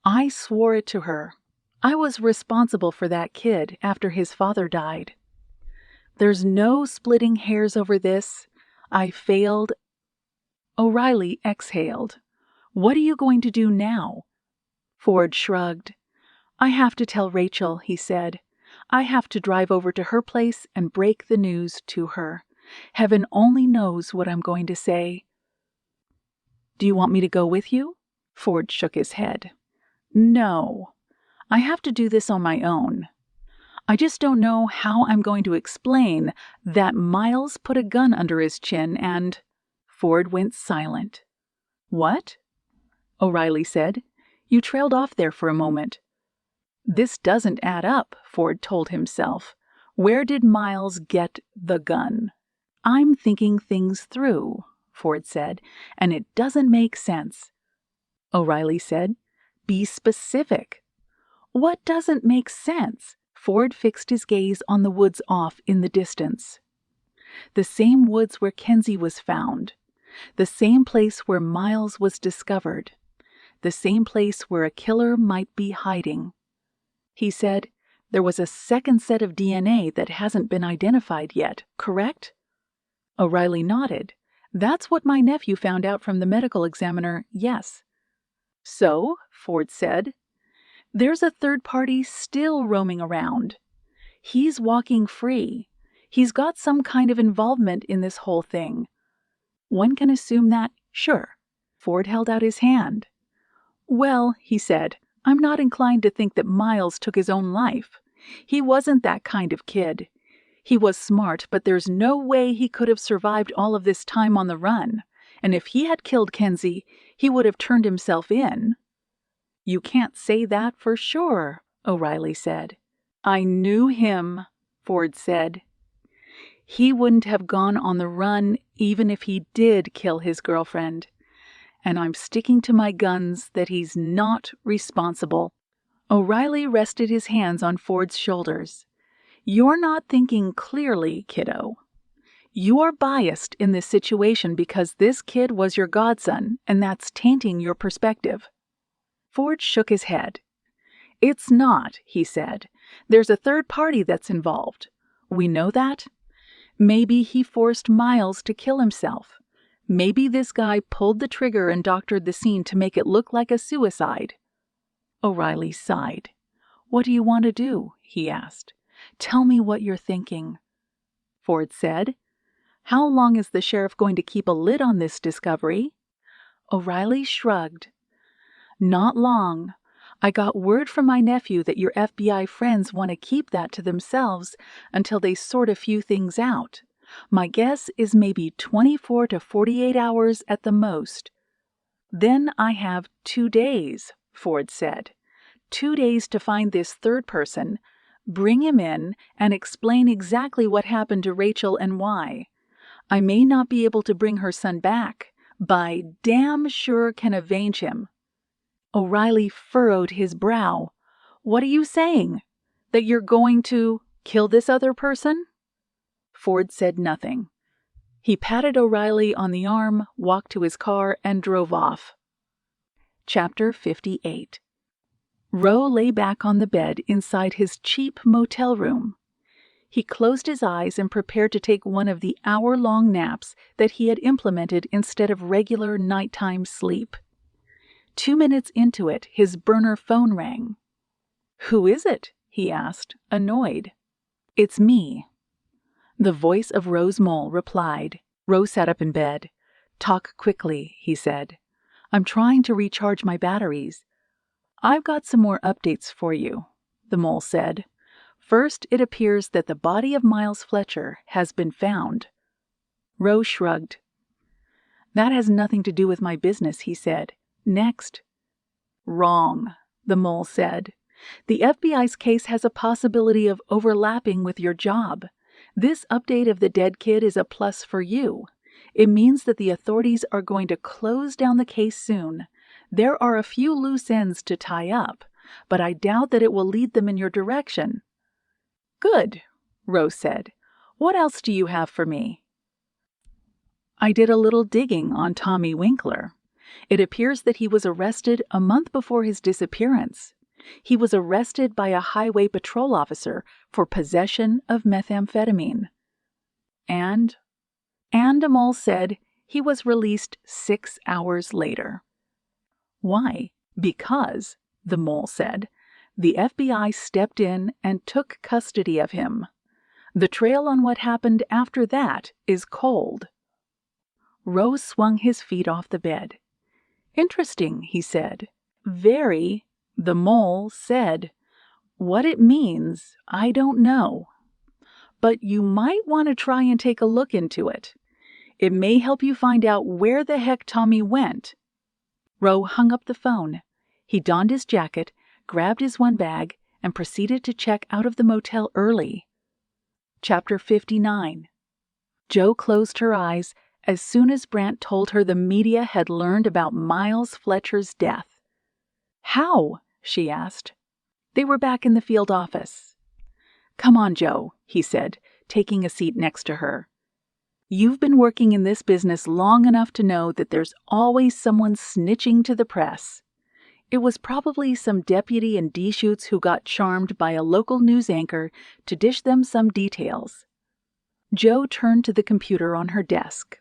I swore it to her. I was responsible for that kid after his father died. There's no splitting hairs over this. I failed." O'Reilly exhaled. "What are you going to do now?" Ford shrugged. "I have to tell Rachel," he said. "I have to drive over to her place and break the news to her. Heaven only knows what I'm going to say." "Do you want me to go with you?" Ford shook his head. "No. I have to do this on my own. I just don't know how I'm going to explain that Miles put a gun under his chin and—" Ford went silent. "What?" O'Reilly said. "You trailed off there for a moment." "This doesn't add up," Ford told himself. "Where did Miles get the gun?" "I'm thinking things through," Ford said, "and it doesn't make sense." O'Reilly said, "Be specific." "What doesn't make sense?" Ford fixed his gaze on the woods off in the distance. The same woods where Kenzie was found. The same place where Miles was discovered. The same place where a killer might be hiding. He said, "There was a second set of DNA that hasn't been identified yet, correct?" O'Reilly nodded. "That's what my nephew found out from the medical examiner, yes." "So," Ford said, "there's a third party still roaming around. He's walking free. He's got some kind of involvement in this whole thing. One can assume that, sure." Ford held out his hand. "Well," he said, "I'm not inclined to think that Miles took his own life. He wasn't that kind of kid. He was smart, but there's no way he could have survived all of this time on the run. And if he had killed Kenzie, he would have turned himself in." "You can't say that for sure," O'Reilly said. "I knew him," Ford said. "He wouldn't have gone on the run even if he did kill his girlfriend. And I'm sticking to my guns that he's not responsible." O'Reilly rested his hands on Ford's shoulders. "You're not thinking clearly, kiddo. You are biased in this situation because this kid was your godson, and that's tainting your perspective." Ford shook his head. "It's not," he said. "There's a third party that's involved. We know that. Maybe he forced Miles to kill himself. Maybe this guy pulled the trigger and doctored the scene to make it look like a suicide." O'Reilly sighed. "What do you want to do?" he asked. "Tell me what you're thinking." Ford said. "How long is the sheriff going to keep a lid on this discovery?" O'Reilly shrugged. "Not long. I got word from my nephew that your FBI friends want to keep that to themselves until they sort a few things out. My guess is maybe 24 to 48 hours at the most." "Then I have 2 days," Ford said. 2 days to find this third person, bring him in, and explain exactly what happened to Rachel and why. I may not be able to bring her son back, but I damn sure can avenge him." O'Reilly furrowed his brow. "What are you saying? That you're going to kill this other person?" Ford said nothing. He patted O'Reilly on the arm, walked to his car, and drove off. Chapter 58. Roe lay back on the bed inside his cheap motel room. He closed his eyes and prepared to take one of the hour-long naps that he had implemented instead of regular nighttime sleep. 2 minutes into it, his burner phone rang. "Who is it?" he asked, annoyed. "It's me." The voice of Rose Mole replied. Roe sat up in bed. "Talk quickly," he said. "I'm trying to recharge my batteries." "I've got some more updates for you," the mole said. "First, it appears that the body of Miles Fletcher has been found." Roe shrugged. "That has nothing to do with my business," he said. "Next." "Wrong," the mole said. "The FBI's case has a possibility of overlapping with your job. This update of the dead kid is a plus for you. It means that the authorities are going to close down the case soon. There are a few loose ends to tie up, but I doubt that it will lead them in your direction." "Good," Rose said. "What else do you have for me?" "I did a little digging on Tommy Winkler. It appears that he was arrested a month before his disappearance. He was arrested by a highway patrol officer for possession of methamphetamine. And a mole said he was released 6 hours later." "Why?" "Because," the mole said, "the FBI stepped in and took custody of him. The trail on what happened after that is cold." Rose swung his feet off the bed. "Interesting," he said. "Very," the mole said. "What it means, I don't know. But you might want to try and take a look into it. It may help you find out where the heck Tommy went." Roe hung up the phone. He donned his jacket, grabbed his one bag, and proceeded to check out of the motel early. Chapter 59. Jo closed her eyes as soon as Brant told her the media had learned about Miles Fletcher's death. "How?" she asked. They were back in the field office. "Come on, Jo," he said, taking a seat next to her. "You've been working in this business long enough to know that there's always someone snitching to the press. It was probably some deputy in Deschutes who got charmed by a local news anchor to dish them some details." Jo turned to the computer on her desk.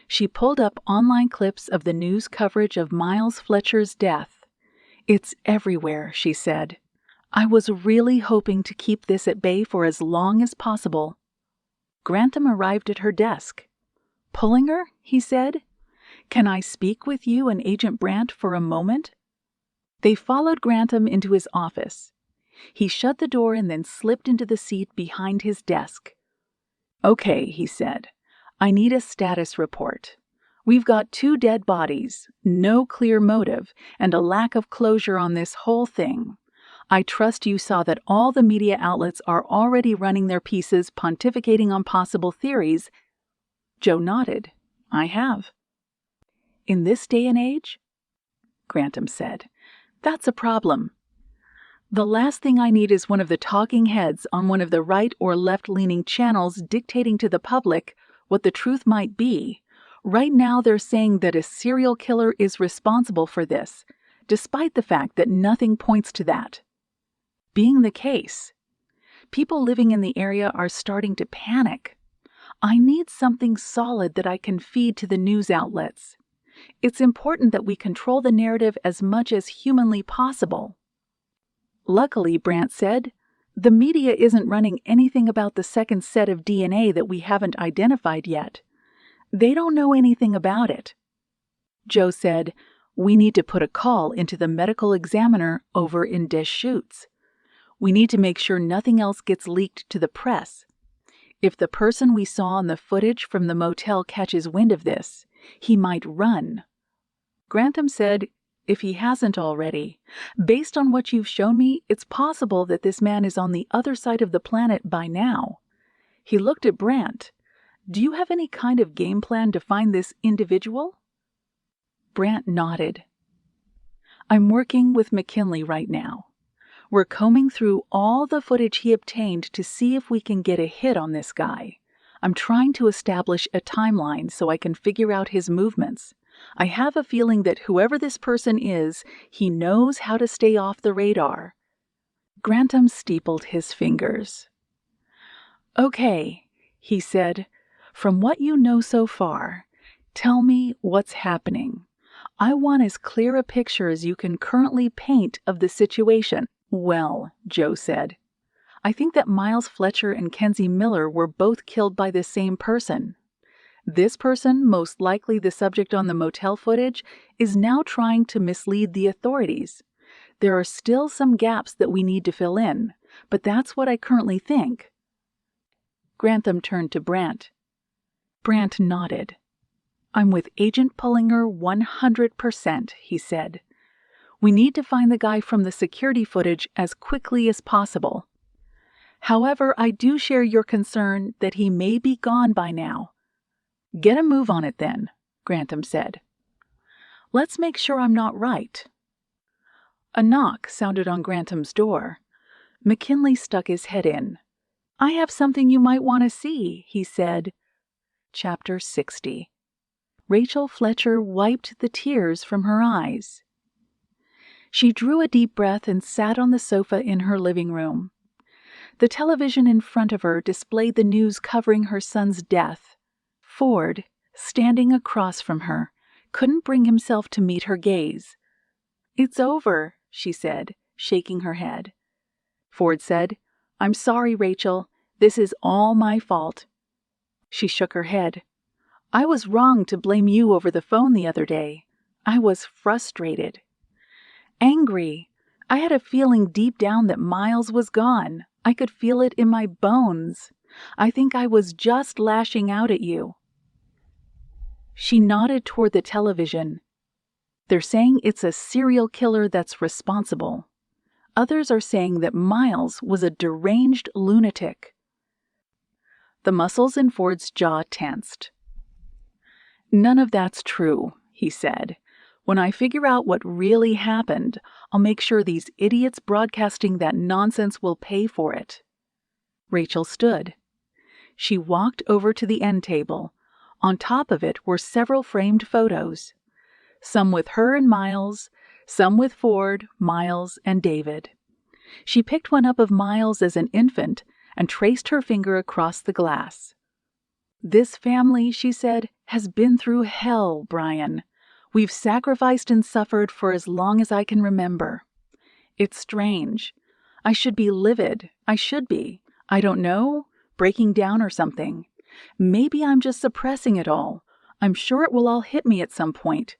She pulled up online clips of the news coverage of Miles Fletcher's death. "It's everywhere," she said. "I was really hoping to keep this at bay for as long as possible." Grantham arrived at her desk. "Pullinger," he said, "can I speak with you and Agent Brant for a moment?" They followed Grantham into his office. He shut the door and then slipped into the seat behind his desk. "Okay," he said. "I need a status report. We've got 2 dead bodies, no clear motive, and a lack of closure on this whole thing. I trust you saw that all the media outlets are already running their pieces pontificating on possible theories." Joe nodded. "I have." "In this day and age?" Grantham said. "That's a problem. The last thing I need is one of the talking heads on one of the right or left-leaning channels dictating to the public what the truth might be. Right now they're saying that a serial killer is responsible for this, despite the fact that nothing points to that being the case. People living in the area are starting to panic. I need something solid that I can feed to the news outlets. It's important that we control the narrative as much as humanly possible." "Luckily," Brandt said, "the media isn't running anything about the second set of DNA that we haven't identified yet. They don't know anything about it." Joe said, "We need to put a call into the medical examiner over in Deschutes. We need to make sure nothing else gets leaked to the press. If the person we saw on the footage from the motel catches wind of this, he might run." Grantham said, "If he hasn't already. Based on what you've shown me, it's possible that this man is on the other side of the planet by now." He looked at Brandt. "Do you have any kind of game plan to find this individual?" Brandt nodded. "I'm working with McKinley right now. We're combing through all the footage he obtained to see if we can get a hit on this guy. I'm trying to establish a timeline so I can figure out his movements. I have a feeling that whoever this person is, he knows how to stay off the radar." Grantham steepled his fingers. "Okay," he said, "from what you know so far, tell me what's happening. I want as clear a picture as you can currently paint of the situation." "Well," Joe said, "I think that Miles Fletcher and Kenzie Miller were both killed by the same person. This person, most likely the subject on the motel footage, is now trying to mislead the authorities. There are still some gaps that we need to fill in, but that's what I currently think." Grantham turned to Brandt. Brandt nodded. "I'm with Agent Pullinger 100%, he said. "We need to find the guy from the security footage as quickly as possible. However, I do share your concern that he may be gone by now." "Get a move on it then," Grantham said. "Let's make sure I'm not right." A knock sounded on Grantham's door. McKinley stuck his head in. "I have something you might want to see," he said. Chapter 60. Rachel Fletcher wiped the tears from her eyes. She drew a deep breath and sat on the sofa in her living room. The television in front of her displayed the news covering her son's death. Ford, standing across from her, couldn't bring himself to meet her gaze. "It's over," she said, shaking her head. Ford said, "I'm sorry, Rachel. This is all my fault." She shook her head. "I was wrong to blame you over the phone the other day. I was frustrated. Angry. I had a feeling deep down that Miles was gone. I could feel it in my bones. I think I was just lashing out at you." She nodded toward the television. "They're saying it's a serial killer that's responsible. Others are saying that Miles was a deranged lunatic." The muscles in Ford's jaw tensed. "None of that's true," he said. "When I figure out what really happened, I'll make sure these idiots broadcasting that nonsense will pay for it." Rachel stood. She walked over to the end table. On top of it were several framed photos. Some with her and Miles, some with Ford, Miles, and David. She picked one up of Miles as an infant and traced her finger across the glass. "This family," she said, "has been through hell, Brian. We've sacrificed and suffered for as long as I can remember. It's strange. I should be livid. I should be. I don't know, breaking down or something. Maybe I'm just suppressing it all. I'm sure it will all hit me at some point."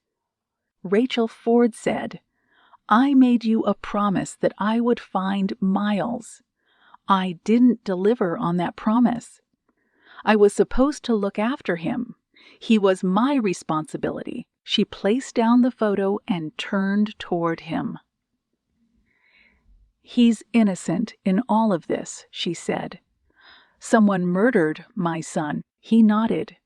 Rachel Ford said, "I made you a promise that I would find Miles. I didn't deliver on that promise. I was supposed to look after him. He was my responsibility. She placed down the photo and turned toward him. He's innocent in all of this, she said. Someone murdered my son. He nodded.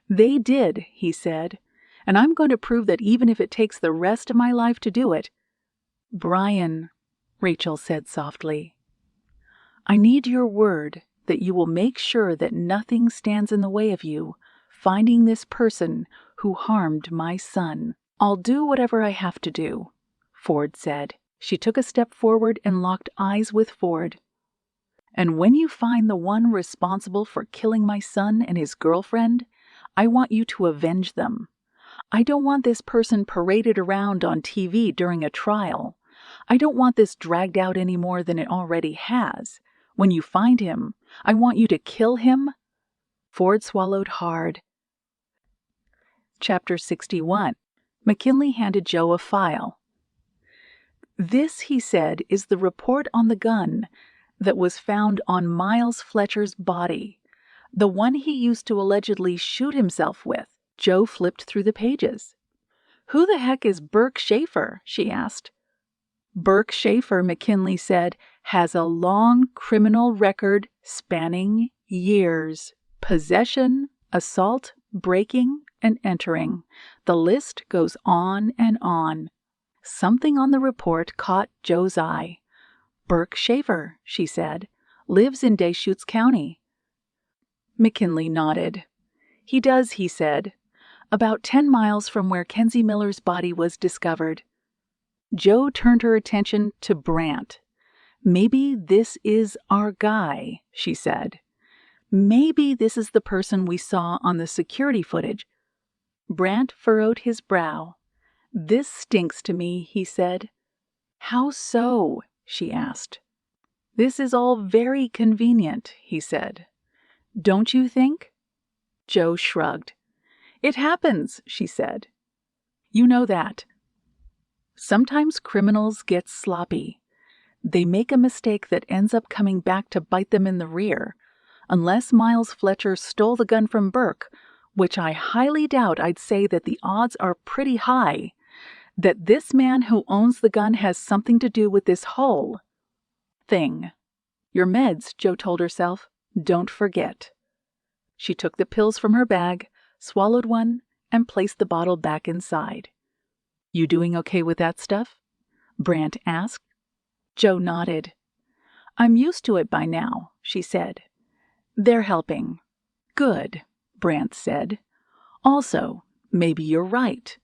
They did, he said, and I'm going to prove that even if it takes the rest of my life to do it. Brian, Rachel said softly, I need your word that you will make sure that nothing stands in the way of you finding this person who harmed my son. I'll do whatever I have to do, Ford said. She took a step forward and locked eyes with Ford. And when you find the one responsible for killing my son and his girlfriend, I want you to avenge them. I don't want this person paraded around on TV during a trial. I don't want this dragged out any more than it already has. When you find him, I want you to kill him. Ford swallowed hard. Chapter 61. McKinley handed Joe a file. This, he said, is the report on the gun that was found on Miles Fletcher's body, the one he used to allegedly shoot himself with. Joe flipped through the pages. Who the heck is Burke Schaefer? She asked. Burke Schaefer, McKinley said, has a long criminal record spanning years. Possession, assault, breaking, and entering. The list goes on and on. Something on the report caught Joe's eye. Burke Schaefer, she said, lives in Deschutes County. McKinley nodded. He does, he said, about 10 miles from where Kenzie Miller's body was discovered. Joe turned her attention to Brant. Maybe this is our guy, she said. Maybe this is the person we saw on the security footage. Brant furrowed his brow. This stinks to me, he said. How so? She asked. This is all very convenient, he said. Don't you think? Joe shrugged. It happens, she said. You know that. Sometimes criminals get sloppy. They make a mistake that ends up coming back to bite them in the rear. Unless Miles Fletcher stole the gun from Burke, which I highly doubt, I'd say that the odds are pretty high that this man who owns the gun has something to do with this whole thing. Your meds, Joe told herself. Don't forget. She took the pills from her bag, swallowed one, and placed the bottle back inside. You doing okay with that stuff? Brant asked. Joe nodded. I'm used to it by now, she said. They're helping. Good, Brant said. Also, maybe you're right.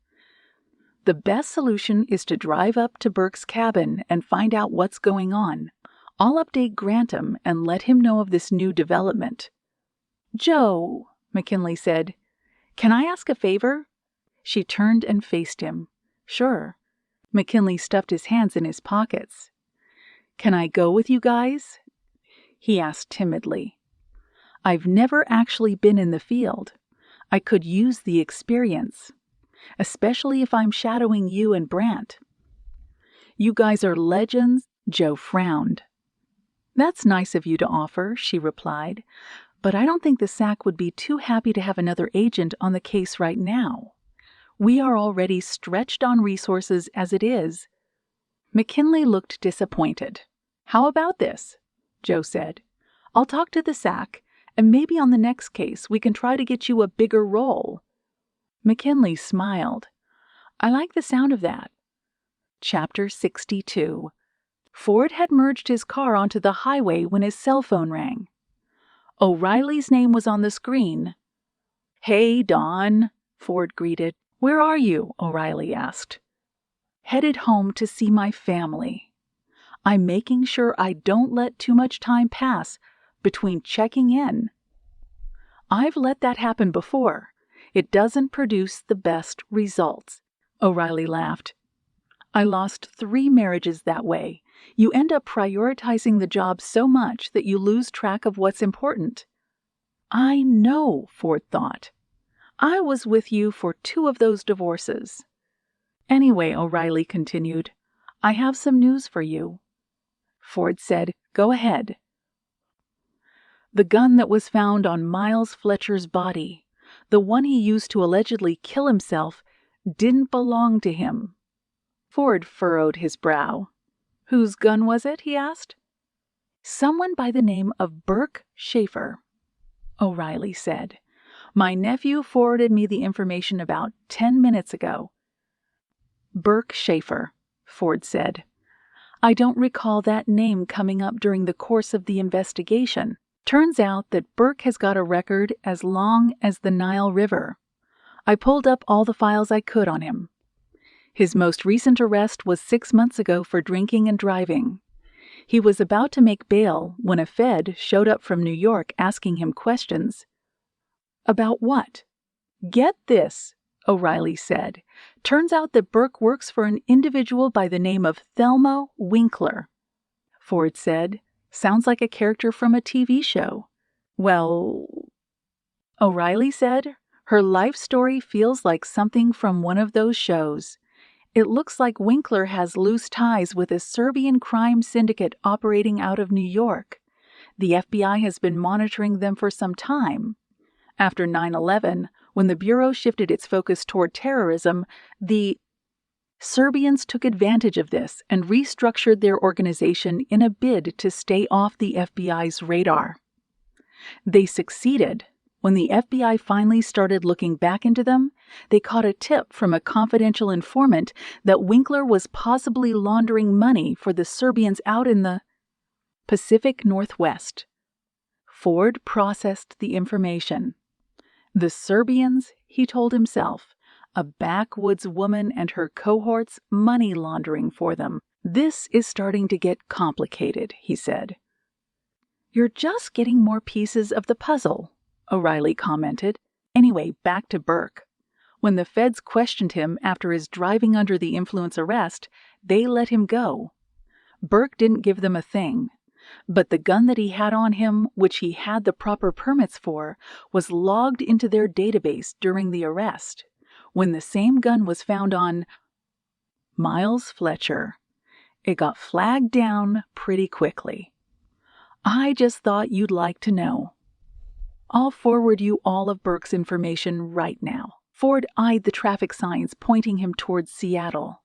The best solution is to drive up to Burke's cabin and find out what's going on. I'll update Grantham and let him know of this new development. Joe, McKinley said, can I ask a favor? She turned and faced him. Sure. McKinley stuffed his hands in his pockets. Can I go with you guys? He asked timidly. I've never actually been in the field. I could use the experience, especially if I'm shadowing you and Brant. You guys are legends, Joe frowned. That's nice of you to offer, she replied, but I don't think the SAC would be too happy to have another agent on the case right now. We are already stretched on resources as it is. McKinley looked disappointed. How about this? Joe said. I'll talk to the SAC, and maybe on the next case we can try to get you a bigger role. McKinley smiled. I like the sound of that. Chapter 62. Ford had merged his car onto the highway when his cell phone rang. O'Reilly's name was on the screen. Hey, Don, Ford greeted. Where are you? O'Reilly asked. Headed home to see my family. I'm making sure I don't let too much time pass between checking in. I've let that happen before. It doesn't produce the best results. O'Reilly laughed. I lost 3 marriages that way. You end up prioritizing the job so much that you lose track of what's important. I know, Ford thought. I was with you for 2 of those divorces. Anyway, O'Reilly continued, I have some news for you. Ford said, Go ahead. The gun that was found on Miles Fletcher's body, the one he used to allegedly kill himself, didn't belong to him. Ford furrowed his brow. "Whose gun was it?" he asked. "Someone by the name of Burke Schaefer," O'Reilly said. "My nephew forwarded me the information about 10 minutes ago." "Burke Schaefer," Ford said. "I don't recall that name coming up during the course of the investigation. Turns out that Burke has got a record as long as the Nile River. I pulled up all the files I could on him. His most recent arrest was 6 months ago for drinking and driving. He was about to make bail when a Fed showed up from New York asking him questions." "About what?" "Get this," O'Reilly said. "Turns out that Burke works for an individual by the name of Thelma Winkler." Ford said. "Sounds like a character from a TV show." "Well," O'Reilly said, "her life story feels like something from one of those shows. It looks like Winkler has loose ties with a Serbian crime syndicate operating out of New York. The FBI has been monitoring them for some time. After 9/11, when the Bureau shifted its focus toward terrorism, the Serbians took advantage of this and restructured their organization in a bid to stay off the FBI's radar. They succeeded. When the FBI finally started looking back into them, they caught a tip from a confidential informant that Winkler was possibly laundering money for the Serbians out in the Pacific Northwest." Ford processed the information. The Serbians, he told himself, a backwoods woman and her cohorts money laundering for them. "This is starting to get complicated," he said. "You're just getting more pieces of the puzzle," O'Reilly commented. "Anyway, back to Burke. When the feds questioned him after his driving under the influence arrest, they let him go. Burke didn't give them a thing. But the gun that he had on him, which he had the proper permits for, was logged into their database during the arrest, when the same gun was found on Miles Fletcher. It got flagged down pretty quickly. I just thought you'd like to know. I'll forward you all of Burke's information right now." Ford eyed the traffic signs pointing him towards Seattle.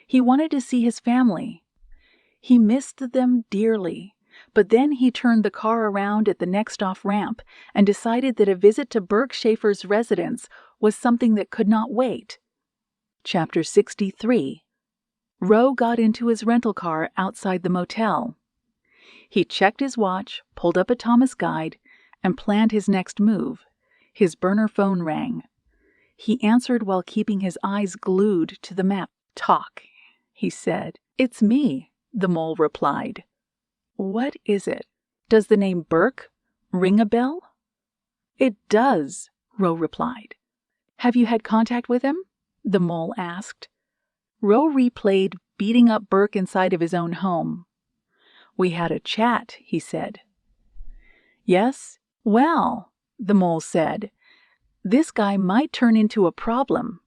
He wanted to see his family. He missed them dearly. But then he turned the car around at the next off-ramp and decided that a visit to Burke Schaefer's residence was something that could not wait. Chapter 63. Roe got into his rental car outside the motel. He checked his watch, pulled up a Thomas guide, and planned his next move. His burner phone rang. He answered while keeping his eyes glued to the map. "Talk," he said. "It's me," the mole replied. "What is it? Does the name Burke ring a bell?" "It does," Roe replied. "Have you had contact with him?" the mole asked. Roe replayed beating up Burke inside of his own home. "We had a chat," he said. "Yes? Well," the mole said, "this guy might turn into a problem.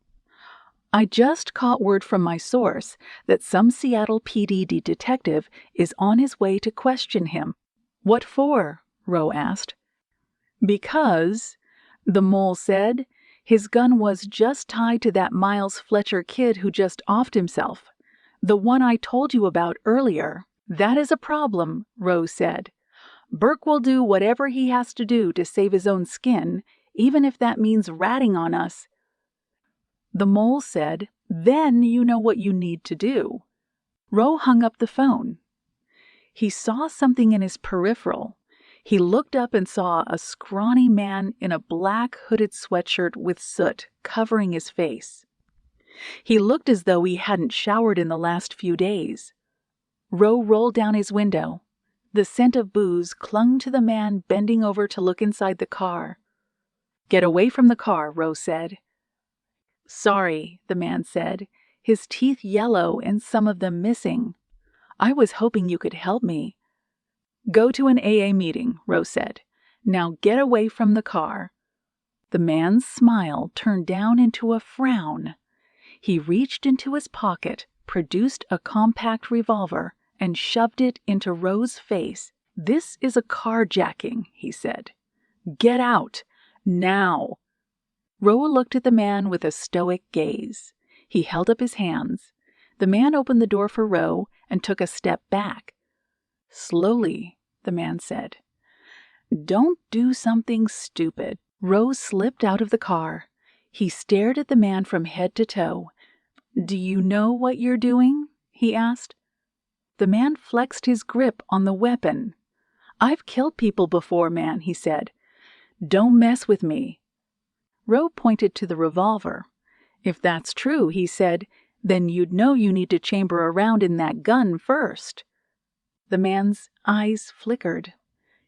I just caught word from my source that some Seattle PD detective is on his way to question him." "What for?" Roe asked. "Because," the mole said, "his gun was just tied to that Miles Fletcher kid who just offed himself. The one I told you about earlier." "That is a problem," Roe said. "Burke will do whatever he has to do to save his own skin, even if that means ratting on us." The mole said, "Then you know what you need to do." Roe hung up the phone. He saw something in his peripheral. He looked up and saw a scrawny man in a black hooded sweatshirt with soot covering his face. He looked as though he hadn't showered in the last few days. Roe rolled down his window. The scent of booze clung to the man bending over to look inside the car. "Get away from the car," Roe said. "Sorry," the man said, his teeth yellow and some of them missing. "I was hoping you could help me." "Go to an AA meeting," Roe said. "Now get away from the car." The man's smile turned down into a frown. He reached into his pocket, produced a compact revolver, and shoved it into Roe's face. "This is a carjacking," he said. "Get out! Now!" Roe looked at the man with a stoic gaze. He held up his hands. The man opened the door for Roe and took a step back. "Slowly," the man said. "Don't do something stupid." Roe slipped out of the car. He stared at the man from head to toe. "Do you know what you're doing?" he asked. The man flexed his grip on the weapon. "I've killed people before, man," he said. "Don't mess with me." Roe pointed to the revolver. "If that's true," he said, "then you'd know you need to chamber a round in that gun first." The man's eyes flickered.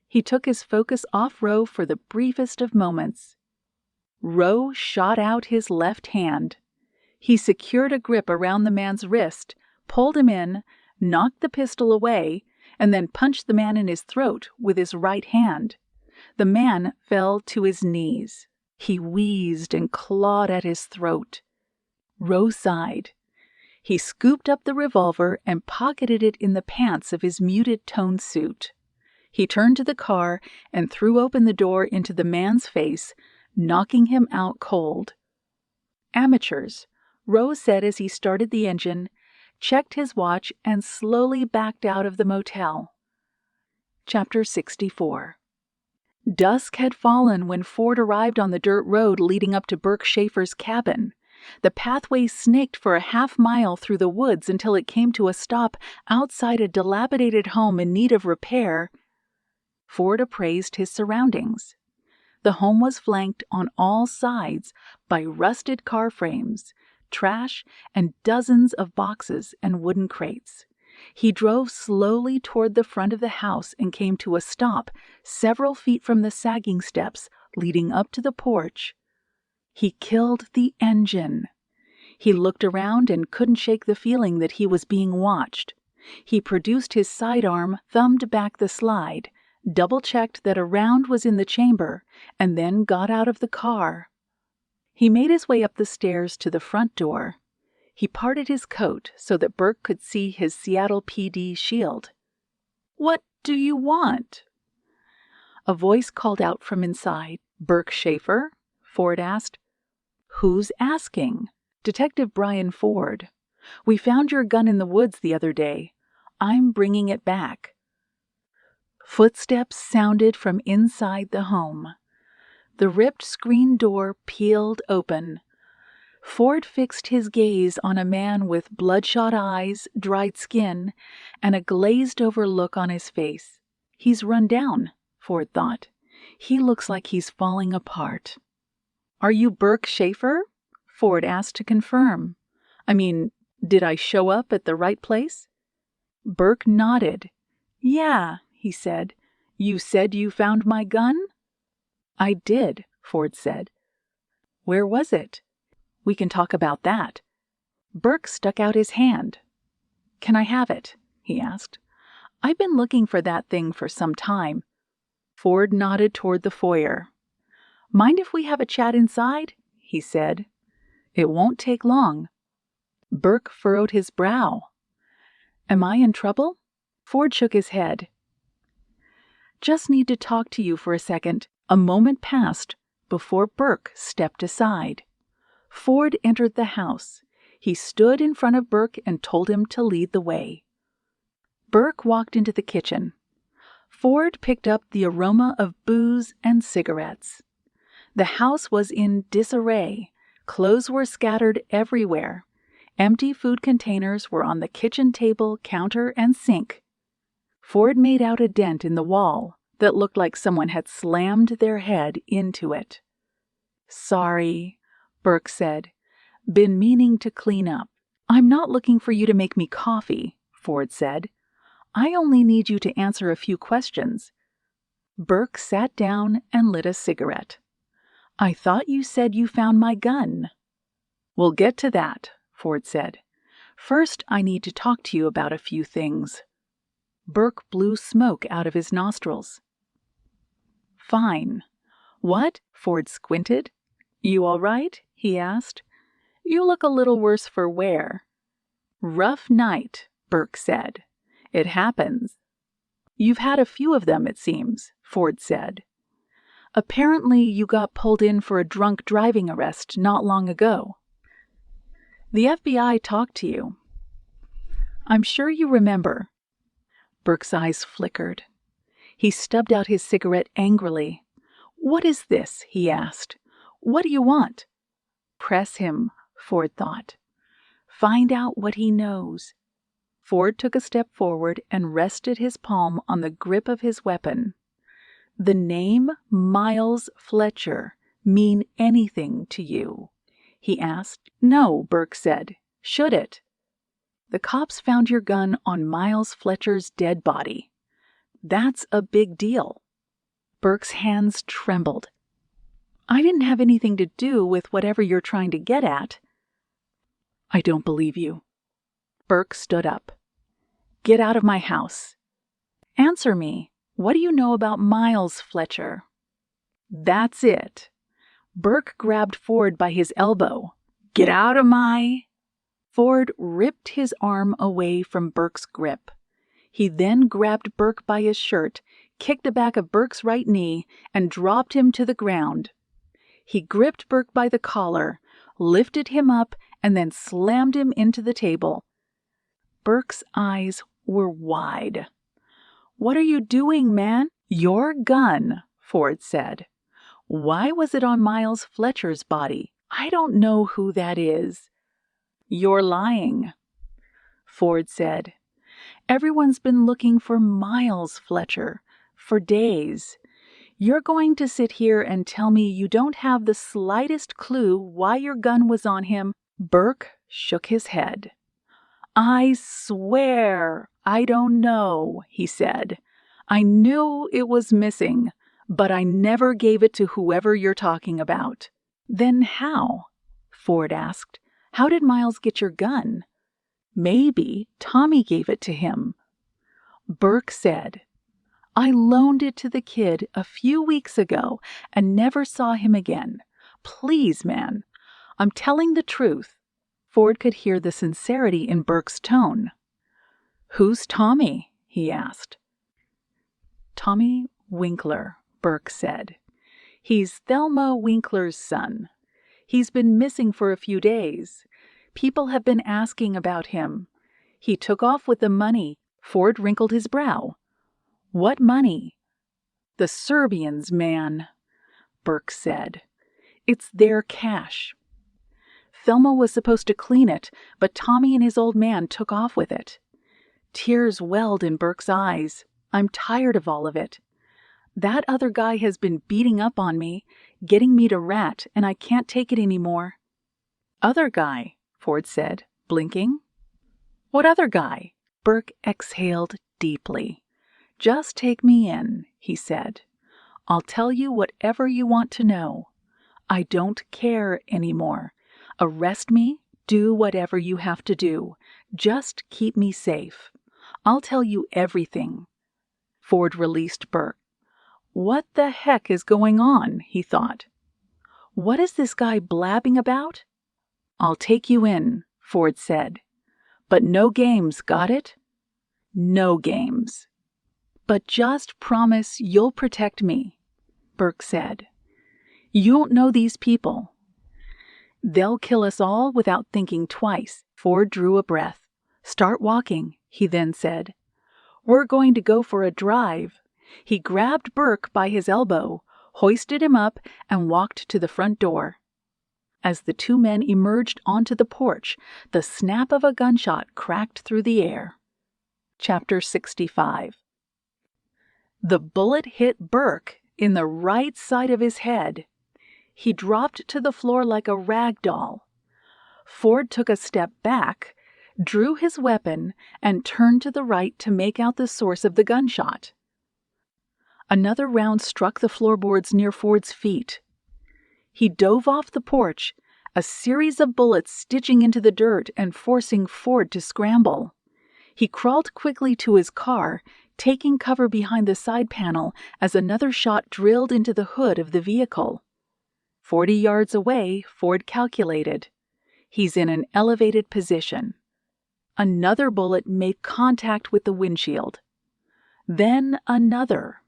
He took his focus off Roe for the briefest of moments. Roe shot out his left hand. He secured a grip around the man's wrist, pulled him in, knocked the pistol away, and then punched the man in his throat with his right hand. The man fell to his knees. He wheezed and clawed at his throat. Roe sighed. He scooped up the revolver and pocketed it in the pants of his muted-toned suit. He turned to the car and threw open the door into the man's face, knocking him out cold. "Amateurs," Roe said as he started the engine, checked his watch, and slowly backed out of the motel. Chapter 64. Dusk had fallen when Ford arrived on the dirt road leading up to Burke Schaefer's cabin. The pathway snaked for a half-mile through the woods until it came to a stop outside a dilapidated home in need of repair. Ford appraised his surroundings. The home was flanked on all sides by rusted car frames, trash, and dozens of boxes and wooden crates. He drove slowly toward the front of the house and came to a stop several feet from the sagging steps leading up to the porch. He killed the engine. He looked around and couldn't shake the feeling that he was being watched. He produced his sidearm, thumbed back the slide, double-checked that a round was in the chamber, and then got out of the car. He made his way up the stairs to the front door. He parted his coat so that Burke could see his Seattle PD shield. "What do you want?" A voice called out from inside. "Burke Schaefer?" Ford asked. "Who's asking?" "Detective Brian Ford. We found your gun in the woods the other day. I'm bringing it back." Footsteps sounded from inside the home. The ripped screen door peeled open. Ford fixed his gaze on a man with bloodshot eyes, dried skin, and a glazed-over look on his face. "He's run down," Ford thought. "He looks like he's falling apart." "Are you Burke Schaefer?" Ford asked to confirm. "I mean, did I show up at the right place?" Burke nodded. "Yeah," he said. "You said you found my gun?" "I did," Ford said. "Where was it?" "We can talk about that." Burke stuck out his hand. "Can I have it?" he asked. "I've been looking for that thing for some time." Ford nodded toward the foyer. "Mind if we have a chat inside?" he said. "It won't take long." Burke furrowed his brow. "Am I in trouble?" Ford shook his head. "Just need to talk to you for a second." A moment passed before Burke stepped aside. Ford entered the house. He stood in front of Burke and told him to lead the way. Burke walked into the kitchen. Ford picked up the aroma of booze and cigarettes. The house was in disarray. Clothes were scattered everywhere. Empty food containers were on the kitchen table, counter, and sink. Ford made out a dent in the wall that looked like someone had slammed their head into it. "Sorry," Burke said. "Been meaning to clean up." "I'm not looking for you to make me coffee," Ford said. "I only need you to answer a few questions." Burke sat down and lit a cigarette. "I thought you said you found my gun." "We'll get to that," Ford said. "First, I need to talk to you about a few things." Burke blew smoke out of his nostrils. "Fine." "What?" Ford squinted. "You all right?" he asked. "You look a little worse for wear." "Rough night," Burke said. "It happens." "You've had a few of them, it seems," Ford said. Apparently, you got pulled in for a drunk driving arrest not long ago. The FBI talked to you. I'm sure you remember." Burke's eyes flickered. He stubbed out his cigarette angrily. "What is this?" he asked. "What do you want?" Press him, Ford thought. Find out what he knows. Ford took a step forward and rested his palm on the grip of his weapon. "The name Miles Fletcher mean anything to you?" he asked. "No," Burke said. "Should it?" "The cops found your gun on Miles Fletcher's dead body. That's a big deal." Burke's hands trembled. "I didn't have anything to do with whatever you're trying to get at." "I don't believe you." Burke stood up. "Get out of my house. Answer me. What do you know about Miles Fletcher?" "That's it." Burke grabbed Ford by his elbow. "Get out of my—" Ford ripped his arm away from Burke's grip. He then grabbed Burke by his shirt, kicked the back of Burke's right knee, and dropped him to the ground. He gripped Burke by the collar, lifted him up, and then slammed him into the table. Burke's eyes were wide. "What are you doing, man?" "Your gun," Ford said. "Why was it on Miles Fletcher's body? I don't know who that is." "You're lying," Ford said. "Everyone's been looking for Miles Fletcher for days. You're going to sit here and tell me you don't have the slightest clue why your gun was on him?" Burke shook his head. "I swear I don't know," he said. "I knew it was missing, but I never gave it to whoever you're talking about." "Then how?" Ford asked. "How did Miles get your gun?" "Maybe Tommy gave it to him." Burke said, "I loaned it to the kid a few weeks ago and never saw him again. Please, man, I'm telling the truth." Ford could hear the sincerity in Burke's tone. "Who's Tommy?" he asked. "Tommy Winkler," Burke said. "He's Thelma Winkler's son. He's been missing for a few days. People have been asking about him. He took off with the money." Ford wrinkled his brow. "What money?" "The Serbians, man," Burke said. "It's their cash. Thelma was supposed to clean it, but Tommy and his old man took off with it." Tears welled in Burke's eyes. "I'm tired of all of it. That other guy has been beating up on me, getting me to rat, and I can't take it anymore." "Other guy," Ford said, blinking. "What other guy?" Burke exhaled deeply. "Just take me in," he said. "I'll tell you whatever you want to know. I don't care anymore. Arrest me, do whatever you have to do. Just keep me safe. I'll tell you everything." Ford released Burke. "What the heck is going on?" he thought. "What is this guy blabbing about?" "I'll take you in," Ford said. "But no games, got it?" "No games." "But just promise you'll protect me," Burke said. "You don't know these people. They'll kill us all without thinking twice." Ford drew a breath. "Start walking," he then said. "We're going to go for a drive." He grabbed Burke by his elbow, hoisted him up, and walked to the front door. As the two men emerged onto the porch, the snap of a gunshot cracked through the air. Chapter 65. The bullet hit Burke in the right side of his head. He dropped to the floor like a rag doll. Ford took a step back, drew his weapon, and turned to the right to make out the source of the gunshot. Another round struck the floorboards near Ford's feet. He dove off the porch, a series of bullets stitching into the dirt and forcing Ford to scramble. He crawled quickly to his car, taking cover behind the side panel as another shot drilled into the hood of the vehicle. 40 yards away, Ford calculated. He's in an elevated position. Another bullet made contact with the windshield. Then another.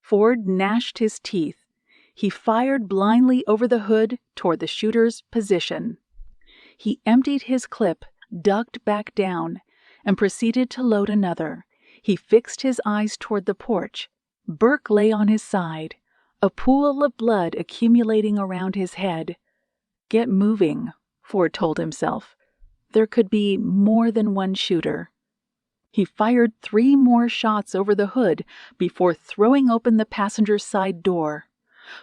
Ford gnashed his teeth. He fired blindly over the hood toward the shooter's position. He emptied his clip, ducked back down, and proceeded to load another. He fixed his eyes toward the porch. Burke lay on his side, a pool of blood accumulating around his head. Get moving, Ford told himself. There could be more than one shooter. He fired 3 more shots over the hood before throwing open the passenger's side door.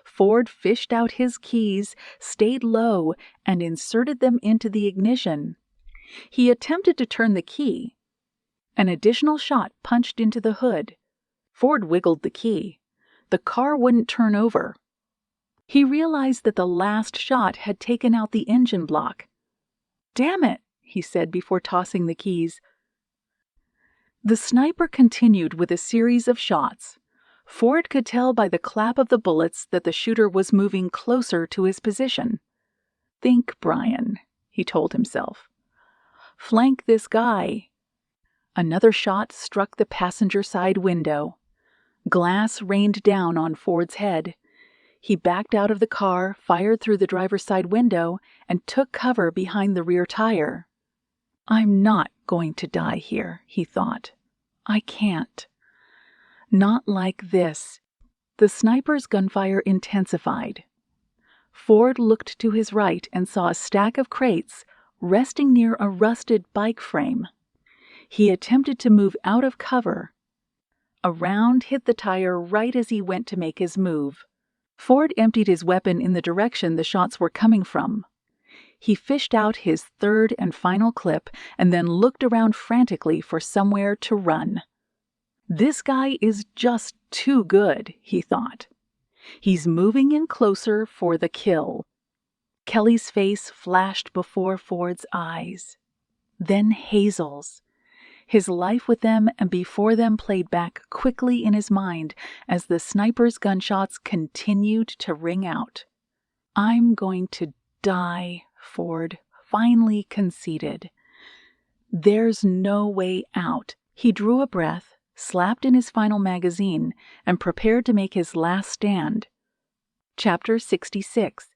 Ford fished out his keys, stayed low, and inserted them into the ignition. He attempted to turn the key. An additional shot punched into the hood. Ford wiggled the key. The car wouldn't turn over. He realized that the last shot had taken out the engine block. "Damn it," he said before tossing the keys. The sniper continued with a series of shots. Ford could tell by the clap of the bullets that the shooter was moving closer to his position. "Think, Brian," he told himself. "Flank this guy." Another shot struck the passenger side window. Glass rained down on Ford's head. He backed out of the car, fired through the driver's side window, and took cover behind the rear tire. "I'm not going to die here," he thought. "I can't. Not like this." The sniper's gunfire intensified. Ford looked to his right and saw a stack of crates resting near a rusted bike frame. He attempted to move out of cover. A round hit the tire right as he went to make his move. Ford emptied his weapon in the direction the shots were coming from. He fished out his third and final clip and then looked around frantically for somewhere to run. "This guy is just too good," he thought. "He's moving in closer for the kill." Kelly's face flashed before Ford's eyes. Then Hazel's. His life with them and before them played back quickly in his mind as the sniper's gunshots continued to ring out. "I'm going to die," Ford finally conceded. "There's no way out." He drew a breath, slapped in his final magazine, and prepared to make his last stand. Chapter 66.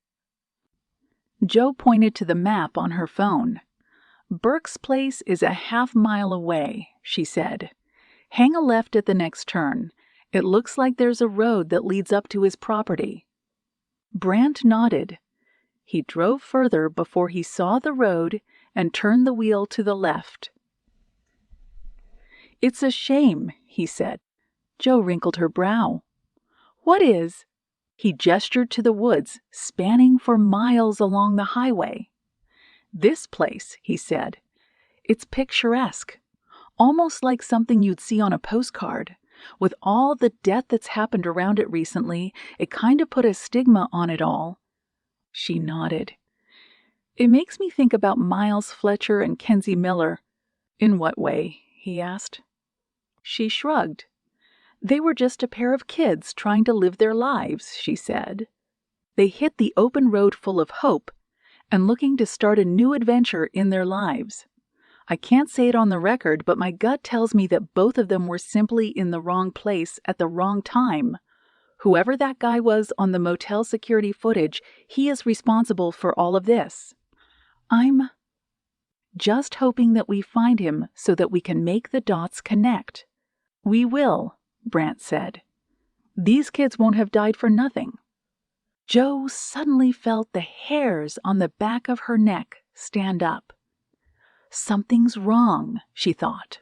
Joe pointed to the map on her phone. "Burke's place is a half-mile away," she said. "Hang a left at the next turn. It looks like there's a road that leads up to his property." Brant nodded. He drove further before he saw the road and turned the wheel to the left. "It's a shame," he said. Joe wrinkled her brow. "What is?" He gestured to the woods, spanning for miles along the highway. "This place," he said. "It's picturesque, almost like something you'd see on a postcard. With all the death that's happened around it recently, it kind of put a stigma on it all." She nodded. "It makes me think about Miles Fletcher and Kenzie Miller." "In what way?" he asked. She shrugged. "They were just a pair of kids trying to live their lives," she said. "They hit the open road full of hope and looking to start a new adventure in their lives. I can't say it on the record, but my gut tells me that both of them were simply in the wrong place at the wrong time. Whoever that guy was on the motel security footage, he is responsible for all of this. I'm just hoping that we find him so that we can make the dots connect." "We will," Brant said. "These kids won't have died for nothing." Joe suddenly felt the hairs on the back of her neck stand up. "Something's wrong," she thought.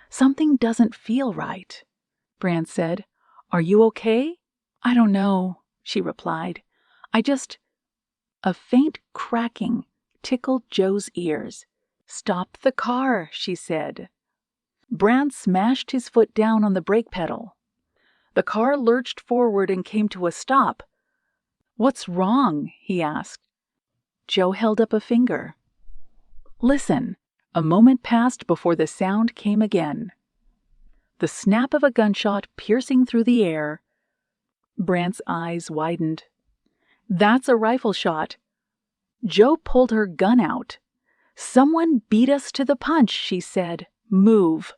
"Something doesn't feel right." Brant said, "Are you okay?" "I don't know," she replied. "I just—" A faint cracking tickled Joe's ears. "Stop the car," she said. Brant smashed his foot down on the brake pedal. The car lurched forward and came to a stop. "What's wrong?" he asked. Joe held up a finger. "Listen." A moment passed before the sound came again. The snap of a gunshot piercing through the air. Brant's eyes widened. "That's a rifle shot." Joe pulled her gun out. "Someone beat us to the punch," she said. "Move."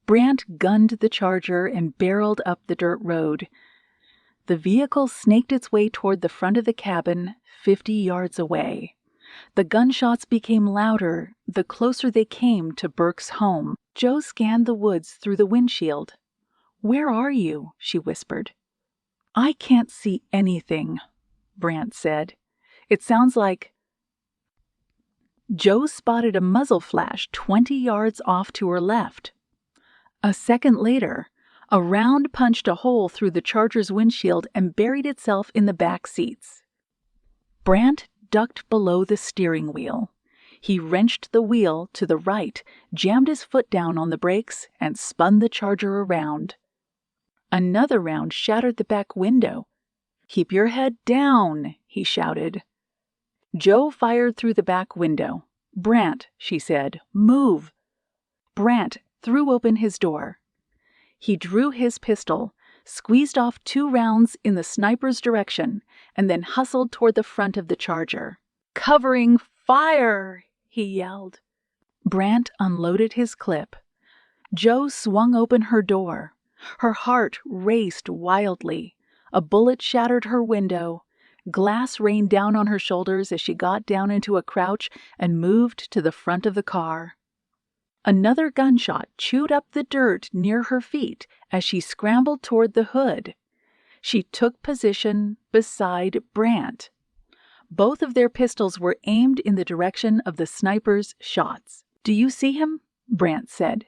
Brant gunned the Charger and barreled up the dirt road. The vehicle snaked its way toward the front of the cabin, 50 yards away. The gunshots became louder the closer they came to Burke's home. Jo scanned the woods through the windshield. "Where are you?" she whispered. "I can't see anything," Brant said. "It sounds like—" Jo spotted a muzzle flash 20 yards off to her left. A second later, a round punched a hole through the Charger's windshield and buried itself in the back seats. Brant ducked below the steering wheel. He wrenched the wheel to the right, jammed his foot down on the brakes, and spun the Charger around. Another round shattered the back window. "Keep your head down," he shouted. Jo fired through the back window. "Brant," she said, "move." Brant threw open his door. He drew his pistol, squeezed off 2 rounds in the sniper's direction, and then hustled toward the front of the Charger. "Covering fire!" he yelled. Brant unloaded his clip. Jo swung open her door. Her heart raced wildly. A bullet shattered her window. Glass rained down on her shoulders as she got down into a crouch and moved to the front of the car. Another gunshot chewed up the dirt near her feet as she scrambled toward the hood. She took position beside Brant. Both of their pistols were aimed in the direction of the sniper's shots. "Do you see him?" Brant said.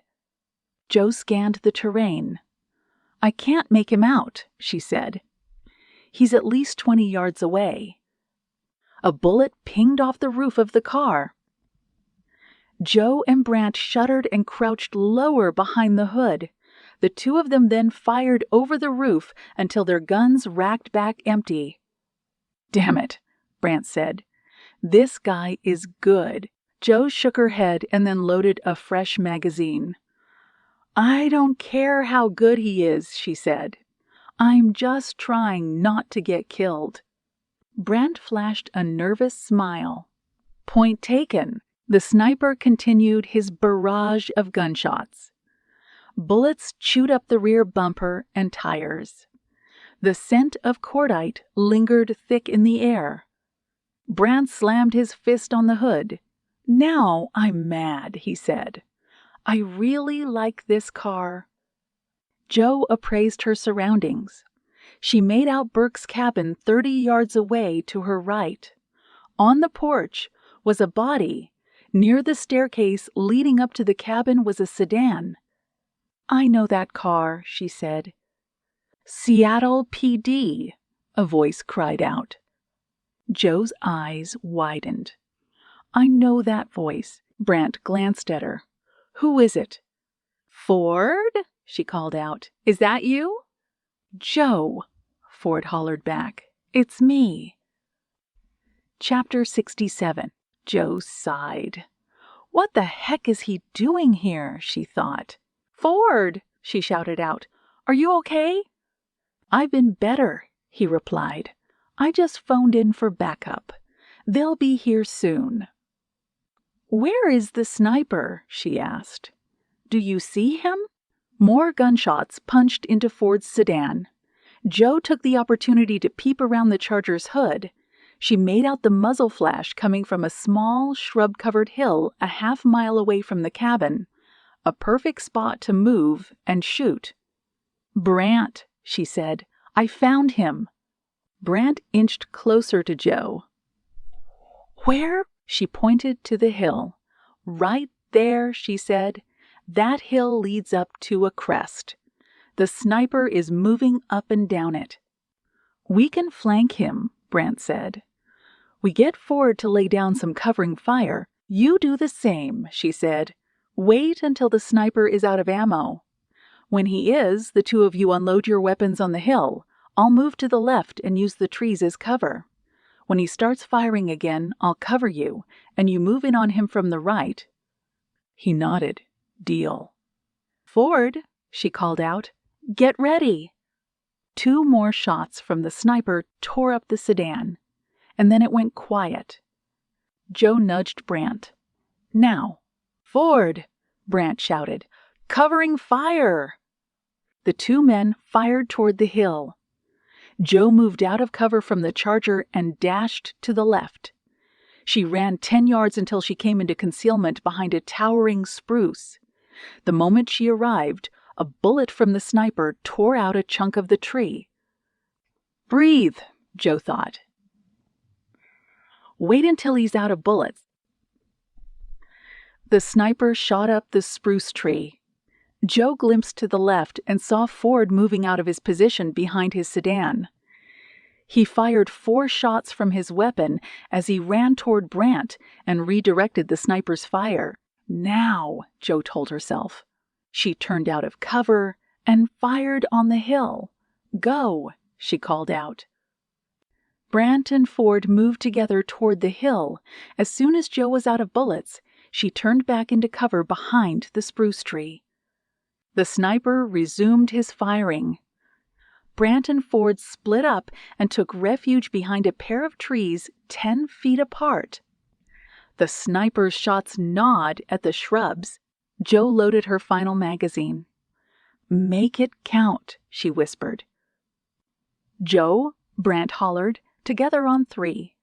Jo scanned the terrain. "I can't make him out," she said. "He's at least 20 yards away." A bullet pinged off the roof of the car. Jo and Brant shuddered and crouched lower behind the hood. The two of them then fired over the roof until their guns racked back empty. "Damn it," Brant said. "This guy is good." Jo shook her head and then loaded a fresh magazine. "I don't care how good he is," she said. "I'm just trying not to get killed." Brant flashed a nervous smile. "Point taken." The sniper continued his barrage of gunshots. Bullets chewed up the rear bumper and tires. The scent of cordite lingered thick in the air. Brant slammed his fist on the hood. "Now I'm mad," he said. "I really like this car." Jo appraised her surroundings. She made out Burke's cabin 30 yards away to her right. On the porch was a body. Near the staircase leading up to the cabin was a sedan. "I know that car," she said. "Seattle PD," a voice cried out. Jo's eyes widened. "I know that voice." Brant glanced at her. "Who is it?" "Ford?" she called out. "Is that you?" "Jo," Ford hollered back. "It's me." Chapter 67. Jo sighed. "What the heck is he doing here?" she thought. "Ford!" she shouted out. "Are you okay?" "I've been better," he replied. "I just phoned in for backup. They'll be here soon." "Where is the sniper?" she asked. "Do you see him?" More gunshots punched into Ford's sedan. Jo took the opportunity to peep around the Charger's hood. She made out the muzzle flash coming from a small, shrub-covered hill a half-mile away from the cabin, a perfect spot to move and shoot. "Brant," she said. "I found him." Brant inched closer to Jo. "Where?" She pointed to the hill. "Right there," she said. "That hill leads up to a crest. The sniper is moving up and down it." "We can flank him," Brant said. "We get Ford to lay down some covering fire. You do the same," she said. "Wait until the sniper is out of ammo. When he is, the two of you unload your weapons on the hill. I'll move to the left and use the trees as cover. When he starts firing again, I'll cover you, and you move in on him from the right." He nodded. "Deal." "Ford," she called out, "get ready." 2 more shots from the sniper tore up the sedan, and then it went quiet. Jo nudged Brant. "Now." "Ford!" Brant shouted. "Covering fire!" The 2 men fired toward the hill. Joe moved out of cover from the charger and dashed to the left. She ran 10 yards until she came into concealment behind a towering spruce. The moment she arrived, a bullet from the sniper tore out a chunk of the tree. "Breathe," Joe thought. "Wait until he's out of bullets." The sniper shot up the spruce tree. Joe glimpsed to the left and saw Ford moving out of his position behind his sedan. He fired 4 shots from his weapon as he ran toward Brant and redirected the sniper's fire. "Now," Joe told herself. She turned out of cover and fired on the hill. "Go," she called out. Brant and Ford moved together toward the hill. As soon as Joe was out of bullets, she turned back into cover behind the spruce tree. The sniper resumed his firing. Brant and Ford split up and took refuge behind a pair of trees 10 feet apart. The sniper's shots gnawed at the shrubs. Joe loaded her final magazine. "Make it count," she whispered. "Joe," Brant hollered, "together on 3.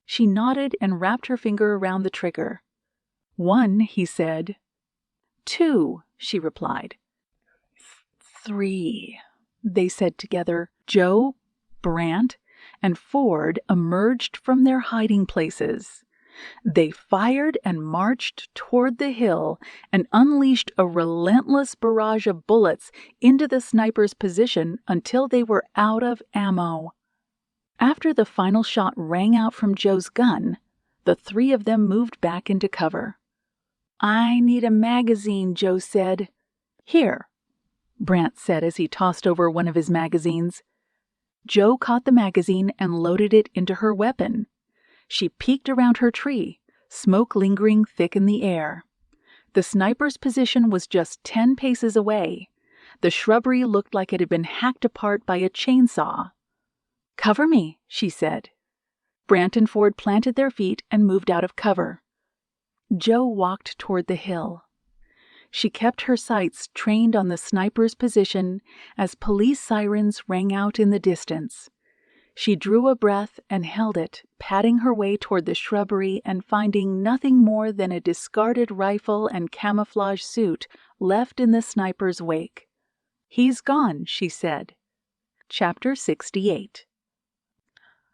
She nodded and wrapped her finger around the trigger. "1," he said. "2," she replied. "3," they said together. Joe, Brant, and Ford emerged from their hiding places. They fired and marched toward the hill and unleashed a relentless barrage of bullets into the sniper's position until they were out of ammo. After the final shot rang out from Joe's gun, the 3 of them moved back into cover. "I need a magazine," Joe said. "Here," Brant said as he tossed over one of his magazines. Joe caught the magazine and loaded it into her weapon. She peeked around her tree, smoke lingering thick in the air. The sniper's position was just 10 paces away. The shrubbery looked like it had been hacked apart by a chainsaw. "Cover me," she said. Brant and Ford planted their feet and moved out of cover. Joe walked toward the hill. She kept her sights trained on the sniper's position as police sirens rang out in the distance. She drew a breath and held it, padding her way toward the shrubbery and finding nothing more than a discarded rifle and camouflage suit left in the sniper's wake. "He's gone," she said. Chapter 68.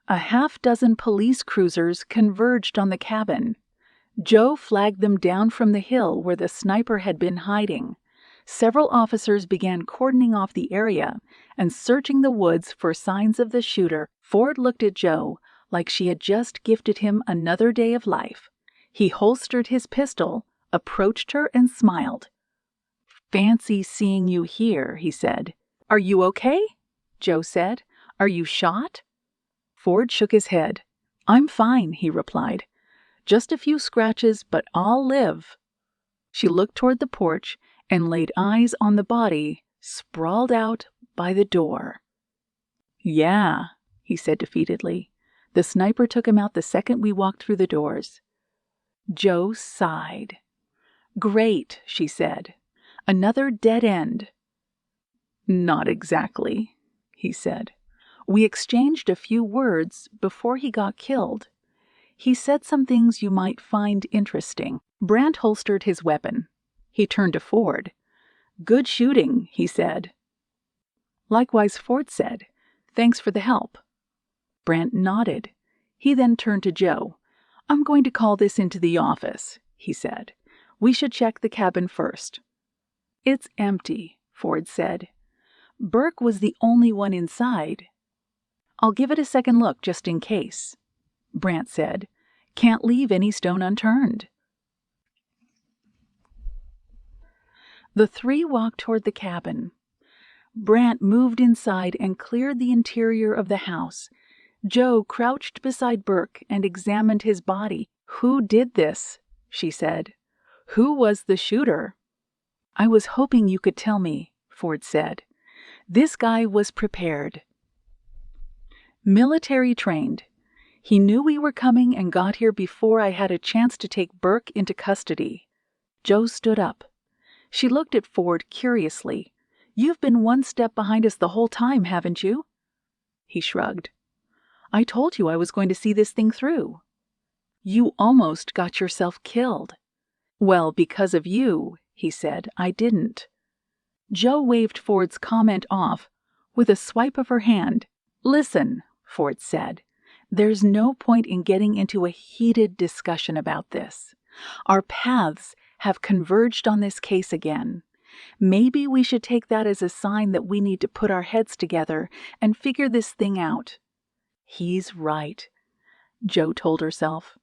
A half-dozen police cruisers converged on the cabin. Joe flagged them down from the hill where the sniper had been hiding. Several officers began cordoning off the area and searching the woods for signs of the shooter. Ford looked at Joe like she had just gifted him another day of life. He holstered his pistol, approached her, and smiled. "Fancy seeing you here," he said. "Are you okay?" Joe said. "Are you shot?" Ford shook his head. "I'm fine," he replied. "Just a few scratches, but I'll live." She looked toward the porch and laid eyes on the body sprawled out by the door. "Yeah," he said defeatedly. "The sniper took him out the second we walked through the doors." Joe sighed. "Great," she said. "Another dead end." "Not exactly," he said. "We exchanged a few words before he got killed. He said some things you might find interesting." Brant holstered his weapon. He turned to Ford. "Good shooting," he said. Likewise, Ford said, "Thanks for the help." Brant nodded. He then turned to Joe. "I'm going to call this into the office," he said. "We should check the cabin first." "It's empty," Ford said. "Burke was the only one inside." "I'll give it a second look just in case," Brant said. "Can't leave any stone unturned." The 3 walked toward the cabin. Brant moved inside and cleared the interior of the house. Joe crouched beside Burke and examined his body. "Who did this?" she said. "Who was the shooter?" "I was hoping you could tell me," Ford said. "This guy was prepared. Military trained. He knew we were coming and got here before I had a chance to take Burke into custody." Joe stood up. She looked at Ford curiously. "You've been one step behind us the whole time, haven't you?" he shrugged. "I told you I was going to see this thing through." "You almost got yourself killed." "Well, because of you," he said, "I didn't." Jo waved Ford's comment off with a swipe of her hand. "Listen," Ford said, "there's no point in getting into a heated discussion about this. Our paths have converged on this case again. Maybe we should take that as a sign that we need to put our heads together and figure this thing out." "He's right," Jo told herself.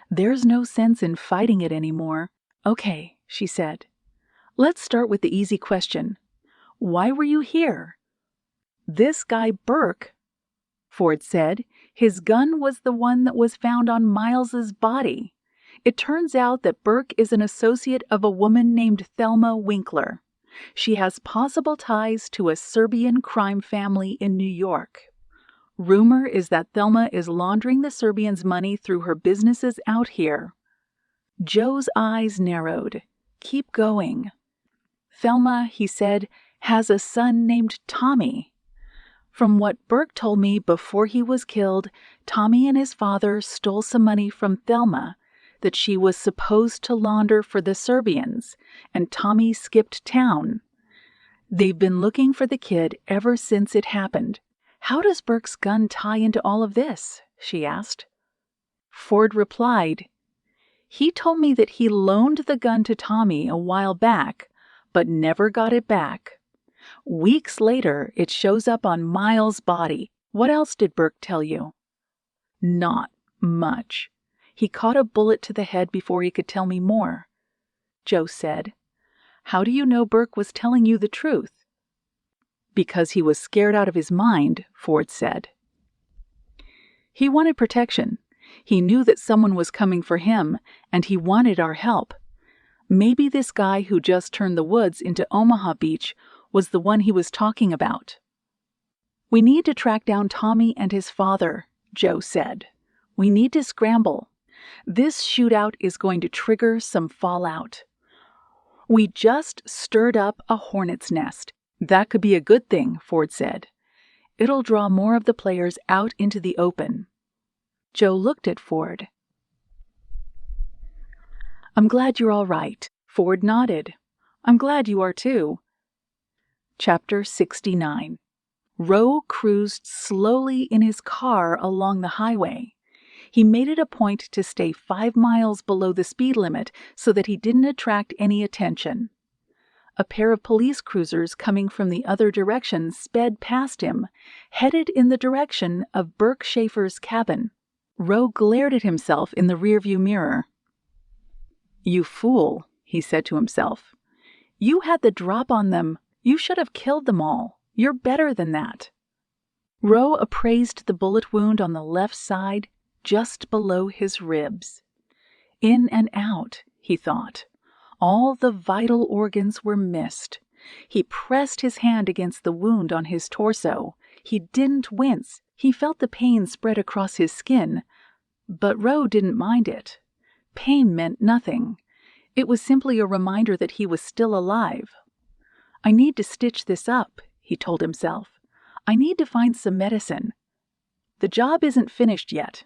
"There's no sense in fighting it anymore." "Okay," she said. "Let's start with the easy question. Why were you here?" "This guy Burke," Ford said. "His gun was the one that was found on Miles's body. It turns out that Burke is an associate of a woman named Thelma Winkler. She has possible ties to a Serbian crime family in New York. Rumor is that Thelma is laundering the Serbians' money through her businesses out here." Joe's eyes narrowed. "Keep going." "Thelma," he said, "has a son named Tommy. From what Burke told me before he was killed, Tommy and his father stole some money from Thelma that she was supposed to launder for the Serbians, and Tommy skipped town. They've been looking for the kid ever since it happened." "How does Burke's gun tie into all of this?" she asked. Ford replied, "He told me that he loaned the gun to Tommy a while back, but never got it back. Weeks later, it shows up on Miles' body. What else did Burke tell you?" "Not much. He caught a bullet to the head before he could tell me more," Jo said. "How do you know Burke was telling you the truth?" "Because he was scared out of his mind," Ford said. "He wanted protection. He knew that someone was coming for him, and he wanted our help. Maybe this guy who just turned the woods into Omaha Beach was the one he was talking about." "We need to track down Tommy and his father," Jo said. "We need to scramble. This shootout is going to trigger some fallout. We just stirred up a hornet's nest." "That could be a good thing," Ford said. "It'll draw more of the players out into the open." Jo looked at Ford. "I'm glad you're all right." Ford nodded. "I'm glad you are too." Chapter 69. Roe cruised slowly in his car along the highway. He made it a point to stay 5 miles below the speed limit so that he didn't attract any attention. A pair of police cruisers coming from the other direction sped past him, headed in the direction of Burke Schaefer's cabin. Roe glared at himself in the rearview mirror. "You fool," he said to himself. "You had the drop on them. You should have killed them all. You're better than that." Roe appraised the bullet wound on the left side, just below his ribs. In and out, he thought. All the vital organs were missed. He pressed his hand against the wound on his torso. He didn't wince. He felt the pain spread across his skin, but Roe didn't mind it. Pain meant nothing. It was simply a reminder that he was still alive. "I need to stitch this up," he told himself. "I need to find some medicine. The job isn't finished yet.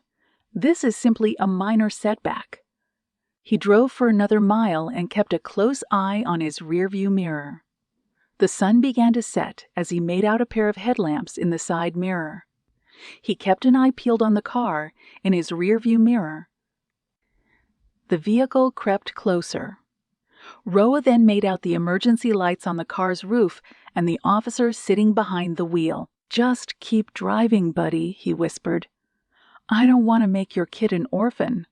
This is simply a minor setback." He drove for another mile and kept a close eye on his rearview mirror. The sun began to set as he made out a pair of headlamps in the side mirror. He kept an eye peeled on the car in his rearview mirror. The vehicle crept closer. Roa then made out the emergency lights on the car's roof and the officer sitting behind the wheel. "Just keep driving, buddy," he whispered. "I don't want to make your kid an orphan."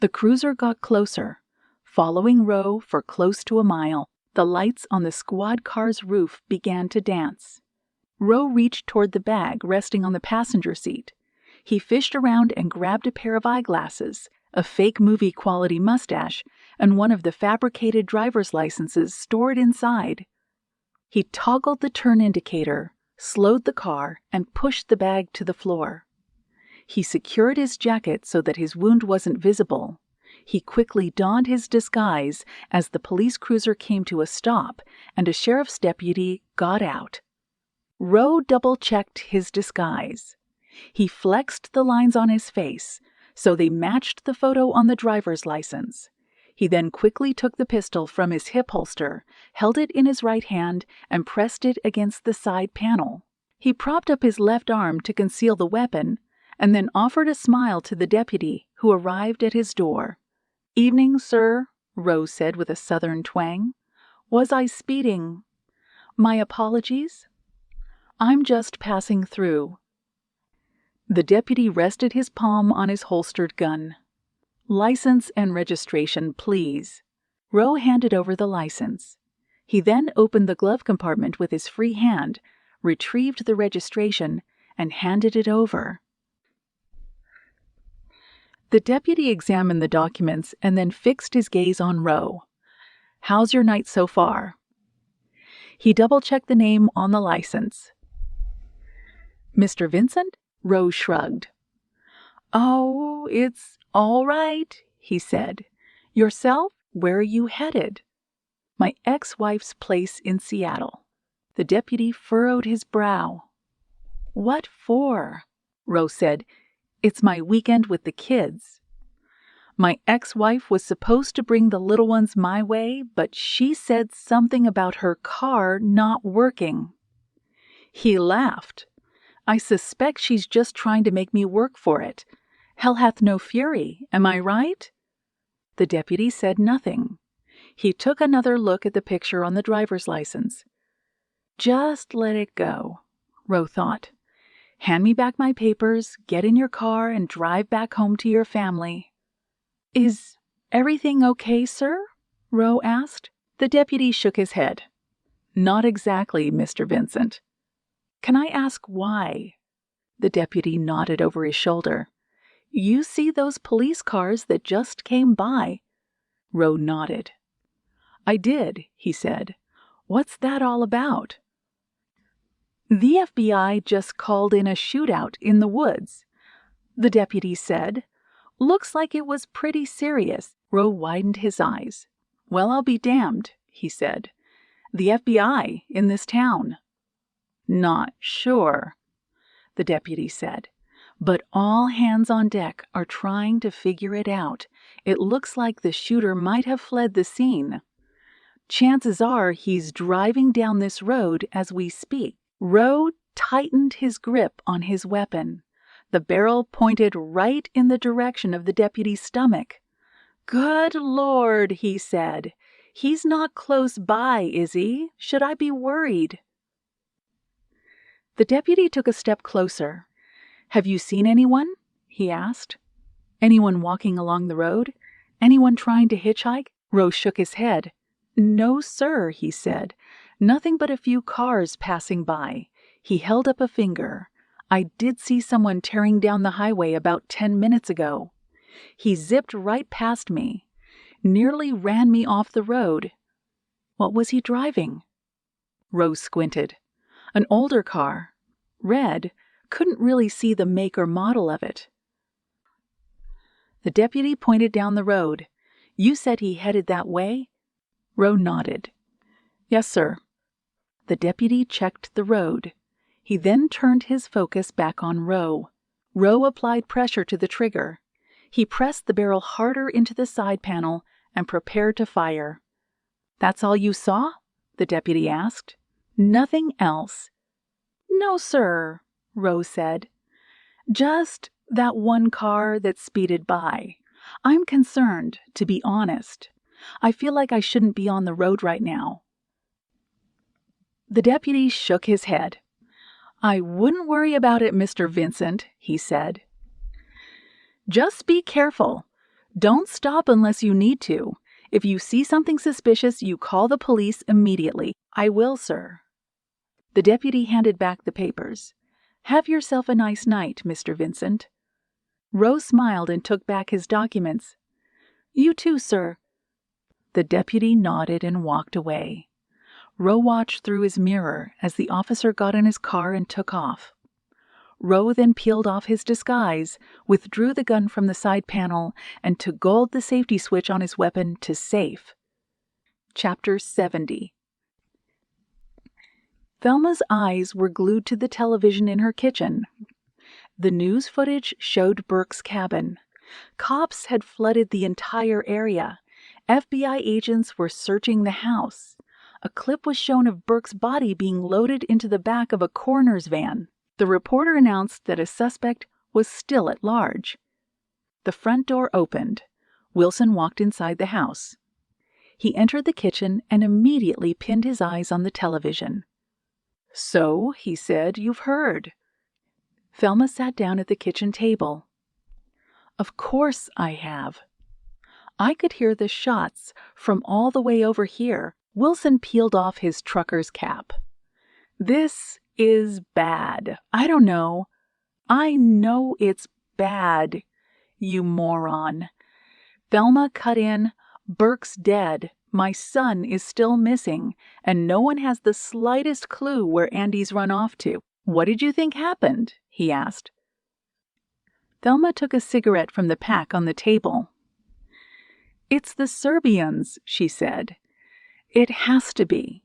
The cruiser got closer, following Roe for close to a mile. The lights on the squad car's roof began to dance. Roe reached toward the bag resting on the passenger seat. He fished around and grabbed a pair of eyeglasses, a fake movie-quality mustache, and one of the fabricated driver's licenses stored inside. He toggled the turn indicator, slowed the car, and pushed the bag to the floor. He secured his jacket so that his wound wasn't visible. He quickly donned his disguise as the police cruiser came to a stop and a sheriff's deputy got out. Rowe double-checked his disguise. He flexed the lines on his face so they matched the photo on the driver's license. He then quickly took the pistol from his hip holster, held it in his right hand, and pressed it against the side panel. He propped up his left arm to conceal the weapon, and then offered a smile to the deputy who arrived at his door. "Evening, sir," Rowe said with a southern twang. "Was I speeding? My apologies. I'm just passing through." The deputy rested his palm on his holstered gun. "License and registration, please." Rowe handed over the license. He then opened the glove compartment with his free hand, retrieved the registration, and handed it over. The deputy examined the documents and then fixed his gaze on Rowe. "How's your night so far?" He double-checked the name on the license. "Mr. Vincent?" Rowe shrugged. "Oh, it's all right," he said. "Yourself? Where are you headed?" "My ex-wife's place in Seattle." The deputy furrowed his brow. "What for?" Rowe said. "It's my weekend with the kids. My ex-wife was supposed to bring the little ones my way, but she said something about her car not working." He laughed. "I suspect she's just trying to make me work for it. Hell hath no fury, am I right?" The deputy said nothing. He took another look at the picture on the driver's license. "Just let it go," Rowe thought. "Hand me back my papers, get in your car, and drive back home to your family." "Is everything okay, sir?" Rowe asked. The deputy shook his head. "Not exactly, Mr. Vincent." "Can I ask why?" The deputy nodded over his shoulder. "You see those police cars that just came by?" Rowe nodded. "I did," he said. "What's that all about?" "The FBI just called in a shootout in the woods," the deputy said. "Looks like it was pretty serious." Rowe widened his eyes. "Well, I'll be damned," he said. "The FBI in this town?" "Not sure," the deputy said. "But all hands on deck are trying to figure it out. It looks like the shooter might have fled the scene. Chances are he's driving down this road as we speak." Rowe tightened his grip on his weapon. The barrel pointed right in the direction of the deputy's stomach. "Good Lord," he said. "He's not close by, is he? Should I be worried?" The deputy took a step closer. "Have you seen anyone?" he asked. "Anyone walking along the road? Anyone trying to hitchhike?" Rowe shook his head. "No, sir," he said. "Nothing but a few cars passing by." He held up a finger. "I did see someone tearing down the highway about 10 minutes ago. He zipped right past me. Nearly ran me off the road." "What was he driving?" Rowe squinted. "An older car. Red. Couldn't really see the make or model of it." The deputy pointed down the road. "You said he headed that way?" Rowe nodded. "Yes, sir." The deputy checked the road. He then turned his focus back on Rowe. Rowe applied pressure to the trigger. He pressed the barrel harder into the side panel and prepared to fire. "That's all you saw?" the deputy asked. "Nothing else." "No, sir," Rowe said. "Just that one car that speeded by. I'm concerned, to be honest. I feel like I shouldn't be on the road right now." The deputy shook his head. "I wouldn't worry about it, Mr. Vincent," he said. "Just be careful. Don't stop unless you need to. If you see something suspicious, you call the police immediately." "I will, sir." The deputy handed back the papers. "Have yourself a nice night, Mr. Vincent." Rowe smiled and took back his documents. "You too, sir." The deputy nodded and walked away. Rowe watched through his mirror as the officer got in his car and took off. Rowe then peeled off his disguise, withdrew the gun from the side panel, and toggled the safety switch on his weapon to safe. Chapter 70. Velma's eyes were glued to the television in her kitchen. The news footage showed Burke's cabin. Cops had flooded the entire area. FBI agents were searching the house. A clip was shown of Burke's body being loaded into the back of a coroner's van. The reporter announced that a suspect was still at large. The front door opened. Wilson walked inside the house. He entered the kitchen and immediately pinned his eyes on the television. "So," he said, "you've heard." Velma sat down at the kitchen table. "Of course I have. I could hear the shots from all the way over here." Wilson peeled off his trucker's cap. "This is bad. I don't know. I know it's bad, you moron." Velma cut in, "Burke's dead. My son is still missing, and no one has the slightest clue where Andy's run off to." "What did you think happened?" he asked. Velma took a cigarette from the pack on the table. "It's the Serbians," she said. "It has to be.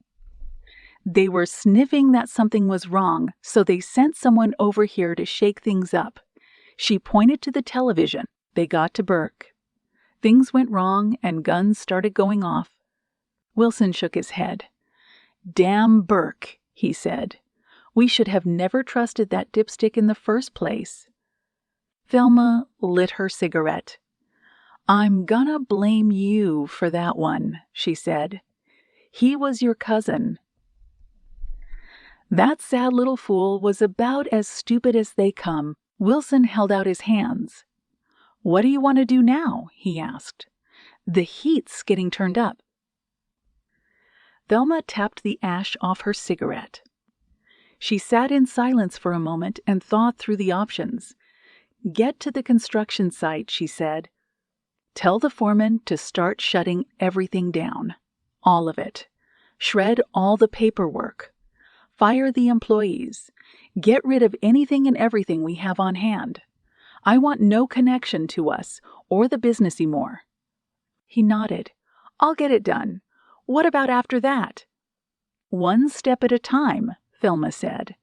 They were sniffing that something was wrong, so they sent someone over here to shake things up." She pointed to the television. They got to Burke. Things went wrong and guns started going off. Wilson shook his head. "Damn Burke," he said. "We should have never trusted that dipstick in the first place." Velma lit her cigarette. "I'm gonna blame you for that one," she said. "He was your cousin." That sad little fool was about as stupid as they come. Wilson held out his hands. "What do you want to do now?" he asked. "The heat's getting turned up." Velma tapped the ash off her cigarette. She sat in silence for a moment and thought through the options. "Get to the construction site," she said. "Tell the foreman to start shutting everything down. All of it. Shred all the paperwork. Fire the employees. Get rid of anything and everything we have on hand. I want no connection to us or the business anymore." He nodded. "I'll get it done. What about after that?" "One step at a time," Velma said.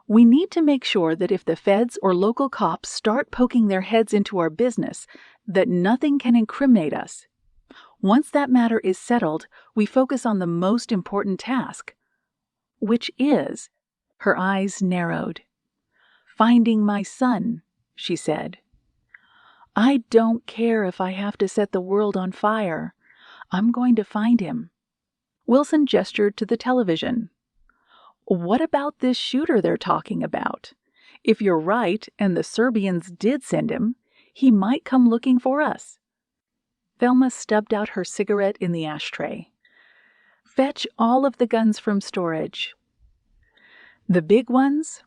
"We need to make sure that if the feds or local cops start poking their heads into our business, that nothing can incriminate us. Once that matter is settled, we focus on the most important task." "Which is?" Her eyes narrowed. "Finding my son," she said. "I don't care if I have to set the world on fire. I'm going to find him." Wilson gestured to the television. "What about this shooter they're talking about? If you're right and the Serbians did send him, he might come looking for us." Velma stubbed out her cigarette in the ashtray. "Fetch all of the guns from storage." "The big ones?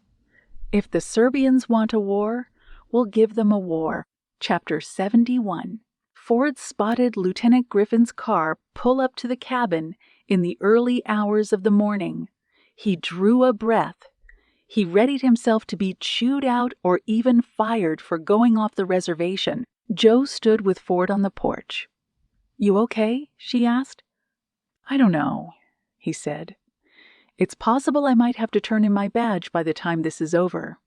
If the Serbians want a war, we'll give them a war." Chapter 71. Ford spotted Lieutenant Griffin's car pull up to the cabin in the early hours of the morning. He drew a breath. He readied himself to be chewed out or even fired for going off the reservation. Jo stood with Ford on the porch. "You okay?" she asked. "I don't know," he said. "It's possible I might have to turn in my badge by the time this is over."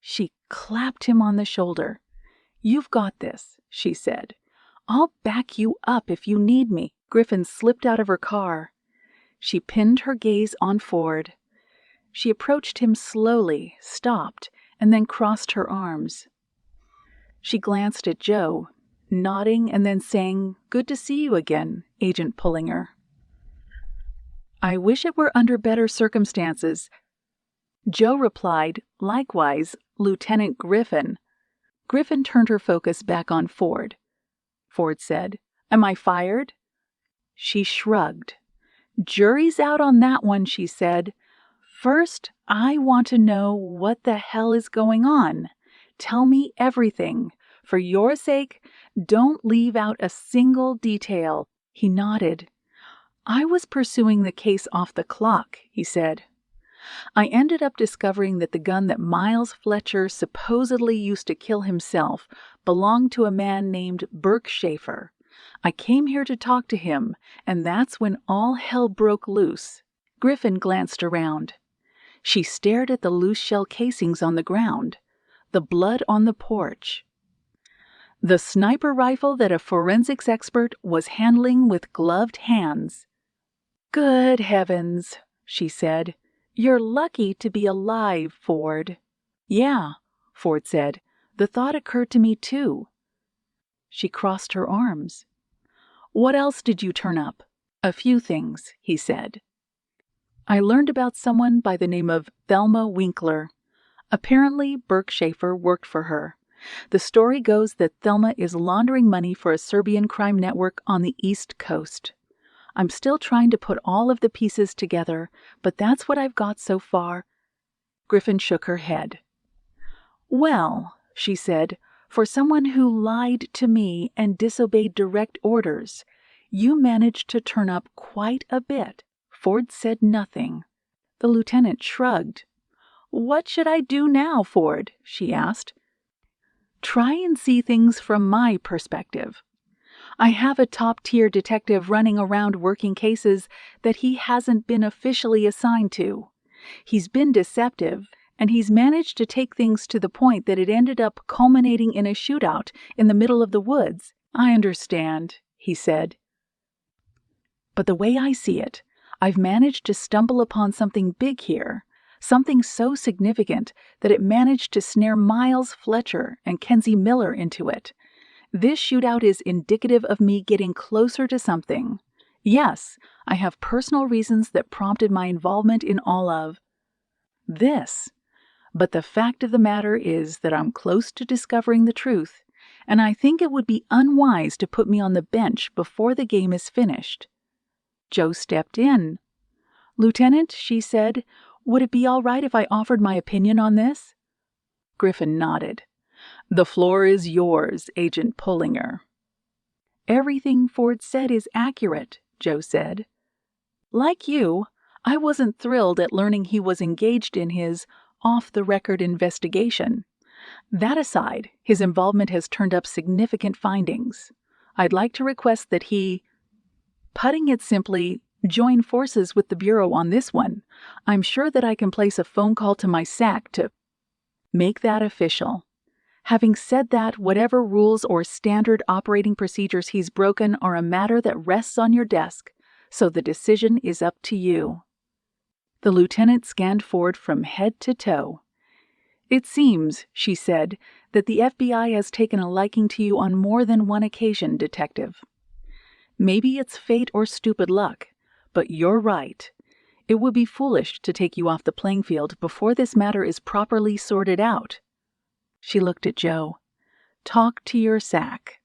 She clapped him on the shoulder. "You've got this," she said. "I'll back you up if you need me." Griffin slipped out of her car. She pinned her gaze on Ford. She approached him slowly, stopped, and then crossed her arms. She glanced at Jo, nodding and then saying, "Good to see you again, Agent Pullinger." "I wish it were under better circumstances." Jo replied, "Likewise, Lieutenant Griffin." Griffin turned her focus back on Ford. Ford said, "Am I fired?" She shrugged. "Jury's out on that one," she said. "First, I want to know what the hell is going on. Tell me everything. For your sake, don't leave out a single detail." He nodded. "I was pursuing the case off the clock," he said. "I ended up discovering that the gun that Miles Fletcher supposedly used to kill himself belonged to a man named Burke Schaefer. I came here to talk to him, and that's when all hell broke loose." Griffin glanced around. She stared at the loose shell casings on the ground, the blood on the porch. The sniper rifle that a forensics expert was handling with gloved hands. "Good heavens," she said. "You're lucky to be alive, Ford." "Yeah," Ford said. "The thought occurred to me too." She crossed her arms. "What else did you turn up?" "A few things," he said. "I learned about someone by the name of Thelma Winkler. Apparently, Burke Schaefer worked for her. The story goes that Thelma is laundering money for a Serbian crime network on the East Coast. I'm still trying to put all of the pieces together, but that's what I've got so far." Griffin shook her head. "Well," she said, "for someone who lied to me and disobeyed direct orders, you managed to turn up quite a bit." Ford said nothing. The lieutenant shrugged. "What should I do now, Ford?" she asked. "Try and see things from my perspective. I have a top-tier detective running around working cases that he hasn't been officially assigned to. He's been deceptive, and he's managed to take things to the point that it ended up culminating in a shootout in the middle of the woods." "I understand," he said. "But the way I see it, I've managed to stumble upon something big here. Something so significant that it managed to snare Miles Fletcher and Kenzie Miller into it. This shootout is indicative of me getting closer to something. Yes, I have personal reasons that prompted my involvement in all of this. But the fact of the matter is that I'm close to discovering the truth, and I think it would be unwise to put me on the bench before the game is finished." Jo stepped in. "Lieutenant," she said, "would it be all right if I offered my opinion on this?" Griffin nodded. "The floor is yours, Agent Pullinger." "Everything Ford said is accurate," Jo said. "Like you, I wasn't thrilled at learning he was engaged in his off-the-record investigation. That aside, his involvement has turned up significant findings. I'd like to request that he, putting it simply, join forces with the Bureau on this one. I'm sure that I can place a phone call to my SAC to make that official. Having said that, whatever rules or standard operating procedures he's broken are a matter that rests on your desk, so the decision is up to you." The lieutenant scanned Ford from head to toe. "It seems," she said, "that the FBI has taken a liking to you on more than one occasion, Detective. Maybe it's fate or stupid luck, but you're right. It would be foolish to take you off the playing field before this matter is properly sorted out." She looked at Jo. "Talk to your SAC.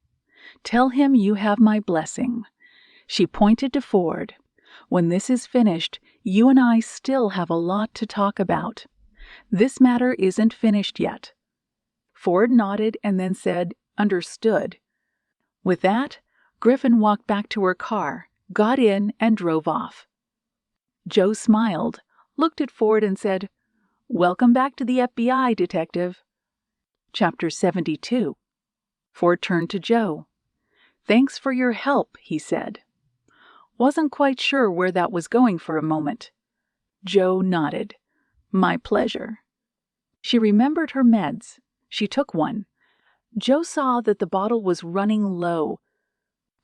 Tell him you have my blessing." She pointed to Ford. "When this is finished, you and I still have a lot to talk about. This matter isn't finished yet." Ford nodded and then said, "Understood." With that, Griffin walked back to her car, got in, and drove off. Jo smiled, looked at Ford, and said, "Welcome back to the FBI, Detective." Chapter 72. Ford turned to Jo. "Thanks for your help," he said. "Wasn't quite sure where that was going for a moment." Jo nodded. "My pleasure." She remembered her meds. She took one. Jo saw that the bottle was running low.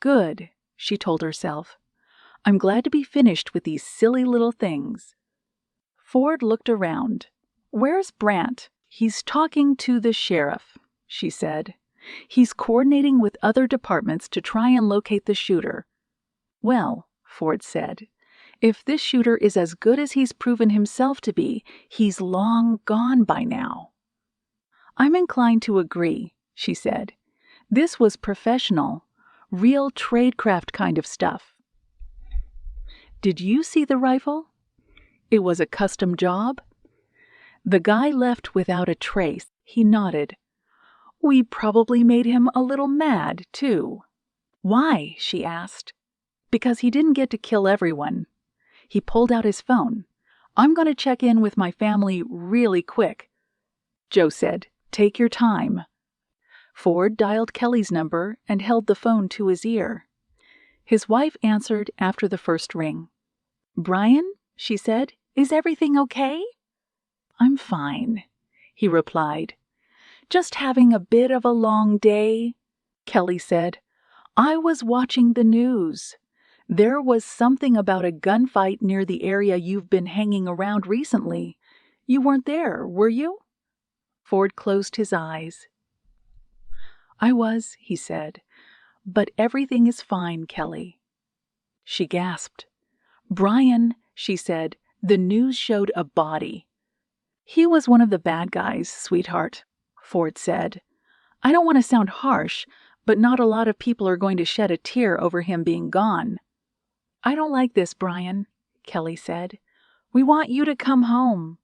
"Good," she told herself. "I'm glad to be finished with these silly little things." Ford looked around. "Where's Brant?" "He's talking to the sheriff," she said. "He's coordinating with other departments to try and locate the shooter." "Well," Ford said, "if this shooter is as good as he's proven himself to be, he's long gone by now." "I'm inclined to agree," she said. "This was professional, real tradecraft kind of stuff." "Did you see the rifle?" "It was a custom job?" "The guy left without a trace." He nodded. "We probably made him a little mad, too." "Why?" she asked. "Because he didn't get to kill everyone." He pulled out his phone. "I'm going to check in with my family really quick." Jo said, "Take your time." Ford dialed Kelly's number and held the phone to his ear. His wife answered after the first ring. "Brian," she said, "is everything okay?" I'm fine," he replied. "Just having a bit of a long day," Kelly said. "I was watching the news. There was something about a gunfight near the area you've been hanging around recently. You weren't there, were you?" Ford closed his eyes. "I was," he said, "but everything is fine, Kelly." She gasped. "Brian," she said, "the news showed a body." "He was one of the bad guys, sweetheart," Ford said. "I don't want to sound harsh, but not a lot of people are going to shed a tear over him being gone." "I don't like this, Brian," Kelly said. "We want you to come home."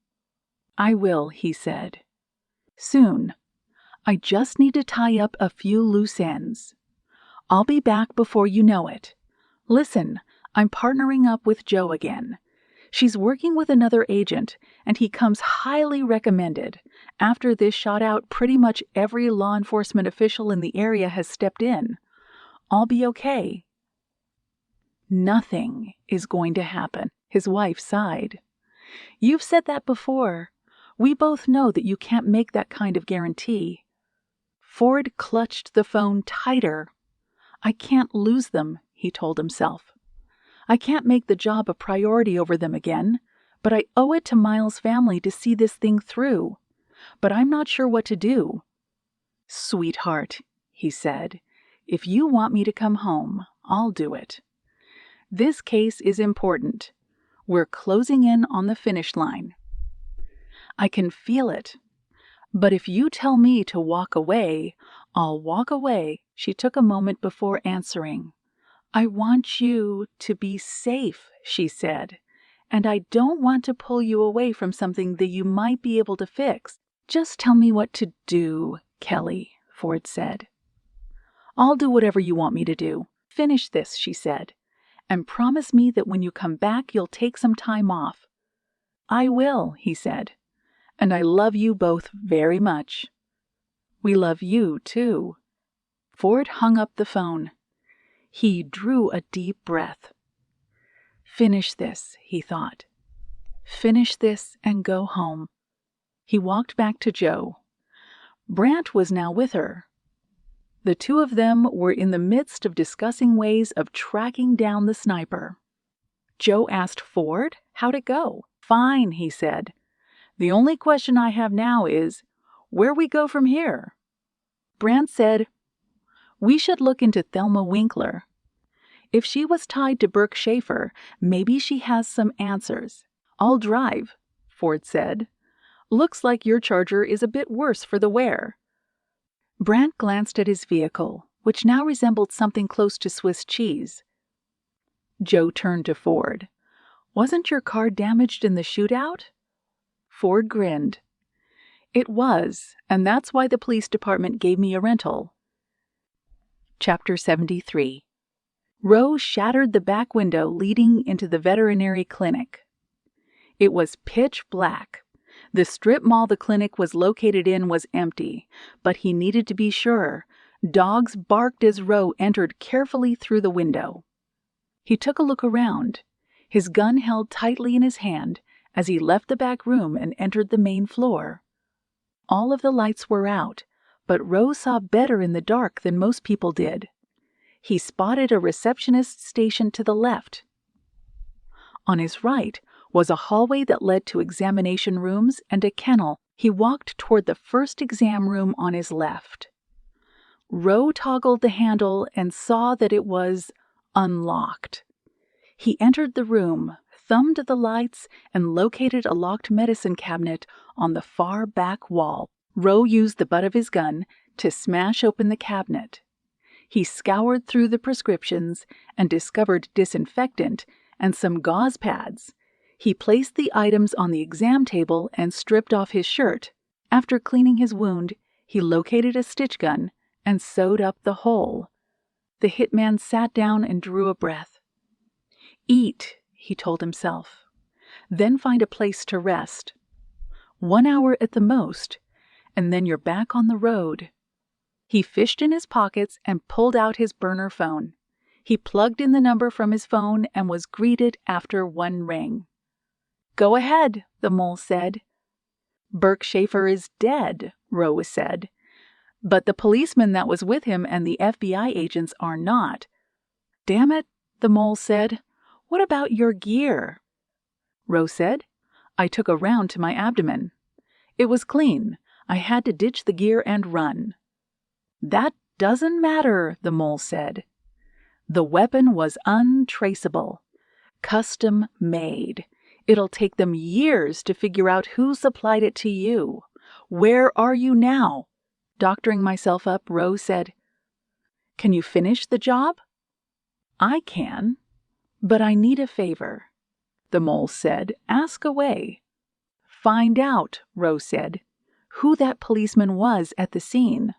"I will," he said. "Soon. I just need to tie up a few loose ends. I'll be back before you know it. Listen, I'm partnering up with Joe again. She's working with another agent, and he comes highly recommended. After this shot out, pretty much every law enforcement official in the area has stepped in. I'll be okay." "Nothing is going to happen," his wife sighed. "You've said that before. We both know that you can't make that kind of guarantee." Ford clutched the phone tighter. "I can't lose them," he told himself. "I can't make the job a priority over them again, but I owe it to Miles' family to see this thing through. But I'm not sure what to do." "Sweetheart," he said, "if you want me to come home, I'll do it. This case is important. We're closing in on the finish line. I can feel it. But if you tell me to walk away, I'll walk away." She took a moment before answering. "I want you to be safe," she said, "and I don't want to pull you away from something that you might be able to fix." "Just tell me what to do, Kelly," Ford said. "I'll do whatever you want me to do. Finish this," she said, "and promise me that when you come back you'll take some time off." "I will," he said, "and I love you both very much." "We love you, too." Ford hung up the phone. He drew a deep breath. "Finish this," he thought. "Finish this and go home." He walked back to Joe. Brant was now with her. The two of them were in the midst of discussing ways of tracking down the sniper. Joe asked Ford, "How'd it go?" "Fine," he said. "The only question I have now is, where we go from here?" Brant said, "We should look into Thelma Winkler. If she was tied to Burke Schaefer, maybe she has some answers." "I'll drive," Ford said. "Looks like your Charger is a bit worse for the wear." Brant glanced at his vehicle, which now resembled something close to Swiss cheese. Joe turned to Ford. "Wasn't your car damaged in the shootout?" Ford grinned. "It was, and that's why the police department gave me a rental." Chapter 73. Roe shattered the back window leading into the veterinary clinic. It was pitch black. The strip mall the clinic was located in was empty, but he needed to be sure. Dogs barked as Roe entered carefully through the window. He took a look around, his gun held tightly in his hand as he left the back room and entered the main floor. All of the lights were out, but Roe saw better in the dark than most people did. He spotted a receptionist station to the left. On his right was a hallway that led to examination rooms and a kennel. He walked toward the first exam room on his left. Roe toggled the handle and saw that it was unlocked. He entered the room, thumbed the lights, and located a locked medicine cabinet on the far back wall. Roe used the butt of his gun to smash open the cabinet. He scoured through the prescriptions and discovered disinfectant and some gauze pads. He placed the items on the exam table and stripped off his shirt. After cleaning his wound, he located a stitch gun and sewed up the hole. The hitman sat down and drew a breath. "Eat," he told himself, "then find a place to rest. 1 hour at the most, and then you're back on the road." He fished in his pockets and pulled out his burner phone. He plugged in the number from his phone and was greeted after one ring. "Go ahead," the mole said. Burke Schaefer is dead, Rose said. But the policeman that was with him and the FBI agents are not. Damn it, the mole said. What about your gear? Rose said. I took a round to my abdomen. It was clean. I had to ditch the gear and run. That doesn't matter, the mole said. The weapon was untraceable. Custom made. It'll take them years to figure out who supplied it to you. Where are you now? Doctoring myself up, Rose said. Can you finish the job? I can, but I need a favor. The mole said, ask away. Find out, Rose said, who that policeman was at the scene.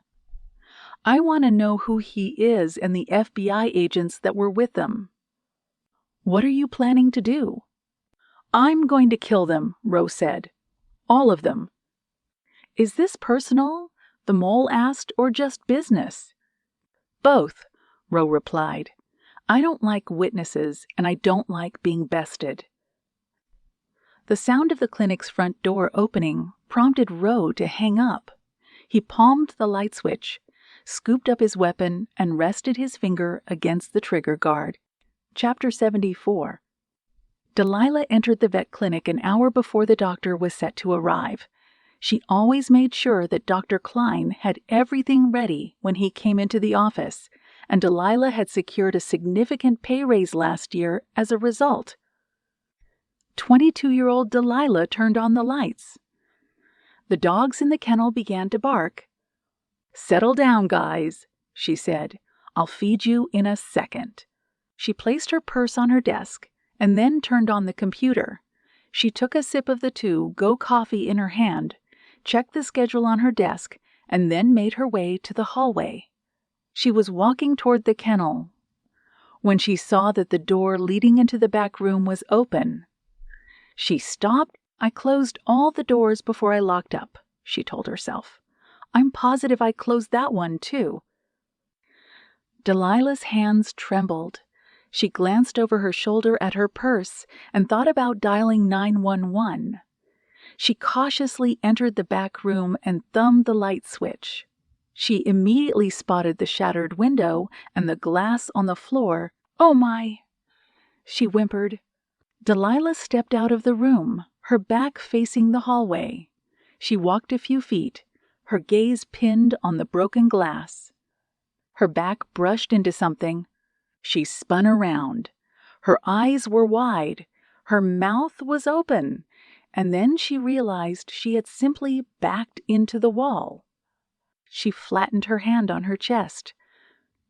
I want to know who he is and the FBI agents that were with them. What are you planning to do? I'm going to kill them, Rose said. All of them. Is this personal? The mole asked, or just business? Both, Rose replied. I don't like witnesses, and I don't like being bested. The sound of the clinic's front door opening prompted Rose to hang up. He palmed the light switch, scooped up his weapon, and rested his finger against the trigger guard. Chapter 74. Delilah entered the vet clinic an hour before the doctor was set to arrive. She always made sure that Dr. Klein had everything ready when he came into the office, and Delilah had secured a significant pay raise last year as a result. 22-year-old Delilah turned on the lights. The dogs in the kennel began to bark. Settle down, guys, she said. I'll feed you in a second. She placed her purse on her desk and then turned on the computer. She took a sip of the to-go coffee in her hand, checked the schedule on her desk, and then made her way to the hallway. She was walking toward the kennel when she saw that the door leading into the back room was open. She stopped. I closed all the doors before I locked up, she told herself. I'm positive I closed that one, too. Delilah's hands trembled. She glanced over her shoulder at her purse and thought about dialing 911. She cautiously entered the back room and thumbed the light switch. She immediately spotted the shattered window and the glass on the floor. Oh my! She whimpered. Delilah stepped out of the room, her back facing the hallway. She walked a few feet, her gaze pinned on the broken glass. Her back brushed into something. She spun around. Her eyes were wide. Her mouth was open. And then she realized she had simply backed into the wall. She flattened her hand on her chest.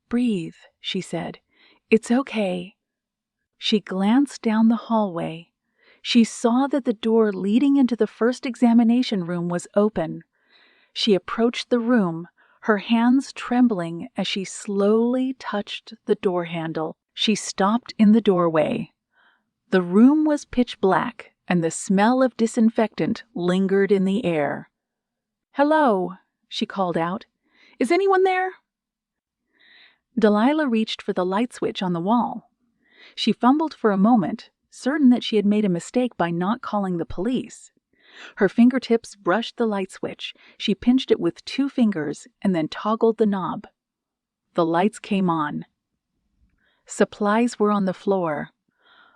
Breathe, she said. It's okay. She glanced down the hallway. She saw that the door leading into the first examination room was open. She approached the room, her hands trembling as she slowly touched the door handle. She stopped in the doorway. The room was pitch black, and the smell of disinfectant lingered in the air. Hello, she called out. Is anyone there? Delilah reached for the light switch on the wall. She fumbled for a moment, certain that she had made a mistake by not calling the police. Her fingertips brushed the light switch. She pinched it with 2 fingers and then toggled the knob. The lights came on. Supplies were on the floor.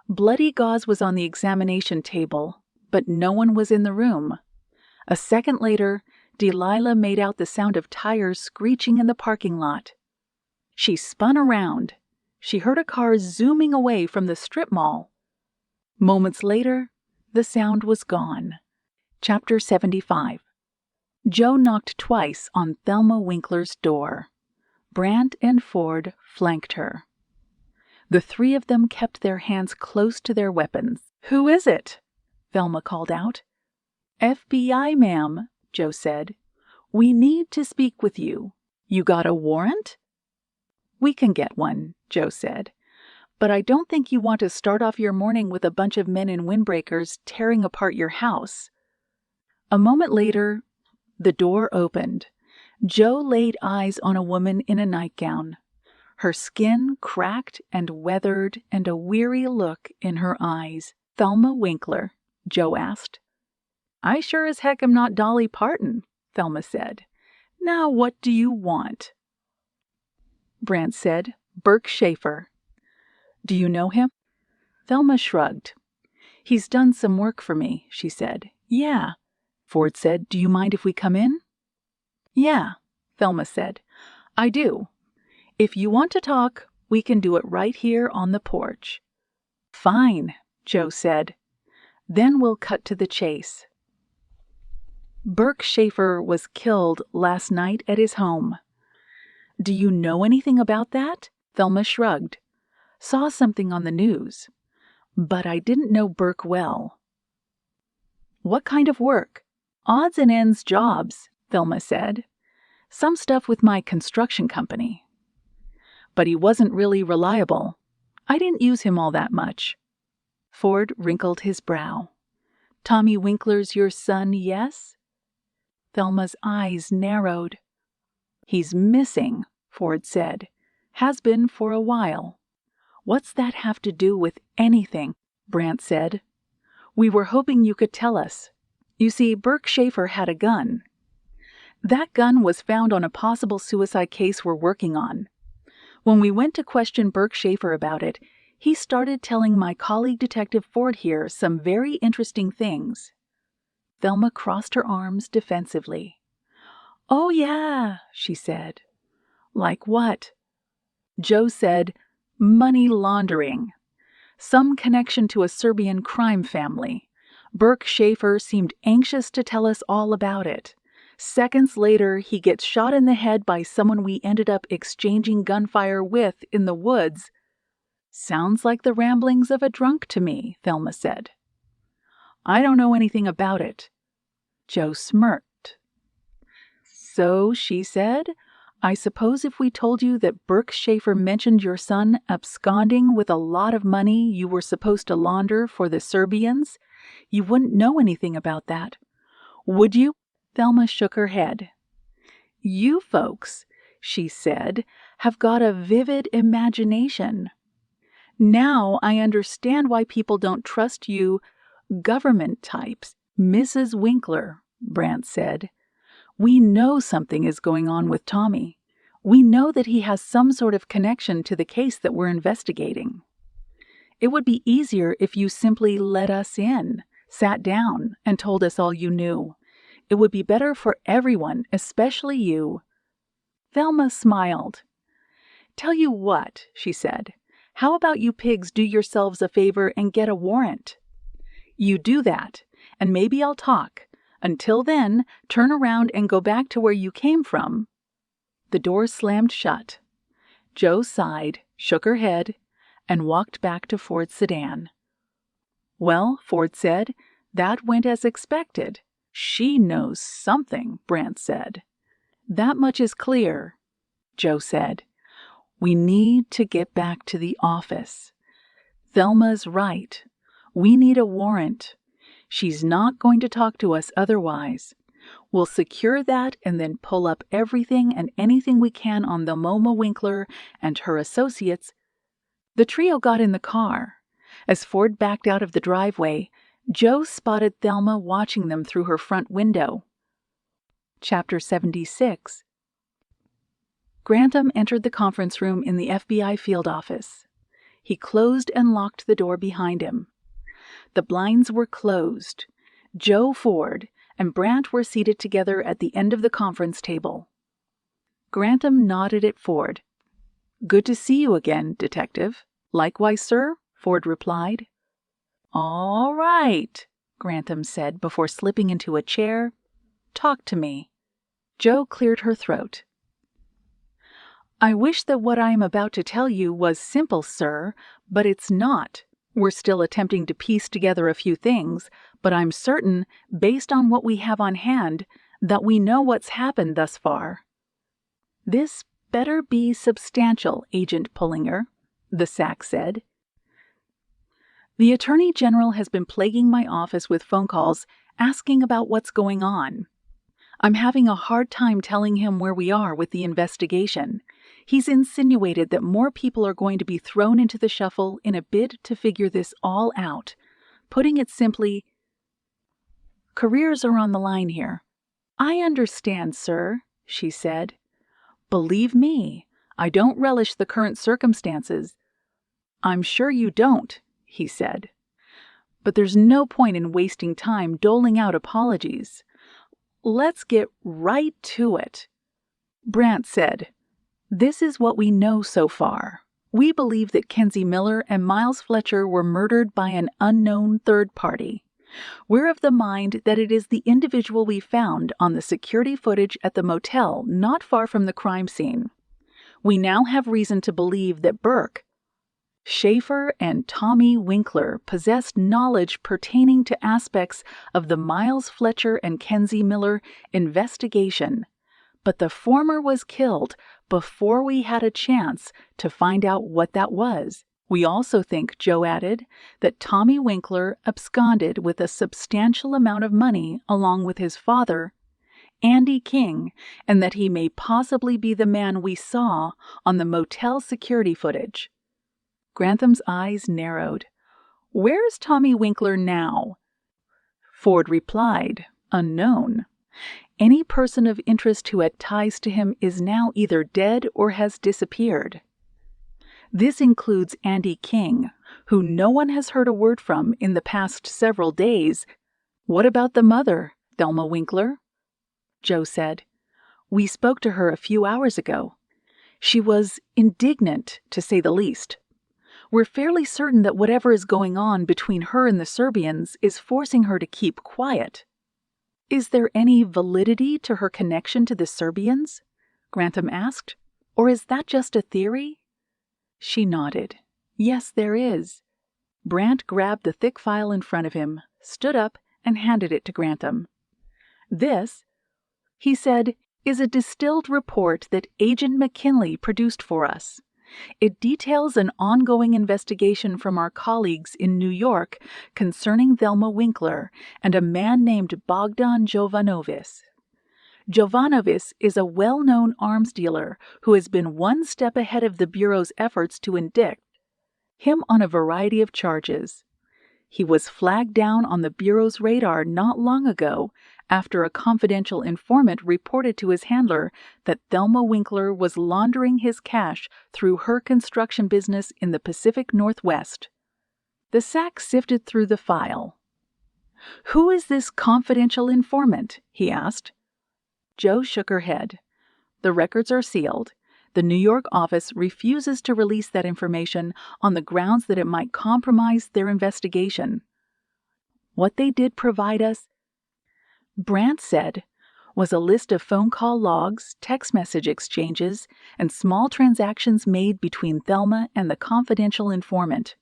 Bloody gauze was on the examination table, but no one was in the room. A second later, Delilah made out the sound of tires screeching in the parking lot. She spun around. She heard a car zooming away from the strip mall. Moments later, the sound was gone. Chapter 75. Joe knocked twice on Thelma Winkler's door. Brandt and Ford flanked her. The 3 of them kept their hands close to their weapons. Who is it? Thelma called out. FBI, ma'am, Joe said. We need to speak with you. You got a warrant? We can get one, Joe said. But I don't think you want to start off your morning with a bunch of men in windbreakers tearing apart your house. A moment later, the door opened. Joe laid eyes on a woman in a nightgown. Her skin cracked and weathered and a weary look in her eyes. Thelma Winkler, Joe asked. I sure as heck am not Dolly Parton, Thelma said. Now what do you want? Brant said, Burke Schaefer. Do you know him? Thelma shrugged. He's done some work for me, she said. Yeah. Ford said, do you mind if we come in? Yeah, Thelma said. I do. If you want to talk, we can do it right here on the porch. Fine, Joe said. Then we'll cut to the chase. Burke Schaefer was killed last night at his home. Do you know anything about that? Thelma shrugged. Saw something on the news. But I didn't know Burke well. What kind of work? Odds and ends jobs, Thelma said. Some stuff with my construction company. But he wasn't really reliable. I didn't use him all that much. Ford wrinkled his brow. Tommy Winkler's your son, yes? Thelma's eyes narrowed. He's missing, Ford said. Has been for a while. What's that have to do with anything? Brant said. We were hoping you could tell us. You see, Burke Schaefer had a gun. That gun was found on a possible suicide case we're working on. When we went to question Burke Schaefer about it, he started telling my colleague Detective Ford here some very interesting things. Thelma crossed her arms defensively. Oh, yeah, she said. Like what? Joe said, money laundering. Some connection to a Serbian crime family. Burke Schaefer seemed anxious to tell us all about it. Seconds later, he gets shot in the head by someone we ended up exchanging gunfire with in the woods. Sounds like the ramblings of a drunk to me, Thelma said. I don't know anything about it. Joe smirked. So, she said, I suppose if we told you that Burke Schaefer mentioned your son absconding with a lot of money you were supposed to launder for the Serbians, you wouldn't know anything about that. Would you? Thelma shook her head. You folks, she said, have got a vivid imagination. Now I understand why people don't trust you government types, Mrs. Winkler, Brant said. We know something is going on with Tommy. We know that he has some sort of connection to the case that we're investigating. It would be easier if you simply let us in, sat down, and told us all you knew. It would be better for everyone, especially you. Thelma smiled. Tell you what, she said. How about you pigs do yourselves a favor and get a warrant? You do that, and maybe I'll talk. Until then, turn around and go back to where you came from. The door slammed shut. Jo sighed, shook her head, and walked back to Ford's sedan. Well, Ford said, that went as expected. She knows something, Brant said. That much is clear, Jo said. We need to get back to the office. Thelma's right. We need a warrant. She's not going to talk to us otherwise. We'll secure that and then pull up everything and anything we can on the Thelma Winkler and her associates. The trio got in the car. As Ford backed out of the driveway, Jo spotted Thelma watching them through her front window. Chapter 76. Grantham entered the conference room in the FBI field office. He closed and locked the door behind him. The blinds were closed. Jo, Ford, and Brant were seated together at the end of the conference table. Grantham nodded at Ford. Good to see you again, Detective. Likewise, sir, Ford replied. All right, Grantham said before slipping into a chair. Talk to me. Jo cleared her throat. I wish that what I am about to tell you was simple, sir, but it's not. We're still attempting to piece together a few things, but I'm certain, based on what we have on hand, that we know what's happened thus far. This better be substantial, Agent Pullinger, the SAC said. The Attorney General has been plaguing my office with phone calls asking about what's going on. I'm having a hard time telling him where we are with the investigation. He's insinuated that more people are going to be thrown into the shuffle in a bid to figure this all out. Putting it simply, Careers are on the line here." "I understand, sir," she said. "Believe me, I don't relish the current circumstances." "I'm sure you don't," he said. "But there's no point in wasting time doling out apologies. Let's get right to it." Brant said, "This is what we know so far. We believe that Kenzie Miller and Miles Fletcher were murdered by an unknown third party. We're of the mind that it is the individual we found on the security footage at the motel not far from the crime scene. We now have reason to believe that Burke, Schaefer, and Tommy Winkler possessed knowledge pertaining to aspects of the Miles Fletcher and Kenzie Miller investigation, but the former was killed before we had a chance to find out what that was. We also think," Joe added, "that Tommy Winkler absconded with a substantial amount of money along with his father, Andy King, and that he may possibly be the man we saw on the motel security footage." Grantham's eyes narrowed. "Where's Tommy Winkler now?" Ford replied, "Unknown. Any person of interest who had ties to him is now either dead or has disappeared. This includes Andy King, who no one has heard a word from in the past several days." "What about the mother, Thelma Winkler?" Joe said. "We spoke to her a few hours ago. She was indignant, to say the least. We're fairly certain that whatever is going on between her and the Serbians is forcing her to keep quiet." "Is there any validity to her connection to the Serbians?" Grantham asked. "Or is that just a theory?" She nodded. "Yes, there is." Brant grabbed the thick file in front of him, stood up, and handed it to Grantham. "This," he said, "is a distilled report that Agent McKinley produced for us. It details an ongoing investigation from our colleagues in New York concerning Thelma Winkler and a man named Bogdan Jovanovic. Jovanovic is a well-known arms dealer who has been one step ahead of the Bureau's efforts to indict him on a variety of charges. He was flagged down on the Bureau's radar not long ago after a confidential informant reported to his handler that Thelma Winkler was laundering his cash through her construction business in the Pacific Northwest." The SAC sifted through the file. "Who is this confidential informant?" he asked. Joe shook her head. "The records are sealed. The New York office refuses to release that information on the grounds that it might compromise their investigation. What they did provide us," Brant said, "was a list of phone call logs, text message exchanges, and small transactions made between Thelma and the confidential informant.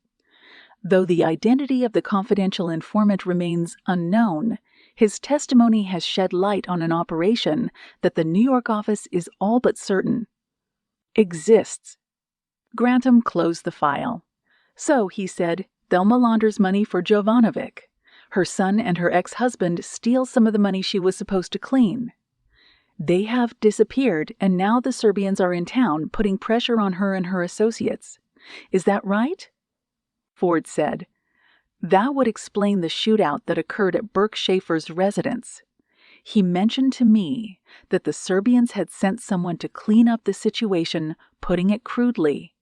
Though the identity of the confidential informant remains unknown, his testimony has shed light on an operation that the New York office is all but certain exists." Grantham closed the file. "So," he said, "Thelma launders money for Jovanovic. Her son and her ex-husband steal some of the money she was supposed to clean. They have disappeared, and now the Serbians are in town putting pressure on her and her associates. Is that right?" Ford said, "That would explain the shootout that occurred at Burke Schaefer's residence. He mentioned to me that the Serbians had sent someone to clean up the situation, putting it crudely."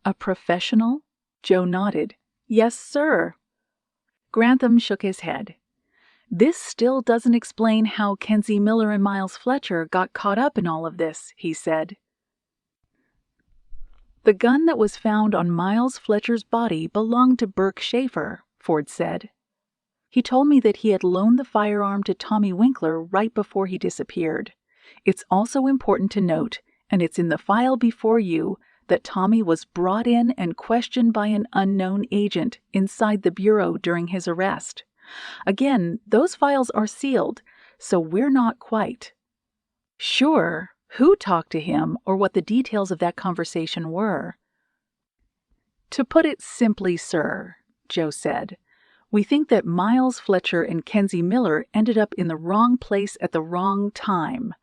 "A professional?" Joe nodded. "Yes, sir." Grantham shook his head. "This still doesn't explain how Kenzie Miller and Miles Fletcher got caught up in all of this," he said. "The gun that was found on Miles Fletcher's body belonged to Burke Schaefer," Ford said. "He told me that he had loaned the firearm to Tommy Winkler right before he disappeared. It's also important to note, and it's in the file before you, that Tommy was brought in and questioned by an unknown agent inside the Bureau during his arrest. Again, those files are sealed, so we're not quite sure who talked to him or what the details of that conversation were." "To put it simply, sir," Joe said, "we think that Miles Fletcher and Kenzie Miller ended up in the wrong place at the wrong time.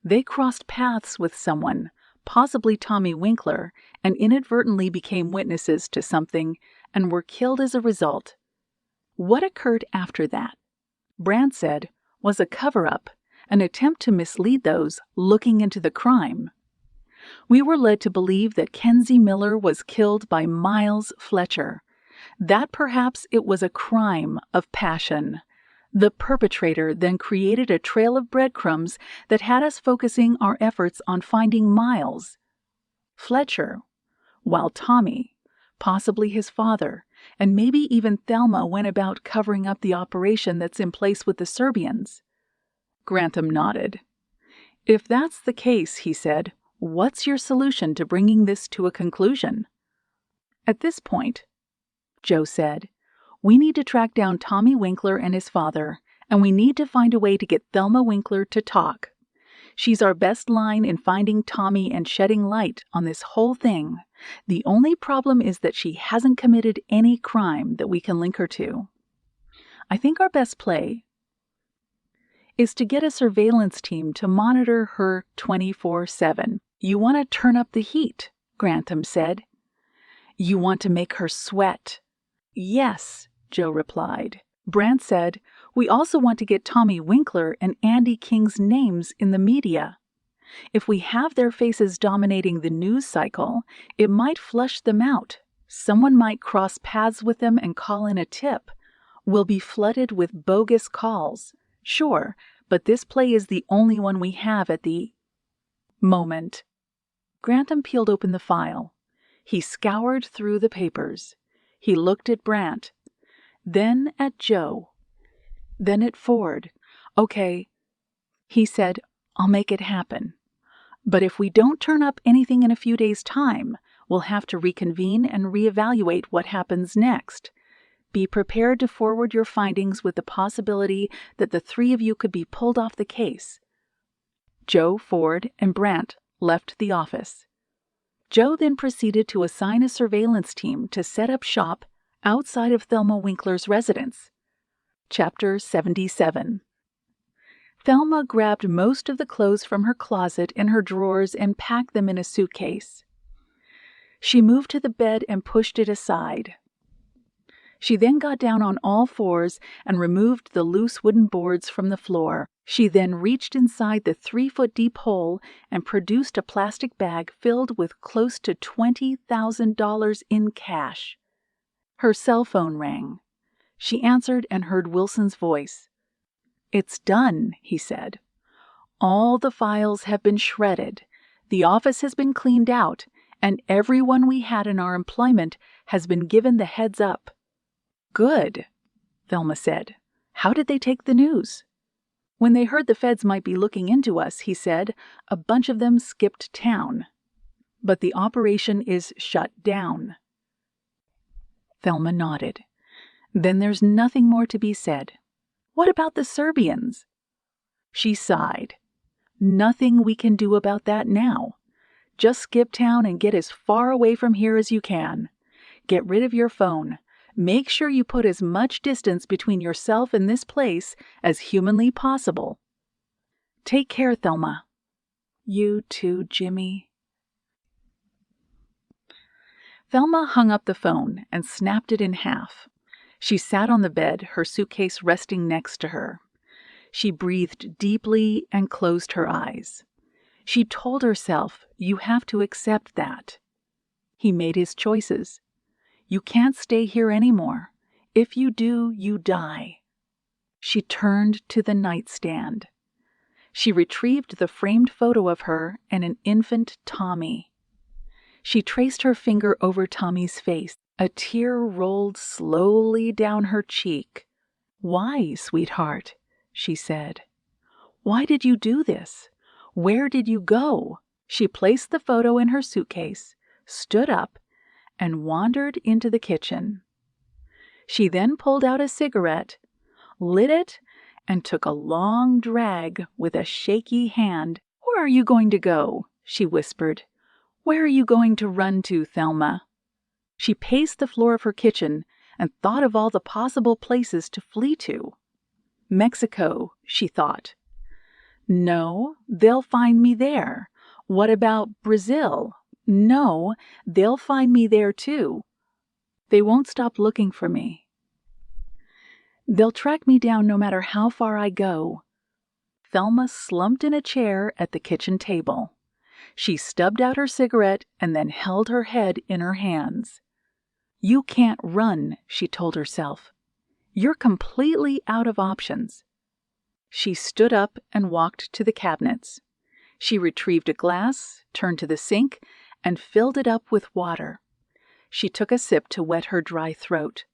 They crossed paths with someone, possibly Tommy Winkler, and inadvertently became witnesses to something and were killed as a result. What occurred after that?" Brant said, was a cover-up, an attempt to mislead those looking into the crime. We were led to believe that Kenzie Miller was killed by Miles Fletcher, that perhaps it was a crime of passion. The perpetrator then created a trail of breadcrumbs that had us focusing our efforts on finding Miles Fletcher, while Tommy, possibly his father, and maybe even Thelma went about covering up the operation that's in place with the Serbians. Grantham nodded. If that's the case, he said, what's your solution to bringing this to a conclusion? At this point, Joe said, we need to track down Tommy Winkler and his father, and we need to find a way to get Thelma Winkler to talk. She's our best line in finding Tommy and shedding light on this whole thing. The only problem is that she hasn't committed any crime that we can link her to. I think our best play is to get a surveillance team to monitor her 24/7. You want to turn up the heat, Grantham said. You want to make her sweat. Yes, Joe replied. Brant said, we also want to get Tommy Winkler and Andy King's names in the media. If we have their faces dominating the news cycle, it might flush them out. Someone might cross paths with them and call in a tip. We'll be flooded with bogus calls. Sure, but this play is the only one we have at the moment. Grantham peeled open the file. He scoured through the papers. He looked at Brant, then at Joe, then at Ford. Okay, he said, I'll make it happen. But if we don't turn up anything in a few days' time, we'll have to reconvene and reevaluate what happens next. Be prepared to forward your findings with the possibility that the three of you could be pulled off the case. Joe, Ford, and Brant left the office. Joe then proceeded to assign a surveillance team to set up shop outside of Thelma Winkler's residence. Chapter 77. Thelma grabbed most of the clothes from her closet and her drawers and packed them in a suitcase. She moved to the bed and pushed it aside. She then got down on all fours and removed the loose wooden boards from the floor. She then reached inside the 3-foot-deep hole and produced a plastic bag filled with close to $20,000 in cash. Her cell phone rang. She answered and heard Wilson's voice. It's done, he said. All the files have been shredded. The office has been cleaned out, and everyone we had in our employment has been given the heads up. Good, Thelma said. How did they take the news? When they heard the feds might be looking into us, he said, a bunch of them skipped town. But the operation is shut down. Thelma nodded. Then there's nothing more to be said. What about the Serbians? She sighed. Nothing we can do about that now. Just skip town and get as far away from here as you can. Get rid of your phone. Make sure you put as much distance between yourself and this place as humanly possible. Take care, Thelma. You too, Jimmy. Thelma hung up the phone and snapped it in half. She sat on the bed, her suitcase resting next to her. She breathed deeply and closed her eyes. She told herself, you have to accept that. He made his choices. You can't stay here anymore. If you do, you die. She turned to the nightstand. She retrieved the framed photo of her and an infant Tommy. She traced her finger over Tommy's face. A tear rolled slowly down her cheek. Why, sweetheart? She said. Why did you do this? Where did you go? She placed the photo in her suitcase, stood up, and wandered into the kitchen. She then pulled out a cigarette, lit it, and took a long drag with a shaky hand. Where are you going to go? She whispered. Where are you going to run to, Thelma? She paced the floor of her kitchen and thought of all the possible places to flee to. Mexico, she thought. No, they'll find me there. What about Brazil? No, they'll find me there too. They won't stop looking for me. They'll track me down no matter how far I go." Thelma slumped in a chair at the kitchen table. She stubbed out her cigarette and then held her head in her hands. "You can't run," she told herself. "You're completely out of options." She stood up and walked to the cabinets. She retrieved a glass, turned to the sink, and filled it up with water. She took a sip to wet her dry throat.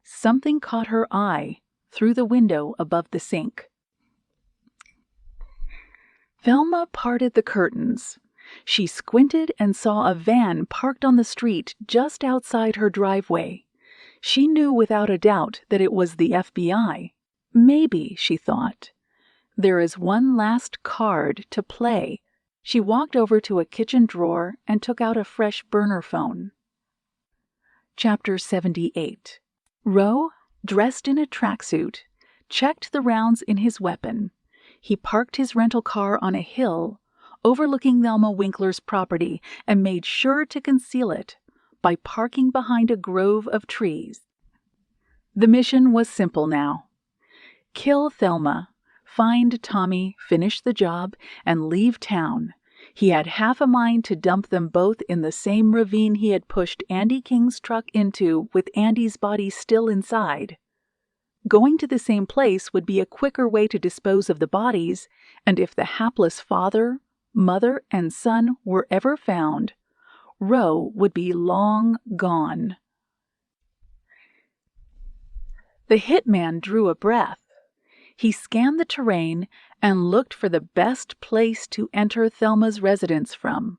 Something caught her eye through the window above the sink. Thelma parted the curtains. She squinted and saw a van parked on the street just outside her driveway. She knew without a doubt that it was the FBI. Maybe, she thought, there is one last card to play. She walked over to a kitchen drawer and took out a fresh burner phone. Chapter 78. Roe, dressed in a tracksuit, checked the rounds in his weapon. He parked his rental car on a hill overlooking Thelma Winkler's property and made sure to conceal it by parking behind a grove of trees. The mission was simple now. Kill Thelma, find Tommy, finish the job, and leave town. He had half a mind to dump them both in the same ravine he had pushed Andy King's truck into with Andy's body still inside. Going to the same place would be a quicker way to dispose of the bodies, and if the hapless father, mother, and son were ever found, Roe would be long gone. The hitman drew a breath. He scanned the terrain and looked for the best place to enter Thelma's residence from.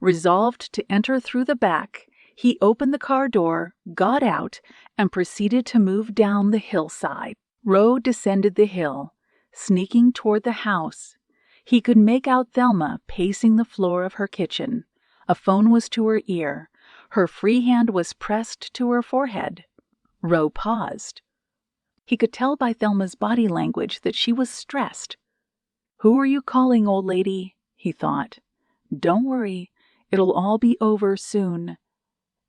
Resolved to enter through the back, he opened the car door, got out, and proceeded to move down the hillside. Roe descended the hill, sneaking toward the house. He could make out Thelma pacing the floor of her kitchen. A phone was to her ear. Her free hand was pressed to her forehead. Roe paused. He could tell by Thelma's body language that she was stressed. "Who are you calling, old lady?" he thought. "Don't worry, it'll all be over soon."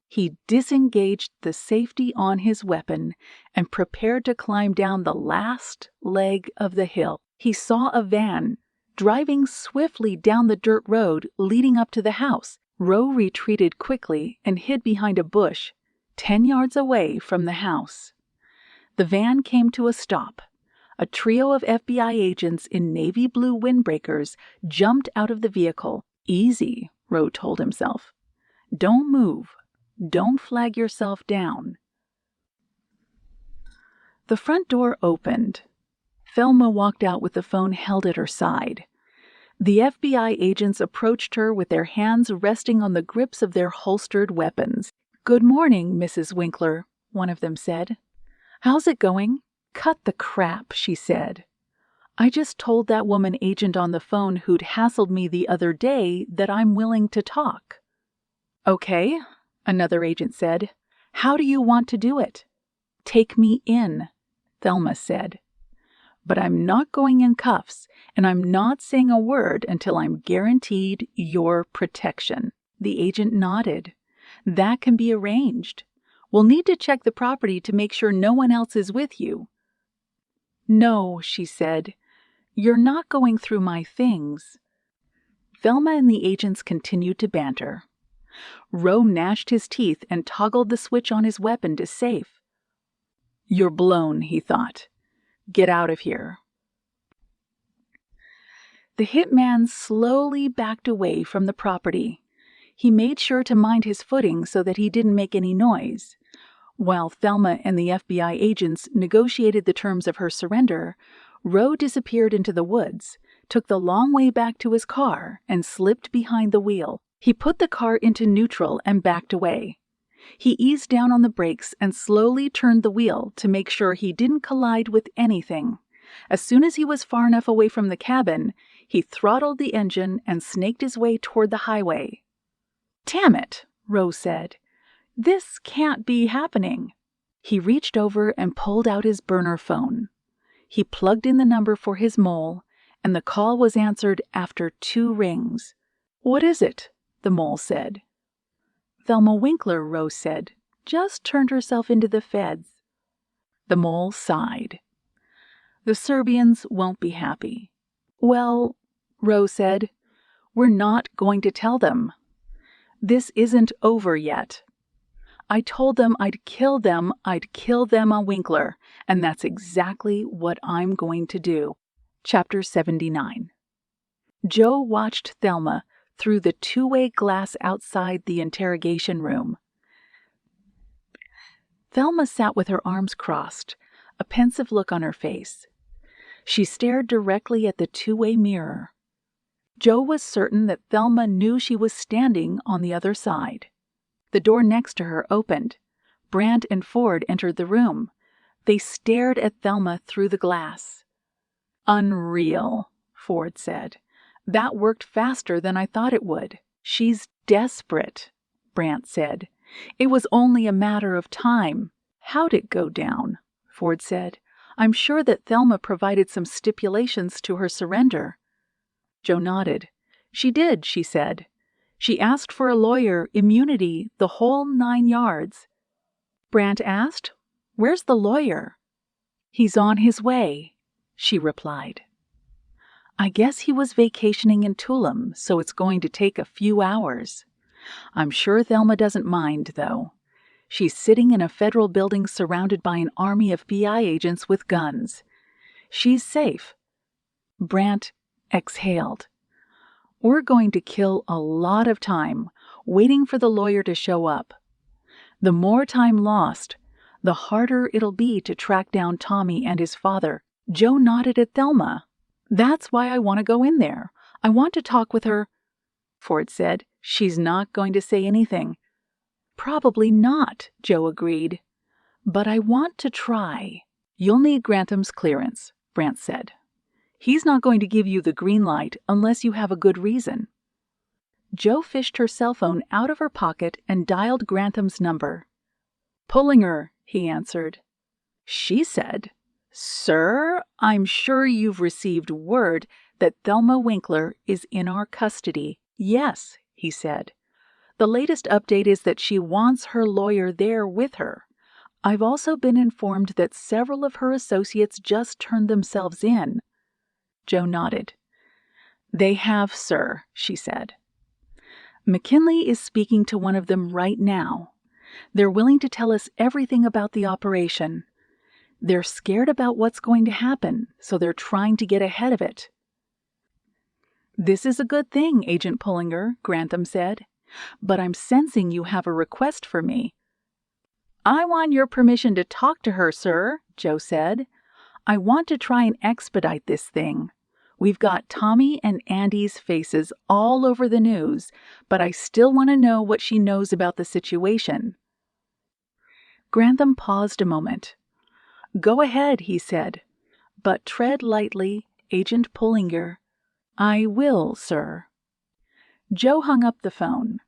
He disengaged the safety on his weapon and prepared to climb down the last leg of the hill. He saw a van driving swiftly down the dirt road leading up to the house. Roe retreated quickly and hid behind a bush 10 yards away from the house. The van came to a stop. A trio of FBI agents in navy blue windbreakers jumped out of the vehicle. "Easy," Roe told himself. "Don't move. Don't flag yourself down." The front door opened. Thelma walked out with the phone held at her side. The FBI agents approached her with their hands resting on the grips of their holstered weapons. "Good morning, Mrs. Winkler," one of them said. "How's it going?" "Cut the crap," she said. "I just told that woman agent on the phone who'd hassled me the other day that I'm willing to talk." "Okay," another agent said. "How do you want to do it?" "Take me in," Thelma said. "But I'm not going in cuffs, and I'm not saying a word until I'm guaranteed your protection." The agent nodded. "That can be arranged. We'll need to check the property to make sure no one else is with you." "No," she said. "You're not going through my things." Thelma and the agents continued to banter. Roe gnashed his teeth and toggled the switch on his weapon to safe. "You're blown," he thought. "Get out of here." The hitman slowly backed away from the property. He made sure to mind his footing so that he didn't make any noise. While Thelma and the FBI agents negotiated the terms of her surrender, Roe disappeared into the woods, took the long way back to his car, and slipped behind the wheel. He put the car into neutral and backed away. He eased down on the brakes and slowly turned the wheel to make sure he didn't collide with anything. As soon as he was far enough away from the cabin, he throttled the engine and snaked his way toward the highway. "Damn it," Roe said. "This can't be happening." He reached over and pulled out his burner phone. He plugged in the number for his mole, and the call was answered after 2 rings. "What is it?" the mole said. "Thelma Winkler," Roe said. "Just turned herself into the feds." The mole sighed. The Serbians won't be happy. Well, Rose said, we're not going to tell them. This isn't over yet. I told them I'd kill them a Winkler, and that's exactly what I'm going to do. Chapter 79. Joe watched Thelma through the two-way glass outside the interrogation room. Thelma sat with her arms crossed, a pensive look on her face. She stared directly at the two-way mirror. Joe was certain that Thelma knew she was standing on the other side. The door next to her opened. Brandt and Ford entered the room. They stared at Thelma through the glass. Unreal, Ford said. That worked faster than I thought it would. She's desperate, Brandt said. It was only a matter of time. How'd it go down? Ford said. I'm sure that Thelma provided some stipulations to her surrender. Joe nodded. She did, she said. She asked for a lawyer, immunity, the whole 9 yards. Brandt asked, Where's the lawyer? He's on his way, she replied. I guess he was vacationing in Tulum, so it's going to take a few hours. I'm sure Thelma doesn't mind, though. She's sitting in a federal building surrounded by an army of FBI agents with guns. She's safe. Brandt exhaled. We're going to kill a lot of time waiting for the lawyer to show up. The more time lost, the harder it'll be to track down Tommy and his father. Joe nodded at Thelma. That's why I want to go in there. I want to talk with her. Ford said, She's not going to say anything. Probably not, Joe agreed. But I want to try. You'll need Grantham's clearance, Brandt said. He's not going to give you the green light unless you have a good reason. Joe fished her cell phone out of her pocket and dialed Grantham's number. Pullinger, he answered. She said, Sir, I'm sure you've received word that Thelma Winkler is in our custody. Yes, he said. The latest update is that she wants her lawyer there with her. I've also been informed that several of her associates just turned themselves in. Joe nodded. They have, sir, she said. McKinley is speaking to one of them right now. They're willing to tell us everything about the operation. They're scared about what's going to happen, so they're trying to get ahead of it. This is a good thing, Agent Pullinger, Grantham said. But I'm sensing you have a request for me. I want your permission to talk to her, sir, Joe said. I want to try and expedite this thing. We've got Tommy and Andy's faces all over the news, but I still want to know what she knows about the situation. Grantham paused a moment. Go ahead, he said, but tread lightly, Agent Pullinger. I will, sir. Joe hung up the phone.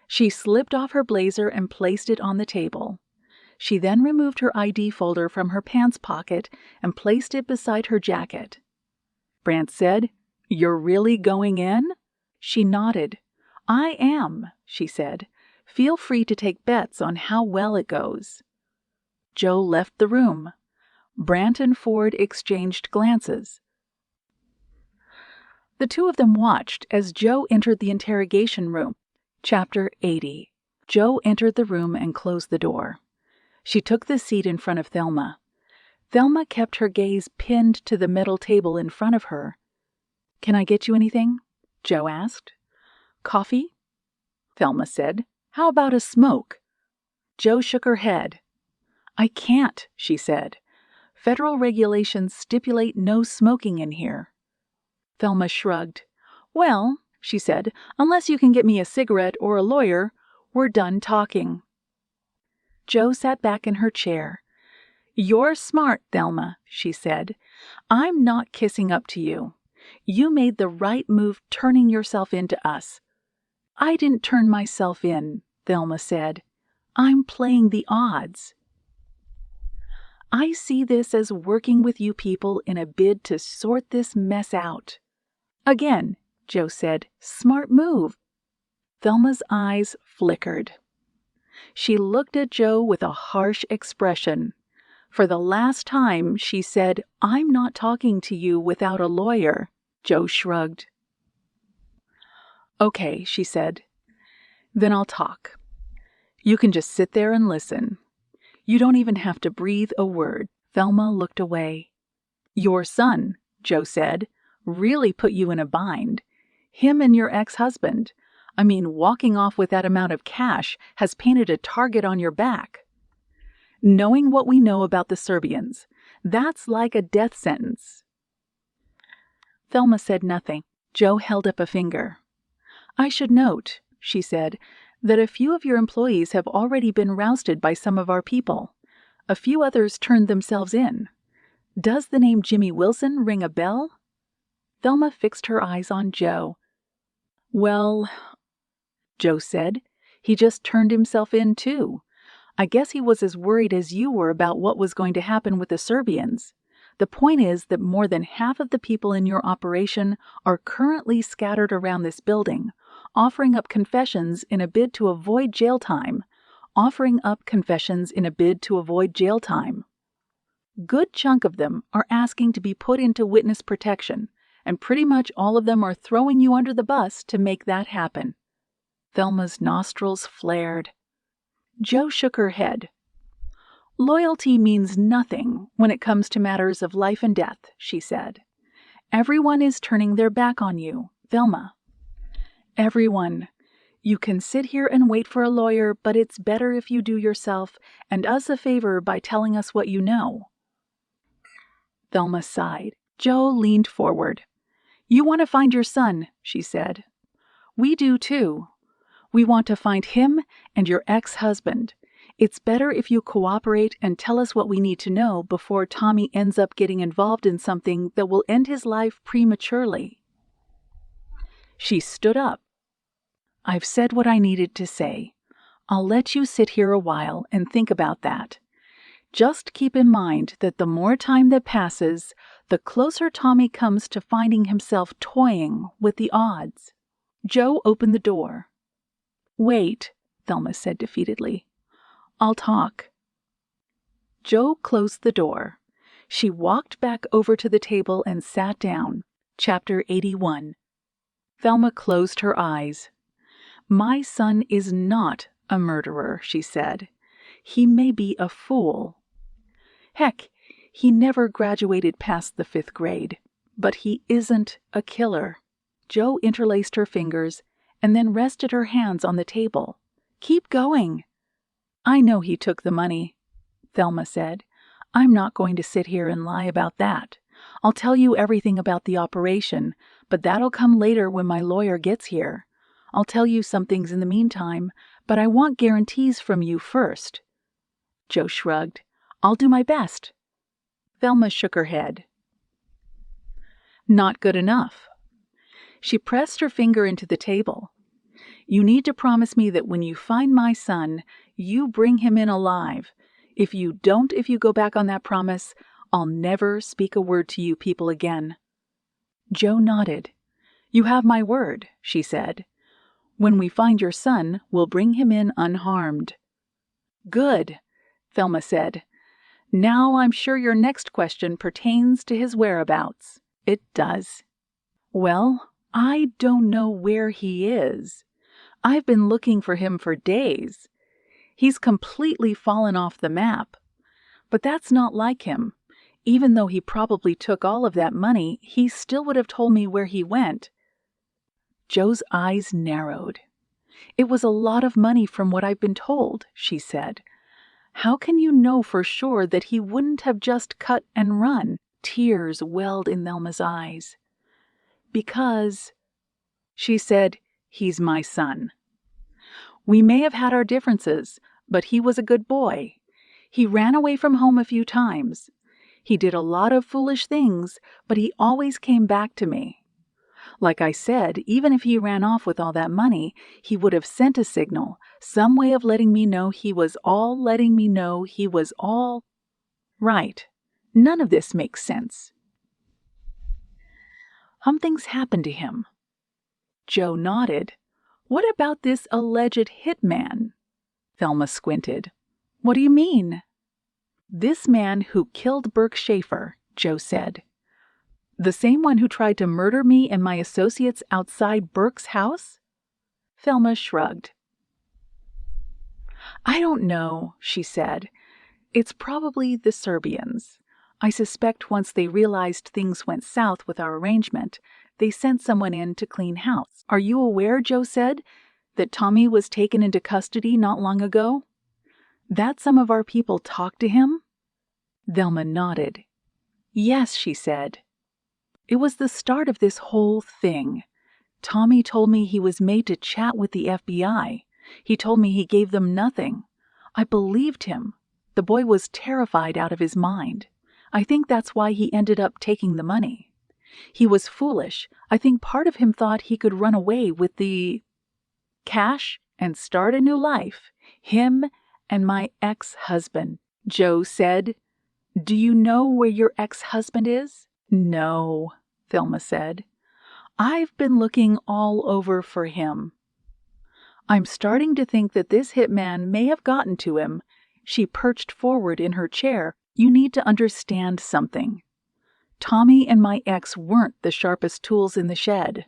She slipped off her blazer and placed it on the table. She then removed her ID folder from her pants pocket and placed it beside her jacket. Brandt said, You're really going in? She nodded. I am, she said. Feel free to take bets on how well it goes. Joe left the room. Brandt and Ford exchanged glances. The two of them watched as Joe entered the interrogation room. Chapter 80. Joe entered the room and closed the door. She took the seat in front of Thelma. Thelma kept her gaze pinned to the metal table in front of her. Can I get you anything? Joe asked. Coffee? Thelma said. How about a smoke? Joe shook her head. I can't, she said. Federal regulations stipulate no smoking in here. Thelma shrugged. Well, she said, unless you can get me a cigarette or a lawyer, we're done talking. Joe sat back in her chair. You're smart, Thelma, she said. I'm not kissing up to you. You made the right move turning yourself in to us. I didn't turn myself in, Thelma said. I'm playing the odds. I see this as working with you people in a bid to sort this mess out. Again, Joe said, smart move. Thelma's eyes flickered. She looked at Joe with a harsh expression. For the last time, she said, "I'm not talking to you without a lawyer." Joe shrugged. "Okay," she said. "Then I'll talk. You can just sit there and listen. You don't even have to breathe a word." Thelma looked away. "Your son," Joe said, "really put you in a bind. Him and your ex-husband. I mean, walking off with that amount of cash has painted a target on your back. Knowing what we know about the Serbians, that's like a death sentence." Thelma said nothing. Joe held up a finger. "I should note," she said, "that a few of your employees have already been rousted by some of our people. A few others turned themselves in. Does the name Jimmy Wilson ring a bell?" Thelma fixed her eyes on Joe. "Well," Joe said, "he just turned himself in, too. I guess he was as worried as you were about what was going to happen with the Serbians. The point is that more than half of the people in your operation are currently scattered around this building, offering up confessions in a bid to avoid jail time. Good chunk of them are asking to be put into witness protection, and pretty much all of them are throwing you under the bus to make that happen." Thelma's nostrils flared. Joe shook her head. "Loyalty means nothing when it comes to matters of life and death," she said. "Everyone is turning their back on you, Thelma. Everyone. You can sit here and wait for a lawyer, but it's better if you do yourself and us a favor by telling us what you know." Thelma sighed. Joe leaned forward. "You want to find your son," she said. "We do too. We want to find him and your ex-husband. It's better if you cooperate and tell us what we need to know before Tommy ends up getting involved in something that will end his life prematurely." She stood up. "I've said what I needed to say. I'll let you sit here a while and think about that. Just keep in mind that the more time that passes, the closer Tommy comes to finding himself toying with the odds." Joe opened the door. "Wait," Thelma said defeatedly. "I'll talk." Joe closed the door. She walked back over to the table and sat down. Chapter 81. Thelma closed her eyes. "My son is not a murderer," she said. "He may be a fool. Heck, he never graduated past the 5th grade. But he isn't a killer." Joe interlaced her fingers and then rested her hands on the table. "Keep going." "I know he took the money," Thelma said. "I'm not going to sit here and lie about that. I'll tell you everything about the operation, but that'll come later when my lawyer gets here. I'll tell you some things in the meantime, but I want guarantees from you first." Joe shrugged. "I'll do my best." Thelma shook her head. "Not good enough." She pressed her finger into the table. "You need to promise me that when you find my son, you bring him in alive. If you go back on that promise, I'll never speak a word to you people again." Joe nodded. "You have my word," she said. "When we find your son, we'll bring him in unharmed." "Good," Thelma said. "Now I'm sure your next question pertains to his whereabouts." "It does." "Well, I don't know where he is. I've been looking for him for days. He's completely fallen off the map. But that's not like him. Even though he probably took all of that money, he still would have told me where he went." Joe's eyes narrowed. "It was a lot of money from what I've been told," she said. "How can you know for sure that he wouldn't have just cut and run?" Tears welled in Thelma's eyes. "Because," she said, "he's my son. We may have had our differences, but he was a good boy. He ran away from home a few times. He did a lot of foolish things, but he always came back to me. Like I said, even if he ran off with all that money, he would have sent a signal, some way of letting me know he was all. Right. None of this makes sense." "Something's happened to him." Joe nodded. "What about this alleged hitman?" Thelma squinted. "What do you mean?" This man who killed Burke Schaefer, Joe said. The same one who tried to murder me and my associates outside Burke's house? Thelma shrugged. I don't know, she said. It's probably the Serbians. I suspect once they realized things went south with our arrangement, they sent someone in to clean house. Are you aware, Joe said, that Tommy was taken into custody not long ago? That some of our people talked to him? Thelma nodded. Yes, she said. It was the start of this whole thing. Tommy told me he was made to chat with the FBI. He told me he gave them nothing. I believed him. The boy was terrified out of his mind. I think that's why he ended up taking the money. He was foolish. I think part of him thought he could run away with the cash and start a new life. Him and my ex-husband, Joe said. Do you know where your ex-husband is? No, Thelma said. I've been looking all over for him. I'm starting to think that this hitman may have gotten to him. She perched forward in her chair. You need to understand something. Tommy and my ex weren't the sharpest tools in the shed.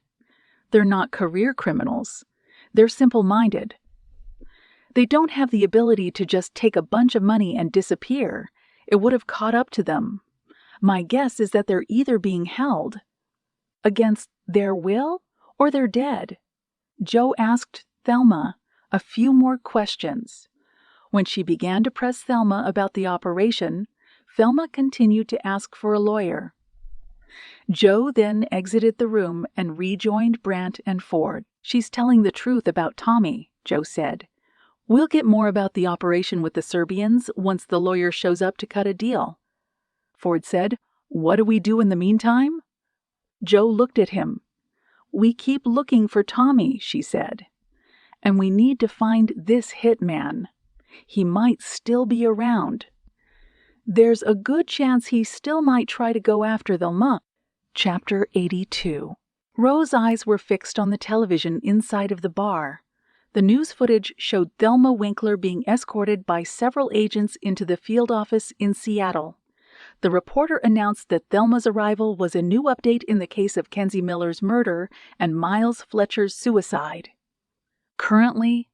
They're not career criminals. They're simple-minded. They don't have the ability to just take a bunch of money and disappear. It would have caught up to them. My guess is that they're either being held against their will or they're dead. Joe asked Thelma a few more questions. When she began to press Thelma about the operation, Thelma continued to ask for a lawyer. Joe then exited the room and rejoined Brandt and Ford. She's telling the truth about Tommy, Joe said. We'll get more about the operation with the Serbians once the lawyer shows up to cut a deal. Ford said, What do we do in the meantime? Joe looked at him. We keep looking for Tommy, she said. And we need to find this hitman. He might still be around. There's a good chance he still might try to go after Thelma. Chapter 82. Rose's eyes were fixed on the television inside of the bar. The news footage showed Thelma Winkler being escorted by several agents into the field office in Seattle. The reporter announced that Thelma's arrival was a new update in the case of Kenzie Miller's murder and Miles Fletcher's suicide. Currently,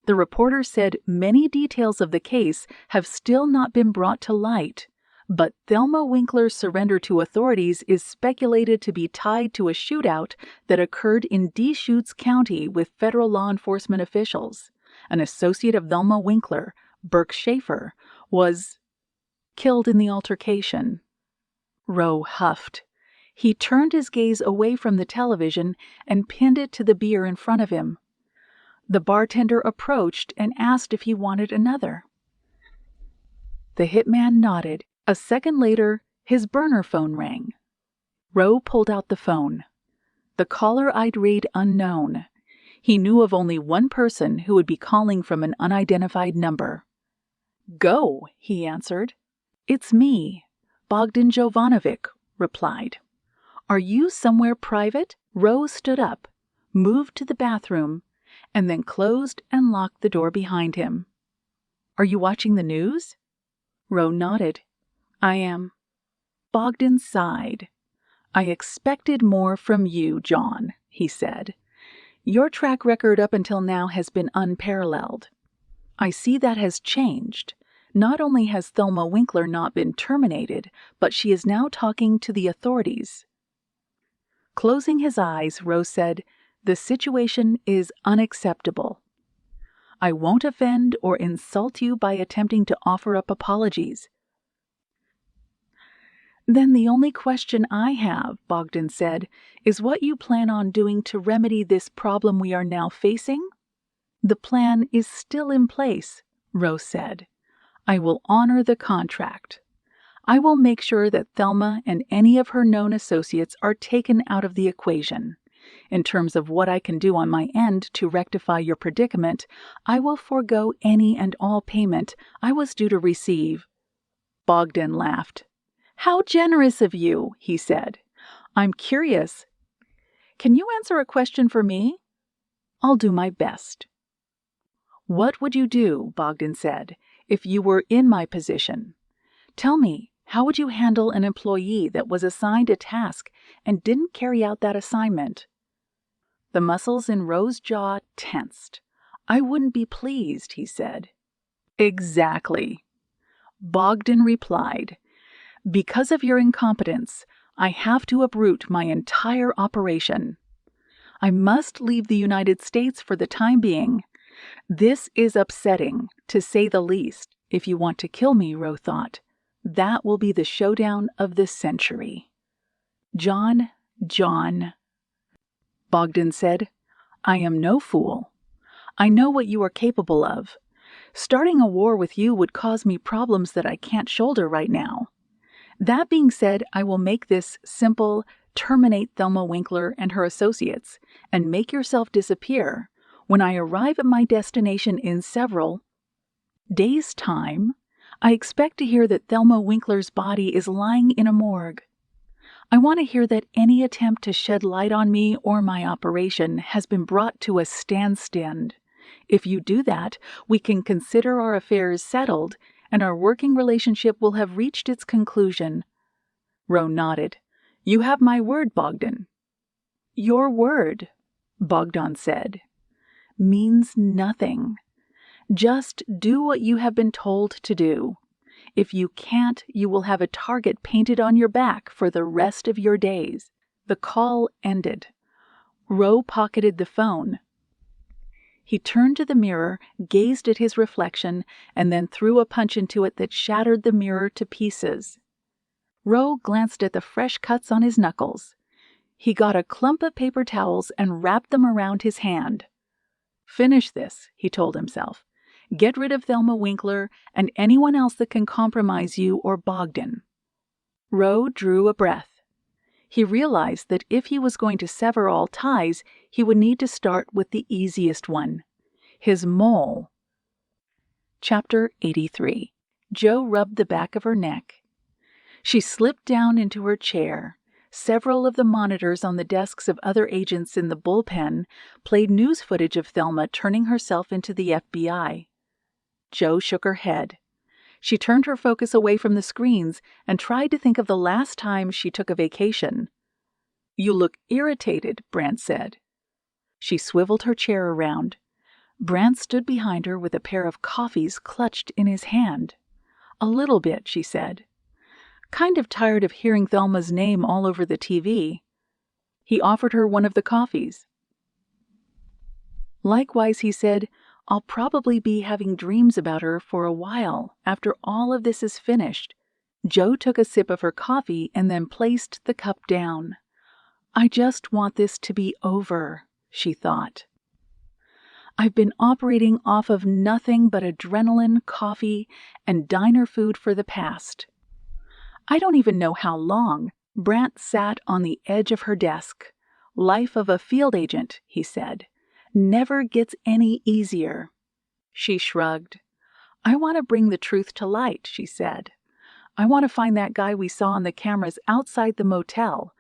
the reporter said many details of the case have still not been brought to light, but Thelma Winkler's surrender to authorities is speculated to be tied to a shootout that occurred in Deschutes County with federal law enforcement officials. An associate of Thelma Winkler, Burke Schaefer, was killed in the altercation. Rowe huffed. He turned his gaze away from the television and pinned it to the beer in front of him. The bartender approached and asked if he wanted another. The hitman nodded. A second later, his burner phone rang. Rowe pulled out the phone. The caller I'd read unknown. He knew of only one person who would be calling from an unidentified number. Go, he answered. It's me, Bogdan Jovanovic replied. Are you somewhere private? Rowe stood up, moved to the bathroom, and then closed and locked the door behind him. Are you watching the news? Rowe nodded. I am. Bogdan sighed. I expected more from you, John, he said. Your track record up until now has been unparalleled. I see that has changed. Not only has Thelma Winkler not been terminated, but she is now talking to the authorities. Closing his eyes, Rowe said, The situation is unacceptable. I won't offend or insult you by attempting to offer up apologies. Then the only question I have, Bogdan said, is what you plan on doing to remedy this problem we are now facing? The plan is still in place, Rowe said. I will honor the contract. I will make sure that Thelma and any of her known associates are taken out of the equation. In terms of what I can do on my end to rectify your predicament, I will forego any and all payment I was due to receive. Bogdan laughed. How generous of you, he said. I'm curious. Can you answer a question for me? I'll do my best. What would you do, Bogdan said, if you were in my position? Tell me, how would you handle an employee that was assigned a task and didn't carry out that assignment? The muscles in Ro's jaw tensed. I wouldn't be pleased, he said. Exactly. Bogdan replied, because of your incompetence, I have to uproot my entire operation. I must leave the United States for the time being. This is upsetting, to say the least. If you want to kill me, Ro thought, that will be the showdown of the century. John, Bogdan said, I am no fool. I know what you are capable of. Starting a war with you would cause me problems that I can't shoulder right now. That being said, I will make this simple. Terminate Thelma Winkler and her associates, and make yourself disappear. When I arrive at my destination in several days' time, I expect to hear that Thelma Winkler's body is lying in a morgue. I want to hear that any attempt to shed light on me or my operation has been brought to a standstill. If you do that, we can consider our affairs settled, and our working relationship will have reached its conclusion. Ro nodded. You have my word, Bogdan. Your word, Bogdan said, means nothing. Just do what you have been told to do. If you can't, you will have a target painted on your back for the rest of your days. The call ended. Ro pocketed the phone. He turned to the mirror, gazed at his reflection, and then threw a punch into it that shattered the mirror to pieces. Ro glanced at the fresh cuts on his knuckles. He got a clump of paper towels and wrapped them around his hand. Finish this, he told himself. Get rid of Thelma Winkler and anyone else that can compromise you or Bogdan. Ro drew a breath. He realized that if he was going to sever all ties, he would need to start with the easiest one, his mole. Chapter 83. Jo rubbed the back of her neck. She slipped down into her chair. Several of the monitors on the desks of other agents in the bullpen played news footage of Thelma turning herself into the FBI. Jo shook her head. She turned her focus away from the screens and tried to think of the last time she took a vacation. You look irritated, Brant said. She swiveled her chair around. Brant stood behind her with a pair of coffees clutched in his hand. A little bit, she said. Kind of tired of hearing Thelma's name all over the TV. He offered her one of the coffees. Likewise, he said, I'll probably be having dreams about her for a while after all of this is finished. Jo took a sip of her coffee and then placed the cup down. I just want this to be over, she thought. I've been operating off of nothing but adrenaline, coffee, and diner food for the past. I don't even know how long. Brant sat on the edge of her desk. Life of a field agent, he said, never gets any easier. She shrugged. I want to bring the truth to light, she said. I want to find that guy we saw on the cameras outside the motel.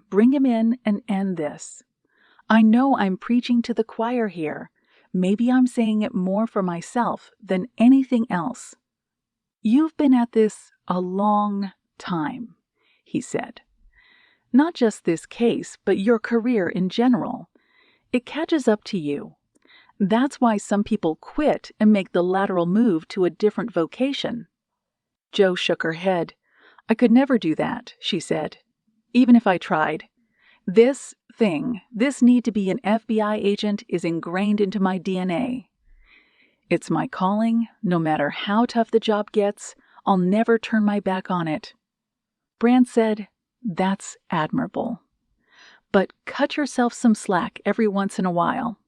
Bring him in and end this. I know I'm preaching to the choir here. Maybe I'm saying it more for myself than anything else. You've been at this a long time, he said. Not just this case, but your career in general. It catches up to you. That's why some people quit and make the lateral move to a different vocation. Jo shook her head. I could never do that, she said, even if I tried. This need to be an FBI agent is ingrained into my DNA. It's my calling. No matter how tough the job gets, I'll never turn my back on it. Brand said, That's admirable. But cut yourself some slack every once in a while.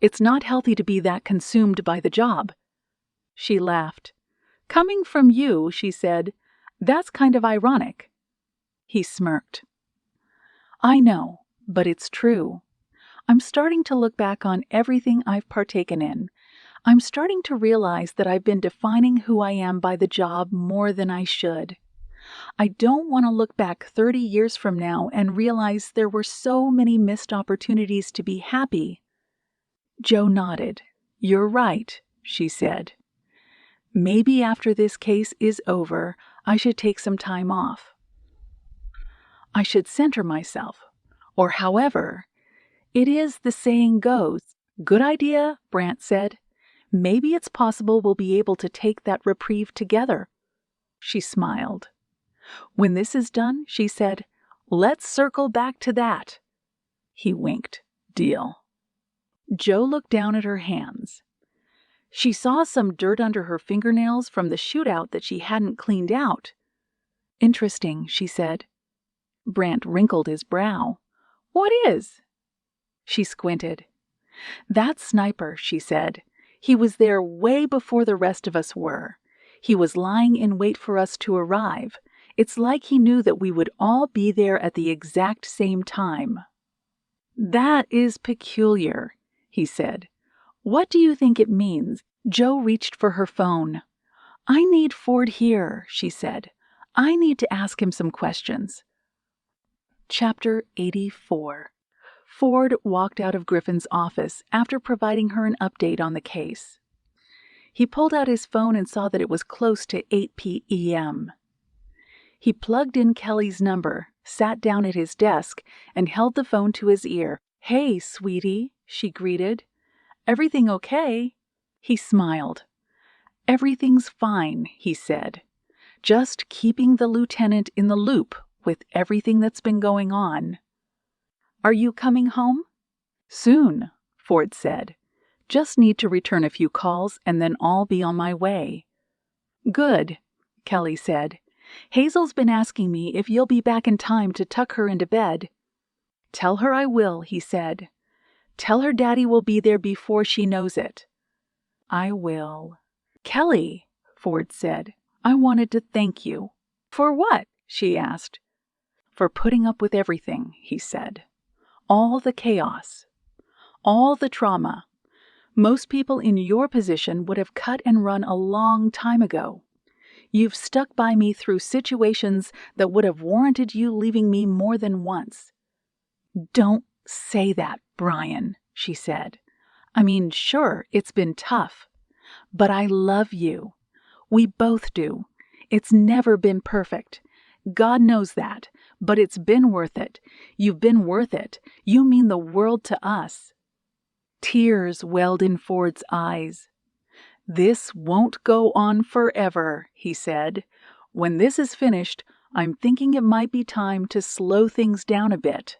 It's not healthy to be that consumed by the job. She laughed. Coming from you, she said, that's kind of ironic. He smirked. I know, but it's true. I'm starting to look back on everything I've partaken in. I'm starting to realize that I've been defining who I am by the job more than I should. I don't want to look back 30 years from now and realize there were so many missed opportunities to be happy. Jo nodded. You're right, she said. Maybe after this case is over, I should take some time off. I should center myself, or however it is the saying goes. Good idea, Brant said. Maybe it's possible we'll be able to take that reprieve together. She smiled. When this is done, she said, let's circle back to that. He winked. Deal. Jo looked down at her hands. She saw some dirt under her fingernails from the shootout that she hadn't cleaned out. Interesting, she said. Brant wrinkled his brow. What is? She squinted. That sniper, she said. He was there way before the rest of us were. He was lying in wait for us to arrive. It's like he knew that we would all be there at the exact same time. That is peculiar, he said. What do you think it means? Jo reached for her phone. I need Ford here, she said. I need to ask him some questions. Chapter 84. Ford walked out of Griffin's office after providing her an update on the case. He pulled out his phone and saw that it was close to 8 p.m. He plugged in Kelly's number, sat down at his desk, and held the phone to his ear. Hey, sweetie, she greeted. Everything okay? He smiled. Everything's fine, he said. Just keeping the lieutenant in the loop with everything that's been going on. Are you coming home? Soon, Ford said. Just need to return a few calls and then I'll be on my way. Good, Kelly said. Hazel's been asking me if you'll be back in time to tuck her into bed. Tell her I will, he said. Tell her Daddy will be there before she knows it. I will. Kelly, Ford said, I wanted to thank you. For what? She asked. For putting up with everything, he said. All the chaos. All the trauma. Most people in your position would have cut and run a long time ago. You've stuck by me through situations that would have warranted you leaving me more than once. Don't say that, Brian, she said. I mean, sure, it's been tough. But I love you. We both do. It's never been perfect. God knows that. But it's been worth it. You've been worth it. You mean the world to us. Tears welled in Ford's eyes. This won't go on forever, he said. When this is finished, I'm thinking it might be time to slow things down a bit.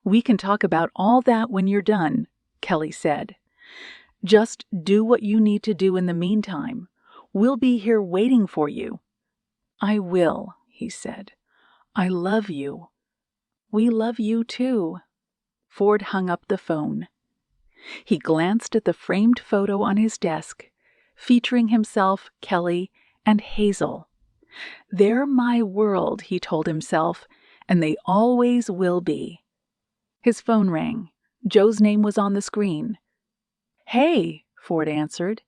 We can talk about all that when you're done, Kelly said. Just do what you need to do in the meantime. We'll be here waiting for you. I will, he said. I love you. We love you too. Ford hung up the phone. He glanced at the framed photo on his desk, featuring himself, Kelly, and Hazel. They're my world, he told himself, and they always will be. His phone rang. Joe's name was on the screen. Hey, Ford answered.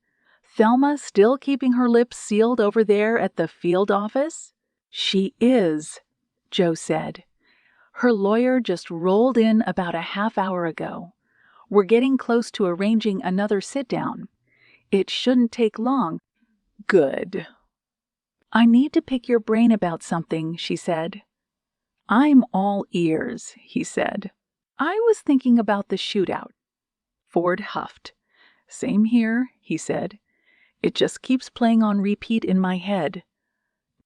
Thelma still keeping her lips sealed over there at the field office? She is, Joe said. Her lawyer just rolled in about a half hour ago. We're getting close to arranging another sit-down. It shouldn't take long. Good. I need to pick your brain about something, she said. I'm all ears, he said. I was thinking about the shootout. Ford huffed. Same here, he said. It just keeps playing on repeat in my head.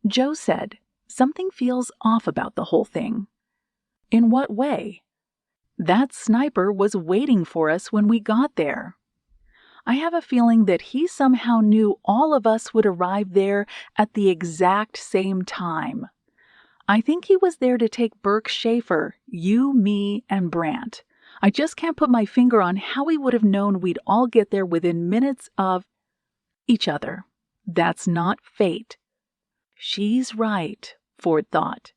Joe said, something feels off about the whole thing. In what way? That sniper was waiting for us when we got there. I have a feeling that he somehow knew all of us would arrive there at the exact same time. I think he was there to take Burke Schaefer, you, me, and Brant. I just can't put my finger on how he would have known we'd all get there within minutes of each other. That's not fate. She's right, Ford thought.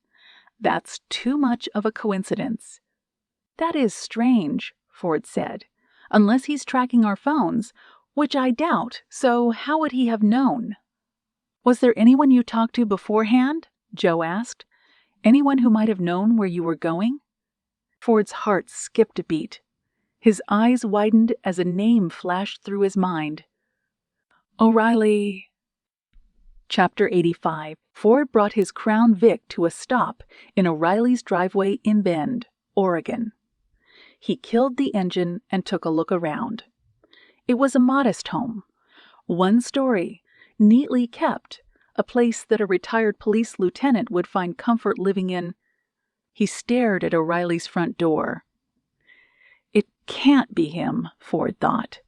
That's too much of a coincidence. That is strange, Ford said. Unless he's tracking our phones, which I doubt, so how would he have known? Was there anyone you talked to beforehand? Joe asked. Anyone who might have known where you were going? Ford's heart skipped a beat. His eyes widened as a name flashed through his mind. O'Reilly. Chapter 85. Ford brought his Crown Vic to a stop in O'Reilly's driveway in Bend, Oregon. He killed the engine and took a look around. It was a modest home, one story, neatly kept, a place that a retired police lieutenant would find comfort living in. He stared at O'Reilly's front door. It can't be him, Ford thought.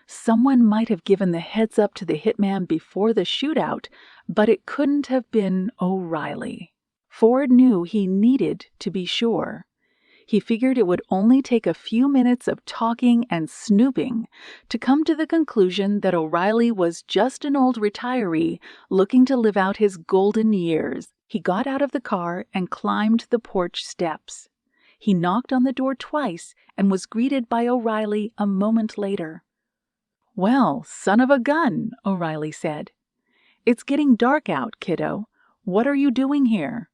Someone might have given the heads up to the hitman before the shootout, but it couldn't have been O'Reilly. Ford knew he needed to be sure. He figured it would only take a few minutes of talking and snooping to come to the conclusion that O'Reilly was just an old retiree looking to live out his golden years. He got out of the car and climbed the porch steps. He knocked on the door twice and was greeted by O'Reilly a moment later. "Well, son of a gun," O'Reilly said. "It's getting dark out, kiddo. What are you doing here?"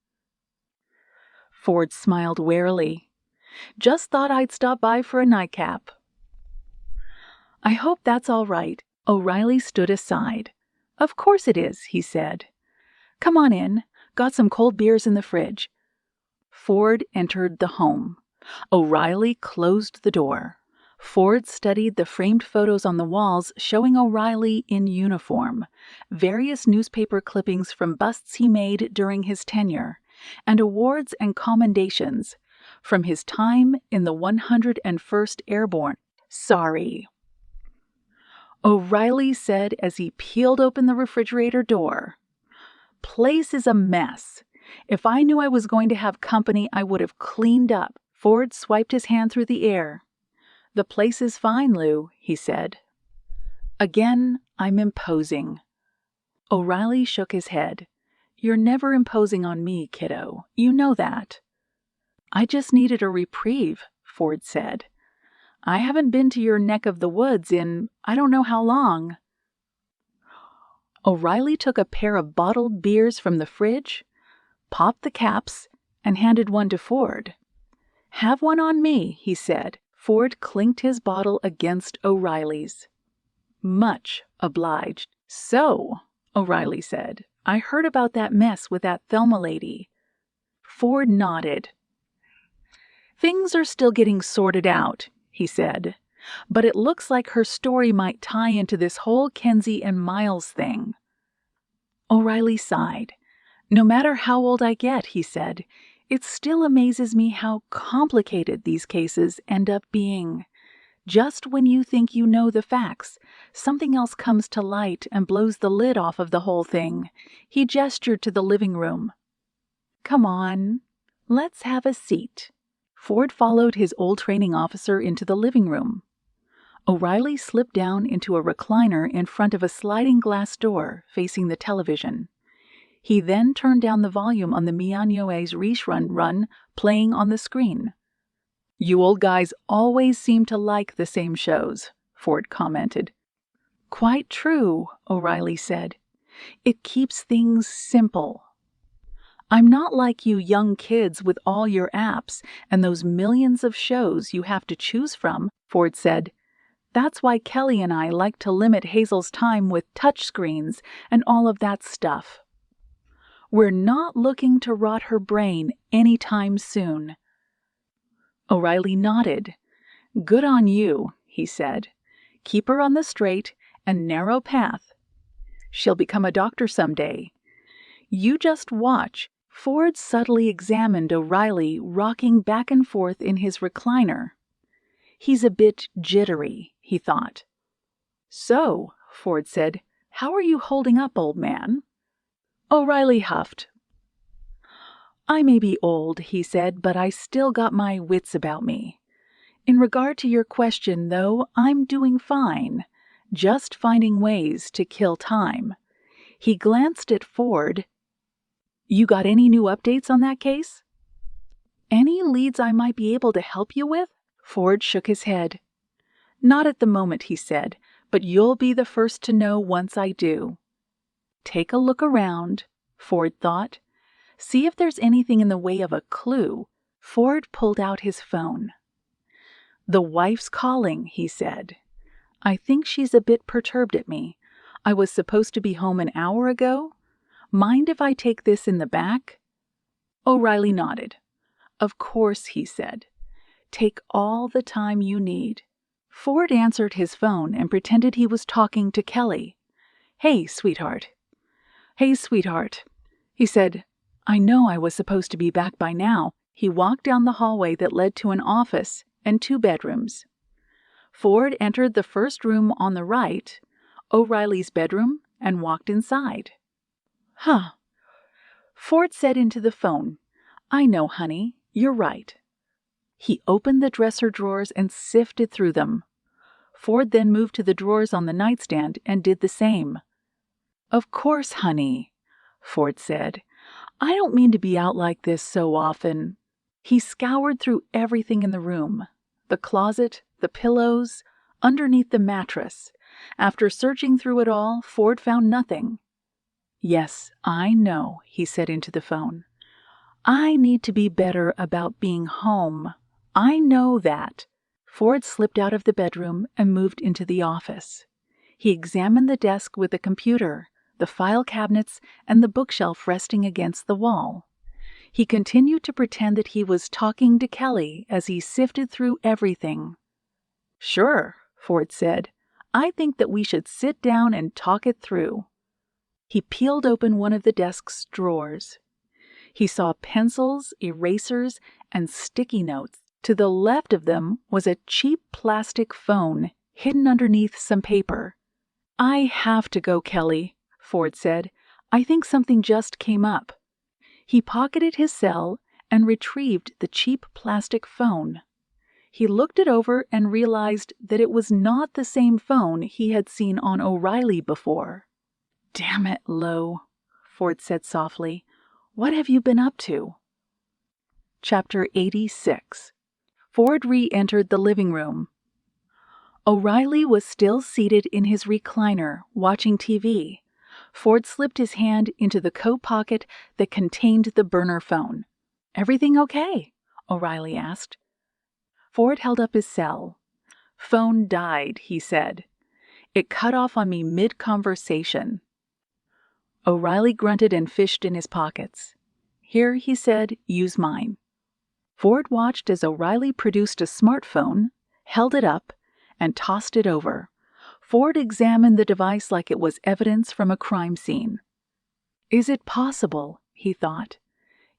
Ford smiled warily. "Just thought I'd stop by for a nightcap." "I hope that's all right." O'Reilly stood aside. "Of course it is," he said. "Come on in. Got some cold beers in the fridge." Ford entered the home. O'Reilly closed the door. Ford studied the framed photos on the walls showing O'Reilly in uniform, various newspaper clippings from busts he made during his tenure, and awards and commendations from his time in the 101st Airborne. "Sorry," O'Reilly said as he peeled open the refrigerator door. "Place is a mess. If I knew I was going to have company, I would have cleaned up." Ford swiped his hand through the air. "The place is fine, Lou," he said. "Again, I'm imposing." O'Reilly shook his head. "You're never imposing on me, kiddo. You know that." "I just needed a reprieve," Ford said. "I haven't been to your neck of the woods in I don't know how long." O'Reilly took a pair of bottled beers from the fridge, popped the caps, and handed one to Ford. "Have one on me," he said. Ford clinked his bottle against O'Reilly's. "Much obliged." "So," O'Reilly said, "I heard about that mess with that Thelma lady." Ford nodded. "Things are still getting sorted out," he said, "but it looks like her story might tie into this whole Kenzie and Miles thing." O'Reilly sighed. "No matter how old I get," he said, "it still amazes me how complicated these cases end up being. Just when you think you know the facts, something else comes to light and blows the lid off of the whole thing." He gestured to the living room. "Come on, let's have a seat." Ford followed his old training officer into the living room. O'Reilly slipped down into a recliner in front of a sliding glass door facing the television. He then turned down the volume on the Miyanoe's rerun playing on the screen. "You old guys always seem to like the same shows," Ford commented. "Quite true," O'Reilly said. "It keeps things simple." "I'm not like you young kids with all your apps and those millions of shows you have to choose from," Ford said. "That's why Kelly and I like to limit Hazel's time with touchscreens and all of that stuff. We're not looking to rot her brain anytime soon." O'Reilly nodded. "Good on you," he said. "Keep her on the straight and narrow path. She'll become a doctor someday. You just watch." Ford subtly examined O'Reilly rocking back and forth in his recliner. "He's a bit jittery," he thought. "So," Ford said, "how are you holding up, old man?" O'Reilly huffed. "I may be old," he said, "but I still got my wits about me. In regard to your question, though, I'm doing fine, just finding ways to kill time." He glanced at Ford. "You got any new updates on that case?" "Any leads I might be able to help you with?" Ford shook his head. "Not at the moment," he said, "but you'll be the first to know once I do." Take a look around, Ford thought. See if there's anything in the way of a clue. Ford pulled out his phone. "The wife's calling," he said. "I think she's a bit perturbed at me. I was supposed to be home an hour ago. Mind if I take this in the back?" O'Reilly nodded. "Of course," he said. "Take all the time you need." Ford answered his phone and pretended he was talking to Kelly. "Hey, sweetheart." "Hey, sweetheart." He said, "I know I was supposed to be back by now." He walked down the hallway that led to an office and 2 bedrooms. Ford entered the first room on the right, O'Reilly's bedroom, and walked inside. "Huh." Ford said into the phone, "I know, honey. You're right." He opened the dresser drawers and sifted through them. Ford then moved to the drawers on the nightstand and did the same. "Of course, honey," Ford said. "I don't mean to be out like this so often." He scoured through everything in the room, the closet, the pillows, underneath the mattress. After searching through it all, Ford found nothing. "Yes, I know," he said into the phone. "I need to be better about being home. I know that." Ford slipped out of the bedroom and moved into the office. He examined the desk with the computer, the file cabinets, and the bookshelf resting against the wall. He continued to pretend that he was talking to Kelly as he sifted through everything. "Sure," Ford said. "I think that we should sit down and talk it through." He peeled open one of the desk's drawers. He saw pencils, erasers, and sticky notes. To the left of them was a cheap plastic phone hidden underneath some paper. "I have to go, Kelly," Ford said. "I think something just came up." He pocketed his cell and retrieved the cheap plastic phone. He looked it over and realized that it was not the same phone he had seen on O'Reilly before. "Damn it, Lo," Ford said softly. "What have you been up to?" Chapter 86. Ford re-entered the living room. O'Reilly was still seated in his recliner, watching TV. Ford slipped his hand into the coat pocket that contained the burner phone. "Everything okay?" O'Reilly asked. Ford held up his cell. "Phone died," he said. "It cut off on me mid-conversation." O'Reilly grunted and fished in his pockets. "Here," he said, "use mine." Ford watched as O'Reilly produced a smartphone, held it up, and tossed it over. Ford examined the device like it was evidence from a crime scene. "Is it possible?" he thought.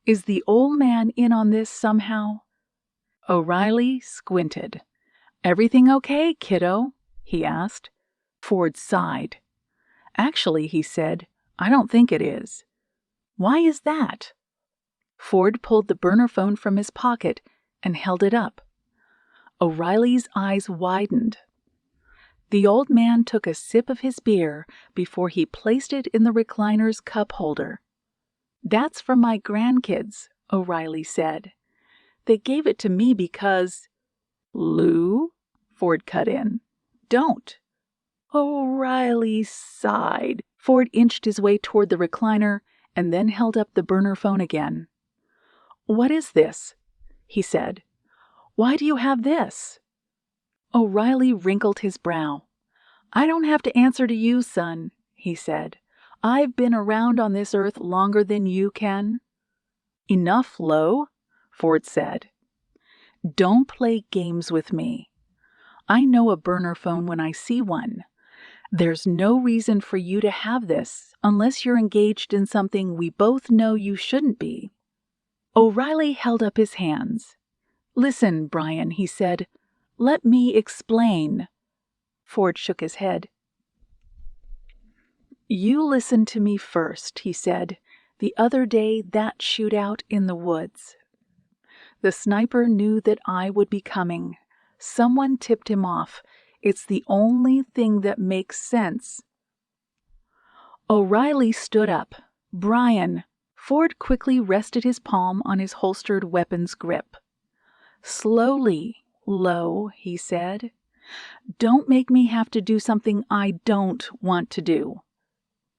"Is the old man in on this somehow?" O'Reilly squinted. "Everything okay, kiddo?" he asked. Ford sighed. "Actually," he said, "I don't think it is." "Why is that?" Ford pulled the burner phone from his pocket and held it up. O'Reilly's eyes widened. The old man took a sip of his beer before he placed it in the recliner's cup holder. "That's from my grandkids," O'Reilly said. "They gave it to me because—" "Lou," Ford cut in. "Don't." O'Reilly sighed. Ford inched his way toward the recliner and then held up the burner phone again. "What is this?" he said. "Why do you have this?" O'Reilly wrinkled his brow. "I don't have to answer to you, son," he said. "I've been around on this earth longer than you can." "Enough, Lo," Ford said. "Don't play games with me. I know a burner phone when I see one. There's no reason for you to have this unless you're engaged in something we both know you shouldn't be." O'Reilly held up his hands. "Listen, Brian," he said. "Let me explain." Ford shook his head. "You listen to me first," he said. "The other day, that shootout in the woods. The sniper knew that I would be coming. Someone tipped him off. It's the only thing that makes sense." O'Reilly stood up. "Brian." Ford quickly rested his palm on his holstered weapon's grip. "Slowly, Lo," he said. "Don't make me have to do something I don't want to do."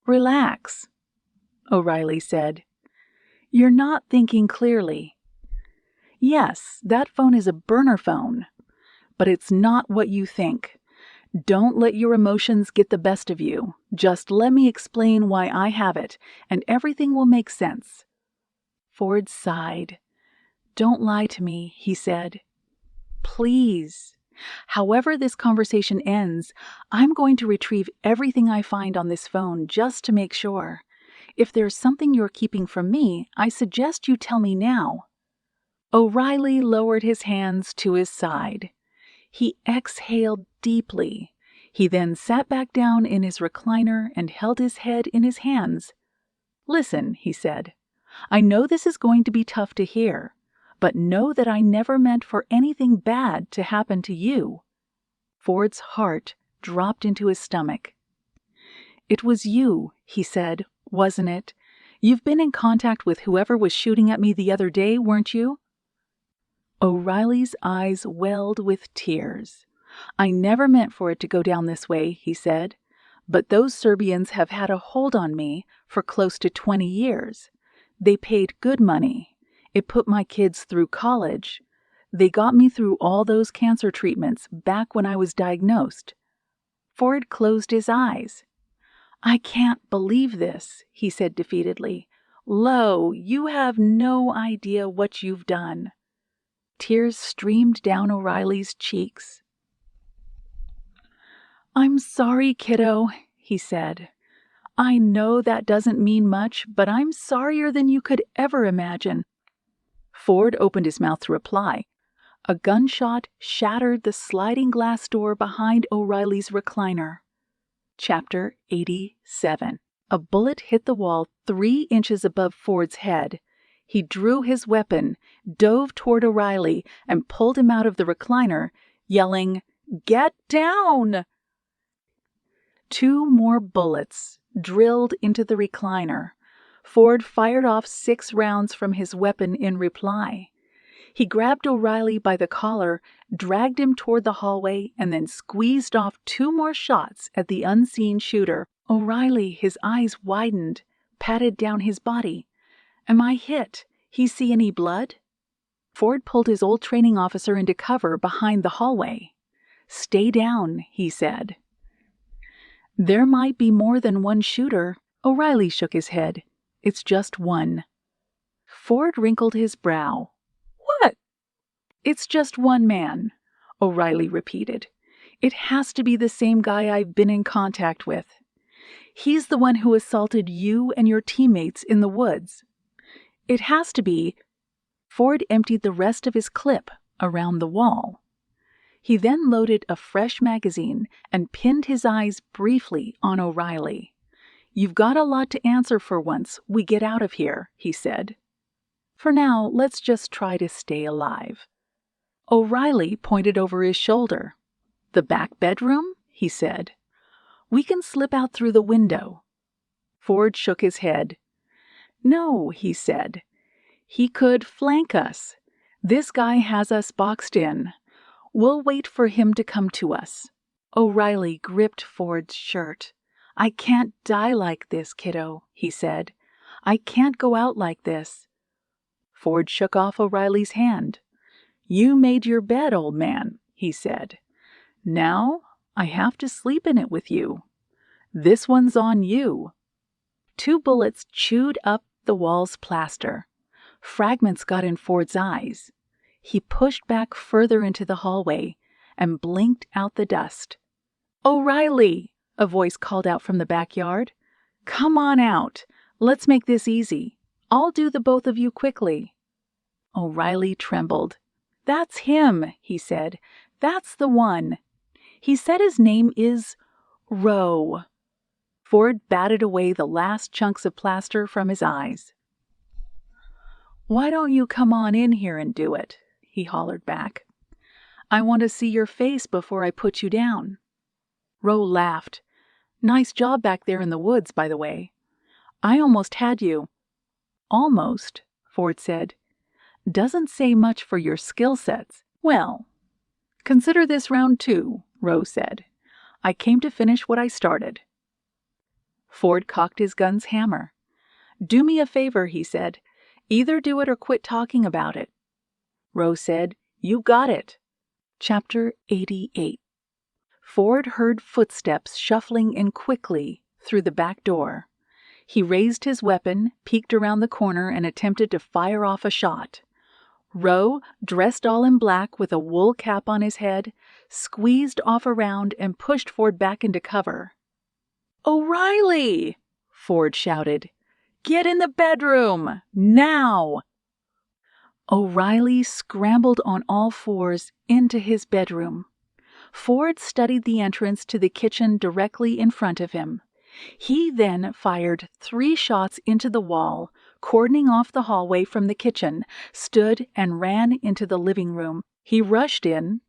"Relax," O'Reilly said. "You're not thinking clearly. Yes, that phone is a burner phone, but it's not what you think. Don't let your emotions get the best of you. Just let me explain why I have it, and everything will make sense." Ford sighed. "Don't lie to me," he said. "Please. However this conversation ends, I'm going to retrieve everything I find on this phone just to make sure. If there's something you're keeping from me, I suggest you tell me now." O'Reilly lowered his hands to his side. He exhaled deeply. He then sat back down in his recliner and held his head in his hands. "Listen," he said. "I know this is going to be tough to hear, but know that I never meant for anything bad to happen to you." Ford's heart dropped into his stomach. "It was you," he said, "wasn't it? You've been in contact with whoever was shooting at me the other day, weren't you?" O'Reilly's eyes welled with tears. "I never meant for it to go down this way," he said, "but those Serbians have had a hold on me for close to 20 years. They paid good money. It put my kids through college. They got me through all those cancer treatments back when I was diagnosed." Ford closed his eyes. "I can't believe this," he said defeatedly. "Lo, you have no idea what you've done." Tears streamed down O'Reilly's cheeks. "I'm sorry, kiddo," he said. "I know that doesn't mean much, but I'm sorrier than you could ever imagine." Ford opened his mouth to reply. A gunshot shattered the sliding glass door behind O'Reilly's recliner. Chapter 87. A bullet hit the wall 3 inches above Ford's head. He drew his weapon, dove toward O'Reilly, and pulled him out of the recliner, yelling, "Get down!" 2 more bullets drilled into the recliner. Ford fired off 6 rounds from his weapon in reply. He grabbed O'Reilly by the collar, dragged him toward the hallway, and then squeezed off 2 more shots at the unseen shooter. O'Reilly, his eyes widened, patted down his body. "Am I hit? He see any blood?" Ford pulled his old training officer into cover behind the hallway. "Stay down," he said. "There might be more than one shooter." O'Reilly shook his head. "It's just one." Ford wrinkled his brow. "What?" "It's just one man," O'Reilly repeated. "It has to be the same guy I've been in contact with. He's the one who assaulted you and your teammates in the woods. It has to be." Ford emptied the rest of his clip around the wall. He then loaded a fresh magazine and pinned his eyes briefly on O'Reilly. "You've got a lot to answer for once we get out of here," he said. "For now, let's just try to stay alive." O'Reilly pointed over his shoulder. "The back bedroom?" he said. "We can slip out through the window." Ford shook his head. "No," he said. "He could flank us. This guy has us boxed in. We'll wait for him to come to us." O'Reilly gripped Ford's shirt. "I can't die like this, kiddo," he said. "I can't go out like this." Ford shook off O'Reilly's hand. "You made your bed, old man," he said. "Now I have to sleep in it with you. This one's on you." 2 bullets chewed up the wall's plaster. Fragments got in Ford's eyes. He pushed back further into the hallway and blinked out the dust. "O'Reilly!" a voice called out from the backyard. "Come on out. Let's make this easy. I'll do the both of you quickly." O'Reilly trembled. "That's him," he said. "That's the one. He said his name is Roe." Ford batted away the last chunks of plaster from his eyes. "Why don't you come on in here and do it?" he hollered back. "I want to see your face before I put you down." Roe laughed. "Nice job back there in the woods, by the way. I almost had you." "Almost," Ford said. "Doesn't say much for your skill sets." "Well, consider this round 2, Roe said. "I came to finish what I started." Ford cocked his gun's hammer. "Do me a favor," he said. "Either do it or quit talking about it." Roe said, "You got it." Chapter 88. Ford heard footsteps shuffling in quickly through the back door. He raised his weapon, peeked around the corner, and attempted to fire off a shot. Roe, dressed all in black with a wool cap on his head, squeezed off a round and pushed Ford back into cover. "O'Reilly!" Ford shouted. "Get in the bedroom! Now!" O'Reilly scrambled on all fours into his bedroom. Ford studied the entrance to the kitchen directly in front of him. He then fired 3 shots into the wall, cordoning off the hallway from the kitchen, stood and ran into the living room. He rushed in,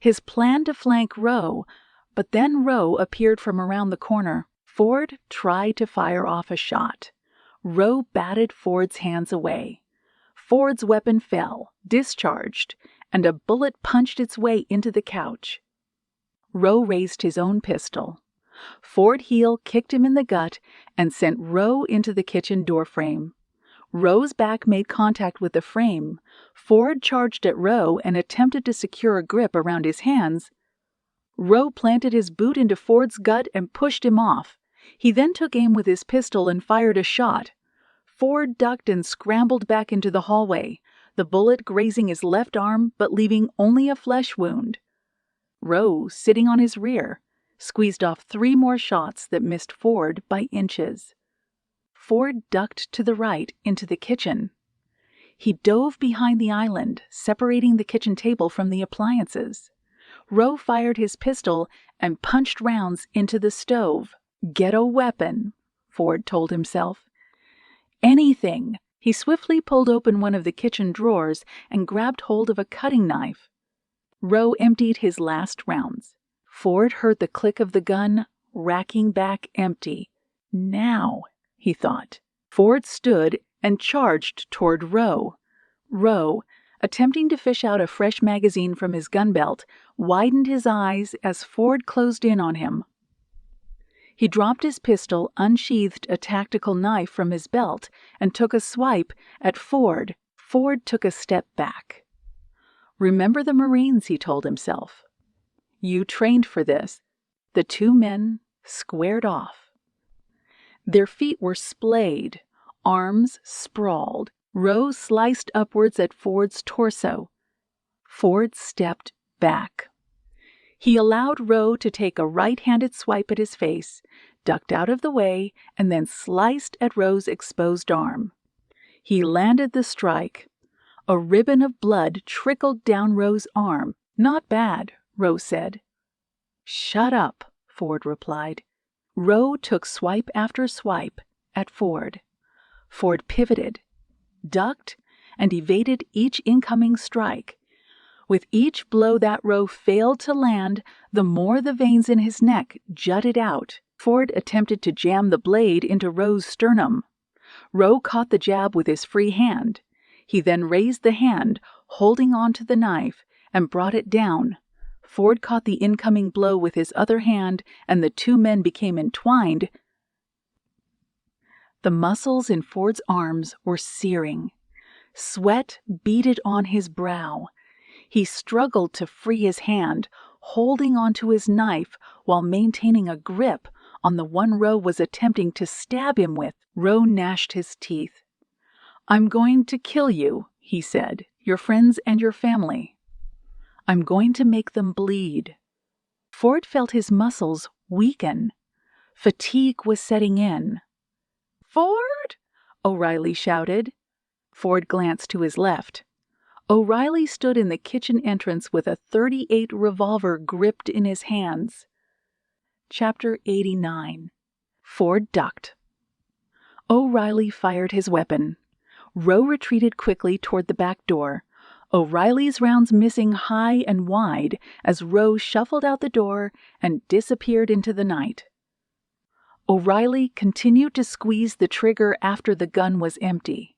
his plan to flank Roe, but then Roe appeared from around the corner. Ford tried to fire off a shot. Roe batted Ford's hands away. Ford's weapon fell, discharged, and a bullet punched its way into the couch. Roe raised his own pistol. Ford heel kicked him in the gut and sent Roe into the kitchen doorframe. Roe's back made contact with the frame. Ford charged at Roe and attempted to secure a grip around his hands. Roe planted his boot into Ford's gut and pushed him off. He then took aim with his pistol and fired a shot. Ford ducked and scrambled back into the hallway, the bullet grazing his left arm but leaving only a flesh wound. Roe, sitting on his rear, squeezed off 3 more shots that missed Ford by inches. Ford ducked to the right into the kitchen. He dove behind the island, separating the kitchen table from the appliances. Roe fired his pistol and punched rounds into the stove. "Get a weapon," Ford told himself. "Anything." He swiftly pulled open one of the kitchen drawers and grabbed hold of a cutting knife. Roe emptied his last rounds. Ford heard the click of the gun, racking back empty. "Now," he thought. Ford stood and charged toward Roe. Roe, attempting to fish out a fresh magazine from his gun belt, widened his eyes as Ford closed in on him. He dropped his pistol, unsheathed a tactical knife from his belt, and took a swipe at Ford. Ford took a step back. "Remember the Marines," he told himself. "You trained for this." The 2 men squared off. Their feet were splayed, arms sprawled. Roe sliced upwards at Ford's torso. Ford stepped back. He allowed Roe to take a right-handed swipe at his face, ducked out of the way, and then sliced at Roe's exposed arm. He landed the strike. A ribbon of blood trickled down Roe's arm. "Not bad," Roe said. "Shut up," Ford replied. Roe took swipe after swipe at Ford. Ford pivoted, ducked, and evaded each incoming strike. With each blow that Roe failed to land, the more the veins in his neck jutted out. Ford attempted to jam the blade into Roe's sternum. Roe caught the jab with his free hand. He then raised the hand, holding on to the knife, and brought it down. Ford caught the incoming blow with his other hand, and the 2 men became entwined. The muscles in Ford's arms were searing. Sweat beaded on his brow. He struggled to free his hand, holding onto his knife while maintaining a grip on the one Roe was attempting to stab him with. Roe gnashed his teeth. "I'm going to kill you," he said, "your friends and your family. I'm going to make them bleed." Ford felt his muscles weaken. Fatigue was setting in. "Ford!" O'Reilly shouted. Ford glanced to his left. O'Reilly stood in the kitchen entrance with a .38 revolver gripped in his hands. Chapter 89. Ford ducked. O'Reilly fired his weapon. Roe retreated quickly toward the back door, O'Reilly's rounds missing high and wide as Roe shuffled out the door and disappeared into the night. O'Reilly continued to squeeze the trigger after the gun was empty.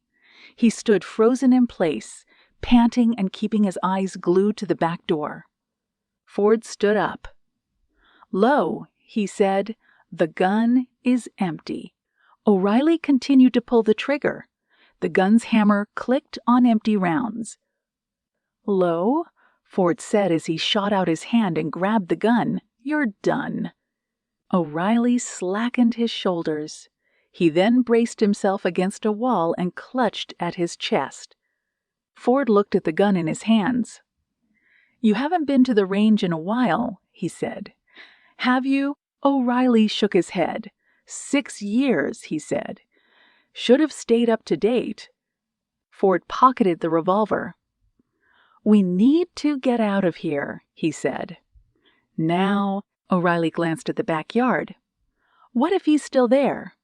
He stood frozen in place, panting and keeping his eyes glued to the back door. Ford stood up. "Lo," he said, "the gun is empty." O'Reilly continued to pull the trigger. The gun's hammer clicked on empty rounds. "Lo," Ford said as he shot out his hand and grabbed the gun. You're done." O'Reilly slackened his shoulders. He then braced himself against a wall and clutched at his chest. Ford looked at the gun in his hands. "You haven't been to the range in a while," he said. "Have you?" O'Reilly shook his head. 6 years, he said. "Should have stayed up to date." Ford pocketed the revolver. "We need to get out of here," he said. "Now," O'Reilly glanced at the backyard. "What if he's still there?"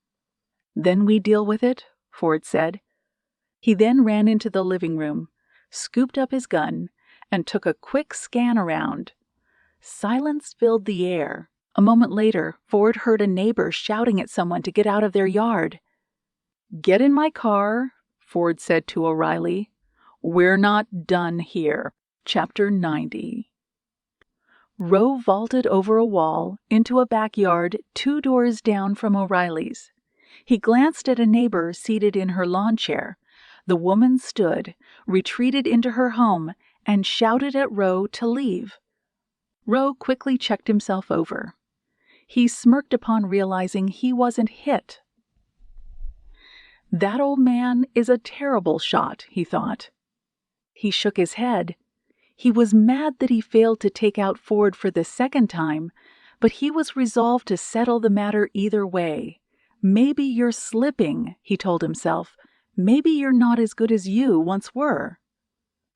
"Then we deal with it," Ford said. He then ran into the living room, scooped up his gun, and took a quick scan around. Silence filled the air. A moment later, Ford heard a neighbor shouting at someone to get out of their yard. "Get in my car," Ford said to O'Reilly. "We're not done here." Chapter 90. Roe vaulted over a wall into a backyard 2 doors down from O'Reilly's. He glanced at a neighbor seated in her lawn chair. The woman stood, retreated into her home, and shouted at Roe to leave. Roe quickly checked himself over. He smirked upon realizing he wasn't hit. "That old man is a terrible shot," he thought. He shook his head. He was mad that he failed to take out Ford for the second time, but he was resolved to settle the matter either way. "Maybe you're slipping," he told himself. "Maybe you're not as good as you once were."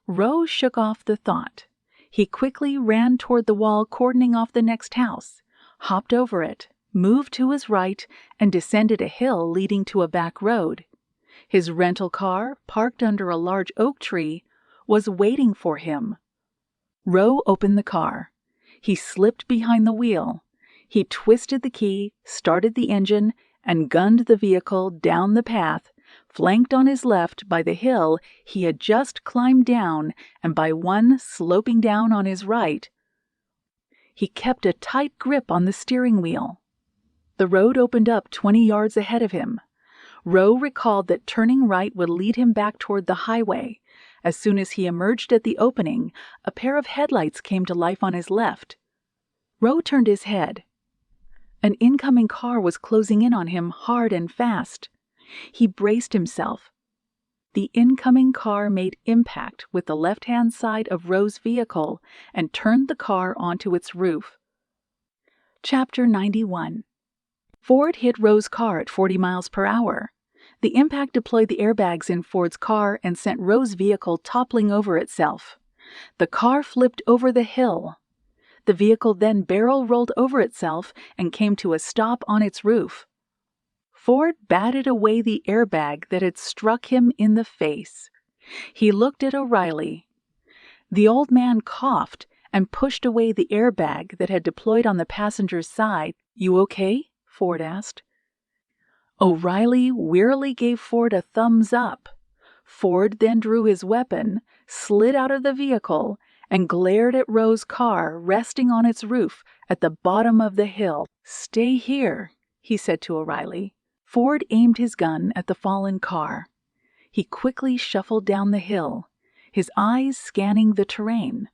Roe shook off the thought. He quickly ran toward the wall cordoning off the next house, hopped over it, moved to his right, and descended a hill leading to a back road. His rental car, parked under a large oak tree, was waiting for him. Roe opened the car. He slipped behind the wheel. He twisted the key, started the engine, and gunned the vehicle down the path, flanked on his left by the hill he had just climbed down and by one sloping down on his right. He kept a tight grip on the steering wheel. The road opened up 20 yards ahead of him. Roe recalled that turning right would lead him back toward the highway. As soon as he emerged at the opening, a pair of headlights came to life on his left. Roe turned his head. An incoming car was closing in on him hard and fast. He braced himself. The incoming car made impact with the left-hand side of Roe's vehicle and turned the car onto its roof. Chapter 91. Ford hit Roe's car at 40 miles per hour. The impact deployed the airbags in Ford's car and sent Roe's vehicle toppling over itself. The car flipped over the hill. The vehicle then barrel rolled over itself and came to a stop on its roof. Ford batted away the airbag that had struck him in the face. He looked at O'Reilly. The old man coughed and pushed away the airbag that had deployed on the passenger's side. "You okay?" Ford asked. O'Reilly wearily gave Ford a thumbs up. Ford then drew his weapon, slid out of the vehicle, and glared at Roe's car resting on its roof at the bottom of the hill. "Stay here," he said to O'Reilly. Ford aimed his gun at the fallen car. He quickly shuffled down the hill, his eyes scanning the terrain.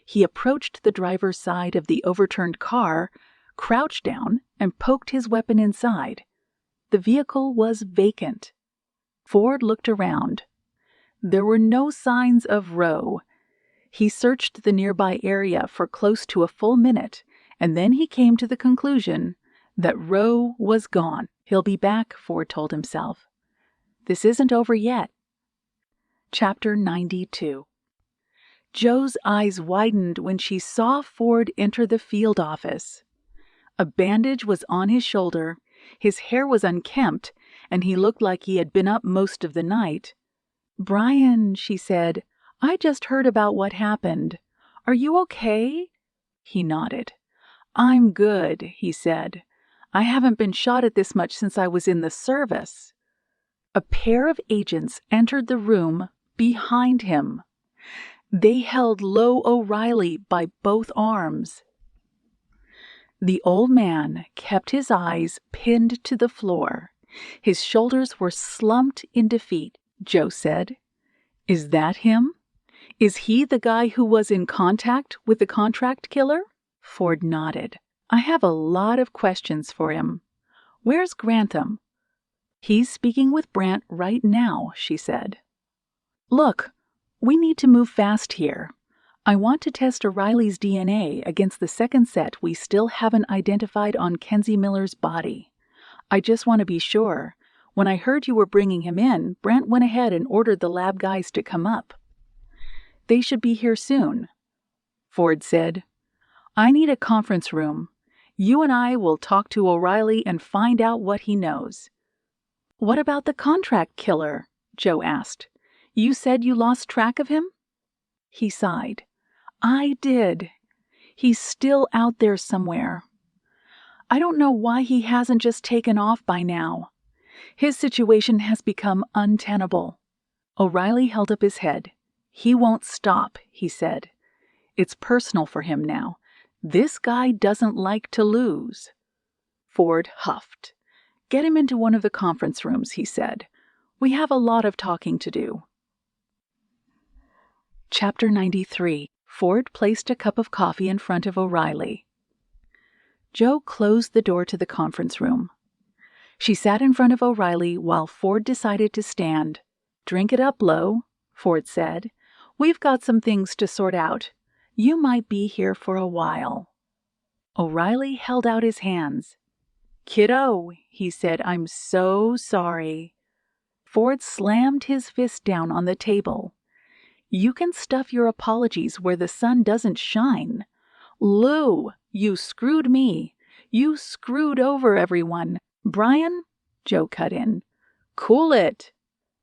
He approached the driver's side of the overturned car, crouched down, and poked his weapon inside. The vehicle was vacant. Ford looked around. There were no signs of Roe. He searched the nearby area for close to a full minute, and then he came to the conclusion that Roe was gone. "He'll be back," Ford told himself. "This isn't over yet." Chapter 92. Joe's eyes widened when she saw Ford enter the field office. A bandage was on his shoulder, his hair was unkempt, and he looked like he had been up most of the night. "Brian," she said, "I just heard about what happened. Are you okay?" He nodded. "I'm good," he said. "I haven't been shot at this much since I was in the service." A pair of agents entered the room behind him. They held Lo O'Reilly by both arms. The old man kept his eyes pinned to the floor. His shoulders were slumped in defeat. Joe said, "Is that him? Is he the guy who was in contact with the contract killer?" Ford nodded. I have a lot of questions for him. Where's Grantham? He's speaking with Brant right now, she said. Look, we need to move fast here. I want to test O'Reilly's DNA against the second set we still haven't identified on Kenzie Miller's body. I just want to be sure. When I heard you were bringing him in, Brant went ahead and ordered the lab guys to come up. They should be here soon, Ford said. I need a conference room. You and I will talk to O'Reilly and find out what he knows. What about the contract killer? Joe asked. You said you lost track of him? He sighed. I did. He's still out there somewhere. I don't know why he hasn't just taken off by now. His situation has become untenable. O'Reilly held up his head. He won't stop, he said. It's personal for him now. This guy doesn't like to lose. Ford huffed. Get him into one of the conference rooms, he said. We have a lot of talking to do. Chapter 93. Ford placed a cup of coffee in front of O'Reilly. Joe closed the door to the conference room. She sat in front of O'Reilly while Ford decided to stand. Drink it up, Lo, Ford said. We've got some things to sort out. You might be here for a while. O'Reilly held out his hands. Kiddo, he said, I'm so sorry. Ford slammed his fist down on the table. You can stuff your apologies where the sun doesn't shine. Lou, you screwed me. You screwed over everyone. Brian, Joe cut in. Cool it.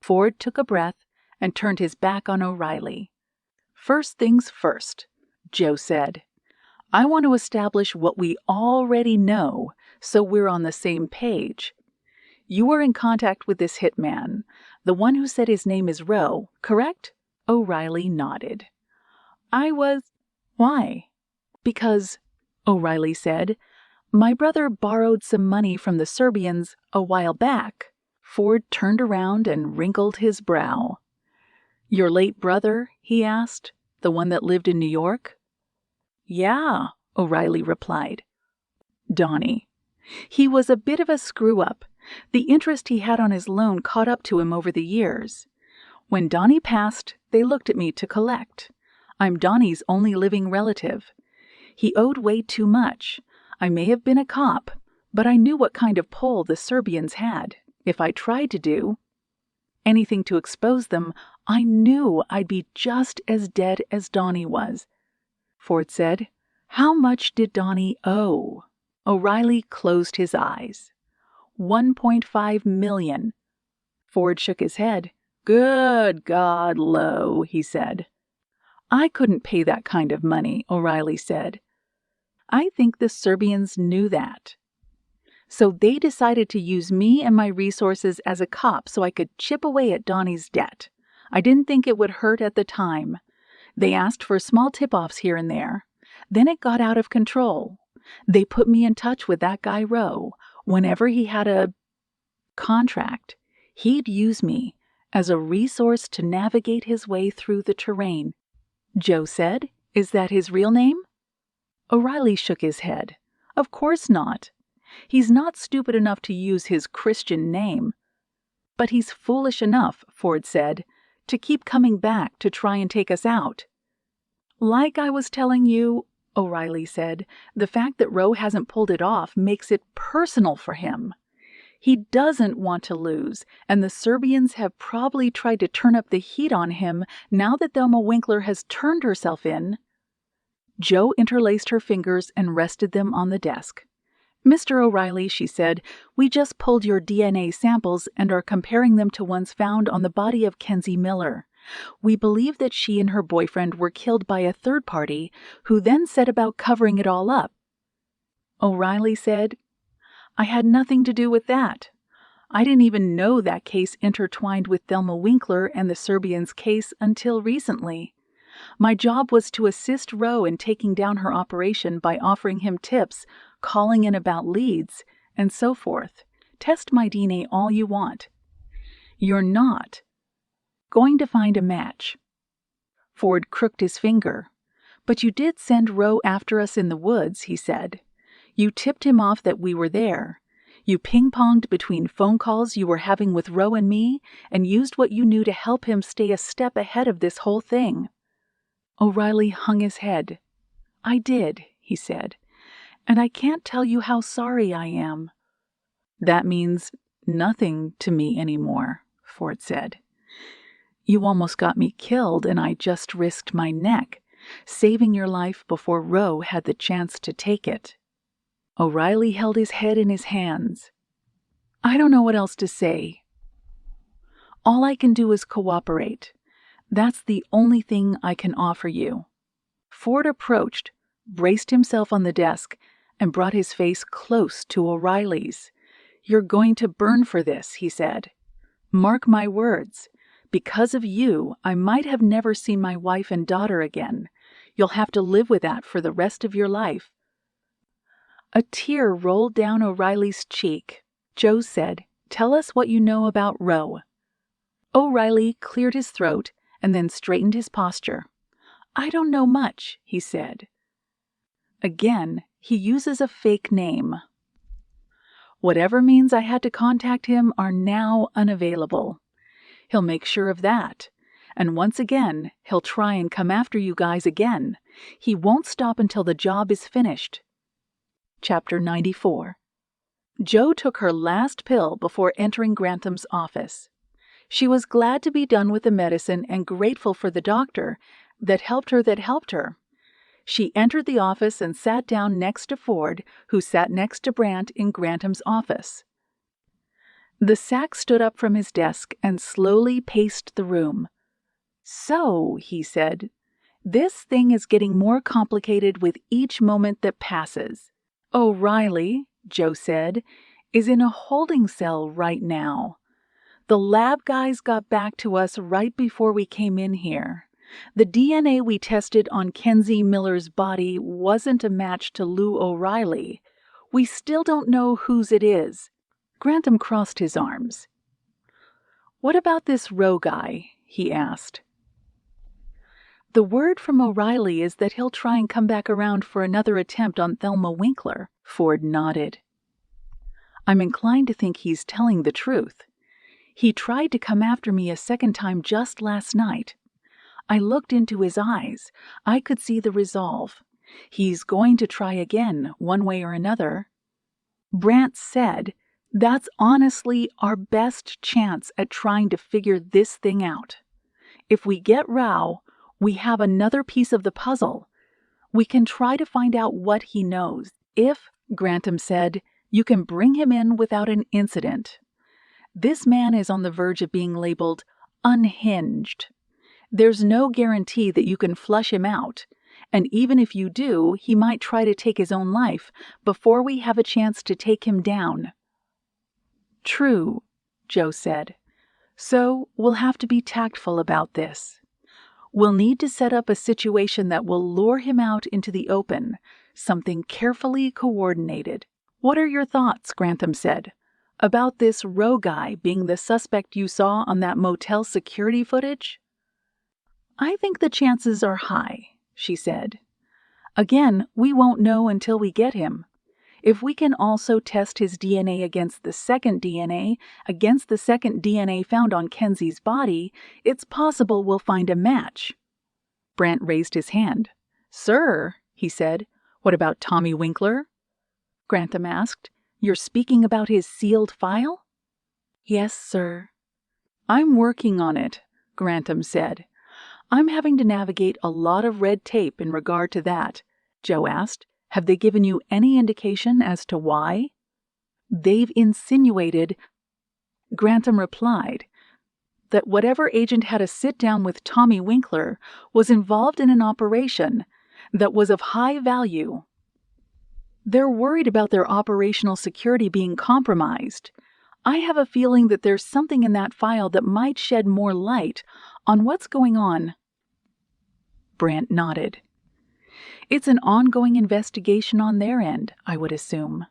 Ford took a breath and turned his back on O'Reilly. First things first, Joe said. I want to establish what we already know so we're on the same page. You were in contact with this hitman, the one who said his name is Rowe, correct? O'Reilly nodded. I was... Why? Because, O'Reilly said, my brother borrowed some money from the Serbians a while back. Ford turned around and wrinkled his brow. Your late brother? He asked. The one that lived in New York? Yeah, O'Reilly replied. Donnie. He was a bit of a screw-up. The interest he had on his loan caught up to him over the years. When Donnie passed, they looked at me to collect. I'm Donnie's only living relative. He owed way too much. I may have been a cop, but I knew what kind of pull the Serbians had. If I tried to do anything to expose them, I knew I'd be just as dead as Donnie was. Ford said, How much did Donnie owe? O'Reilly closed his eyes. $1.5 million. Ford shook his head. Good God, Lo, he said. I couldn't pay that kind of money, O'Reilly said. I think the Serbians knew that. So they decided to use me and my resources as a cop so I could chip away at Donnie's debt. I didn't think it would hurt at the time. They asked for small tip-offs here and there. Then it got out of control. They put me in touch with that guy Rowe. Whenever he had a contract, he'd use me as a resource to navigate his way through the terrain. Joe said, Is that his real name? O'Reilly shook his head. Of course not. He's not stupid enough to use his Christian name. But he's foolish enough, Ford said, to keep coming back to try and take us out. Like I was telling you, O'Reilly said, the fact that Rowe hasn't pulled it off makes it personal for him. He doesn't want to lose, and the Serbians have probably tried to turn up the heat on him now that Thelma Winkler has turned herself in. Joe interlaced her fingers and rested them on the desk. Mr. O'Reilly, she said, we just pulled your DNA samples and are comparing them to ones found on the body of Kenzie Miller. We believe that she and her boyfriend were killed by a third party who then set about covering it all up. O'Reilly said, I had nothing to do with that. I didn't even know that case intertwined with Thelma Winkler and the Serbians' case until recently. My job was to assist Rowe in taking down her operation by offering him tips, calling in about leads, and so forth. Test my DNA all you want. You're not going to find a match. Ford crooked his finger. "But you did send Roe after us in the woods," he said. "You tipped him off that we were there. You ping-ponged between phone calls you were having with Roe and me, and used what you knew to help him stay a step ahead of this whole thing." O'Reilly hung his head. "I did," he said, "and I can't tell you how sorry I am." "That means nothing to me anymore," Ford said. "You almost got me killed, and I just risked my neck, saving your life before Roe had the chance to take it." O'Reilly held his head in his hands. "I don't know what else to say. All I can do is cooperate. That's the only thing I can offer you." Ford approached, braced himself on the desk, and brought his face close to O'Reilly's. "You're going to burn for this," he said. "Mark my words. Because of you, I might have never seen my wife and daughter again. You'll have to live with that for the rest of your life." A tear rolled down O'Reilly's cheek. Joe said, "Tell us what you know about Roe." O'Reilly cleared his throat and then straightened his posture. "I don't know much," he said. Again, he uses a fake name. "Whatever means I had to contact him are now unavailable. He'll make sure of that. And once again, he'll try and come after you guys again. He won't stop until the job is finished." Chapter 94. Joe took her last pill before entering Grantham's office. She was glad to be done with the medicine and grateful for the doctor that helped her. She entered the office and sat down next to Ford, who sat next to Brant in Grantham's office. The Sack stood up from his desk and slowly paced the room. "So," he said, "this thing is getting more complicated with each moment that passes. O'Reilly," Joe said, "is in a holding cell right now. The lab guys got back to us right before we came in here. The DNA we tested on Kenzie Miller's body wasn't a match to Lou O'Reilly. We still don't know whose it is." Grantham crossed his arms. "What about this Roe guy?" he asked. "The word from O'Reilly is that he'll try and come back around for another attempt on Thelma Winkler." Ford nodded. "I'm inclined to think he's telling the truth. He tried to come after me a second time just last night. I looked into his eyes. I could see the resolve. He's going to try again, one way or another." Brant said, "That's honestly our best chance at trying to figure this thing out. If we get Rao, we have another piece of the puzzle. We can try to find out what he knows. If," Grantham said, "you can bring him in without an incident. This man is on the verge of being labeled unhinged. There's no guarantee that you can flush him out, and even if you do, he might try to take his own life before we have a chance to take him down." "True," Joe said. "So we'll have to be tactful about this. We'll need to set up a situation that will lure him out into the open, something carefully coordinated." "What are your thoughts," Grantham said, "about this Roe guy being the suspect you saw on that motel security footage?" "I think the chances are high," she said. "Again, we won't know until we get him. If we can also test his DNA against the second DNA found on Kenzie's body, it's possible we'll find a match." Brant raised his hand. "Sir," he said, "what about Tommy Winkler?" Grantham asked. "You're speaking about his sealed file?" "Yes, sir." "I'm working on it," Grantham said. "I'm having to navigate a lot of red tape in regard to that." Joe asked, "Have they given you any indication as to why?" "They've insinuated," Grantham replied, "that whatever agent had a sit-down with Tommy Winkler was involved in an operation that was of high value. They're worried about their operational security being compromised. I have a feeling that there's something in that file that might shed more light on what's going on." Brant nodded. "It's an ongoing investigation on their end, I would assume.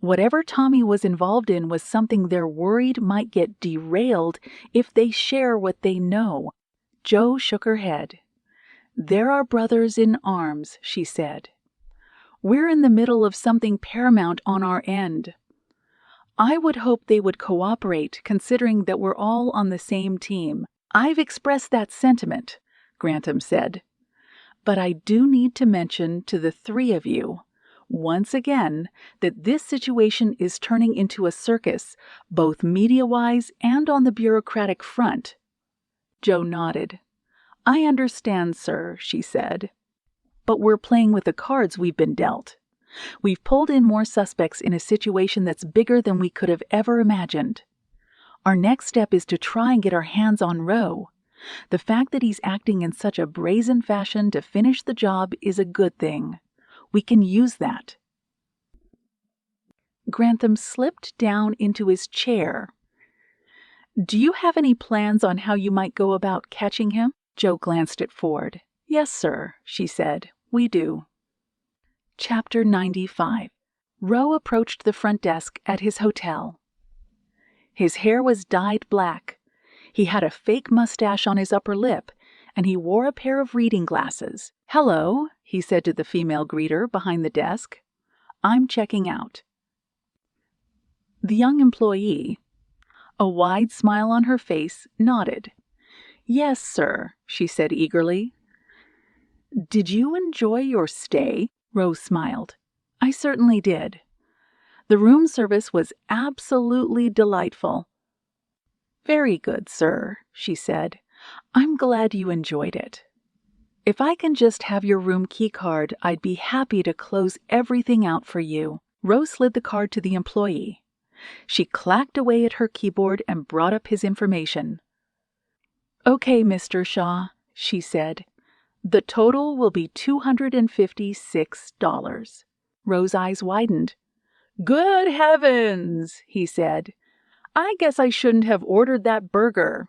Whatever Tommy was involved in was something they're worried might get derailed if they share what they know." Joe shook her head. "They're our brothers in arms," she said. "We're in the middle of something paramount on our end. I would hope they would cooperate, considering that we're all on the same team." "I've expressed that sentiment," Grantham said. "But I do need to mention to the three of you, once again, that this situation is turning into a circus, both media-wise and on the bureaucratic front." Joe nodded. "I understand, sir," she said. "But we're playing with the cards we've been dealt. We've pulled in more suspects in a situation that's bigger than we could have ever imagined. Our next step is to try and get our hands on Roe. The fact that he's acting in such a brazen fashion to finish the job is a good thing. We can use that." Grantham slipped down into his chair. "Do you have any plans on how you might go about catching him?" Joe glanced at Ford. "Yes, sir," she said. "We do." Chapter 95. Roe approached the front desk at his hotel. His hair was dyed black. He had a fake mustache on his upper lip, and he wore a pair of reading glasses. "Hello," he said to the female greeter behind the desk. "I'm checking out." The young employee, a wide smile on her face, nodded. "Yes, sir," she said eagerly. "Did you enjoy your stay?" Rose smiled. "I certainly did. The room service was absolutely delightful." "Very good, sir," she said. "I'm glad you enjoyed it. If I can just have your room key card, I'd be happy to close everything out for you." Rose slid the card to the employee. She clacked away at her keyboard and brought up his information. "Okay, Mr. Shaw," she said. "The total will be $256. Rose's eyes widened. "Good heavens," he said. "I guess I shouldn't have ordered that burger."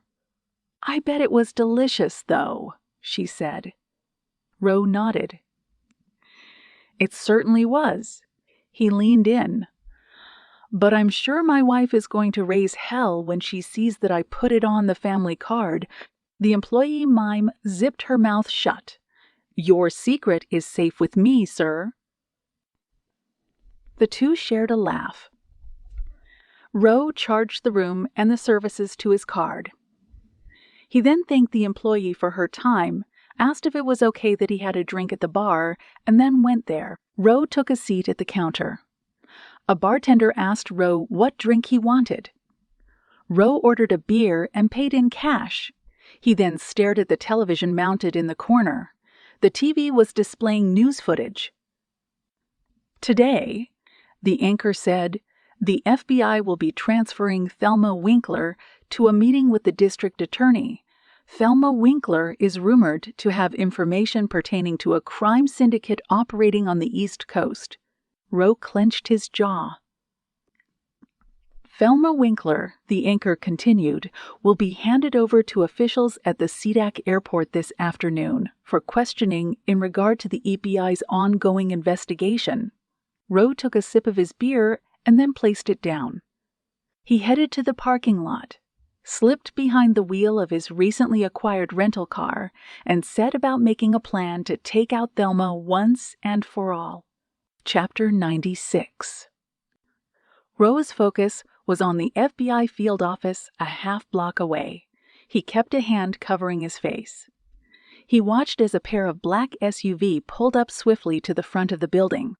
"I bet it was delicious, though," she said. Roe nodded. "It certainly was." He leaned in. "But I'm sure my wife is going to raise hell when she sees that I put it on the family card." The employee mime zipped her mouth shut. "Your secret is safe with me, sir." The two shared a laugh. Roe charged the room and the services to his card. He then thanked the employee for her time, asked if it was okay that he had a drink at the bar, and then went there. Roe took a seat at the counter. A bartender asked Roe what drink he wanted. Roe ordered a beer and paid in cash. He then stared at the television mounted in the corner. The TV was displaying news footage. "Today," the anchor said, "the FBI will be transferring Thelma Winkler to a meeting with the district attorney. Thelma Winkler is rumored to have information pertaining to a crime syndicate operating on the East Coast." Roe clenched his jaw. "Thelma Winkler," the anchor continued, "will be handed over to officials at the SeaTac airport this afternoon for questioning in regard to the EPI's ongoing investigation." Roe took a sip of his beer and then placed it down. He headed to the parking lot, slipped behind the wheel of his recently acquired rental car, and set about making a plan to take out Thelma once and for all. Chapter 96. Roe's focus was on the FBI field office a half block away. He kept a hand covering his face. He watched as a pair of black SUV pulled up swiftly to the front of the building.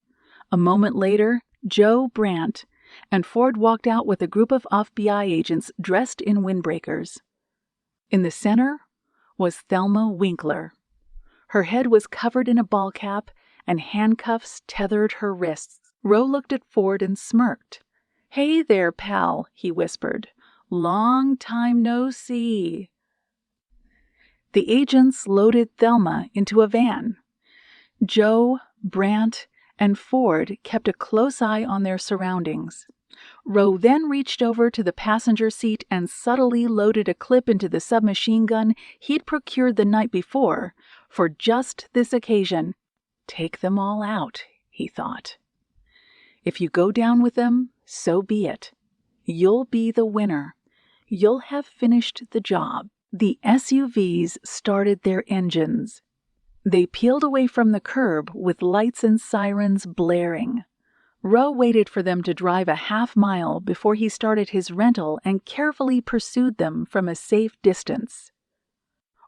A moment later, Joe, Brandt, and Ford walked out with a group of FBI agents dressed in windbreakers. In the center was Thelma Winkler. Her head was covered in a ball cap, and handcuffs tethered her wrists. Roe looked at Ford and smirked. "Hey there, pal," he whispered. "Long time no see." The agents loaded Thelma into a van. Joe, Brandt, and Ford kept a close eye on their surroundings. Roe then reached over to the passenger seat and subtly loaded a clip into the submachine gun he'd procured the night before for just this occasion. "Take them all out," he thought. "If you go down with them, so be it. You'll be the winner. You'll have finished the job." The SUVs started their engines. They peeled away from the curb with lights and sirens blaring. Roe waited for them to drive a half-mile before he started his rental and carefully pursued them from a safe distance.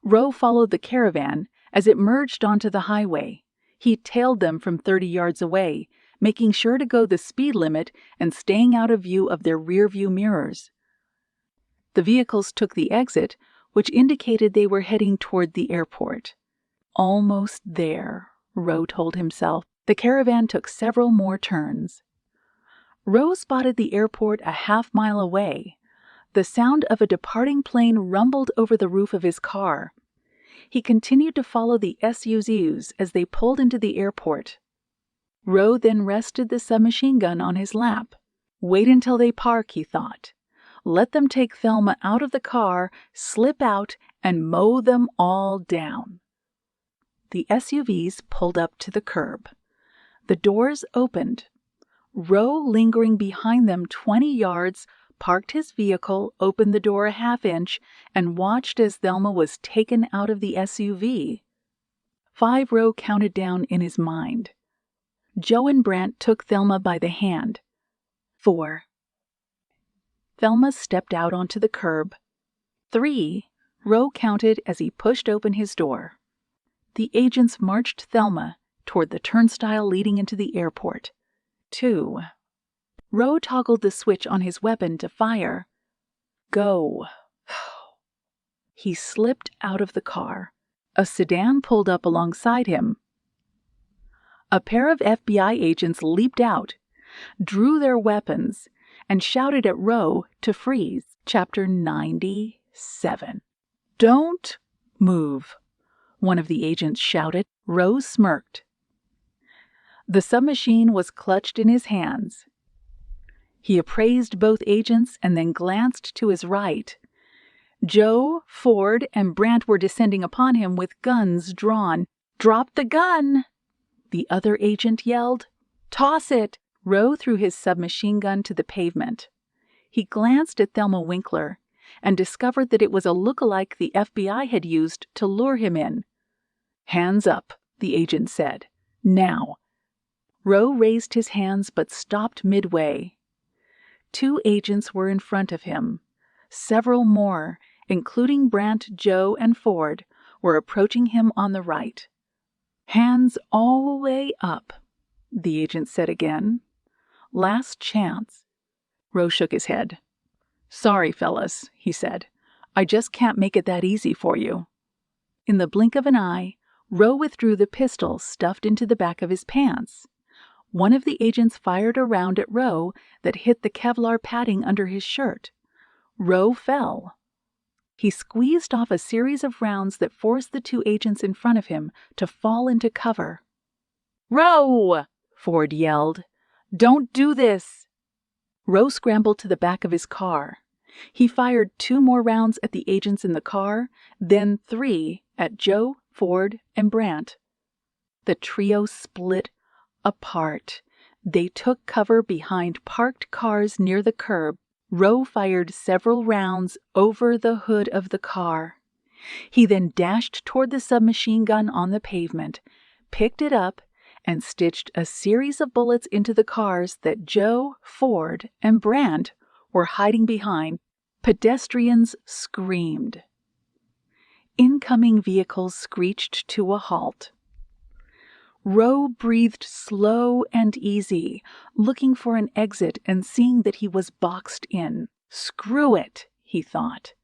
Roe followed the caravan as it merged onto the highway. He tailed them from 30 yards away, making sure to go the speed limit and staying out of view of their rear-view mirrors. The vehicles took the exit, which indicated they were heading toward the airport. Almost there, Roe told himself. The caravan took several more turns. Roe spotted the airport a half-mile away. The sound of a departing plane rumbled over the roof of his car. He continued to follow the SUVs as they pulled into the airport. Roe then rested the submachine gun on his lap. Wait until they park, he thought. Let them take Thelma out of the car, slip out, and mow them all down. The SUVs pulled up to the curb. The doors opened. Roe, lingering behind them 20 yards, parked his vehicle, opened the door a half-inch, and watched as Thelma was taken out of the SUV. 5 Roe counted down in his mind. Joe and Brant took Thelma by the hand. 4. Thelma stepped out onto the curb. 3, Roe counted as he pushed open his door. The agents marched Thelma toward the turnstile leading into the airport. 2. Roe toggled the switch on his weapon to fire. Go. He slipped out of the car. A sedan pulled up alongside him. A pair of FBI agents leaped out, drew their weapons, and shouted at Roe to freeze. Chapter 97. Don't move, one of the agents shouted. Roe smirked. The submachine was clutched in his hands. He appraised both agents and then glanced to his right. Joe, Ford, and Brant were descending upon him with guns drawn. "Drop the gun!" the other agent yelled. "Toss it!" Roe threw his submachine gun to the pavement. He glanced at Thelma Winkler and discovered that it was a look-alike the FBI had used to lure him in. "Hands up," the agent said. "Now." Roe raised his hands but stopped midway. 2 agents were in front of him. Several more, including Brant, Joe, and Ford, were approaching him on the right. "Hands all the way up," the agent said again. "Last chance." Roe shook his head. "Sorry, fellas," he said. "I just can't make it that easy for you." In the blink of an eye, Roe withdrew the pistol stuffed into the back of his pants. One of the agents fired a round at Roe that hit the Kevlar padding under his shirt. Roe fell. He squeezed off a series of rounds that forced the 2 agents in front of him to fall into cover. "Roe!" Ford yelled. "Don't do this!" Roe scrambled to the back of his car. He fired 2 more rounds at the agents in the car, then 3 at Joe, Ford, and Brant. The trio split apart. They took cover behind parked cars near the curb. Roe fired several rounds over the hood of the car. He then dashed toward the submachine gun on the pavement, picked it up, and stitched a series of bullets into the cars that Joe, Ford, and Brant were hiding behind. Pedestrians screamed. Incoming vehicles screeched to a halt. Roe breathed slow and easy, looking for an exit and seeing that he was boxed in. "Screw it," he thought.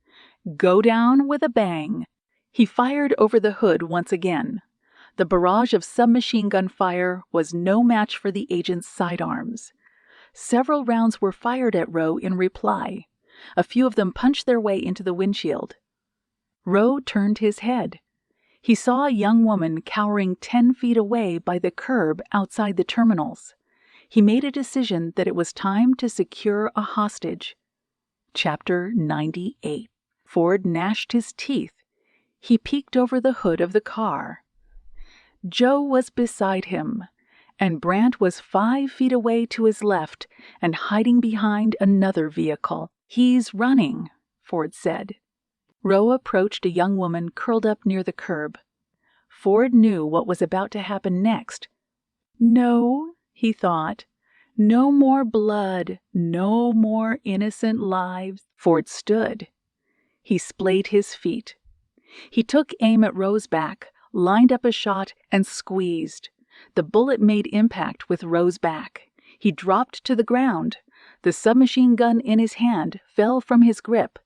"Go down with a bang." He fired over the hood once again. The barrage of submachine gun fire was no match for the agent's sidearms. Several rounds were fired at Roe in reply. A few of them punched their way into the windshield. Roe turned his head. He saw a young woman cowering 10 feet away by the curb outside the terminals. He made a decision that it was time to secure a hostage. Chapter 98. Ford gnashed his teeth. He peeked over the hood of the car. Joe was beside him, and Brant was 5 feet away to his left and hiding behind another vehicle. "He's running," Ford said. Roe approached a young woman curled up near the curb. Ford knew what was about to happen next. No, he thought. No more blood, no more innocent lives. Ford stood. He splayed his feet. He took aim at Roe's back, lined up a shot, and squeezed. The bullet made impact with Roe's back. He dropped to the ground. The submachine gun in his hand fell from his grip.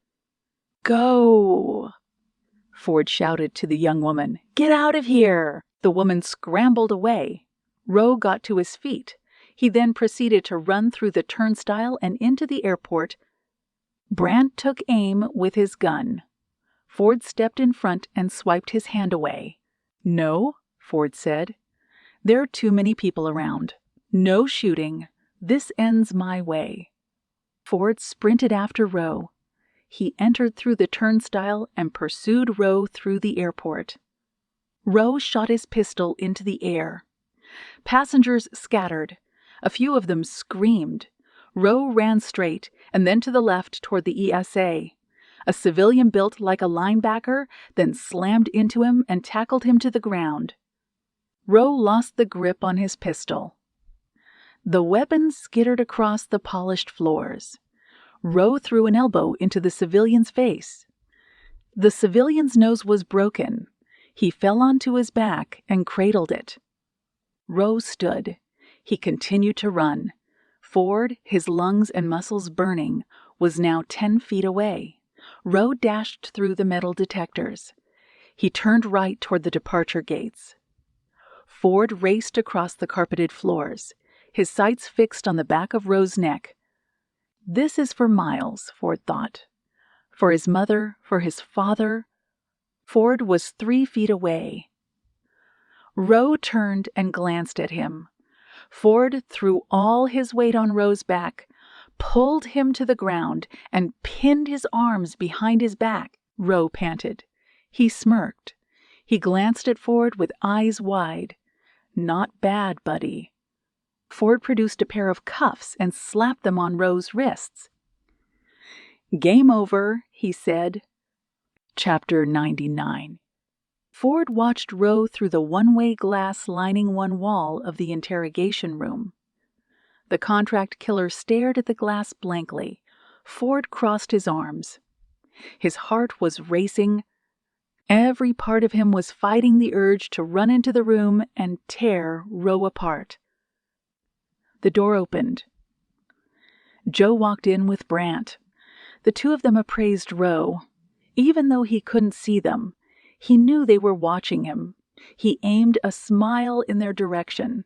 "Go!" Ford shouted to the young woman. "Get out of here!" The woman scrambled away. Roe got to his feet. He then proceeded to run through the turnstile and into the airport. Brandt took aim with his gun. Ford stepped in front and swiped his hand away. "No," Ford said. "There are too many people around. No shooting. This ends my way." Ford sprinted after Roe. He entered through the turnstile and pursued Roe through the airport. Roe shot his pistol into the air. Passengers scattered. A few of them screamed. Roe ran straight and then to the left toward the ESA. A civilian built like a linebacker then slammed into him and tackled him to the ground. Roe lost the grip on his pistol. The weapon skittered across the polished floors. Roe threw an elbow into the civilian's face. The civilian's nose was broken. He fell onto his back and cradled it. Roe stood. He continued to run. Ford, his lungs and muscles burning, was now 10 feet away. Roe dashed through the metal detectors. He turned right toward the departure gates. Ford raced across the carpeted floors, his sights fixed on the back of Roe's neck. This is for Miles, Ford thought. For his mother, for his father. Ford was 3 feet away. Roe turned and glanced at him. Ford threw all his weight on Roe's back, pulled him to the ground, and pinned his arms behind his back. Roe panted. He smirked. He glanced at Ford with eyes wide. "Not bad, buddy." Ford produced a pair of cuffs and slapped them on Roe's wrists. "Game over," he said. Chapter 99. Ford watched Roe through the one-way glass lining one wall of the interrogation room. The contract killer stared at the glass blankly. Ford crossed his arms. His heart was racing. Every part of him was fighting the urge to run into the room and tear Roe apart. The door opened. Joe walked in with Brandt. The two of them appraised Roe. Even though he couldn't see them, he knew they were watching him. He aimed a smile in their direction.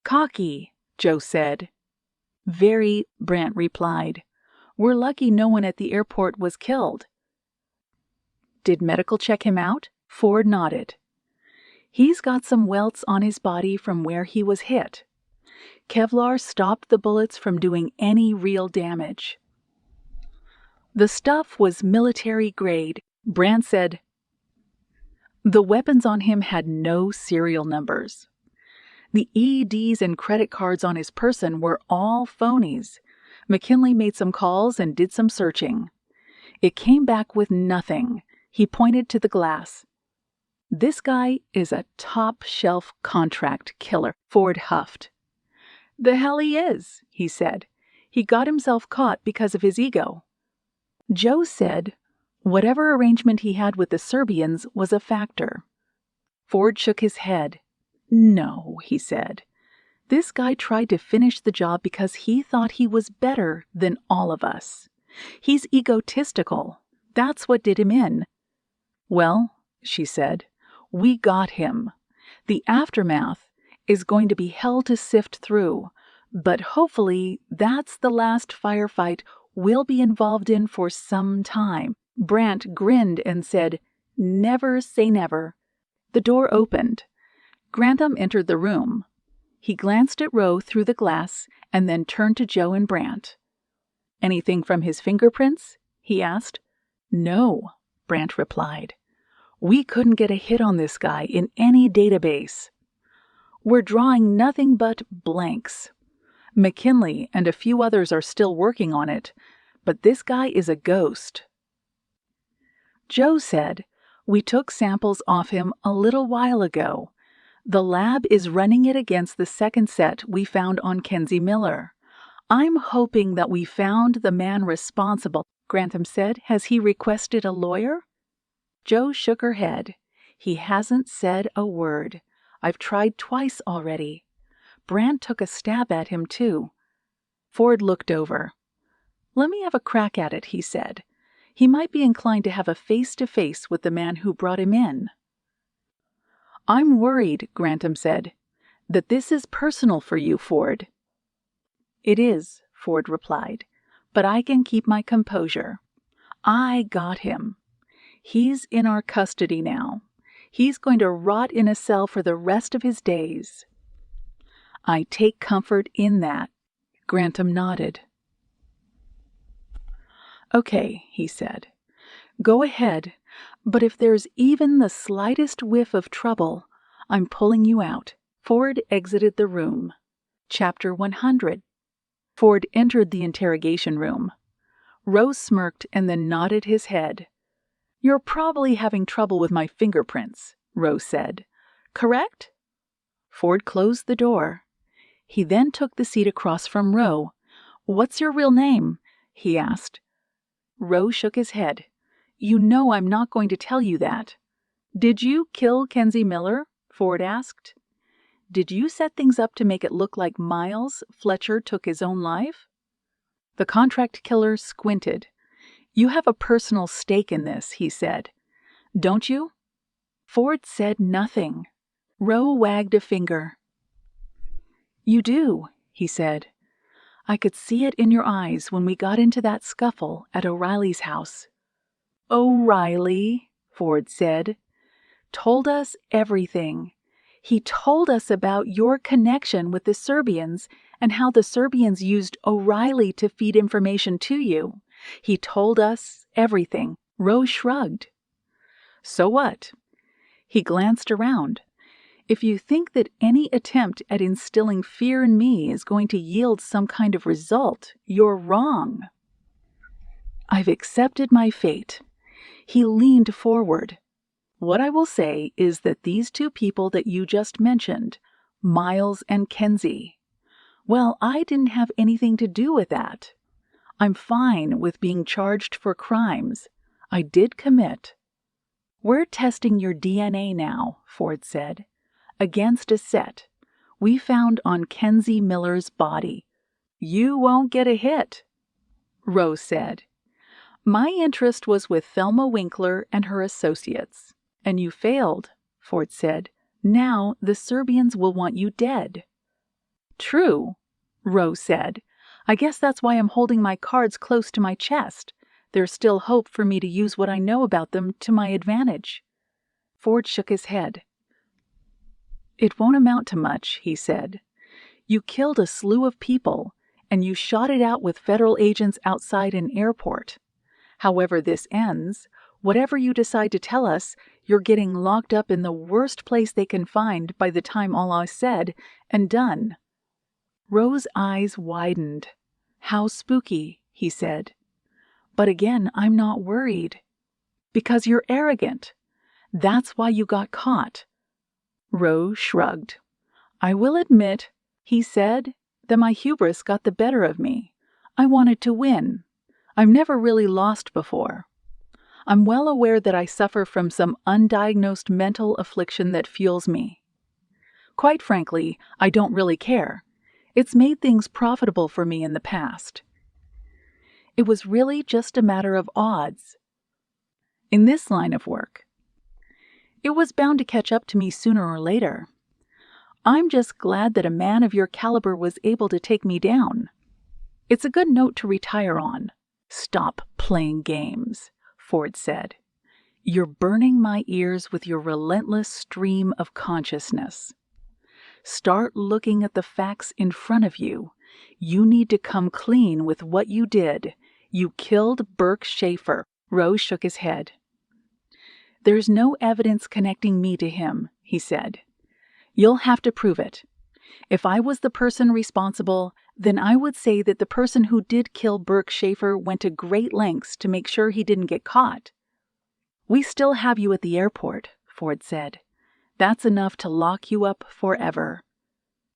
"Cocky," Joe said. "Very," Brandt replied. "We're lucky no one at the airport was killed." "Did medical check him out?" Ford nodded. "He's got some welts on his body from where he was hit. Kevlar stopped the bullets from doing any real damage." The stuff was military grade. Brandt said, "The weapons on him had no serial numbers. The EEDs and credit cards on his person were all phonies. McKinley made some calls and did some searching. It came back with nothing." He pointed to the glass. "This guy is a top-shelf contract killer," Ford huffed. "The hell he is," he said. "He got himself caught because of his ego." Joe said whatever arrangement he had with the Serbians was a factor. Ford shook his head. "No," he said. "This guy tried to finish the job because he thought he was better than all of us. He's egotistical. That's what did him in." "Well," she said, "we got him. The aftermath is going to be hell to sift through, but hopefully that's the last firefight we'll be involved in for some time." Brandt grinned and said, "Never say never." The door opened. Grantham entered the room. He glanced at Roe through the glass and then turned to Joe and Brandt. "Anything from his fingerprints?" he asked. "No," Brandt replied. "We couldn't get a hit on this guy in any database. We're drawing nothing but blanks. McKinley and a few others are still working on it, but this guy is a ghost." Joe said, We took samples off him a little while ago. The lab is running it against the second set we found on Kenzie Miller. I'm hoping that we found the man responsible, Grantham said. Has he requested a lawyer? Jo shook her head. He hasn't said a word. I've tried twice already. Brand took a stab at him, too. Ford looked over. Let me have a crack at it, he said. He might be inclined to have a face-to-face with the man who brought him in. I'm worried, Grantham said, that this is personal for you, Ford. It is, Ford replied, but I can keep my composure. I got him. He's in our custody now. He's going to rot in a cell for the rest of his days. I take comfort in that. Grantham nodded. Okay, he said. Go ahead, but if there's even the slightest whiff of trouble, I'm pulling you out. Ford exited the room. Chapter 100. Ford entered the interrogation room. Rose smirked and then nodded his head. You're probably having trouble with my fingerprints, Rose said. Correct? Ford closed the door. He then took the seat across from Rose. What's your real name? He asked. Rose shook his head. You know I'm not going to tell you that. Did you kill Kenzie Miller? Ford asked. Did you set things up to make it look like Miles Fletcher took his own life? The contract killer squinted. You have a personal stake in this, he said. Don't you? Ford said nothing. Rose wagged a finger. You do, he said. I could see it in your eyes when we got into that scuffle at O'Reilly's house. O'Reilly, Ford said, told us everything. He told us about your connection with the Serbians and how the Serbians used O'Reilly to feed information to you. He told us everything. Rose shrugged. So what? He glanced around. If you think that any attempt at instilling fear in me is going to yield some kind of result, you're wrong. I've accepted my fate. He leaned forward. What I will say is that these two people that you just mentioned, Miles and Kenzie, well, I didn't have anything to do with that. I'm fine with being charged for crimes I did commit. We're testing your DNA now, Ford said, against a set we found on Kenzie Miller's body. You won't get a hit, Rose said. My interest was with Thelma Winkler and her associates, and you failed, Ford said. Now the Serbians will want you dead. True, Rose said. I guess that's why I'm holding my cards close to my chest. There's still hope for me to use what I know about them to my advantage. Ford shook his head. It won't amount to much, he said. You killed a slew of people, and you shot it out with federal agents outside an airport. However this ends, whatever you decide to tell us, you're getting locked up in the worst place they can find by the time all is said and done. Rose's eyes widened. How spooky, he said. But again, I'm not worried. Because you're arrogant. That's why you got caught. Rose shrugged. I will admit, he said, that my hubris got the better of me. I wanted to win. I've never really lost before. I'm well aware that I suffer from some undiagnosed mental affliction that fuels me. Quite frankly, I don't really care. It's made things profitable for me in the past. It was really just a matter of odds. In this line of work, it was bound to catch up to me sooner or later. I'm just glad that a man of your caliber was able to take me down. It's a good note to retire on. Stop playing games, Ford said. You're burning my ears with your relentless stream of consciousness. Start looking at the facts in front of you. You need to come clean with what you did. You killed Burke Schaefer. Rose shook his head. There's no evidence connecting me to him, he said. You'll have to prove it. If I was the person responsible, then I would say that the person who did kill Burke Schaefer went to great lengths to make sure he didn't get caught. We still have you at the airport, Ford said. That's enough to lock you up forever.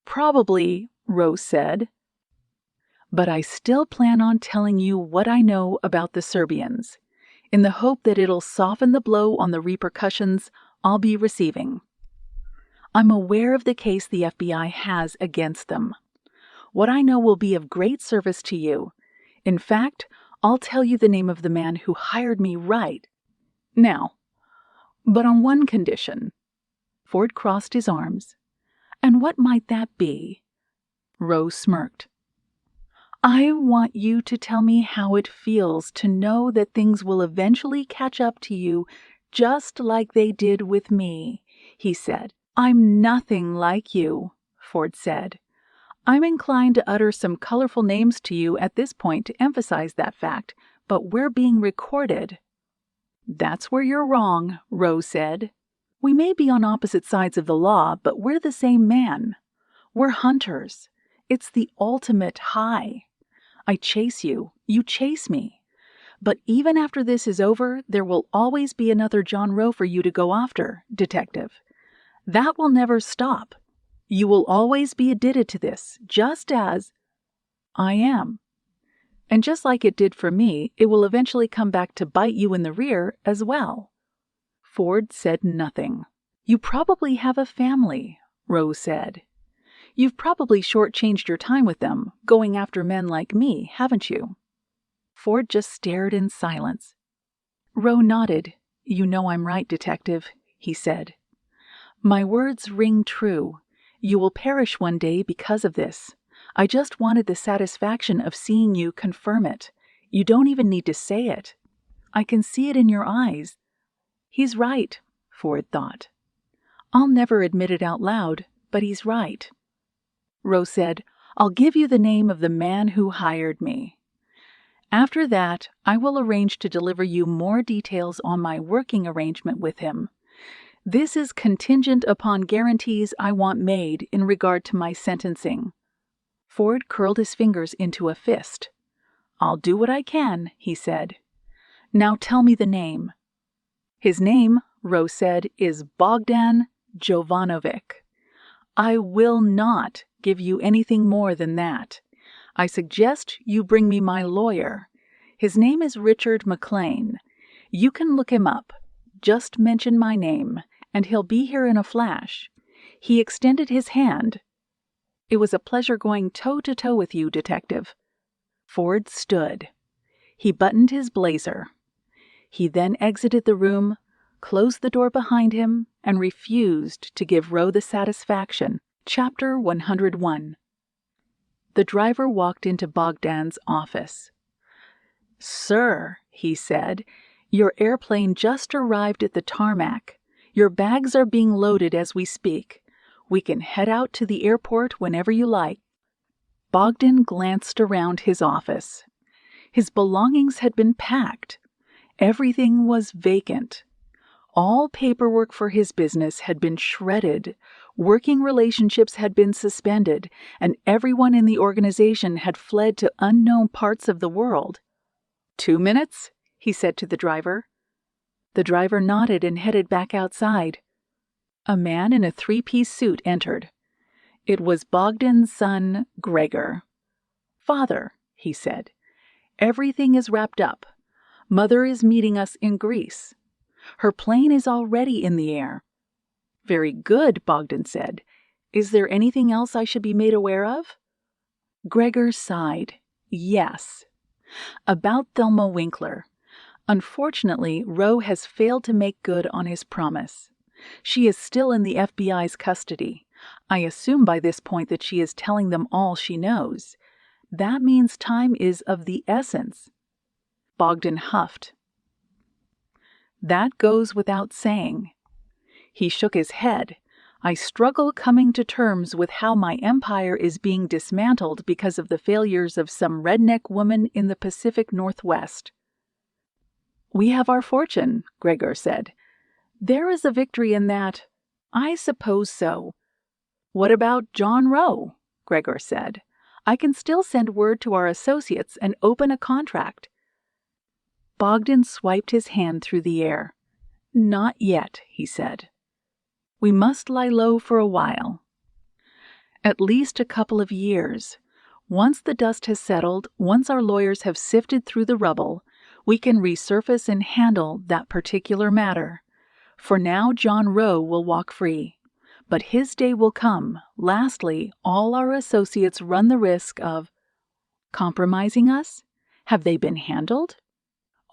Probably, Rose said. But I still plan on telling you what I know about the Serbians, in the hope that it'll soften the blow on the repercussions I'll be receiving. I'm aware of the case the FBI has against them. What I know will be of great service to you. In fact, I'll tell you the name of the man who hired me right now, but on one condition. Ford crossed his arms. And what might that be? Rose smirked. I want you to tell me how it feels to know that things will eventually catch up to you just like they did with me, he said. I'm nothing like you, Ford said. I'm inclined to utter some colorful names to you at this point to emphasize that fact, but we're being recorded. That's where you're wrong, Rose said. We may be on opposite sides of the law, but we're the same man. We're hunters. It's the ultimate high. I chase you, you chase me. But even after this is over, there will always be another John Roe for you to go after, detective. That will never stop. You will always be addicted to this, just as I am. And just like it did for me, it will eventually come back to bite you in the rear as well. Ford said nothing. You probably have a family, Rose said. You've probably shortchanged your time with them, going after men like me, haven't you? Ford just stared in silence. Roe nodded. You know I'm right, detective, he said. My words ring true. You will perish one day because of this. I just wanted the satisfaction of seeing you confirm it. You don't even need to say it. I can see it in your eyes. He's right, Ford thought. I'll never admit it out loud, but he's right. Rose said, I'll give you the name of the man who hired me. After that, I will arrange to deliver you more details on my working arrangement with him. This is contingent upon guarantees I want made in regard to my sentencing. Ford curled his fingers into a fist. I'll do what I can, he said. Now tell me the name. His name, Rose said, is Bogdan Jovanovic. I will not give you anything more than that. I suggest you bring me my lawyer. His name is Richard McLean. You can look him up. Just mention my name, and he'll be here in a flash. He extended his hand. It was a pleasure going toe-to-toe with you, detective. Ford stood. He buttoned his blazer. He then exited the room, closed the door behind him, and refused to give Roe the satisfaction. Chapter 101. The driver walked into Bogdan's office. Sir, he said, your airplane just arrived at the tarmac. Your bags are being loaded as we speak. We can head out to the airport whenever you like. Bogdan glanced around his office. His belongings had been packed. Everything was vacant. All paperwork for his business had been shredded, working relationships had been suspended, and everyone in the organization had fled to unknown parts of the world. 2 minutes? He said to the driver. The driver nodded and headed back outside. A man in a 3-piece suit entered. It was Bogdan's son, Gregor. Father, he said, everything is wrapped up. Mother is meeting us in Greece. Her plane is already in the air. Very good, Bogdan said. Is there anything else I should be made aware of? Gregor sighed. Yes. About Thelma Winkler. Unfortunately, Roe has failed to make good on his promise. She is still in the FBI's custody. I assume by this point that she is telling them all she knows. That means time is of the essence. Bogdan huffed. That goes without saying. He shook his head. I struggle coming to terms with how my empire is being dismantled because of the failures of some redneck woman in the Pacific Northwest. We have our fortune, Gregor said. There is a victory in that. I suppose so. What about John Roe? Gregor said. I can still send word to our associates and open a contract. Bogdan swiped his hand through the air. Not yet, he said. We must lie low for a while. At least a couple of years. Once the dust has settled, once our lawyers have sifted through the rubble, we can resurface and handle that particular matter. For now, John Rowe will walk free. But his day will come. Lastly, all our associates run the risk of compromising us? Have they been handled?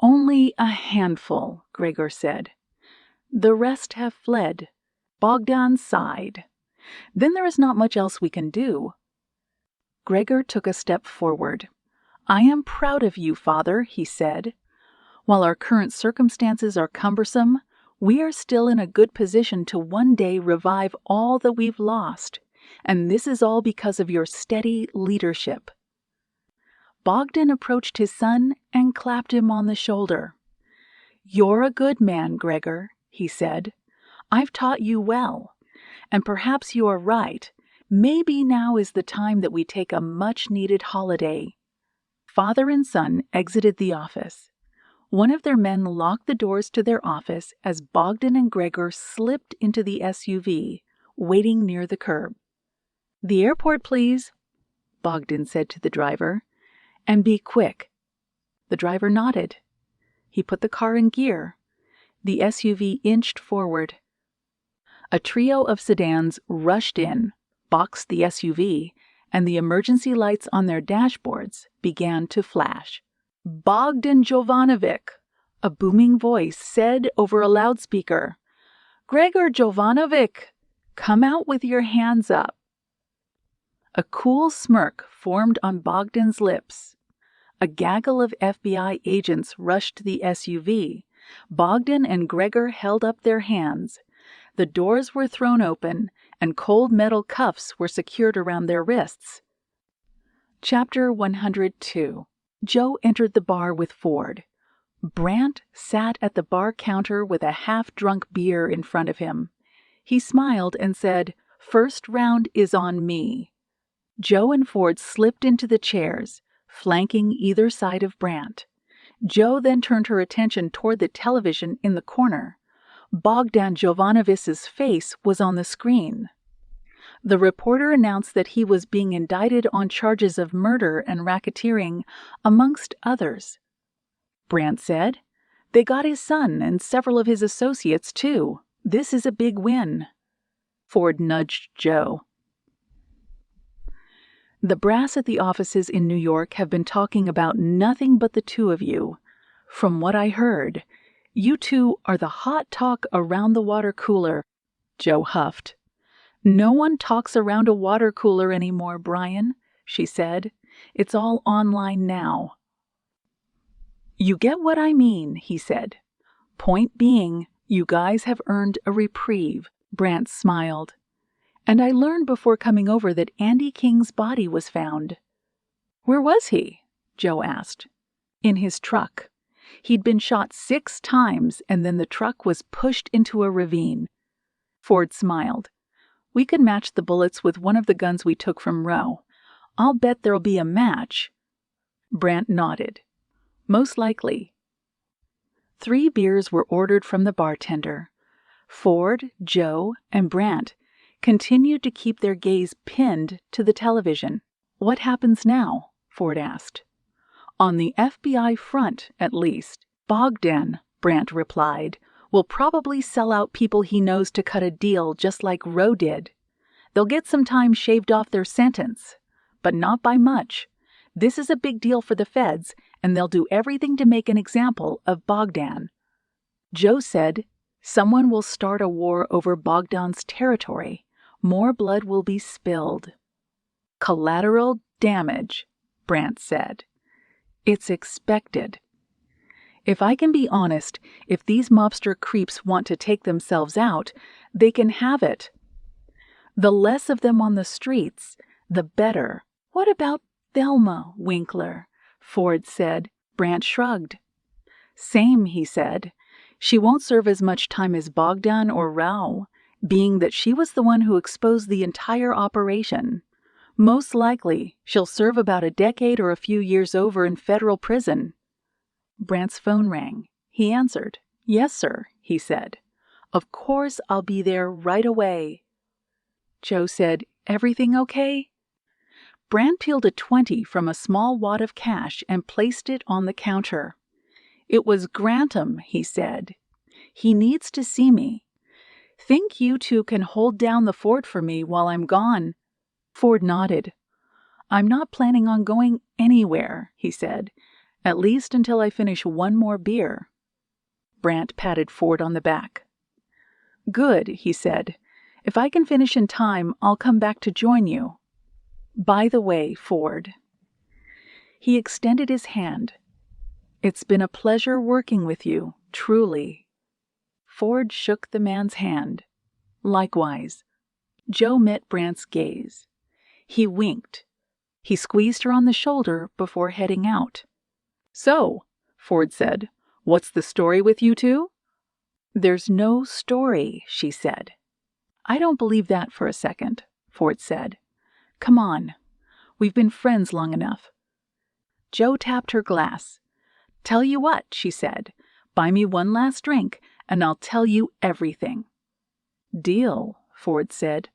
Only a handful, Gregor said. The rest have fled. Bogdan sighed. Then there is not much else we can do. Gregor took a step forward. I am proud of you, Father, he said. While our current circumstances are cumbersome, we are still in a good position to one day revive all that we've lost, and this is all because of your steady leadership. Bogdan approached his son and clapped him on the shoulder. You're a good man, Gregor, he said. I've taught you well, and perhaps you are right. Maybe now is the time that we take a much-needed holiday. Father and son exited the office. One of their men locked the doors to their office as Bogdan and Gregor slipped into the SUV, waiting near the curb. The airport, please, Bogdan said to the driver. And be quick. The driver nodded. He put the car in gear. The SUV inched forward. A trio of sedans rushed in, boxed the SUV, and the emergency lights on their dashboards began to flash. Bogdan Jovanovic, a booming voice said over a loudspeaker. Gregor Jovanovic, come out with your hands up. A cool smirk formed on Bogdan's lips. A gaggle of FBI agents rushed to the SUV. Bogdan and Gregor held up their hands. The doors were thrown open, and cold metal cuffs were secured around their wrists. Chapter 102. Joe entered the bar with Ford. Brant sat at the bar counter with a half-drunk beer in front of him. He smiled and said, "First round is on me." Joe and Ford slipped into the chairs, flanking either side of Brant. Joe then turned her attention toward the television in the corner. Bogdan Jovanovic's face was on the screen. The reporter announced that he was being indicted on charges of murder and racketeering, amongst others. Brant said, "They got his son and several of his associates, too. This is a big win." Ford nudged Joe. The brass at the offices in New York have been talking about nothing but the two of you. From what I heard, you two are the hot talk around the water cooler, Joe huffed. No one talks around a water cooler anymore, Brian, she said. It's all online now. You get what I mean, he said. Point being, you guys have earned a reprieve, Brant smiled. And I learned before coming over that Andy King's body was found. Where was he? Joe asked. In his truck. He'd been shot 6 times, and then the truck was pushed into a ravine. Ford smiled. We could match the bullets with one of the guns we took from Rowe. I'll bet there'll be a match. Brant nodded. Most likely. 3 beers were ordered from the bartender. Ford, Joe, and Brant continued to keep their gaze pinned to the television. What happens now? Ford asked. On the FBI front, at least. Bogdan, Brant replied, will probably sell out people he knows to cut a deal just like Rowe did. They'll get some time shaved off their sentence, but not by much. This is a big deal for the feds, and they'll do everything to make an example of Bogdan. Joe said, someone will start a war over Bogdan's territory. More blood will be spilled. Collateral damage, Brant said. It's expected. If I can be honest, if these mobster creeps want to take themselves out, they can have it. The less of them on the streets, the better. What about Thelma Winkler? Ford said. Brant shrugged. Same, he said. She won't serve as much time as Bogdan or Rao, being that she was the one who exposed the entire operation. Most likely, she'll serve about a decade or a few years over in federal prison. Brant's phone rang. He answered. Yes, sir, he said. "Of course I'll be there right away." Joe said, "Everything okay?" Brant peeled a 20 from a small wad of cash and placed it on the counter. "It was Grantham," he said. "He needs to see me. Think you two can hold down the fort for me while I'm gone?" Ford nodded. "I'm not planning on going anywhere," he said, "at least until I finish one more beer." Brant patted Ford on the back. "Good," he said. "If I can finish in time, I'll come back to join you. By the way, Ford." He extended his hand. "It's been a pleasure working with you, truly." Ford shook the man's hand. "Likewise." Joe met Brant's gaze. He winked. He squeezed her on the shoulder before heading out. "So," Ford said, "what's the story with you two?" "There's no story," she said. "I don't believe that for a second," Ford said. "Come on. We've been friends long enough." Joe tapped her glass. "Tell you what," she said. "Buy me one last drink, and I'll tell you everything." "Deal," Ford said,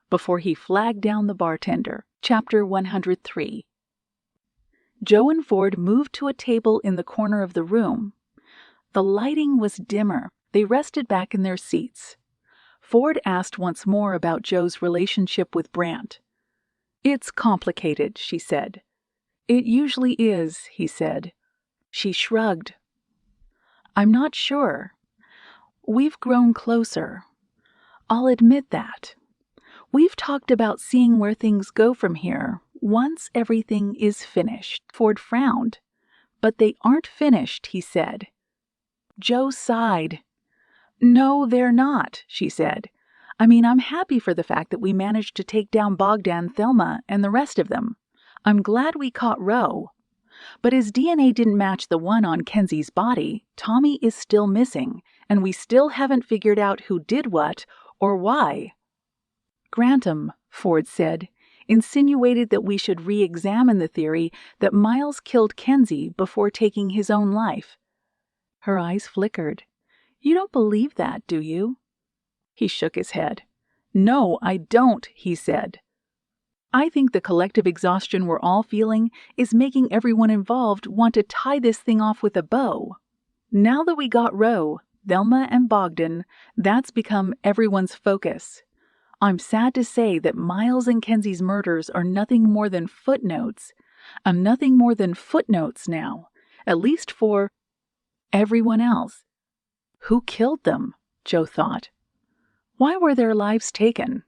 before he flagged down the bartender. Chapter 103. Joe and Ford moved to a table in the corner of the room. The lighting was dimmer. They rested back in their seats. Ford asked once more about Joe's relationship with Brant. "It's complicated," she said. "It usually is," he said. She shrugged. "I'm not sure. We've grown closer. I'll admit that. We've talked about seeing where things go from here once everything is finished." Ford frowned. "But they aren't finished," he said. Joe sighed. "No, they're not," she said. "I mean, I'm happy for the fact that we managed to take down Bogdan, Thelma, and the rest of them. I'm glad we caught Roe. But his DNA didn't match the one on Kenzie's body. Tommy is still missing, and we still haven't figured out who did what or why." "Grantham," Ford said, "insinuated that we should re-examine the theory that Miles killed Kenzie before taking his own life." Her eyes flickered. "You don't believe that, do you?" He shook his head. "No, I don't," he said. "I think the collective exhaustion we're all feeling is making everyone involved want to tie this thing off with a bow. Now that we got Roe, Thelma, and Bogdan, that's become everyone's focus. I'm sad to say that Miles and Kenzie's murders are nothing more than footnotes. Nothing more than footnotes now, at least for everyone else." Who killed them? Joe thought. Why were their lives taken?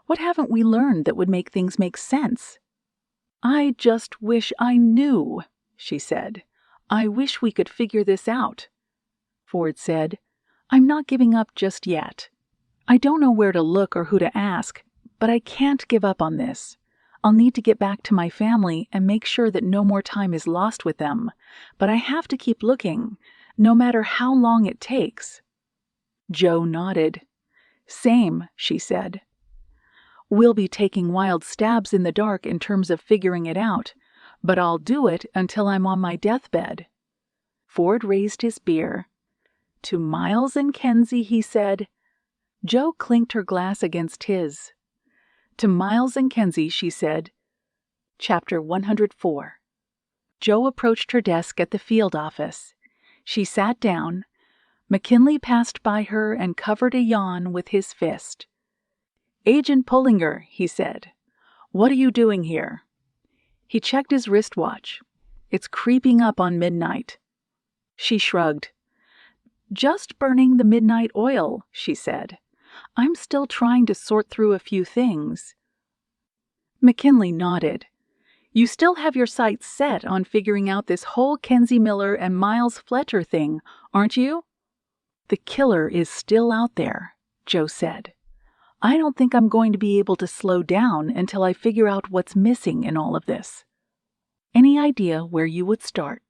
What haven't we learned that would make things make sense? "I just wish I knew," she said. "I wish we could figure this out." Ford said, "I'm not giving up just yet. I don't know where to look or who to ask, but I can't give up on this. I'll need to get back to my family and make sure that no more time is lost with them, but I have to keep looking, no matter how long it takes." Joe nodded. "Same," she said. "We'll be taking wild stabs in the dark in terms of figuring it out, but I'll do it until I'm on my deathbed." Ford raised his beer. "To Miles and Kenzie," he said. Joe clinked her glass against his. "To Miles and Kenzie," she said. Chapter 104. Joe approached her desk at the field office. She sat down. McKinley passed by her and covered a yawn with his fist. "Agent Pullinger," he said. "What are you doing here?" He checked his wristwatch. "It's creeping up on midnight." She shrugged. "Just burning the midnight oil," she said. "I'm still trying to sort through a few things." McKinley nodded. "You still have your sights set on figuring out this whole Kenzie Miller and Miles Fletcher thing, aren't you?" "The killer is still out there," Joe said. "I don't think I'm going to be able to slow down until I figure out what's missing in all of this." "Any idea where you would start?"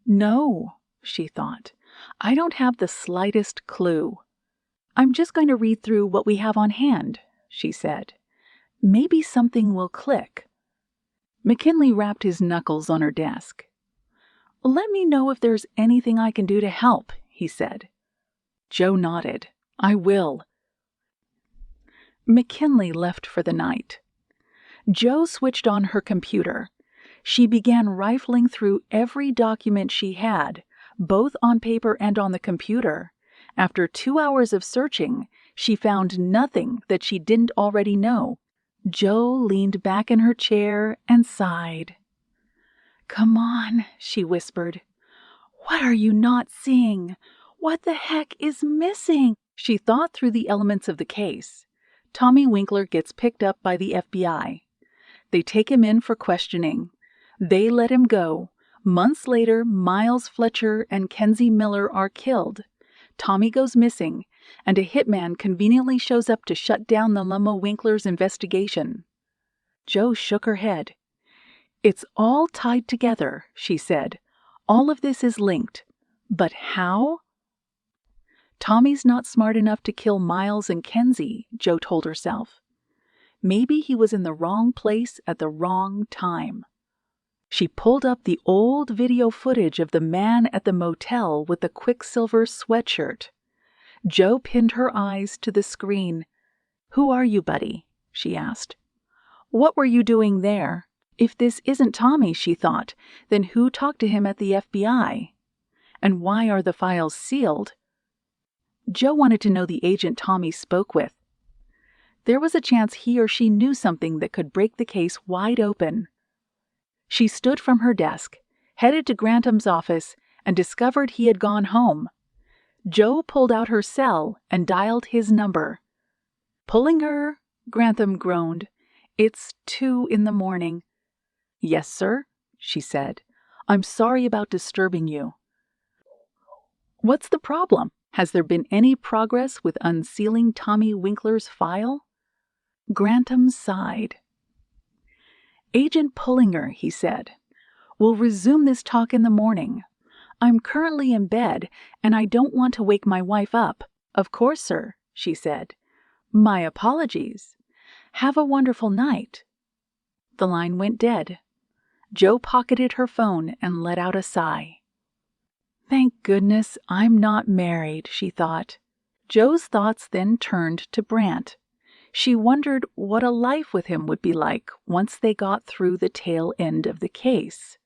"No," she thought. "I don't have the slightest clue." "I'm just going to read through what we have on hand," she said. "Maybe something will click." McKinley rapped his knuckles on her desk. "Let me know if there's anything I can do to help," he said. Joe nodded. I will. McKinley left for the night. Joe switched on her computer. She began rifling through every document she had, both on paper and on the computer. After 2 hours of searching, she found nothing that she didn't already know. Joe leaned back in her chair and sighed. Come on, she whispered. What are you not seeing? What the heck is missing? She thought through the elements of the case. Tommy Winkler gets picked up by the FBI. They take him in for questioning. They let him go. Months later, Miles Fletcher and Kenzie Miller are killed. Tommy goes missing, and a hitman conveniently shows up to shut down the Luma Winklers' investigation. Joe shook her head. It's all tied together, she said. All of this is linked. But how? Tommy's not smart enough to kill Miles and Kenzie, Joe told herself. Maybe he was in the wrong place at the wrong time. She pulled up the old video footage of the man at the motel with the Quicksilver sweatshirt. Joe pinned her eyes to the screen. Who are you, buddy? She asked. What were you doing there? If this isn't Tommy, she thought, then who talked to him at the FBI? And why are the files sealed? Joe wanted to know the agent Tommy spoke with. There was a chance he or she knew something that could break the case wide open. She stood from her desk, headed to Grantham's office, and discovered he had gone home. Joe pulled out her cell and dialed his number. Pullinger, Grantham groaned. It's 2 a.m. Yes, sir, she said. I'm sorry about disturbing you. What's the problem? Has there been any progress with unsealing Tommy Winkler's file? Grantham sighed. Agent Pullinger, he said, we'll resume this talk in the morning. I'm currently in bed, and I don't want to wake my wife up. Of course, sir, she said. My apologies. Have a wonderful night. The line went dead. Joe pocketed her phone and let out a sigh. Thank goodness I'm not married, she thought. Joe's thoughts then turned to Brant. She wondered what a life with him would be like once they got through the tail end of the case.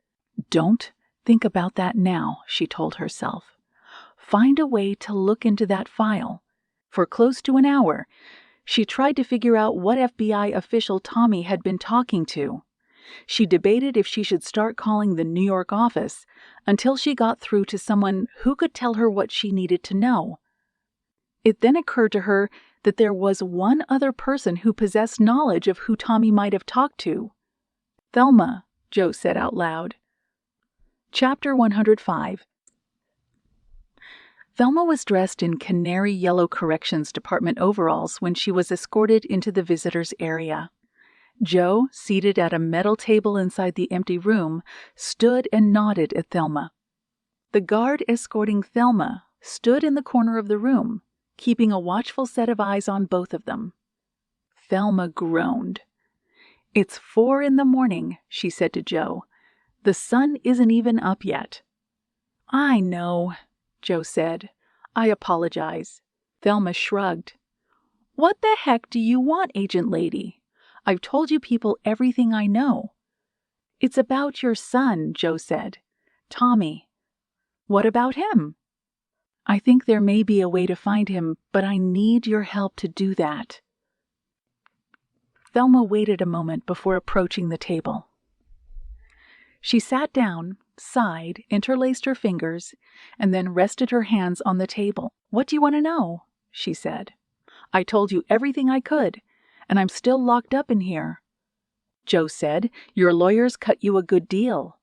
Don't think about that now, she told herself. Find a way to look into that file. For close to an hour, she tried to figure out what FBI official Tommy had been talking to. She debated if she should start calling the New York office until she got through to someone who could tell her what she needed to know. It then occurred to her that there was one other person who possessed knowledge of who Tommy might have talked to. Thelma, Joe said out loud. Chapter 105. Thelma was dressed in canary yellow corrections department overalls when she was escorted into the visitors' area. Joe, seated at a metal table inside the empty room, stood and nodded at Thelma. The guard escorting Thelma stood in the corner of the room, keeping a watchful set of eyes on both of them. Thelma groaned. It's 4 a.m, she said to Joe. The sun isn't even up yet. I know, Joe said. I apologize. Thelma shrugged. What the heck do you want, Agent Lady? I've told you people everything I know. It's about your son, Joe said. Tommy. What about him? I think there may be a way to find him, but I need your help to do that. Thelma waited a moment before approaching the table. She sat down, sighed, interlaced her fingers, and then rested her hands on the table. What do you want to know? She said. I told you everything I could, and I'm still locked up in here. Joe said, your lawyers cut you a good deal.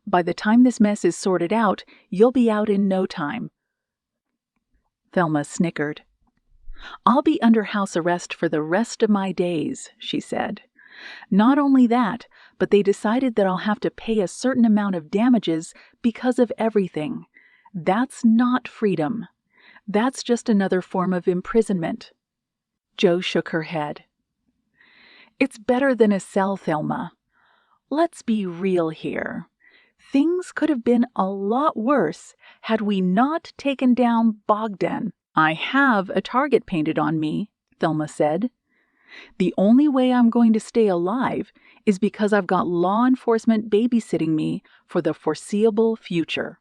By the time this mess is sorted out, you'll be out in no time. Thelma snickered. I'll be under house arrest for the rest of my days, she said. Not only that, but they decided that I'll have to pay a certain amount of damages because of everything. That's not freedom. That's just another form of imprisonment. Joe shook her head. It's better than a cell, Thelma. Let's be real here. Things could have been a lot worse had we not taken down Bogdan. I have a target painted on me, Thelma said. The only way I'm going to stay alive is because I've got law enforcement babysitting me for the foreseeable future.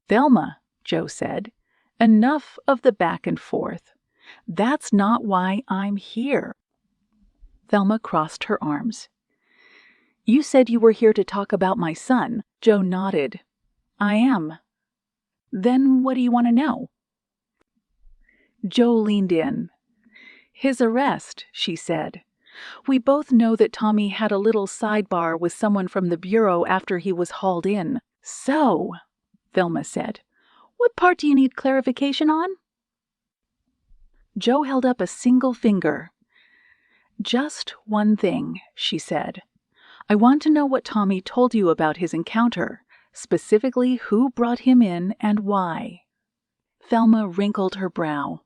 Thelma, Joe said, enough of the back and forth. That's not why I'm here. Thelma crossed her arms. You said you were here to talk about my son. Joe nodded. I am. Then what do you want to know? Joe leaned in. His arrest, she said. We both know that Tommy had a little sidebar with someone from the bureau after he was hauled in. So, Thelma said, what part do you need clarification on? Joe held up a single finger. Just one thing, she said. I want to know what Tommy told you about his encounter, specifically who brought him in and why. Thelma wrinkled her brow.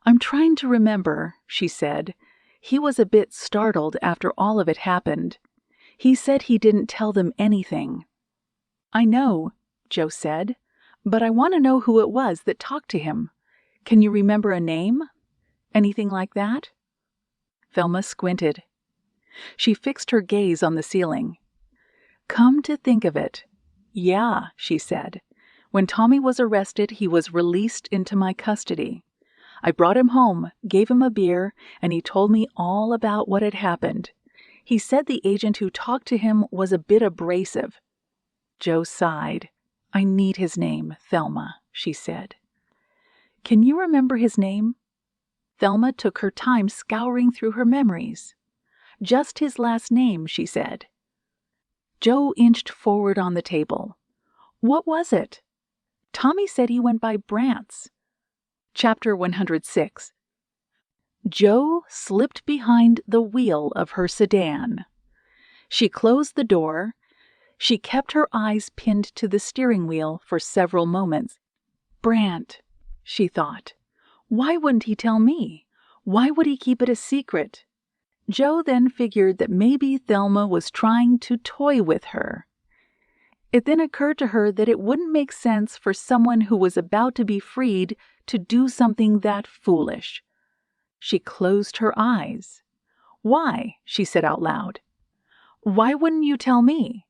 I'm trying to remember, she said. He was a bit startled after all of it happened. He said he didn't tell them anything. I know, Joe said, but I want to know who it was that talked to him. Can you remember a name? Anything like that? Thelma squinted. She fixed her gaze on the ceiling. Come to think of it. Yeah, she said. When Tommy was arrested, he was released into my custody. I brought him home, gave him a beer, and he told me all about what had happened. He said the agent who talked to him was a bit abrasive. Joe sighed. I need his name, Thelma, she said. Can you remember his name? Thelma took her time scouring through her memories. Just his last name, she said. Joe inched forward on the table. What was it? Tommy said he went by Brant's. Chapter 106. Joe slipped behind the wheel of her sedan. She closed the door. She kept her eyes pinned to the steering wheel for several moments. Brant, she thought. Why wouldn't he tell me? Why would he keep it a secret? Joe then figured that maybe Thelma was trying to toy with her. It then occurred to her that it wouldn't make sense for someone who was about to be freed to do something that foolish. She closed her eyes. Why? She said out loud. Why wouldn't you tell me?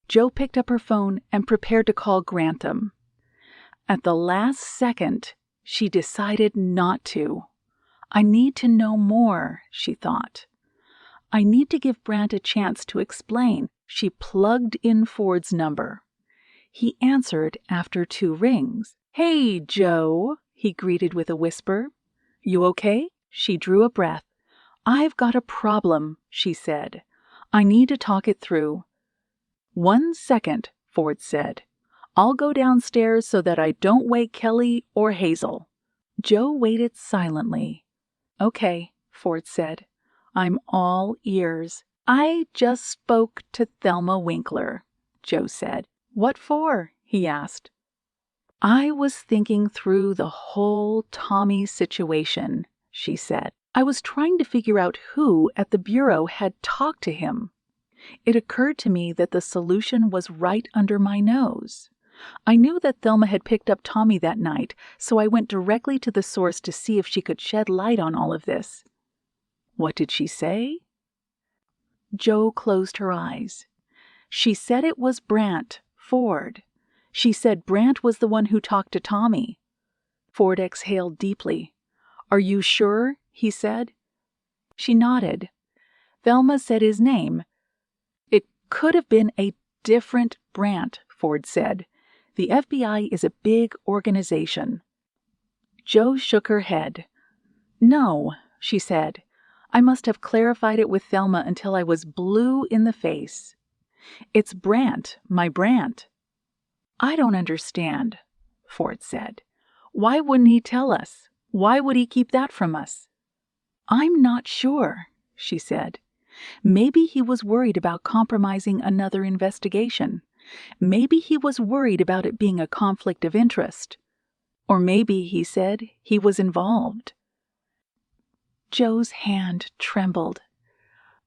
Joe picked up her phone and prepared to call Grantham. At the last second, she decided not to. I need to know more, she thought. I need to give Brant a chance to explain. She plugged in Ford's number. He answered after 2 rings. Hey, Joe, he greeted with a whisper. You okay? She drew a breath. I've got a problem, she said. I need to talk it through. 1 second, Ford said. I'll go downstairs so that I don't wake Kelly or Hazel. Joe waited silently. Okay, Ford said. I'm all ears. I just spoke to Thelma Winkler, Joe said. What for? He asked. I was thinking through the whole Tommy situation, she said. I was trying to figure out who at the bureau had talked to him. It occurred to me that the solution was right under my nose. I knew that Thelma had picked up Tommy that night, so I went directly to the source to see if she could shed light on all of this. What did she say? Joe closed her eyes. She said it was Brant, Ford. She said Brant was the one who talked to Tommy. Ford exhaled deeply. Are you sure? He said. She nodded. Thelma said his name. It could have been a different Brant, Ford said. The FBI is a big organization. Joe shook her head. No, she said. I must have clarified it with Thelma until I was blue in the face. It's Brant, my Brant. I don't understand, Ford said. Why wouldn't he tell us? Why would he keep that from us? I'm not sure, she said. Maybe he was worried about compromising another investigation. Maybe he was worried about it being a conflict of interest. Or maybe, he said, he was involved. Joe's hand trembled.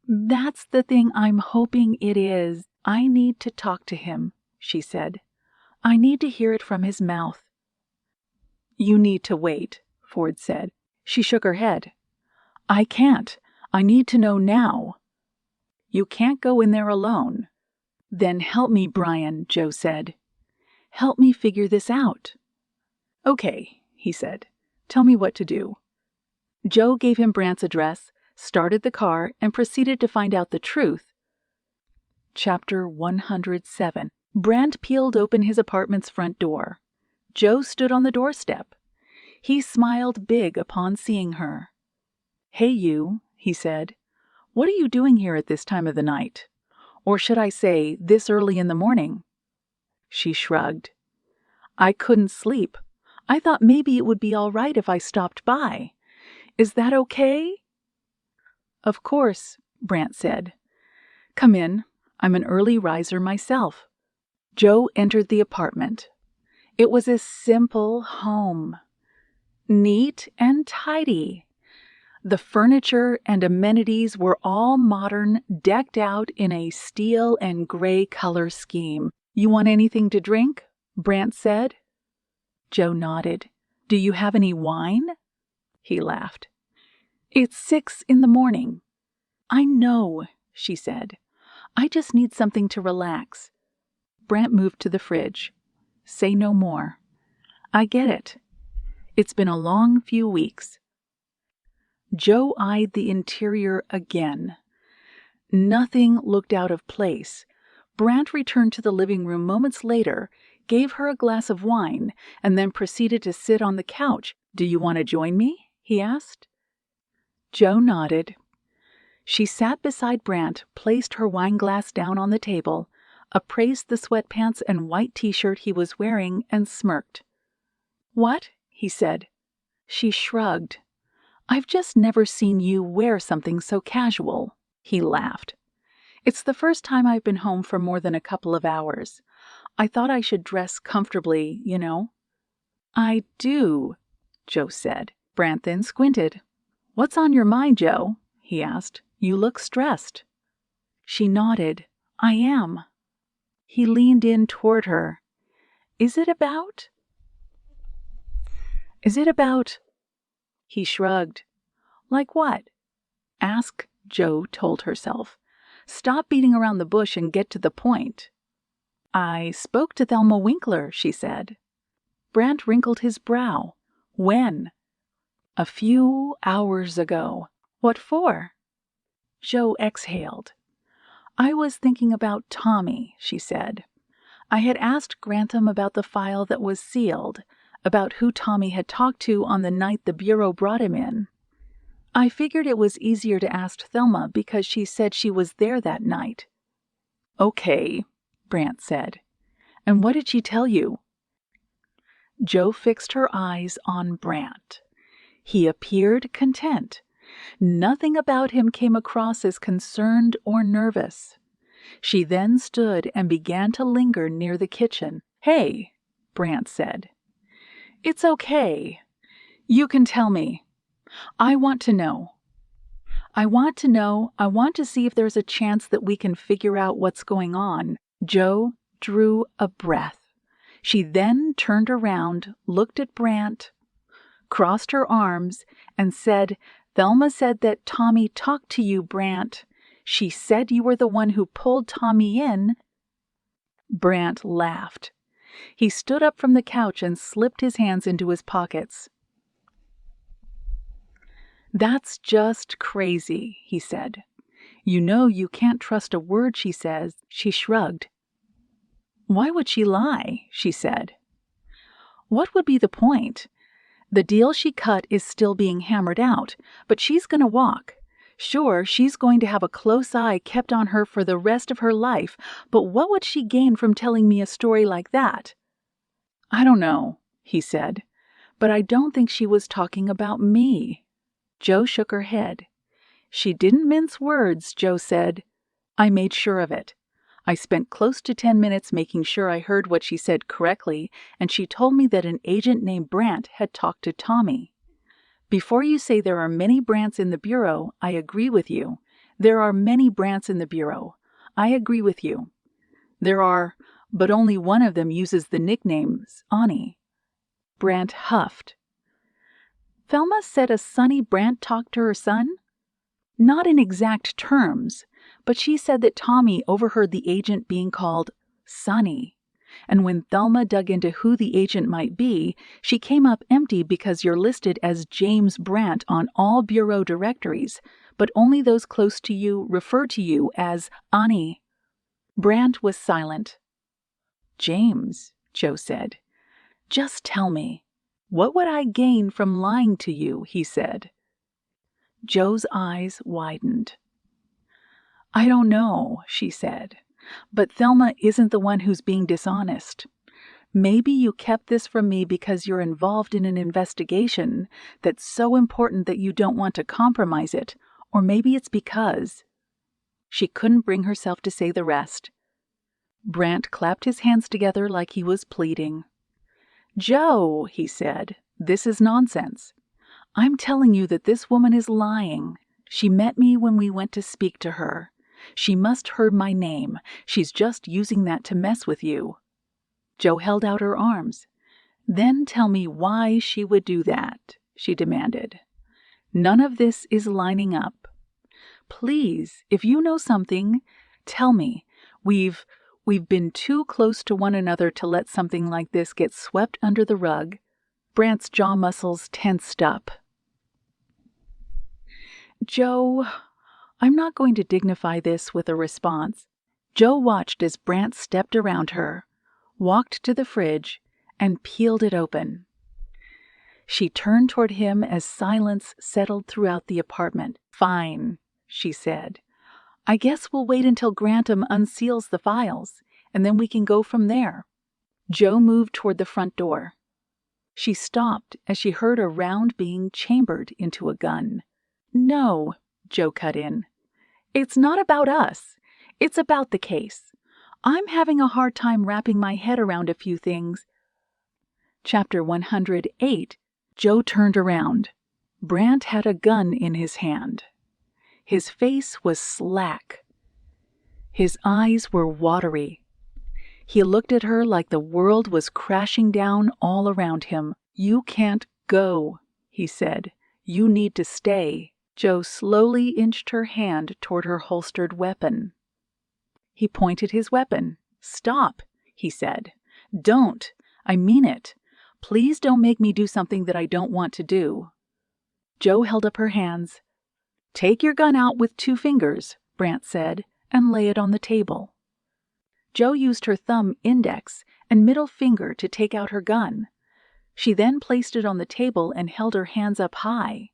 That's the thing I'm hoping it is. I need to talk to him, she said. I need to hear it from his mouth. You need to wait, Ford said. She shook her head. I can't. I need to know now. You can't go in there alone. Then help me, Brian, Joe said. Help me figure this out. Okay, he said. Tell me what to do. Joe gave him Brant's address, started the car, and proceeded to find out the truth. Chapter 107. Brant peeled open his apartment's front door. Joe stood on the doorstep. He smiled big upon seeing her. Hey, you, he said. What are you doing here at this time of the night? Or should I say, this early in the morning? She shrugged. I couldn't sleep. I thought maybe it would be all right if I stopped by. Is that okay? Of course, Brant said. Come in. I'm an early riser myself. Joe entered the apartment. It was a simple home. Neat and tidy. The furniture and amenities were all modern, decked out in a steel and gray color scheme. You want anything to drink? Brant said. Joe nodded. Do you have any wine? He laughed. It's 6 in the morning. I know, she said. I just need something to relax. Brant moved to the fridge. Say no more. I get it. It's been a long few weeks. Joe eyed the interior again. Nothing looked out of place. Brant returned to the living room moments later, gave her a glass of wine, and then proceeded to sit on the couch. Do you want to join me? He asked. Joe nodded. She sat beside Brant, placed her wine glass down on the table, appraised the sweatpants and white t-shirt he was wearing, and smirked. What? He said. She shrugged. I've just never seen you wear something so casual. He laughed. It's the first time I've been home for more than a couple of hours. I thought I should dress comfortably, you know. I do, Joe said. Brant then squinted. What's on your mind, Joe? He asked. You look stressed. She nodded. I am. He leaned in toward her. Is it about? He shrugged. Like what? Ask, Joe told herself. Stop beating around the bush and get to the point. I spoke to Thelma Winkler, she said. Brant wrinkled his brow. When? A few hours ago. What for? Joe exhaled. I was thinking about Tommy, she said. I had asked Grantham about the file that was sealed, about who Tommy had talked to on the night the Bureau brought him in. I figured it was easier to ask Thelma because she said she was there that night. Okay, Brant said. And what did she tell you? Joe fixed her eyes on Brant. He appeared content. Nothing about him came across as concerned or nervous. She then stood and began to linger near the kitchen. Hey, Brant said. It's okay. You can tell me. I want to know. I want to see if there's a chance that we can figure out what's going on. Joe drew a breath. She then turned around, looked at Brant, crossed her arms, and said, Thelma said that Tommy talked to you, Brant. She said you were the one who pulled Tommy in. Brant laughed. He stood up from the couch and slipped his hands into his pockets. That's just crazy, he said. You know you can't trust a word she says. She shrugged. Why would she lie? She said. What would be the point? The deal she cut is still being hammered out, but she's going to walk. Sure, she's going to have a close eye kept on her for the rest of her life, but what would she gain from telling me a story like that? I don't know, he said, but I don't think she was talking about me. Joe shook her head. She didn't mince words, Joe said. I made sure of it. I spent close to 10 minutes making sure I heard what she said correctly, and she told me that an agent named Brant had talked to Tommy. Before you say there are many Brants in the Bureau, I agree with you. There are many Brants in the Bureau. I agree with you. There are, but only one of them uses the nicknames Ani. Brant huffed. Thelma said a Sonny Brant talked to her son? Not in exact terms, but she said that Tommy overheard the agent being called Sonny. And when Thelma dug into who the agent might be, she came up empty because you're listed as James Brant on all bureau directories, but only those close to you refer to you as Annie. Brant was silent. James, Joe said. Just tell me, what would I gain from lying to you? He said. Joe's eyes widened. I don't know, she said, but Thelma isn't the one who's being dishonest. Maybe you kept this from me because you're involved in an investigation that's so important that you don't want to compromise it, or maybe it's because... She couldn't bring herself to say the rest. Brant clapped his hands together like he was pleading. Joe, he said, this is nonsense. I'm telling you that this woman is lying. She met me when we went to speak to her. She must heard my name. She's just using that to mess with you. Joe held out her arms. Then tell me why she would do that, she demanded. None of this is lining up. Please, if you know something, tell me. We've been too close to one another to let something like this get swept under the rug. Brant's jaw muscles tensed up. Joe, I'm not going to dignify this with a response. Joe watched as Brant stepped around her, walked to the fridge, and peeled it open. She turned toward him as silence settled throughout the apartment. Fine, she said. I guess we'll wait until Grantham unseals the files, and then we can go from there. Joe moved toward the front door. She stopped as she heard a round being chambered into a gun. No, Joe cut in. It's not about us. It's about the case. I'm having a hard time wrapping my head around a few things. Chapter 108. Joe turned around. Brant had a gun in his hand. His face was slack. His eyes were watery. He looked at her like the world was crashing down all around him. You can't go, he said. You need to stay. Joe slowly inched her hand toward her holstered weapon. He pointed his weapon. Stop, he said. Don't. I mean it. Please don't make me do something that I don't want to do. Joe held up her hands. Take your gun out with 2 fingers, Brant said, and lay it on the table. Joe used her thumb index and middle finger to take out her gun. She then placed it on the table and held her hands up high.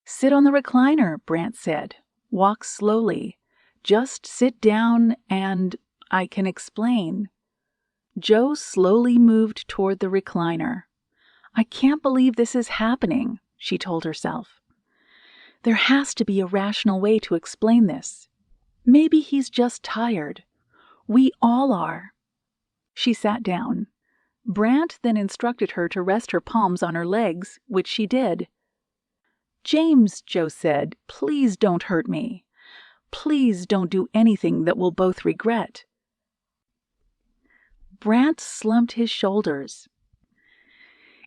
Sit on the recliner, Brant said. Walk slowly. Just sit down and I can explain. Joe slowly moved toward the recliner. I can't believe this is happening, she told herself. There has to be a rational way to explain this. Maybe he's just tired. We all are. She sat down. Brant then instructed her to rest her palms on her legs, which she did. James, Joe said, please don't hurt me. Please don't do anything that we'll both regret. Brant slumped his shoulders.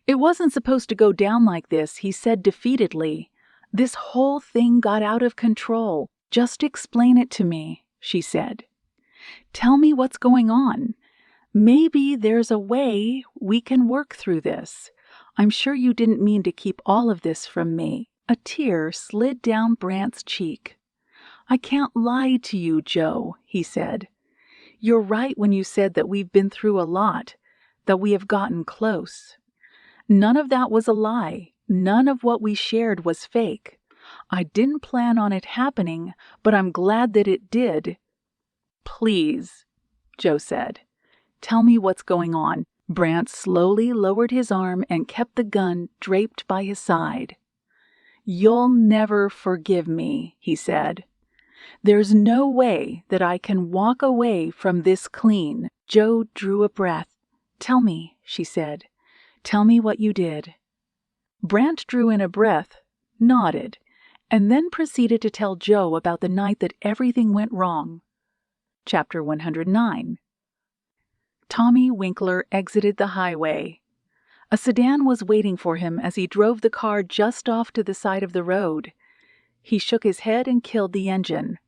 It wasn't supposed to go down like this, he said defeatedly. This whole thing got out of control. Just explain it to me, she said. Tell me what's going on. Maybe there's a way we can work through this. I'm sure you didn't mean to keep all of this from me. A tear slid down Brant's cheek. I can't lie to you, Joe, he said. You're right when you said that we've been through a lot, that we have gotten close. None of that was a lie. None of what we shared was fake. I didn't plan on it happening, but I'm glad that it did. Please, Joe said. Tell me what's going on. Brant slowly lowered his arm and kept the gun draped by his side. You'll never forgive me, he said. There's no way that I can walk away from this clean. Joe drew a breath. Tell me, she said. Tell me what you did. Brant drew in a breath, nodded, and then proceeded to tell Joe about the night that everything went wrong. Chapter 109. Tommy Winkler exited the highway. A sedan was waiting for him as he drove the car just off to the side of the road. He shook his head and killed the engine.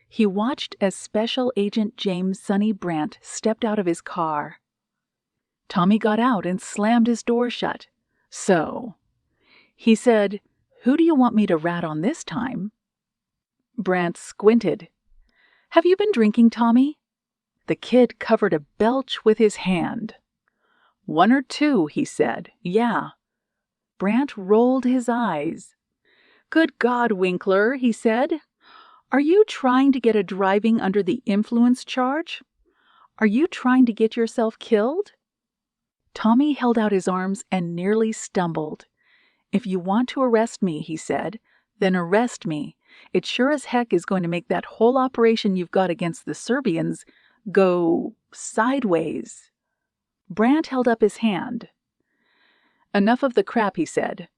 He watched as Special Agent James Sonny Brant stepped out of his car. Tommy got out and slammed his door shut. "So," he said, "who do you want me to rat on this time?" Brant squinted. "Have you been drinking, Tommy?" The kid covered a belch with his hand. "1 or 2, he said. "Yeah." Brant rolled his eyes. "Good God, Winkler," he said. "Are you trying to get a driving under the influence charge? Are you trying to get yourself killed?" Tommy held out his arms and nearly stumbled. "If you want to arrest me," he said, "then arrest me. It sure as heck is going to make that whole operation you've got against the Serbians go sideways." Brant held up his hand. "Enough of the crap," he said.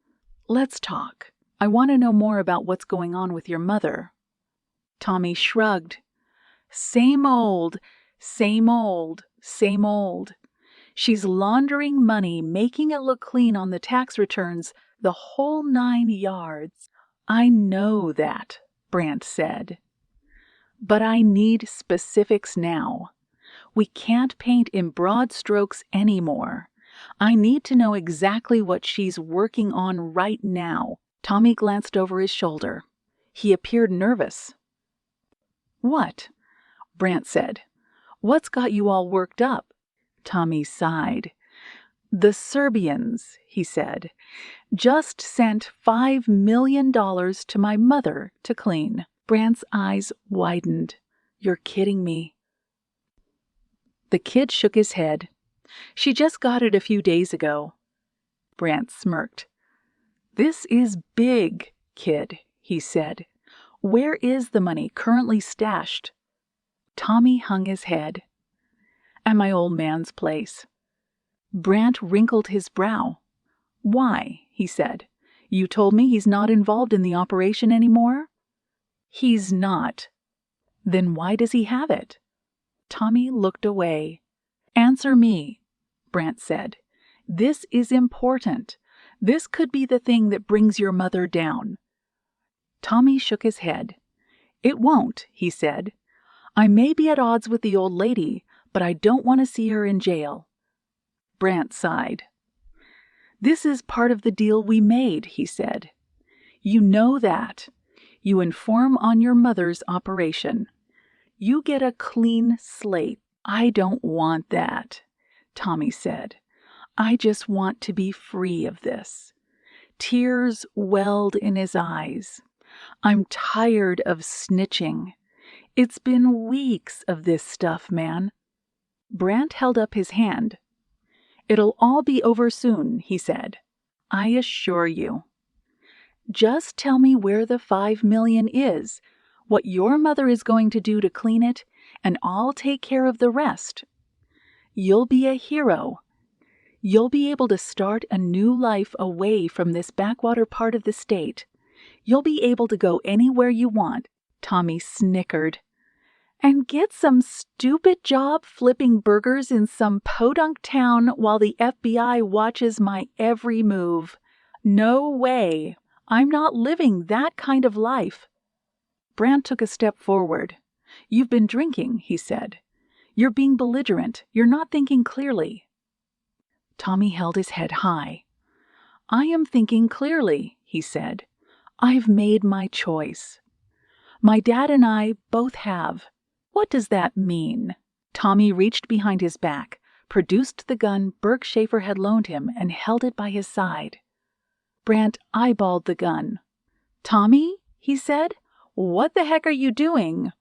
"Let's talk. I want to know more about what's going on with your mother." Tommy shrugged. "Same old, same old, same old. She's laundering money, making it look clean on the tax returns, the whole 9 yards." "I know that," Brant said. "But I need specifics now. We can't paint in broad strokes anymore. I need to know exactly what she's working on right now." Tommy glanced over his shoulder. He appeared nervous. "What?" Brant said. "What's got you all worked up?" Tommy sighed. "The Serbians," he said, "just sent $5 million to my mother to clean." Brant's eyes widened. "You're kidding me." The kid shook his head. "She just got it a few days ago." Brant smirked. "This is big, kid," he said. "Where is the money currently stashed?" Tommy hung his head. "At my old man's place." Brant wrinkled his brow. "Why?" he said. "You told me he's not involved in the operation anymore?" "He's not." "Then why does he have it?" Tommy looked away. "Answer me," Brant said. "This is important. This could be the thing that brings your mother down." Tommy shook his head. "It won't," he said. "I may be at odds with the old lady, but I don't want to see her in jail." Brant sighed. "This is part of the deal we made," he said. "You know that. You inform on your mother's operation. You get a clean slate." "I don't want that," Tommy said. "I just want to be free of this." Tears welled in his eyes. "I'm tired of snitching. It's been weeks of this stuff, man." Brant held up his hand. "It'll all be over soon," he said. "I assure you." "Just tell me where the $5 million is, what your mother is going to do to clean it, and I'll take care of the rest. You'll be a hero. You'll be able to start a new life away from this backwater part of the state. You'll be able to go anywhere you want." Tommy snickered. "And get some stupid job flipping burgers in some podunk town while the FBI watches my every move. No way. I'm not living that kind of life." Brant took a step forward. "You've been drinking," he said. "You're being belligerent. You're not thinking clearly." Tommy held his head high. "I am thinking clearly," he said. "I've made my choice. My dad and I both have." "What does that mean?" Tommy reached behind his back, produced the gun Burke Schaefer had loaned him, and held it by his side. Brant eyeballed the gun. "Tommy," he said, "what the heck are you doing?"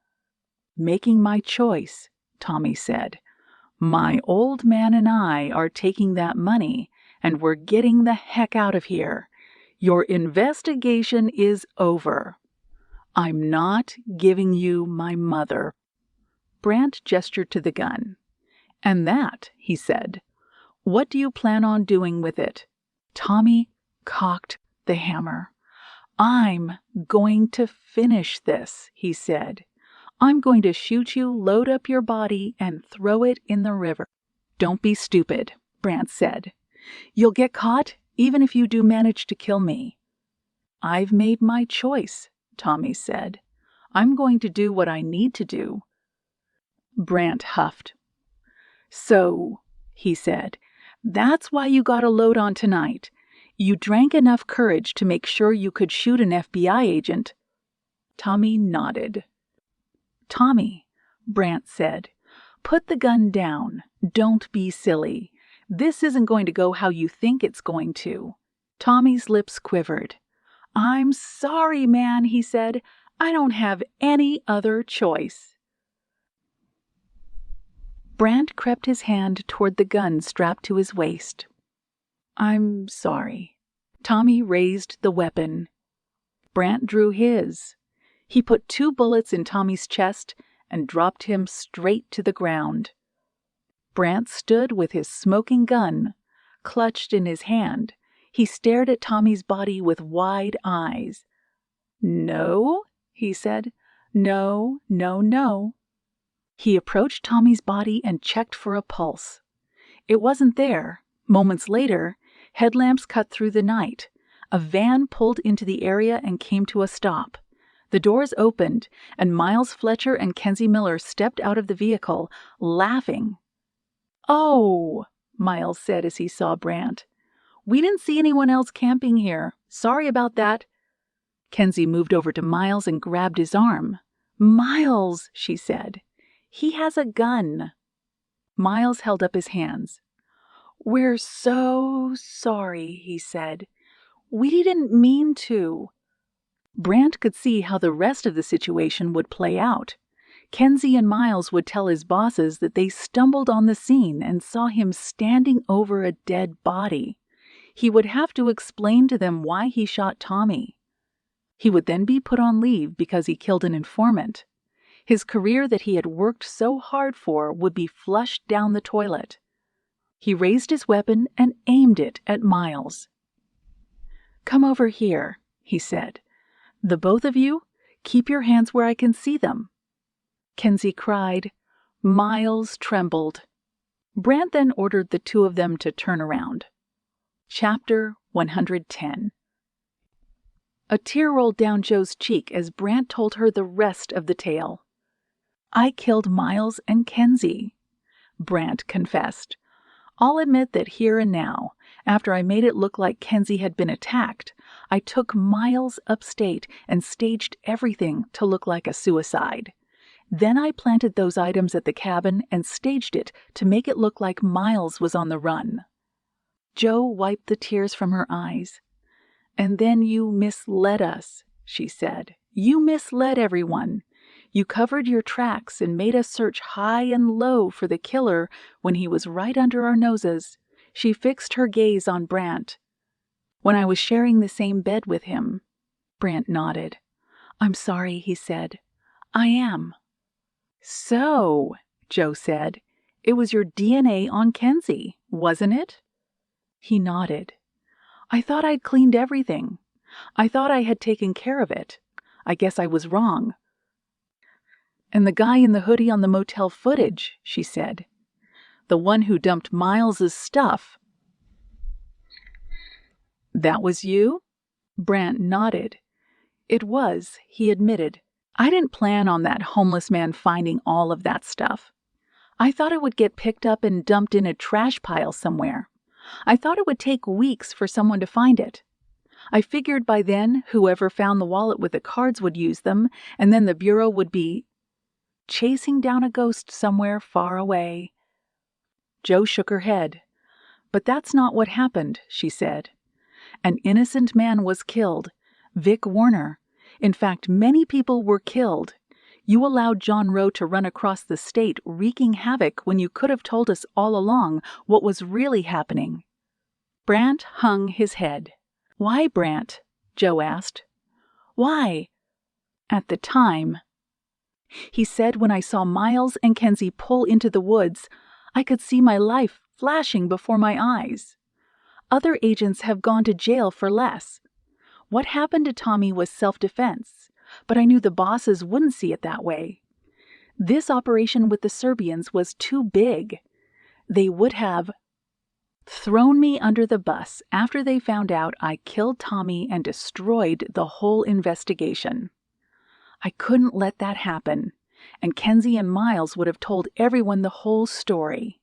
"Making my choice," Tommy said. "My old man and I are taking that money, and we're getting the heck out of here. Your investigation is over. I'm not giving you my mother." Brant gestured to the gun. "And that," he said. "What do you plan on doing with it?" Tommy cocked the hammer. "I'm going to finish this," he said. "I'm going to shoot you, load up your body, and throw it in the river." "Don't be stupid," Brant said. You'll get caught even if you do manage to kill me." "I've made my choice," Tommy said. "I'm going to do what I need to do." Brant huffed. "So," he said, "that's why you got a load on tonight. You drank enough courage to make sure you could shoot an FBI agent." Tommy nodded. "Tommy," Brant said, "put the gun down. Don't be silly. This isn't going to go how you think it's going to." Tommy's lips quivered. "I'm sorry, man," he said. "I don't have any other choice." Brant crept his hand toward the gun strapped to his waist. "I'm sorry." Tommy raised the weapon. Brant drew his. He put 2 bullets in Tommy's chest and dropped him straight to the ground. Brant stood with his smoking gun clutched in his hand. He stared at Tommy's body with wide eyes. "No," he said. "No, no, no." He approached Tommy's body and checked for a pulse. It wasn't there. Moments later, headlamps cut through the night. A van pulled into the area and came to a stop. The doors opened, and Miles Fletcher and Kenzie Miller stepped out of the vehicle, laughing. "Oh," Miles said as he saw Brant. "We didn't see anyone else camping here. Sorry about that." Kenzie moved over to Miles and grabbed his arm. "Miles," she said. "He has a gun." Miles held up his hands. "We're so sorry," he said. "We didn't mean to." Brant could see how the rest of the situation would play out. Kenzie and Miles would tell his bosses that they stumbled on the scene and saw him standing over a dead body. He would have to explain to them why he shot Tommy. He would then be put on leave because he killed an informant. His career that he had worked so hard for would be flushed down the toilet. He raised his weapon and aimed it at Miles. "Come over here," he said. "The both of you, keep your hands where I can see them." Kenzie cried. Miles trembled. Brant then ordered the 2 of them to turn around. Chapter 110. A tear rolled down Jo's cheek as Brant told her the rest of the tale. "I killed Miles and Kenzie," Brant confessed. "I'll admit that here and now, after I made it look like Kenzie had been attacked, I took Miles upstate and staged everything to look like a suicide. Then I planted those items at the cabin and staged it to make it look like Miles was on the run." Jo wiped the tears from her eyes. "And then you misled us," she said. "You misled everyone. You covered your tracks and made us search high and low for the killer when he was right under our noses." She fixed her gaze on Brant. "When I was sharing the same bed with him." Brant nodded. "I'm sorry," he said. "I am." "So," Jo said, "it was your DNA on Kenzie, wasn't it?" He nodded. "I thought I'd cleaned everything. I thought I had taken care of it. I guess I was wrong." "And the guy in the hoodie on the motel footage," she said. "The one who dumped Miles's stuff. That was you?" Brant nodded. "It was," he admitted. "I didn't plan on that homeless man finding all of that stuff. I thought it would get picked up and dumped in a trash pile somewhere. I thought it would take weeks for someone to find it. I figured by then whoever found the wallet with the cards would use them, and then the Bureau would be chasing down a ghost somewhere far away." Jo shook her head. "But that's not what happened," she said. "An innocent man was killed. Vic Warner. In fact, many people were killed. You allowed John Rowe to run across the state wreaking havoc when you could have told us all along what was really happening." Brant hung his head. "Why, Brant?" Jo asked. "Why?" "At the time," he said, "when I saw Miles and Kenzie pull into the woods, I could see my life flashing before my eyes. Other agents have gone to jail for less. What happened to Tommy was self-defense, but I knew the bosses wouldn't see it that way. This operation with the Serbians was too big. They would have thrown me under the bus after they found out I killed Tommy and destroyed the whole investigation. I couldn't let that happen, and Kenzie and Miles would have told everyone the whole story.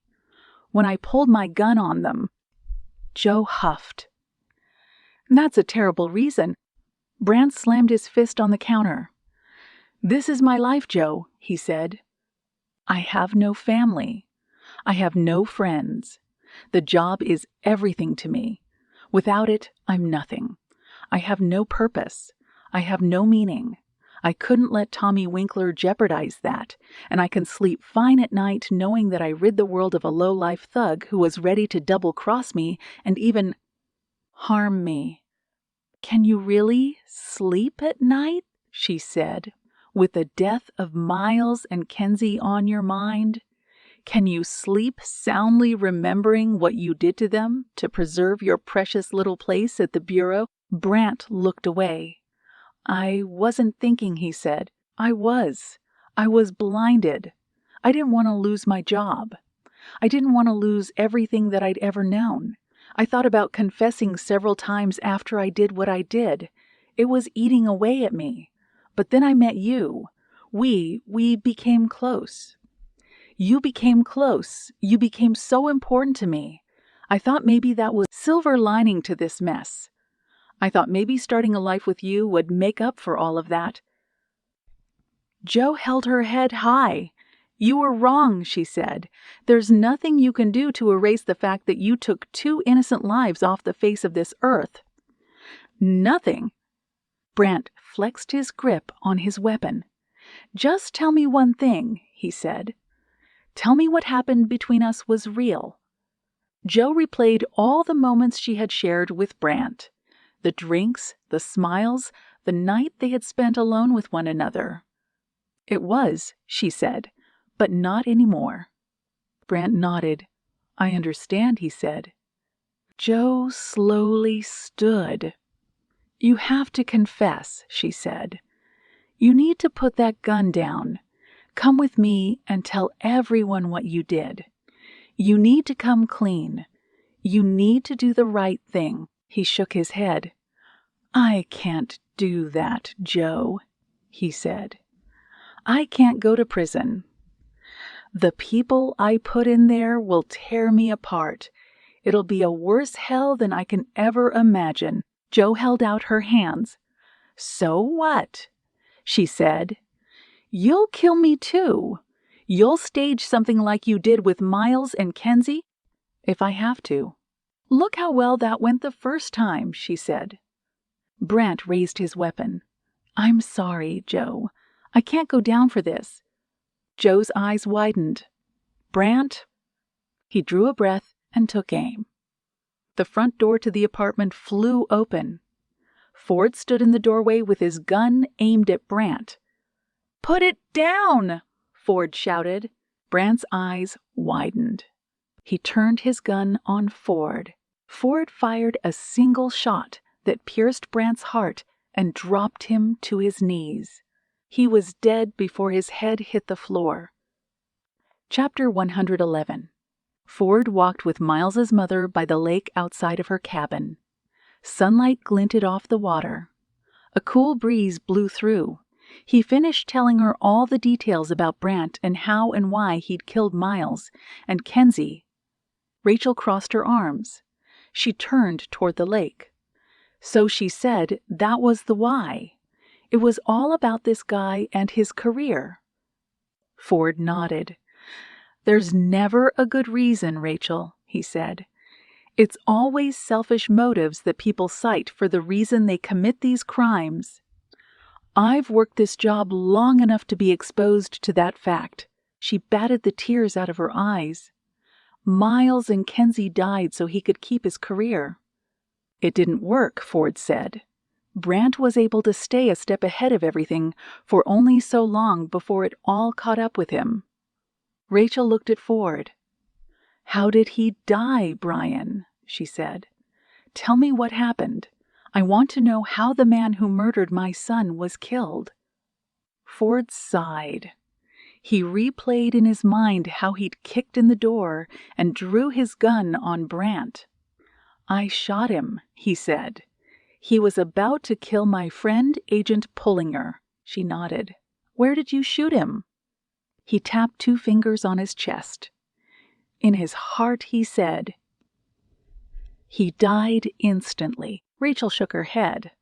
When I pulled my gun on them, Joe huffed. That's a terrible reason. Brant slammed his fist on the counter. This is my life, Joe, he said. I have no family. I have no friends. The job is everything to me. Without it, I'm nothing. I have no purpose. I have no meaning. I couldn't let Tommy Winkler jeopardize that, and I can sleep fine at night knowing that I rid the world of a low-life thug who was ready to double-cross me and even harm me. Can you really sleep at night? She said, with the death of Miles and Kenzie on your mind. Can you sleep soundly remembering what you did to them to preserve your precious little place at the bureau? Brant looked away. I wasn't thinking, he said. I was blinded. I didn't want to lose my job. I didn't want to lose everything that I'd ever known. I thought about confessing several times after I did what I did. It was eating away at me. But then I met you. We became close. You became close. You became so important to me. I thought maybe that was silver lining to this mess. I thought maybe starting a life with you would make up for all of that. Joe held her head high. You were wrong, she said. There's nothing you can do to erase the fact that you took 2 innocent lives off the face of this earth. Nothing. Brant flexed his grip on his weapon. Just tell me one thing, he said. Tell me what happened between us was real. Joe replayed all the moments she had shared with Brant. The drinks, the smiles, the night they had spent alone with one another. It was, she said, but not anymore. Brant nodded. I understand, he said. Joe slowly stood. You have to confess, she said. You need to put that gun down. Come with me and tell everyone what you did. You need to come clean. You need to do the right thing. He shook his head. I can't do that, Joe, he said. I can't go to prison. The people I put in there will tear me apart. It'll be a worse hell than I can ever imagine. Joe held out her hands. So what? She said. You'll kill me too. You'll stage something like you did with Miles and Kenzie, if I have to. Look how well that went the first time, she said. Brant raised his weapon. I'm sorry, Joe. I can't go down for this. Joe's eyes widened. Brant? He drew a breath and took aim. The front door to the apartment flew open. Ford stood in the doorway with his gun aimed at Brant. Put it down! Ford shouted. Brant's eyes widened. He turned his gun on Ford. Ford fired a single shot that pierced Brant's heart and dropped him to his knees. He was dead before his head hit the floor. Chapter 111. Ford walked with Miles's mother by the lake outside of her cabin. Sunlight glinted off the water. A cool breeze blew through. He finished telling her all the details about Brant and how and why he'd killed Miles and Kenzie. Rachel crossed her arms. She turned toward the lake. So she said that was the why. It was all about this guy and his career. Ford nodded. There's never a good reason, Rachel, he said. It's always selfish motives that people cite for the reason they commit these crimes. I've worked this job long enough to be exposed to that fact. She batted the tears out of her eyes. Miles and Kenzie died so he could keep his career. It didn't work, Ford said. Brant was able to stay a step ahead of everything for only so long before it all caught up with him. Rachel looked at Ford. How did he die, Brian? She said. Tell me what happened. I want to know how the man who murdered my son was killed. Ford sighed. He replayed in his mind how he'd kicked in the door and drew his gun on Brant. I shot him, he said. He was about to kill my friend, Agent Pullinger. She nodded. Where did you shoot him? He tapped 2 fingers on his chest. In his heart, he said. He died instantly. Rachel shook her head.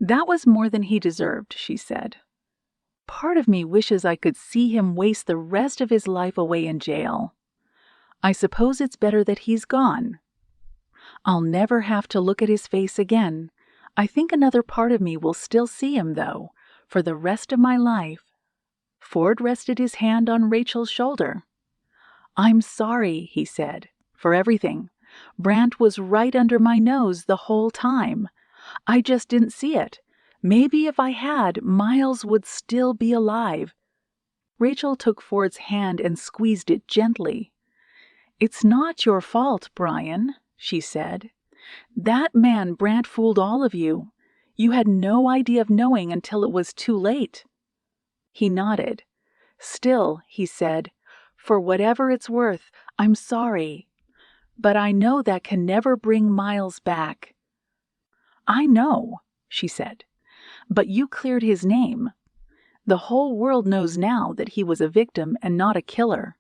That was more than he deserved, she said. Part of me wishes I could see him waste the rest of his life away in jail. I suppose it's better that he's gone. I'll never have to look at his face again. I think another part of me will still see him, though, for the rest of my life. Ford rested his hand on Rachel's shoulder. I'm sorry, he said, for everything. Brant was right under my nose the whole time. I just didn't see it. Maybe if I had, Miles would still be alive. Rachel took Ford's hand and squeezed it gently. It's not your fault, Brian, she said. That man Brant fooled all of you. You had no idea of knowing until it was too late. He nodded. Still, he said, for whatever it's worth, I'm sorry. But I know that can never bring Miles back. I know, she said, but you cleared his name. The whole world knows now that he was a victim and not a killer.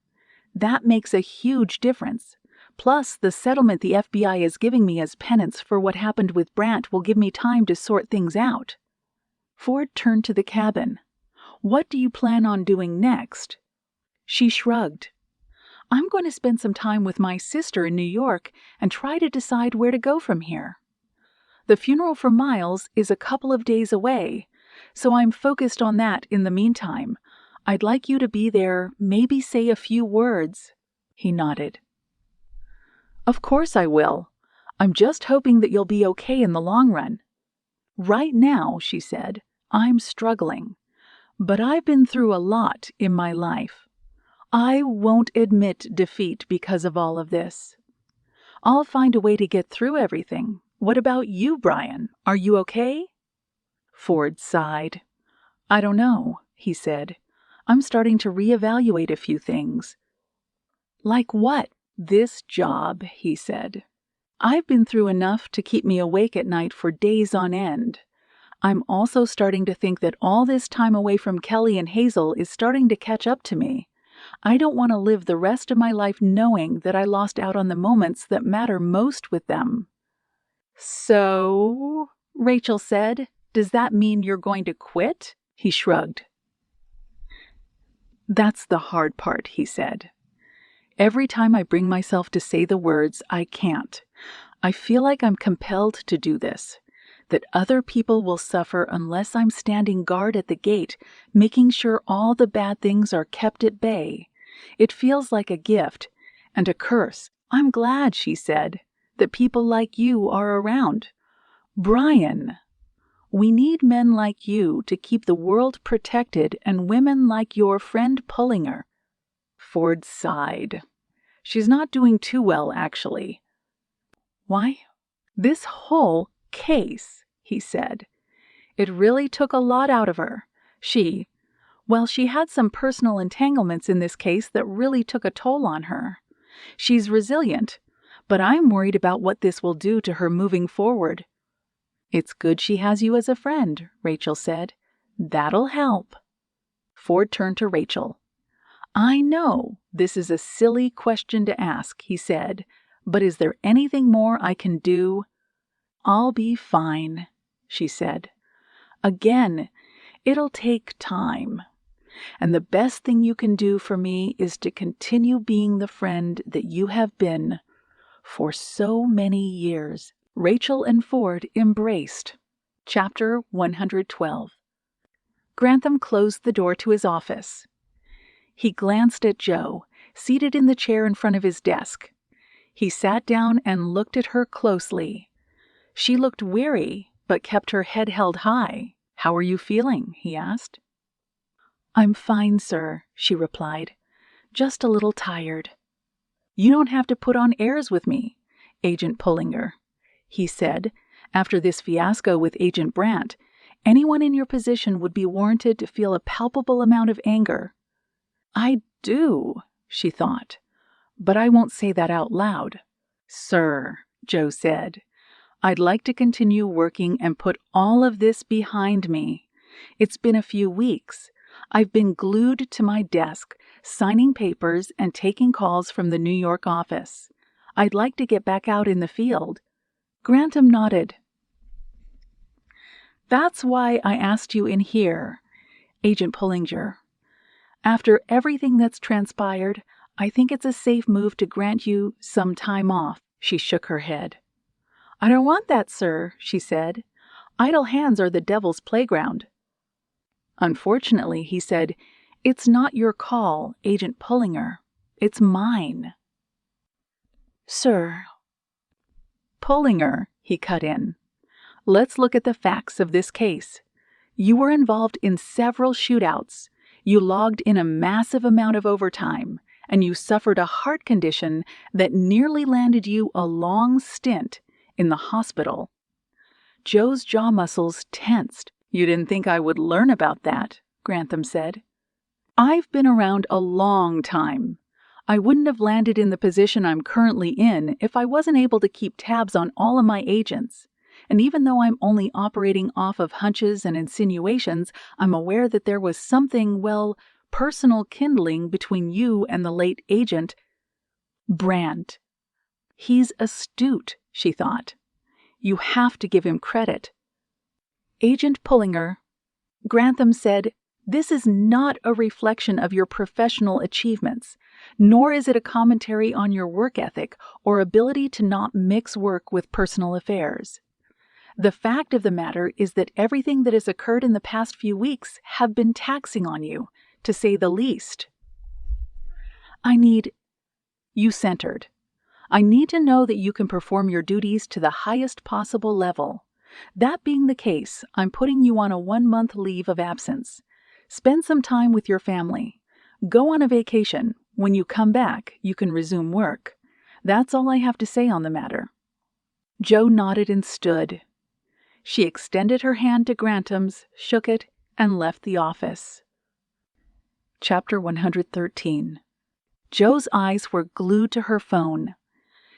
That makes a huge difference. Plus, the settlement the FBI is giving me as penance for what happened with Brant will give me time to sort things out. Ford turned to the cabin. What do you plan on doing next? She shrugged. I'm going to spend some time with my sister in New York and try to decide where to go from here. The funeral for Miles is a couple of days away, so I'm focused on that in the meantime. I'd like you to be there, maybe say a few words. He nodded. Of course I will. I'm just hoping that you'll be okay in the long run. Right now, she said, I'm struggling. But I've been through a lot in my life. I won't admit defeat because of all of this. I'll find a way to get through everything. What about you, Brian? Are you okay? Ford sighed. I don't know, he said. I'm starting to reevaluate a few things. Like what? This job, he said. I've been through enough to keep me awake at night for days on end. I'm also starting to think that all this time away from Kelly and Hazel is starting to catch up to me. I don't want to live the rest of my life knowing that I lost out on the moments that matter most with them. So, Rachel said, does that mean you're going to quit? He shrugged. That's the hard part, he said. Every time I bring myself to say the words, I can't. I feel like I'm compelled to do this, that other people will suffer unless I'm standing guard at the gate, making sure all the bad things are kept at bay. It feels like a gift and a curse. I'm glad, she said, that people like you are around. Brian, we need men like you to keep the world protected and women like your friend Pullinger. Ford sighed. She's not doing too well, actually. Why? This whole case, he said. It really took a lot out of her. She had some personal entanglements in this case that really took a toll on her. She's resilient, but I'm worried about what this will do to her moving forward. It's good she has you as a friend, Rachel said. That'll help. Ford turned to Rachel. I know this is a silly question to ask, he said, but is there anything more I can do? I'll be fine, she said. Again, it'll take time. And the best thing you can do for me is to continue being the friend that you have been for so many years. Rachel and Ford embraced. Chapter 112. Grantham closed the door to his office. He glanced at Jo, seated in the chair in front of his desk. He sat down and looked at her closely. She looked weary, but kept her head held high. How are you feeling? He asked. I'm fine, sir, she replied. Just a little tired. You don't have to put on airs with me, Agent Pullinger, he said. After this fiasco with Agent Brant, anyone in your position would be warranted to feel a palpable amount of anger. I do, she thought, but I won't say that out loud. Sir, Joe said. "I'd like to continue working and put all of this behind me. It's been a few weeks. I've been glued to my desk, signing papers and taking calls from the New York office. I'd like to get back out in the field." Grantham nodded. "That's why I asked you in here, Agent Pullinger. After everything that's transpired, I think it's a safe move to grant you some time off." She shook her head. "I don't want that, sir," she said. "Idle hands are the devil's playground." "Unfortunately," he said, "it's not your call, Agent Pullinger. It's mine." "Sir." "Pullinger," he cut in. "Let's look at the facts of this case. You were involved in several shootouts. You logged in a massive amount of overtime, and you suffered a heart condition that nearly landed you a long stint in the hospital." Joe's jaw muscles tensed. "You didn't think I would learn about that," Grantham said. "I've been around a long time. I wouldn't have landed in the position I'm currently in if I wasn't able to keep tabs on all of my agents. And even though I'm only operating off of hunches and insinuations, I'm aware that there was something, well, personal kindling between you and the late agent Brandt. He's astute," she thought. "You have to give him credit." "Agent Pullinger," Grantham said, "this is not a reflection of your professional achievements, nor is it a commentary on your work ethic or ability to not mix work with personal affairs. The fact of the matter is that everything that has occurred in the past few weeks have been taxing on you, to say the least. You centered. I need to know that you can perform your duties to the highest possible level. That being the case, I'm putting you on a 1-month leave of absence. Spend some time with your family. Go on a vacation. When you come back, you can resume work. That's all I have to say on the matter." Joe nodded and stood. She extended her hand to Grantham's, shook it, and left the office. Chapter 113. Joe's eyes were glued to her phone.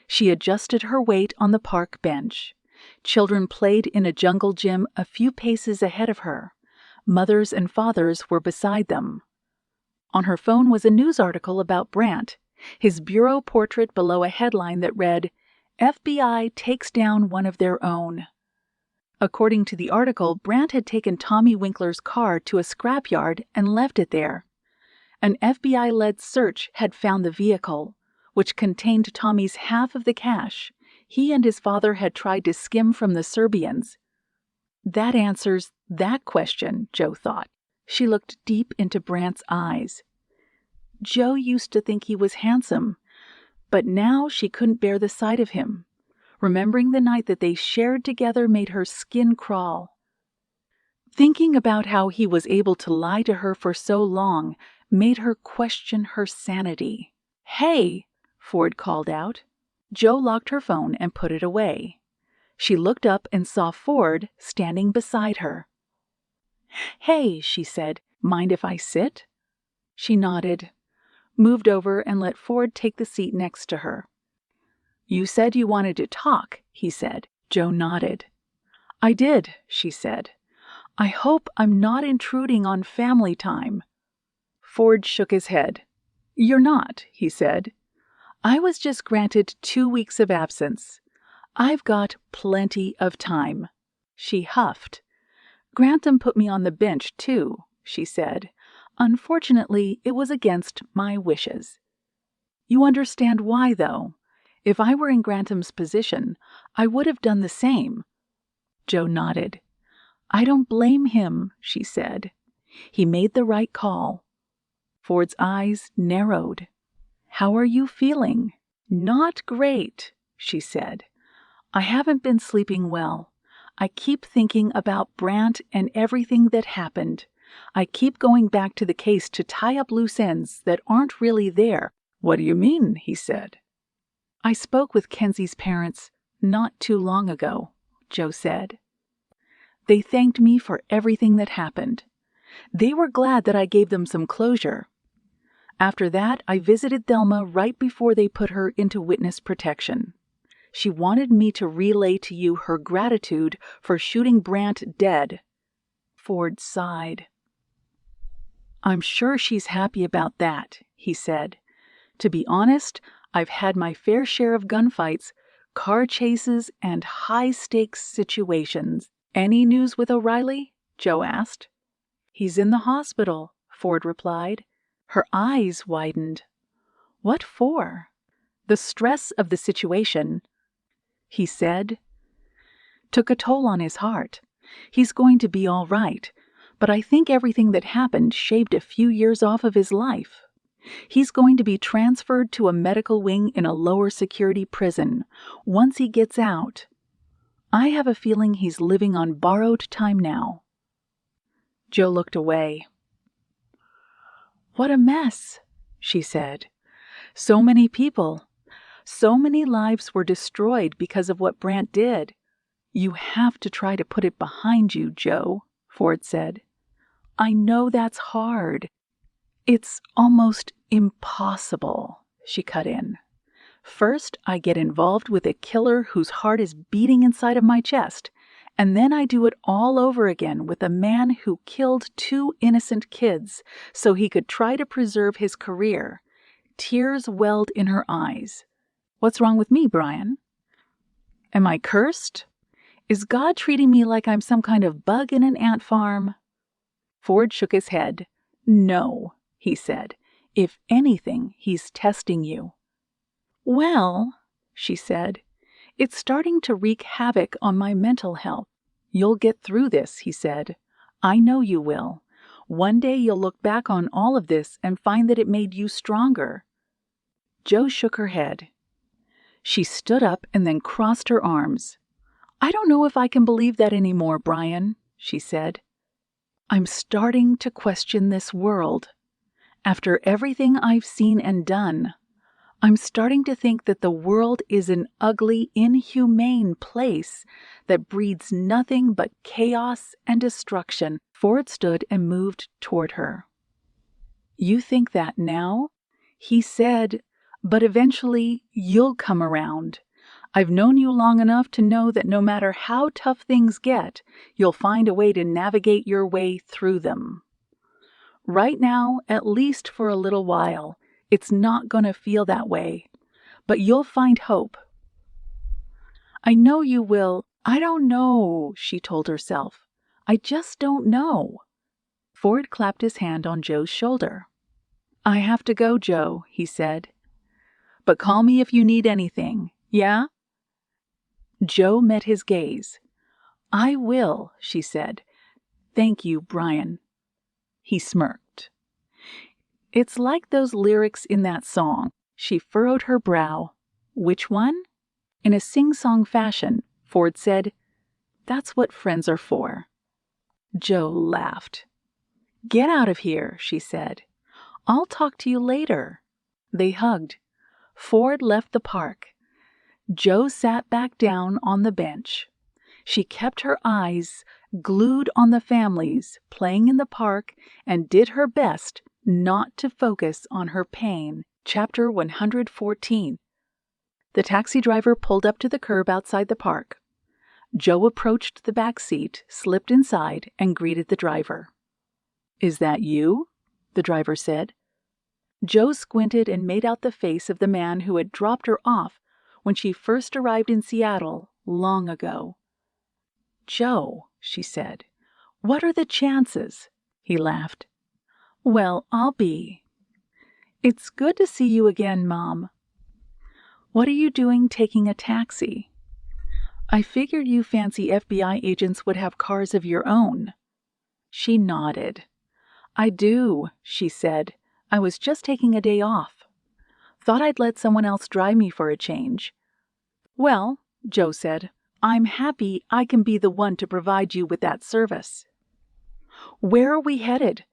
She adjusted her weight on the park bench. Children played in a jungle gym a few paces ahead of her. Mothers and fathers were beside them. On her phone was a news article about Brandt, his bureau portrait below a headline that read, "FBI takes down one of their own." According to the article, Brandt had taken Tommy Winkler's car to a scrapyard and left it there. An FBI-led search had found the vehicle, which contained Tommy's half of the cash he and his father had tried to skim from the Serbians. That answers that question, Joe thought. She looked deep into Brandt's eyes. Joe used to think he was handsome, but now she couldn't bear the sight of him. Remembering the night that they shared together made her skin crawl. Thinking about how he was able to lie to her for so long made her question her sanity. "Hey!" Ford called out. Joe locked her phone and put it away. She looked up and saw Ford standing beside her. "Hey," she said, "mind if I sit?" She nodded, moved over and let Ford take the seat next to her. "You said you wanted to talk," he said. Joe nodded. "I did," she said. "I hope I'm not intruding on family time." Ford shook his head. "You're not," he said. "I was just granted 2 weeks of absence. I've got plenty of time." She huffed. "Grantham put me on the bench, too," she said. "Unfortunately, it was against my wishes." "You understand why, though. If I were in Grantham's position, I would have done the same." Joe nodded. "I don't blame him," she said. "He made the right call." Ford's eyes narrowed. "How are you feeling?" "Not great," she said. "I haven't been sleeping well. I keep thinking about Brandt and everything that happened. I keep going back to the case to tie up loose ends that aren't really there." "What do you mean?" he said. "I spoke with Kenzie's parents not too long ago," Joe said. "They thanked me for everything that happened. They were glad that I gave them some closure. After that, I visited Thelma right before they put her into witness protection." She wanted me to relay to you her gratitude for shooting Brant dead." Ford sighed. "I'm sure she's happy about that," he said. "To be honest, I've had my fair share of gunfights, car chases, and high-stakes situations." "Any news with O'Reilly?" Joe asked. "He's in the hospital," Ford replied. Her eyes widened. "What for?" "The stress of the situation," he said, "took a toll on his heart. He's going to be all right, but I think everything that happened shaved a few years off of his life. He's going to be transferred to a medical wing in a lower security prison. Once he gets out, I have a feeling he's living on borrowed time now." Joe looked away. "What a mess," she said. "So many people, so many lives were destroyed because of what Brant did." "You have to try to put it behind you, Joe," Ford said. "I know that's hard." "It's almost impossible," she cut in. "First, I get involved with a killer whose heart is beating inside of my chest, and then I do it all over again with a man who killed 2 innocent kids so he could try to preserve his career." Tears welled in her eyes. "What's wrong with me, Brian? Am I cursed? Is God treating me like I'm some kind of bug in an ant farm?" Ford shook his head. "No," he said. "If anything, he's testing you." "Well," she said, "it's starting to wreak havoc on my mental health." "You'll get through this," he said. "I know you will. One day you'll look back on all of this and find that it made you stronger." Joe shook her head. She stood up and then crossed her arms. "I don't know if I can believe that anymore, Brian," she said. "I'm starting to question this world. After everything I've seen and done, I'm starting to think that the world is an ugly, inhumane place that breeds nothing but chaos and destruction." Ford stood and moved toward her. "You think that now?" He said, "but eventually you'll come around. I've known you long enough to know that no matter how tough things get, you'll find a way to navigate your way through them. Right now, at least for a little while, it's not going to feel that way, but you'll find hope." "I know you will." "I don't know," she told herself. "I just don't know." Ford clapped his hand on Joe's shoulder. "I have to go, Joe," he said. "But call me if you need anything, yeah?" Joe met his gaze. "I will," she said. "Thank you, Brian." He smirked. "It's like those lyrics in that song." She furrowed her brow. "Which one?" In a sing-song fashion, Ford said, "That's what friends are for." Joe laughed. "Get out of here," she said. "I'll talk to you later." They hugged. Ford left the park. Joe sat back down on the bench. She kept her eyes glued on the families playing in the park and did her best not to focus on her pain. Chapter 114. The taxi driver pulled up to the curb outside the park. Joe approached the back seat, slipped inside, and greeted the driver. "Is that you?" the driver said. Joe squinted and made out the face of the man who had dropped her off when she first arrived in Seattle long ago. "Joe," she said, "what are the chances?" He laughed. "Well, I'll be. It's good to see you again, Mom. What are you doing taking a taxi? I figured you fancy FBI agents would have cars of your own." She nodded. "I do," she said. "I was just taking a day off. Thought I'd let someone else drive me for a change." "Well," Joe said, "I'm happy I can be the one to provide you with that service." "Where are we headed?"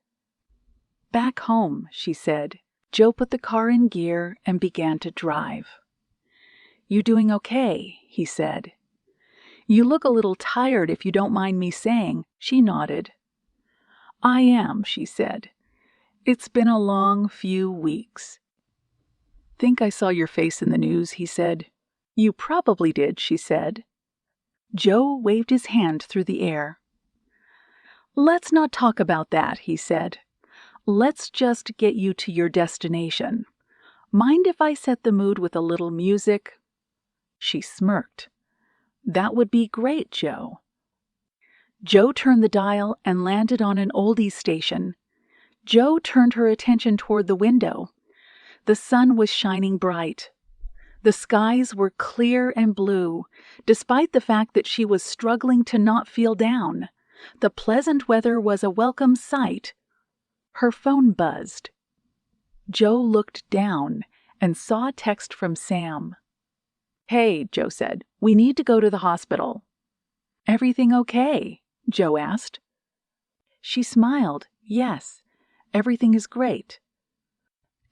"Back home," she said. Joe put the car in gear and began to drive. "You doing okay?" he said. "You look a little tired, if you don't mind me saying." She nodded. "I am," she said. "It's been a long few weeks." "Think I saw your face in the news," he said. "You probably did," she said. Joe waved his hand through the air. "Let's not talk about that," he said. "Let's just get you to your destination. Mind if I set the mood with a little music?" She smirked. "That would be great, Joe." Joe turned the dial and landed on an oldies station. Joe turned her attention toward the window. The sun was shining bright. The skies were clear and blue, despite the fact that she was struggling to not feel down. The pleasant weather was a welcome sight. Her phone buzzed. Joe looked down and saw a text from Sam. "Hey," Joe said, "we need to go to the hospital." "Everything okay?" Joe asked. She smiled. "Yes, everything is great."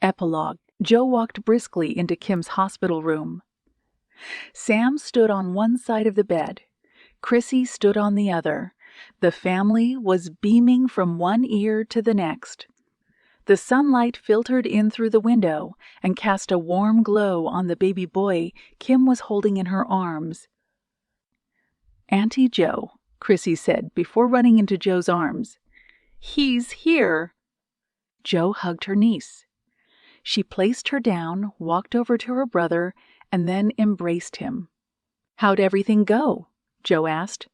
Epilogue. Joe walked briskly into Kim's hospital room. Sam stood on one side of the bed. Chrissy stood on the other. The family was beaming from one ear to the next. The sunlight filtered in through the window and cast a warm glow on the baby boy Kim was holding in her arms. "Auntie Joe," Chrissy said before running into Joe's arms. "He's here." Joe hugged her niece. She placed her down, walked over to her brother, and then embraced him. "How'd everything go?" Joe asked.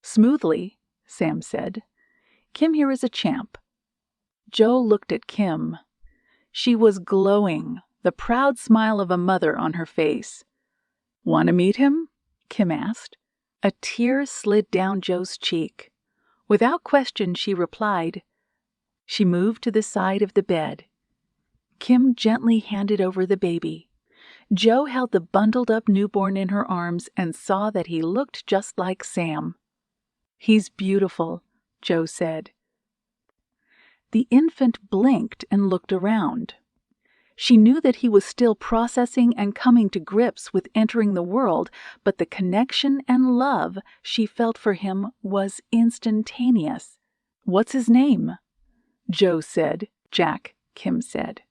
"Smoothly," Sam said. "Kim here is a champ." Joe looked at Kim. She was glowing, the proud smile of a mother on her face. "Want to meet him?" Kim asked. A tear slid down Joe's cheek. Without question, she replied. She moved to the side of the bed. Kim gently handed over the baby. Joe held the bundled-up newborn in her arms and saw that he looked just like Sam. "He's beautiful," Joe said. The infant blinked and looked around. She knew that he was still processing and coming to grips with entering the world, but the connection and love she felt for him was instantaneous. "What's his name?" Joe said. "Jack," Kim said.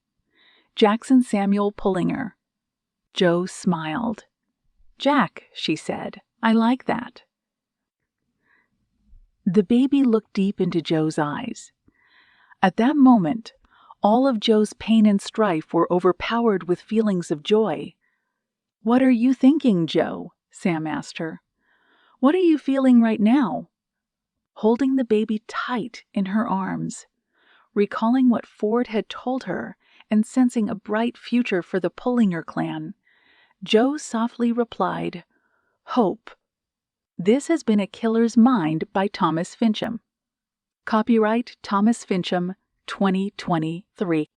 "Jackson Samuel Pullinger." Joe smiled. "Jack," she said. "I like that." The baby looked deep into Joe's eyes. At that moment, all of Joe's pain and strife were overpowered with feelings of joy. "What are you thinking, Joe?" Sam asked her. "What are you feeling right now?" Holding the baby tight in her arms, recalling what Ford had told her and sensing a bright future for the Pullinger clan, Joe softly replied, "Hope." This has been A Killer's Mind by Thomas Fincham. Copyright Thomas Fincham, 2023.